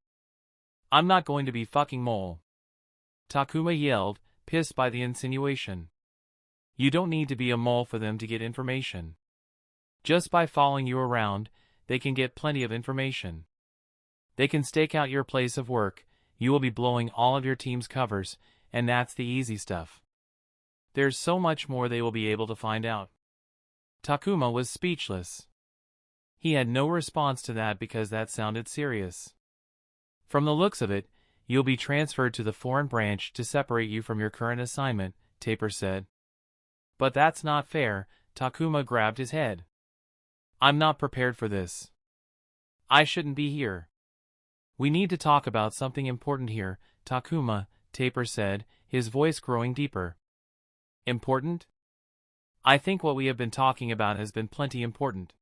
"I'm not going to be fucking mole," Takuma yelled, pissed by the insinuation. "You don't need to be a mole for them to get information. Just by following you around, they can get plenty of information. They can stake out your place of work, you will be blowing all of your team's covers, and that's the easy stuff. There's so much more they will be able to find out." Takuma was speechless. He had no response to that because that sounded serious. "From the looks of it, you'll be transferred to the foreign branch to separate you from your current assignment," Taper said. "But that's not fair," Takuma grabbed his head. "I'm not prepared for this. I shouldn't be here." "We need to talk about something important here, Takuma," Taper said, his voice growing deeper. "Important?" "I think what we have been talking about has been plenty important."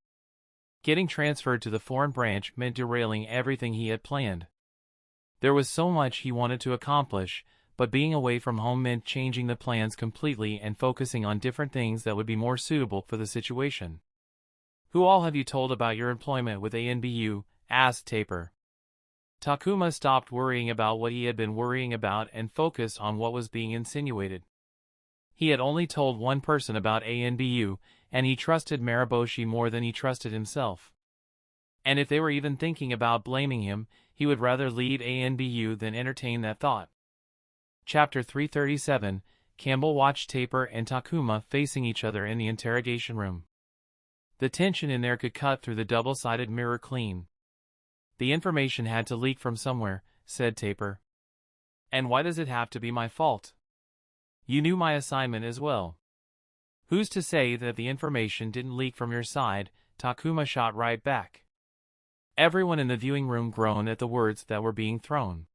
Getting transferred to the foreign branch meant derailing everything he had planned. There was so much he wanted to accomplish, but being away from home meant changing the plans completely and focusing on different things that would be more suitable for the situation. "Who all have you told about your employment with ANBU?" asked Taper. Takuma stopped worrying about what he had been worrying about and focused on what was being insinuated. He had only told one person about ANBU, and he trusted Mariboshi more than he trusted himself. And if they were even thinking about blaming him, he would rather leave ANBU than entertain that thought. Chapter 337, Campbell watched Taper and Takuma facing each other in the interrogation room. The tension in there could cut through the double-sided mirror clean. "The information had to leak from somewhere," said Taper. "And why does it have to be my fault? You knew my assignment as well. Who's to say that the information didn't leak from your side?" Takuma shot right back. Everyone in the viewing room groaned at the words that were being thrown.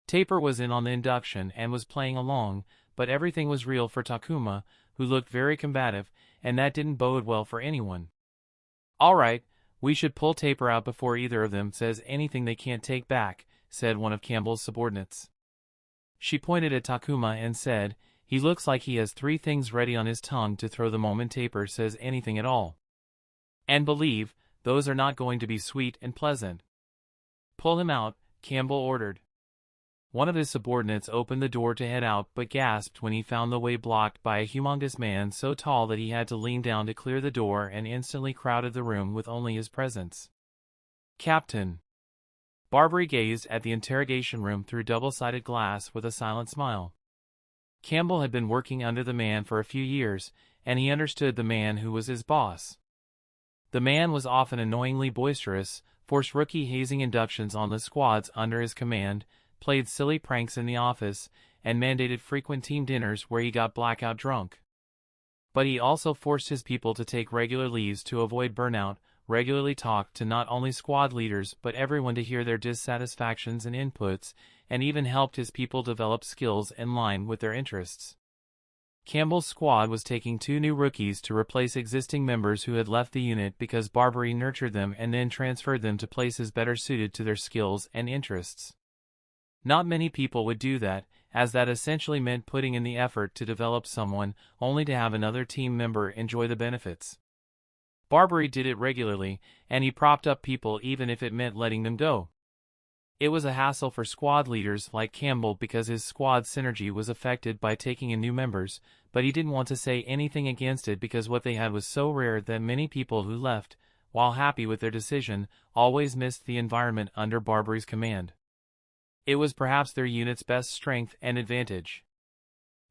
Taper was in on the induction and was playing along, but everything was real for Takuma, who looked very combative, and that didn't bode well for anyone. "All right, we should pull Taper out before either of them says anything they can't take back," said one of Campbell's subordinates. She pointed at Takuma and said, "He looks like he has 3 things ready on his tongue to throw the moment Taper says anything at all." And believe, those are not going to be sweet and pleasant. Pull him out, Campbell ordered. One of his subordinates opened the door to head out but gasped when he found the way blocked by a humongous man so tall that he had to lean down to clear the door and instantly crowded the room with only his presence. Captain. Barbary gazed at the interrogation room through double-sided glass with a silent smile. Campbell had been working under the man for a few years, and he understood the man who was his boss. The man was often annoyingly boisterous, forced rookie hazing inductions on the squads under his command, played silly pranks in the office, and mandated frequent team dinners where he got blackout drunk. But he also forced his people to take regular leaves to avoid burnout, regularly talked to not only squad leaders but everyone to hear their dissatisfactions and inputs, and even helped his people develop skills in line with their interests. Campbell's squad was taking 2 new rookies to replace existing members who had left the unit because Barbary nurtured them and then transferred them to places better suited to their skills and interests. Not many people would do that, as that essentially meant putting in the effort to develop someone only to have another team member enjoy the benefits. Barbary did it regularly, and he propped up people even if it meant letting them go. It was a hassle for squad leaders like Campbell because his squad synergy was affected by taking in new members, but he didn't want to say anything against it because what they had was so rare that many people who left, while happy with their decision, always missed the environment under Barbary's command. It was perhaps their unit's best strength and advantage.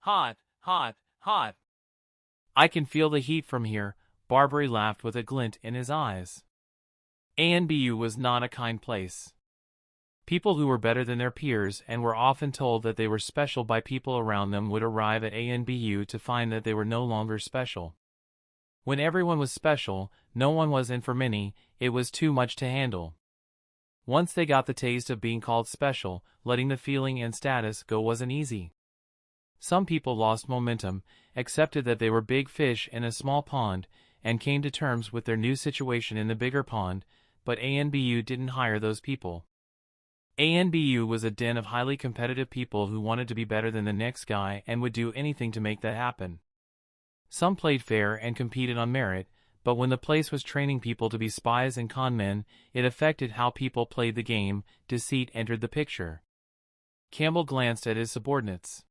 Hot, hot, hot. I can feel the heat from here, Barbary laughed with a glint in his eyes. ANBU was not a kind place. People who were better than their peers and were often told that they were special by people around them would arrive at ANBU to find that they were no longer special. When everyone was special, no one was, and for many, it was too much to handle. Once they got the taste of being called special, letting the feeling and status go wasn't easy. Some people lost momentum, accepted that they were big fish in a small pond, and came to terms with their new situation in the bigger pond, but ANBU didn't hire those people. ANBU was a den of highly competitive people who wanted to be better than the next guy and would do anything to make that happen. Some played fair and competed on merit, but when the place was training people to be spies and con men, it affected how people played the game. Deceit entered the picture. Campbell glanced at his subordinates.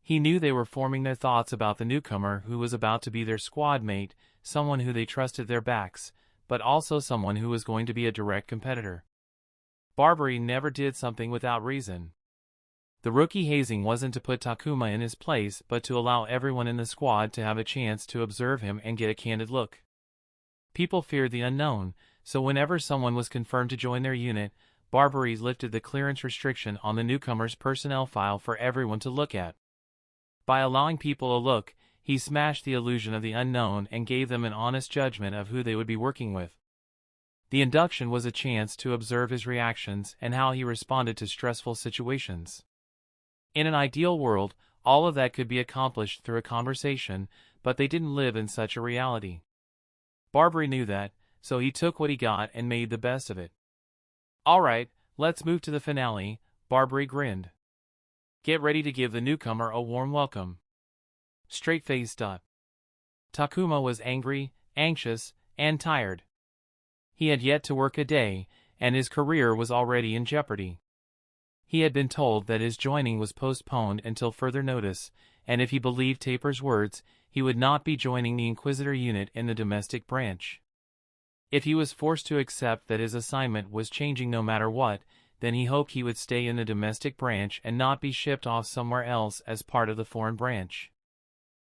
He knew they were forming their thoughts about the newcomer who was about to be their squad mate, someone who they trusted their backs, but also someone who was going to be a direct competitor. Barbary never did something without reason. The rookie hazing wasn't to put Takuma in his place but to allow everyone in the squad to have a chance to observe him and get a candid look. People feared the unknown, so whenever someone was confirmed to join their unit, Barbary lifted the clearance restriction on the newcomer's personnel file for everyone to look at. By allowing people a look, he smashed the illusion of the unknown and gave them an honest judgment of who they would be working with. The induction was a chance to observe his reactions and how he responded to stressful situations. In an ideal world, all of that could be accomplished through a conversation, but they didn't live in such a reality. Barbary knew that, so he took what he got and made the best of it. All right, let's move to the finale, Barbary grinned. Get ready to give the newcomer a warm welcome. Straight-faced. Takuma was angry, anxious, and tired. He had yet to work a day, and his career was already in jeopardy. He had been told that his joining was postponed until further notice, and if he believed Taper's words, he would not be joining the Inquisitor unit in the domestic branch. If he was forced to accept that his assignment was changing no matter what, then he hoped he would stay in the domestic branch and not be shipped off somewhere else as part of the foreign branch.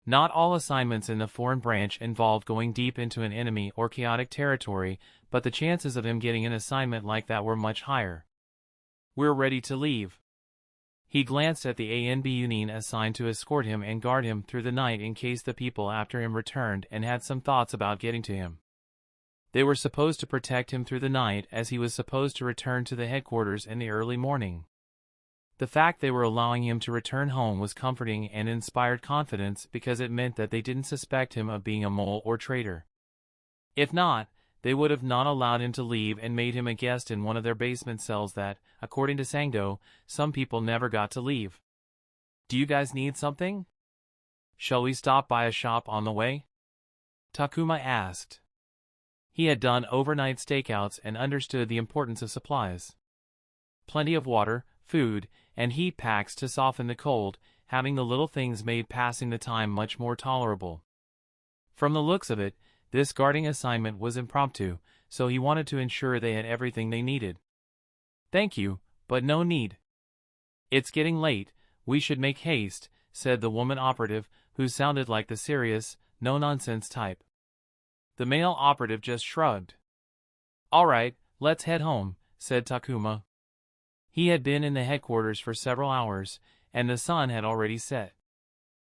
Not all assignments in the foreign branch involved going deep into an enemy or chaotic territory, but the chances of him getting an assignment like that were much higher. We're ready to leave. He glanced at the ANB unit assigned to escort him and guard him through the night in case the people after him returned and had some thoughts about getting to him. They were supposed to protect him through the night as he was supposed to return to the headquarters in the early morning. The fact they were allowing him to return home was comforting and inspired confidence because it meant that they didn't suspect him of being a mole or traitor. If not, they would have not allowed him to leave and made him a guest in one of their basement cells that, according to Sango, some people never got to leave. Do you guys need something? Shall we stop by a shop on the way? Takuma asked. He had done overnight stakeouts and understood the importance of supplies. Plenty of water, food, and heat packs to soften the cold, having the little things made passing the time much more tolerable. From the looks of it, this guarding assignment was impromptu, so he wanted to ensure they had everything they needed. "Thank you, but no need. It's getting late, we should make haste," said the woman operative, who sounded like the serious, no-nonsense type. The male operative just shrugged. "All right, let's head home," said Takuma. He had been in the headquarters for several hours, and the sun had already set.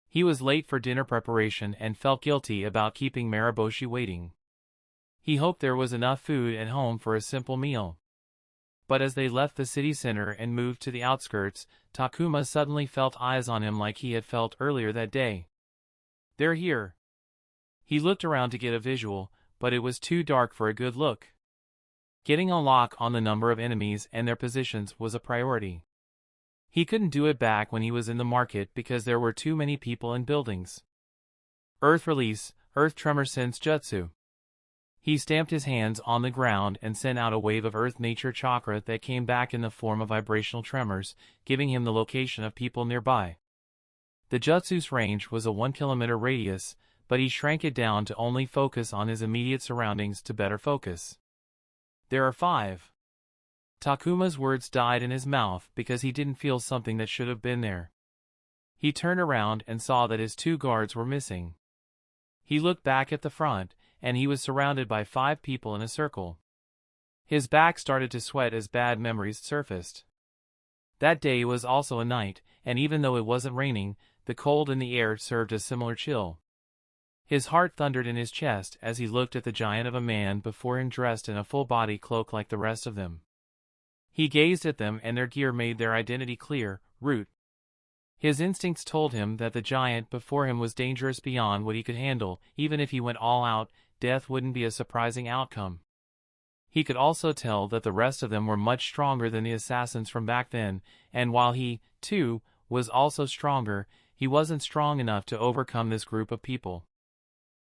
He was late for dinner preparation and felt guilty about keeping Mariboshi waiting. He hoped there was enough food at home for a simple meal. But as they left the city center and moved to the outskirts, Takuma suddenly felt eyes on him like he had felt earlier that day. "They're here." He looked around to get a visual, but it was too dark for a good look. Getting a lock on the number of enemies and their positions was a priority. He couldn't do it back when he was in the market because there were too many people and buildings. Earth release, Earth tremor sense jutsu. He stamped his hands on the ground and sent out a wave of earth nature chakra that came back in the form of vibrational tremors, giving him the location of people nearby. The jutsu's range was a 1-kilometer radius, but he shrank it down to only focus on his immediate surroundings to better focus. "There are 5. Takuma's words died in his mouth because he didn't feel something that should have been there. He turned around and saw that his 2 guards were missing. He looked back at the front, and he was surrounded by 5 people in a circle. His back started to sweat as bad memories surfaced. That day was also a night, and even though it wasn't raining, the cold in the air served a similar chill. His heart thundered in his chest as he looked at the giant of a man before him dressed in a full-body cloak like the rest of them. He gazed at them and their gear made their identity clear, Root. His instincts told him that the giant before him was dangerous beyond what he could handle. Even if he went all out, death wouldn't be a surprising outcome. He could also tell that the rest of them were much stronger than the assassins from back then, and while he, too, was also stronger, he wasn't strong enough to overcome this group of people.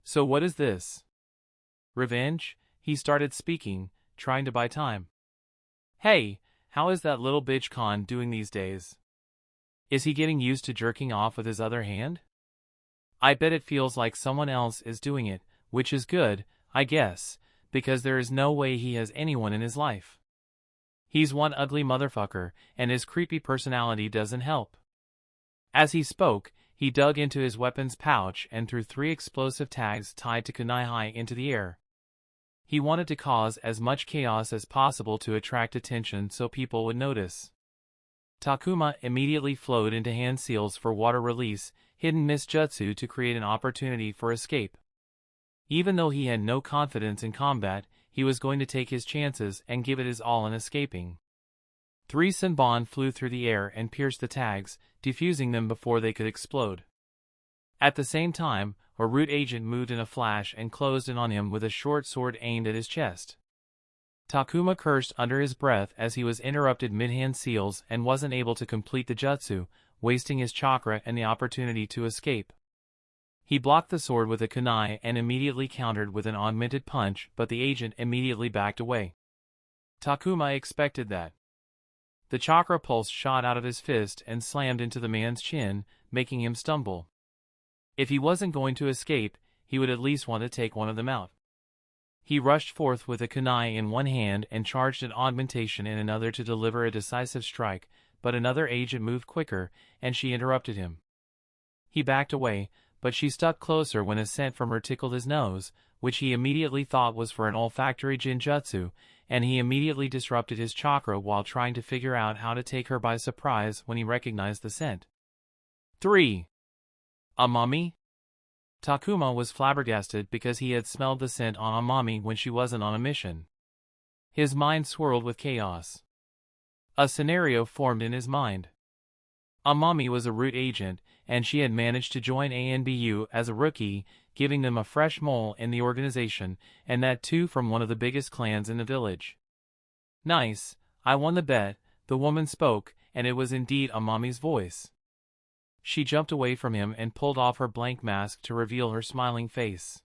"So what is this? Revenge?" He started speaking, trying to buy time. "Hey, how is that little bitch Khan doing these days? Is he getting used to jerking off with his other hand? I bet it feels like someone else is doing it, which is good, I guess, because there is no way he has anyone in his life. He's one ugly motherfucker, and his creepy personality doesn't help." As he spoke, he dug into his weapons pouch and threw 3 explosive tags tied to kunai into the air. He wanted to cause as much chaos as possible to attract attention so people would notice. Takuma immediately flowed into hand seals for water release, hidden mist jutsu to create an opportunity for escape. Even though he had no confidence in combat, he was going to take his chances and give it his all in escaping. 3 Senbon flew through the air and pierced the tags, defusing them before they could explode. At the same time, a root agent moved in a flash and closed in on him with a short sword aimed at his chest. Takuma cursed under his breath as he was interrupted mid-hand seals and wasn't able to complete the jutsu, wasting his chakra and the opportunity to escape. He blocked the sword with a kunai and immediately countered with an augmented punch, but the agent immediately backed away. Takuma expected that. The chakra pulse shot out of his fist and slammed into the man's chin, making him stumble. If he wasn't going to escape, he would at least want to take one of them out. He rushed forth with a kunai in one hand and charged an augmentation in another to deliver a decisive strike, but another agent moved quicker, and she interrupted him. He backed away, but she stuck closer when a scent from her tickled his nose, which he immediately thought was for an olfactory jinjutsu, and he immediately disrupted his chakra while trying to figure out how to take her by surprise when he recognized the scent. 3. Amami? Takuma was flabbergasted because he had smelled the scent on Amami when she wasn't on a mission. His mind swirled with chaos. A scenario formed in his mind. Amami was a root agent, and she had managed to join ANBU as a rookie, giving them a fresh mole in the organization, and that too from one of the biggest clans in the village. "Nice, I won the bet," the woman spoke, and it was indeed Amami's voice. She jumped away from him and pulled off her blank mask to reveal her smiling face.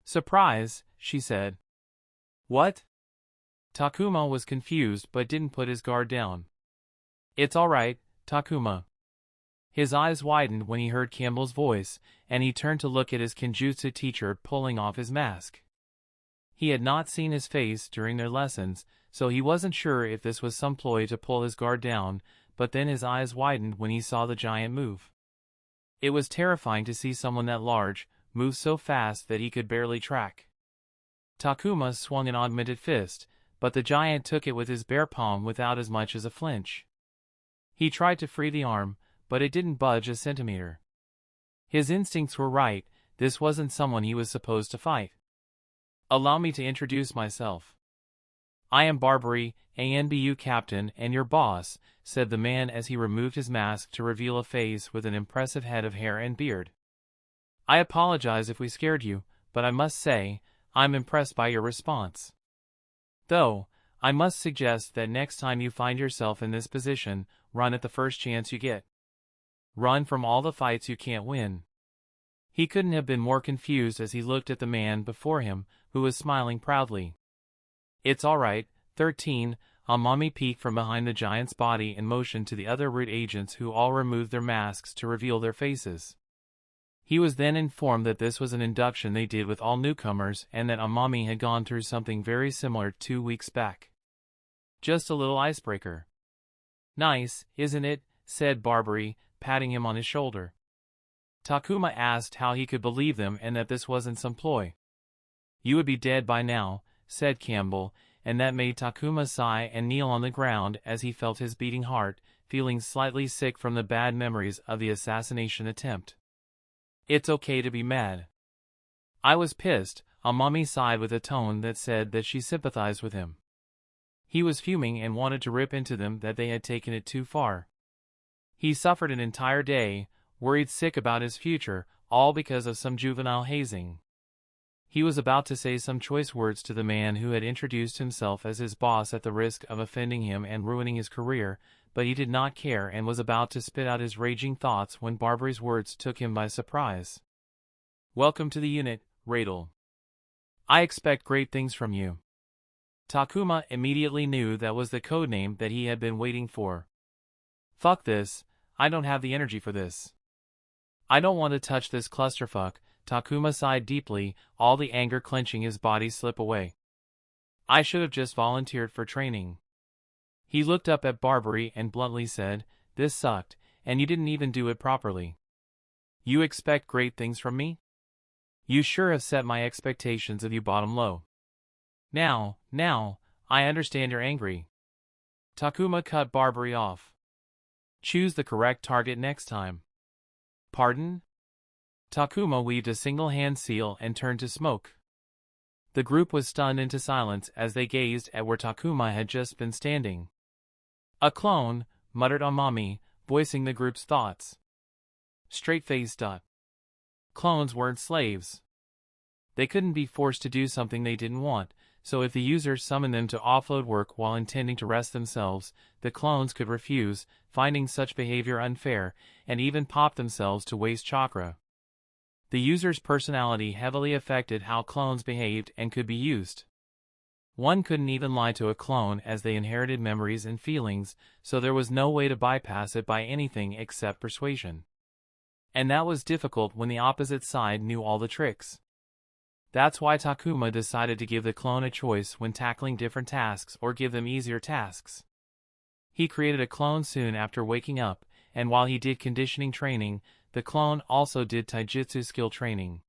"Surprise," she said. What? Takuma was confused but didn't put his guard down. It's alright, Takuma. His eyes widened when he heard Campbell's voice, and he turned to look at his Jinjutsu teacher pulling off his mask. He had not seen his face during their lessons, so he wasn't sure if this was some ploy to pull his guard down, but then his eyes widened when he saw the giant move. It was terrifying to see someone that large move so fast that he could barely track. Takuma swung an augmented fist, but the giant took it with his bare palm without as much as a flinch. He tried to free the arm, but it didn't budge a centimeter. His instincts were right, this wasn't someone he was supposed to fight. Allow me to introduce myself. I am Barbary, ANBU captain and your boss, said the man as he removed his mask to reveal a face with an impressive head of hair and beard. I apologize if we scared you, but I must say, I'm impressed by your response. Though, I must suggest that next time you find yourself in this position, run at the first chance you get. Run from all the fights you can't win. He couldn't have been more confused as he looked at the man before him, who was smiling proudly. It's alright, 13, Amami peeked from behind the giant's body and motioned to the other root agents who all removed their masks to reveal their faces. He was then informed that this was an induction they did with all newcomers and that Amami had gone through something very similar 2 weeks back. Just a little icebreaker. Nice, isn't it? Said Barbary, patting him on his shoulder. Takuma asked how he could believe them and that this wasn't some ploy. You would be dead by now, said Campbell, and that made Takuma sigh and kneel on the ground as he felt his beating heart, feeling slightly sick from the bad memories of the assassination attempt. It's okay to be mad. I was pissed, Amami sighed with a tone that said that she sympathized with him. He was fuming and wanted to rip into them that they had taken it too far. He suffered an entire day, worried sick about his future, all because of some juvenile hazing. He was about to say some choice words to the man who had introduced himself as his boss at the risk of offending him and ruining his career, but he did not care and was about to spit out his raging thoughts when Barbary's words took him by surprise. Welcome to the unit, Radel. I expect great things from you. Takuma immediately knew that was the codename that he had been waiting for. Fuck this, I don't have the energy for this. I don't want to touch this clusterfuck, Takuma sighed deeply, all the anger clenching his body slip away. I should have just volunteered for training. He looked up at Barbary and bluntly said, this sucked, and you didn't even do it properly. You expect great things from me? You sure have set my expectations of you bottom low. Now, I understand you're angry. Takuma cut Barbary off. Choose the correct target next time. Pardon? Takuma weaved a single hand seal and turned to smoke. The group was stunned into silence as they gazed at where Takuma had just been standing. A clone, muttered Amami, voicing the group's thoughts. Straight-faced. Clones weren't slaves. They couldn't be forced to do something they didn't want, so if the users summoned them to offload work while intending to rest themselves, the clones could refuse, finding such behavior unfair, and even pop themselves to waste chakra. The user's personality heavily affected how clones behaved and could be used. One couldn't even lie to a clone as they inherited memories and feelings, so there was no way to bypass it by anything except persuasion. And that was difficult when the opposite side knew all the tricks. That's why Takuma decided to give the clone a choice when tackling different tasks or give them easier tasks. He created a clone soon after waking up, and while he did conditioning training, the clone also did taijutsu skill training.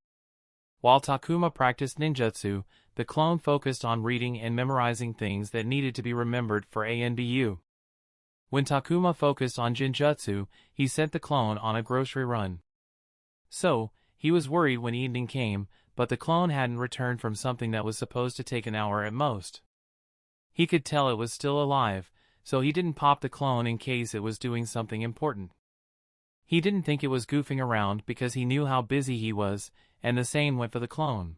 While Takuma practiced ninjutsu, the clone focused on reading and memorizing things that needed to be remembered for ANBU. When Takuma focused on Jinjutsu, he sent the clone on a grocery run. So, he was worried when evening came, but the clone hadn't returned from something that was supposed to take an hour at most. He could tell it was still alive, so he didn't pop the clone in case it was doing something important. He didn't think it was goofing around because he knew how busy he was, and the same went for the clone.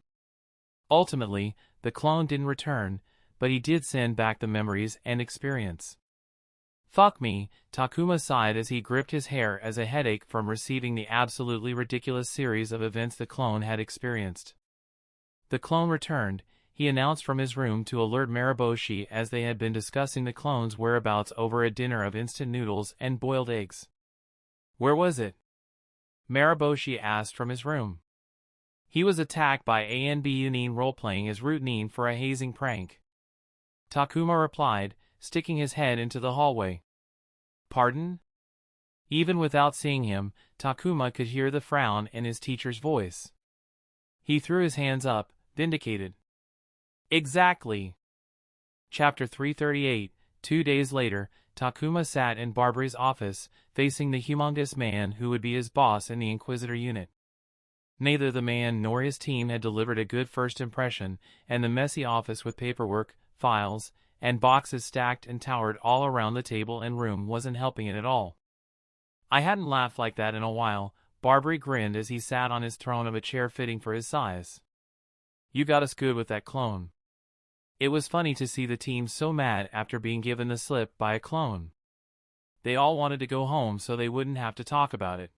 Ultimately, the clone didn't return, but he did send back the memories and experience. Fuck me, Takuma sighed as he gripped his hair as a headache from receiving the absolutely ridiculous series of events the clone had experienced. The clone returned, he announced from his room to alert Mariboshi as they had been discussing the clone's whereabouts over a dinner of instant noodles and boiled eggs. "Where was it?" Mariboshi asked from his room. "He was attacked by ANB Unin role-playing as Root Nin for a hazing prank," Takuma replied, sticking his head into the hallway. "Pardon?" Even without seeing him, Takuma could hear the frown in his teacher's voice. He threw his hands up, vindicated. "Exactly." Chapter 338. 2 days later, Takuma sat in Barbari's office, facing the humongous man who would be his boss in the Inquisitor unit. Neither the man nor his team had delivered a good first impression, and the messy office with paperwork, files, and boxes stacked and towered all around the table and room wasn't helping it at all. "I hadn't laughed like that in a while," Barbary grinned as he sat on his throne of a chair fitting for his size. "You got us good with that clone." It was funny to see the team so mad after being given the slip by a clone. They all wanted to go home so they wouldn't have to talk about it.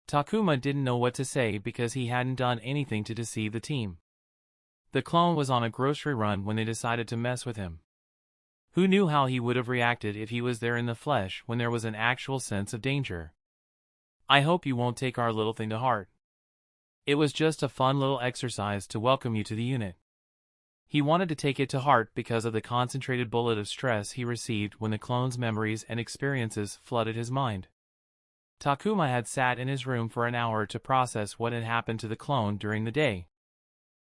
Takuma didn't know what to say because he hadn't done anything to deceive the team. The clone was on a grocery run when they decided to mess with him. Who knew how he would have reacted if he was there in the flesh when there was an actual sense of danger? "I hope you won't take our little thing to heart. It was just a fun little exercise to welcome you to the unit." He wanted to take it to heart because of the concentrated bullet of stress he received when the clone's memories and experiences flooded his mind. Takuma had sat in his room for an hour to process what had happened to the clone during the day.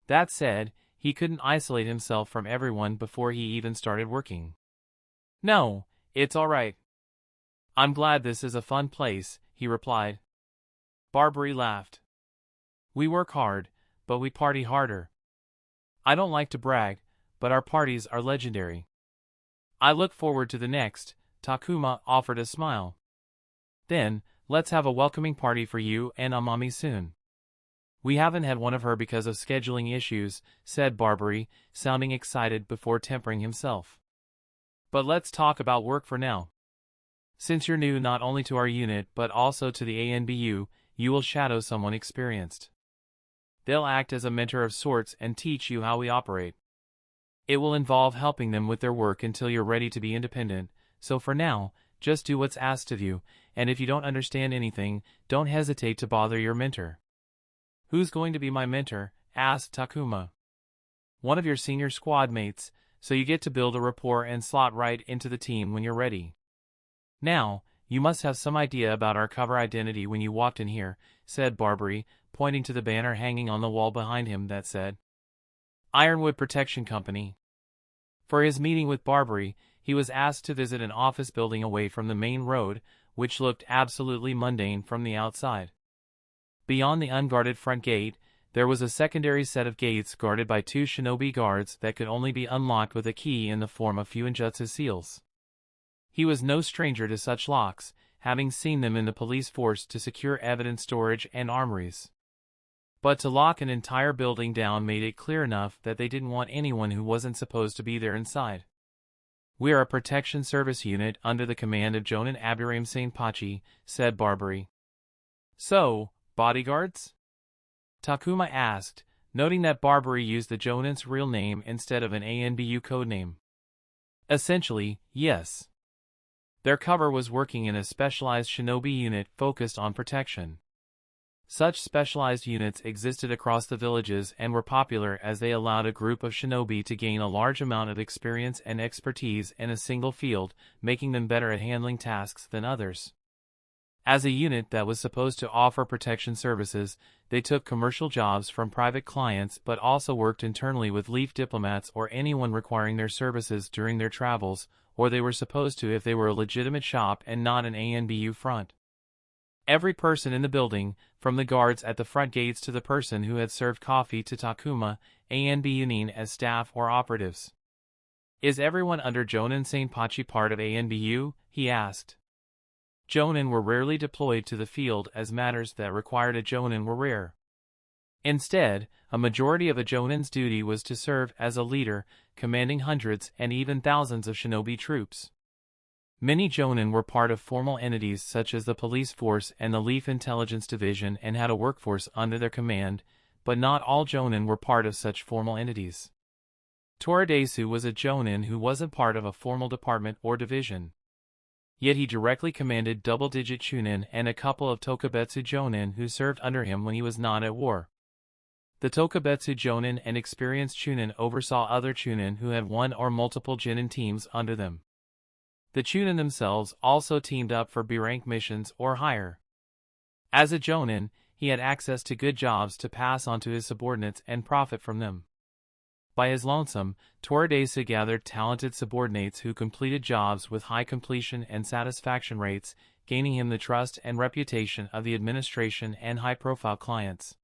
That said, he couldn't isolate himself from everyone before he even started working. "No, it's all right. I'm glad this is a fun place," he replied. Barbary laughed. "We work hard, but we party harder. I don't like to brag, but our parties are legendary." "I look forward to the next," Takuma offered a smile. "Then, let's have a welcoming party for you and Amami soon." "We haven't had one of her because of scheduling issues," said Barbary, sounding excited before tempering himself. "But let's talk about work for now. Since you're new not only to our unit but also to the ANBU, you will shadow someone experienced. They'll act as a mentor of sorts and teach you how we operate. It will involve helping them with their work until you're ready to be independent, so for now, just do what's asked of you, and if you don't understand anything, don't hesitate to bother your mentor." "Who's going to be my mentor?" asked Takuma. "One of your senior squad mates, so you get to build a rapport and slot right into the team when you're ready. Now, you must have some idea about our cover identity when you walked in here," said Barbary, pointing to the banner hanging on the wall behind him that said, "Ironwood Protection Company." For his meeting with Barbary, he was asked to visit an office building away from the main road, which looked absolutely mundane from the outside. Beyond the unguarded front gate, there was a secondary set of gates guarded by 2 shinobi guards that could only be unlocked with a key in the form of Fuinjutsu seals. He was no stranger to such locks, having seen them in the police force to secure evidence storage and armories. But to lock an entire building down made it clear enough that they didn't want anyone who wasn't supposed to be there inside. "We are a protection service unit under the command of Jonin Abdurrahim Sainpachi," said Barbary. "So, bodyguards?" Takuma asked, noting that Barbary used the Jonin's real name instead of an ANBU codename. "Essentially, yes. Their cover was working in a specialized shinobi unit focused on protection. Such specialized units existed across the villages and were popular as they allowed a group of shinobi to gain a large amount of experience and expertise in a single field, making them better at handling tasks than others. As a unit that was supposed to offer protection services, they took commercial jobs from private clients but also worked internally with leaf diplomats or anyone requiring their services during their travels, or they were supposed to if they were a legitimate shop and not an ANBU front. Every person in the building, from the guards at the front gates to the person who had served coffee to Takuma, ANBU Nin as staff or operatives. "Is everyone under Jonin Sainpachi part of ANBU?" he asked. Jonin were rarely deployed to the field as matters that required a Jonin were rare. Instead, a majority of a Jonin's duty was to serve as a leader, commanding hundreds and even thousands of shinobi troops. Many Jonin were part of formal entities such as the police force and the Leaf Intelligence Division and had a workforce under their command, but not all Jonin were part of such formal entities. Toradesu was a jonin who wasn't part of a formal department or division. Yet he directly commanded double-digit chunin and a couple of tokubetsu jonin who served under him when he was not at war. The tokubetsu jonin and experienced chunin oversaw other chunin who had one or multiple jinin teams under them. The chunin themselves also teamed up for B-rank missions or higher. As a jonin, he had access to good jobs to pass on to his subordinates and profit from them. By his lonesome, Toradesu gathered talented subordinates who completed jobs with high completion and satisfaction rates, gaining him the trust and reputation of the administration and high-profile clients.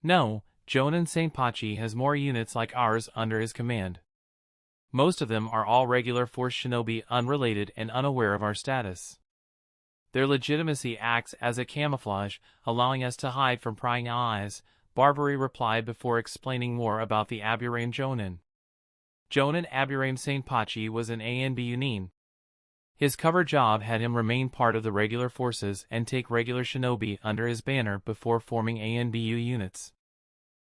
No, Jonin Senpachi has more units like ours under his command. Most of them are all regular force shinobi, unrelated and unaware of our status. Their legitimacy acts as a camouflage, allowing us to hide from prying eyes, Barbary replied before explaining more about the Aburame Jonin. Jonin Aburame Senpachi was an ANB Yunin. His cover job had him remain part of the regular forces and take regular shinobi under his banner before forming ANBU units.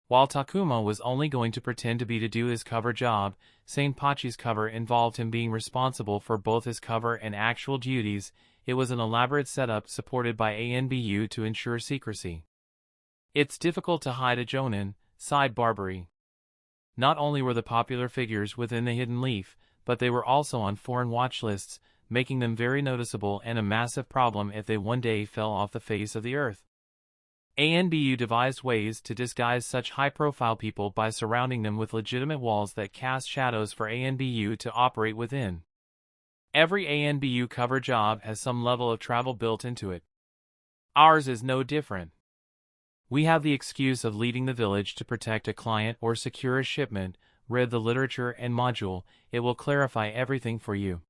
While Takuma was only going to pretend to do his cover job, Senpachi's cover involved him being responsible for both his cover and actual duties. It was an elaborate setup supported by ANBU to ensure secrecy. It's difficult to hide a jonin, sighed Barbary. Not only were the popular figures within the Hidden Leaf, but they were also on foreign watch lists, making them very noticeable and a massive problem if they one day fell off the face of the earth. ANBU devised ways to disguise such high-profile people by surrounding them with legitimate walls that cast shadows for ANBU to operate within. Every ANBU cover job has some level of travel built into it. Ours is no different. We have the excuse of leaving the village to protect a client or secure a shipment. Read the literature and module, it will clarify everything for you.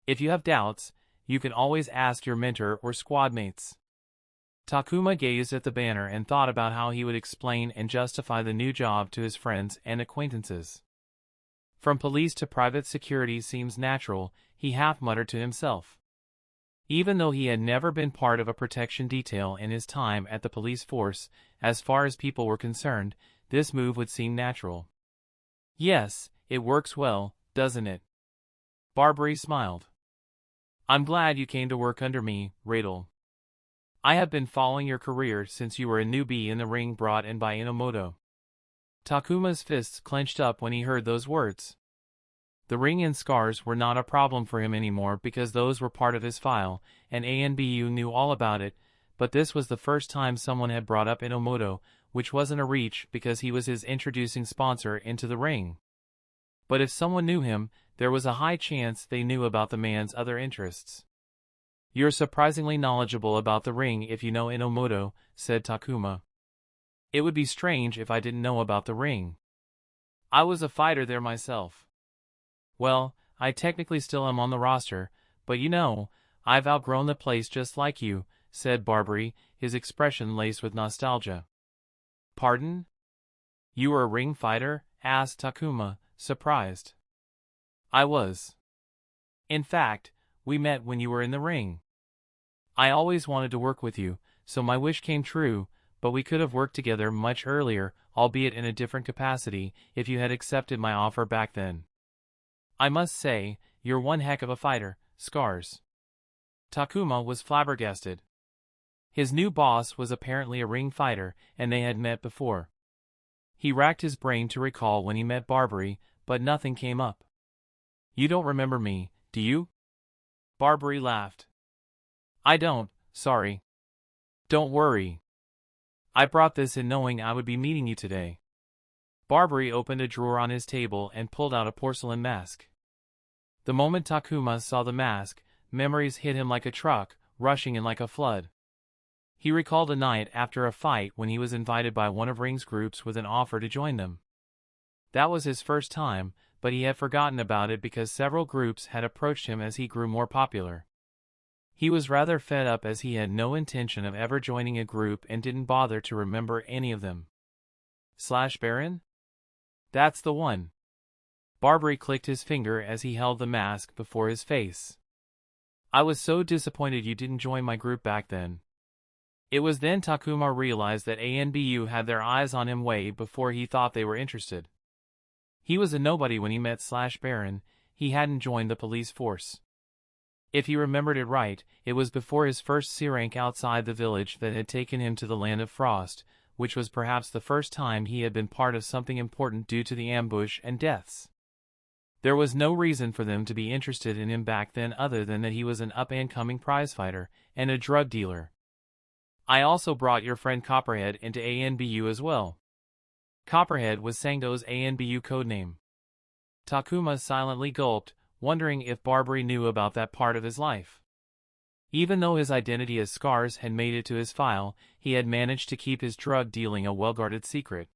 If you have doubts, you can always ask your mentor or squad mates. Takuma gazed at the banner and thought about how he would explain and justify the new job to his friends and acquaintances. From police to private security seems natural, he half muttered to himself. Even though he had never been part of a protection detail in his time at the police force, as far as people were concerned, this move would seem natural. Yes, it works well, doesn't it? Barbary smiled. I'm glad you came to work under me, Radel. I have been following your career since you were a newbie in the ring brought in by Inomoto. Takuma's fists clenched up when he heard those words. The ring and scars were not a problem for him anymore because those were part of his file, and ANBU knew all about it, but this was the first time someone had brought up Inomoto, which wasn't a reach because he was his introducing sponsor into the ring. But if someone knew him, there was a high chance they knew about the man's other interests. You're surprisingly knowledgeable about the ring if you know Inomoto, said Takuma. It would be strange if I didn't know about the ring. I was a fighter there myself. Well, I technically still am on the roster, but you know, I've outgrown the place just like you, said Barbary, his expression laced with nostalgia. Pardon? You were a ring fighter? Asked Takuma, surprised. I was. In fact, we met when you were in the ring. I always wanted to work with you, so my wish came true, but we could have worked together much earlier, albeit in a different capacity, if you had accepted my offer back then. I must say, you're one heck of a fighter, Scars. Takuma was flabbergasted. His new boss was apparently a ring fighter, and they had met before. He racked his brain to recall when he met Barbary, but nothing came up. You don't remember me, do you? Barbary laughed. I don't, sorry. Don't worry. I brought this in knowing I would be meeting you today. Barbary opened a drawer on his table and pulled out a porcelain mask. The moment Takuma saw the mask, memories hit him like a truck, rushing in like a flood. He recalled a night after a fight when he was invited by one of Ring's groups with an offer to join them. That was his first time, but he had forgotten about it because several groups had approached him as he grew more popular. He was rather fed up as he had no intention of ever joining a group and didn't bother to remember any of them. Baron? That's the one. Barbary clicked his finger as he held the mask before his face. I was so disappointed you didn't join my group back then. It was then Takuma realized that ANBU had their eyes on him way before he thought they were interested. He was a nobody when he met Baron. He hadn't joined the police force. If he remembered it right, it was before his first C rank outside the village that had taken him to the Land of Frost, which was perhaps the first time he had been part of something important due to the ambush and deaths. There was no reason for them to be interested in him back then other than that he was an up-and-coming prizefighter and a drug dealer. I also brought your friend Copperhead into ANBU as well. Copperhead was Sango's ANBU codename. Takuma silently gulped, wondering if Barbary knew about that part of his life. Even though his identity as Scars had made it to his file, he had managed to keep his drug dealing a well-guarded secret.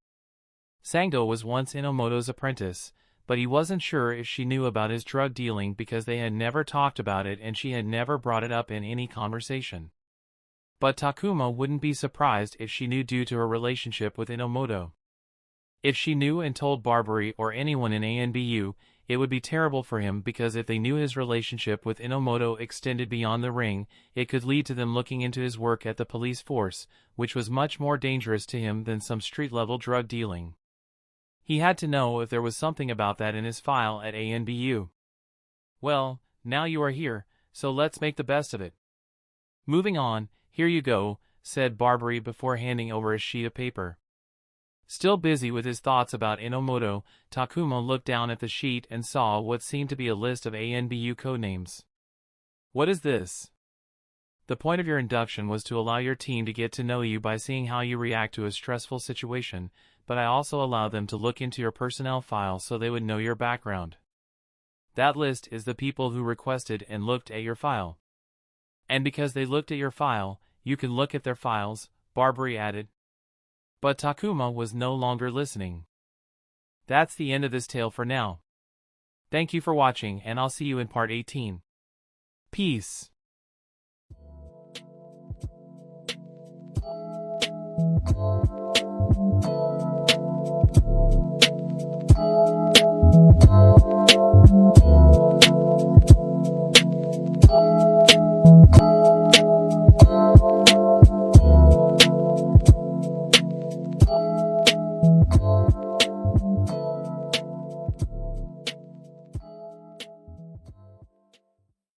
Sango was once Inomoto's apprentice, but he wasn't sure if she knew about his drug dealing because they had never talked about it and she had never brought it up in any conversation. But Takuma wouldn't be surprised if she knew due to her relationship with Inomoto. If she knew and told Barbary or anyone in ANBU, it would be terrible for him because if they knew his relationship with Inomoto extended beyond the ring, it could lead to them looking into his work at the police force, which was much more dangerous to him than some street-level drug dealing. He had to know if there was something about that in his file at ANBU. Well, now you are here, so let's make the best of it. Moving on, here you go, said Barbary before handing over a sheet of paper. Still busy with his thoughts about Inomoto, Takuma looked down at the sheet and saw what seemed to be a list of ANBU codenames. What is this? The point of your induction was to allow your team to get to know you by seeing how you react to a stressful situation, but I also allowed them to look into your personnel file so they would know your background. That list is the people who requested and looked at your file. And because they looked at your file, you can look at their files, Barbary added. But Takuma was no longer listening. That's the end of this tale for now. Thank you for watching and I'll see you in part 18. Peace.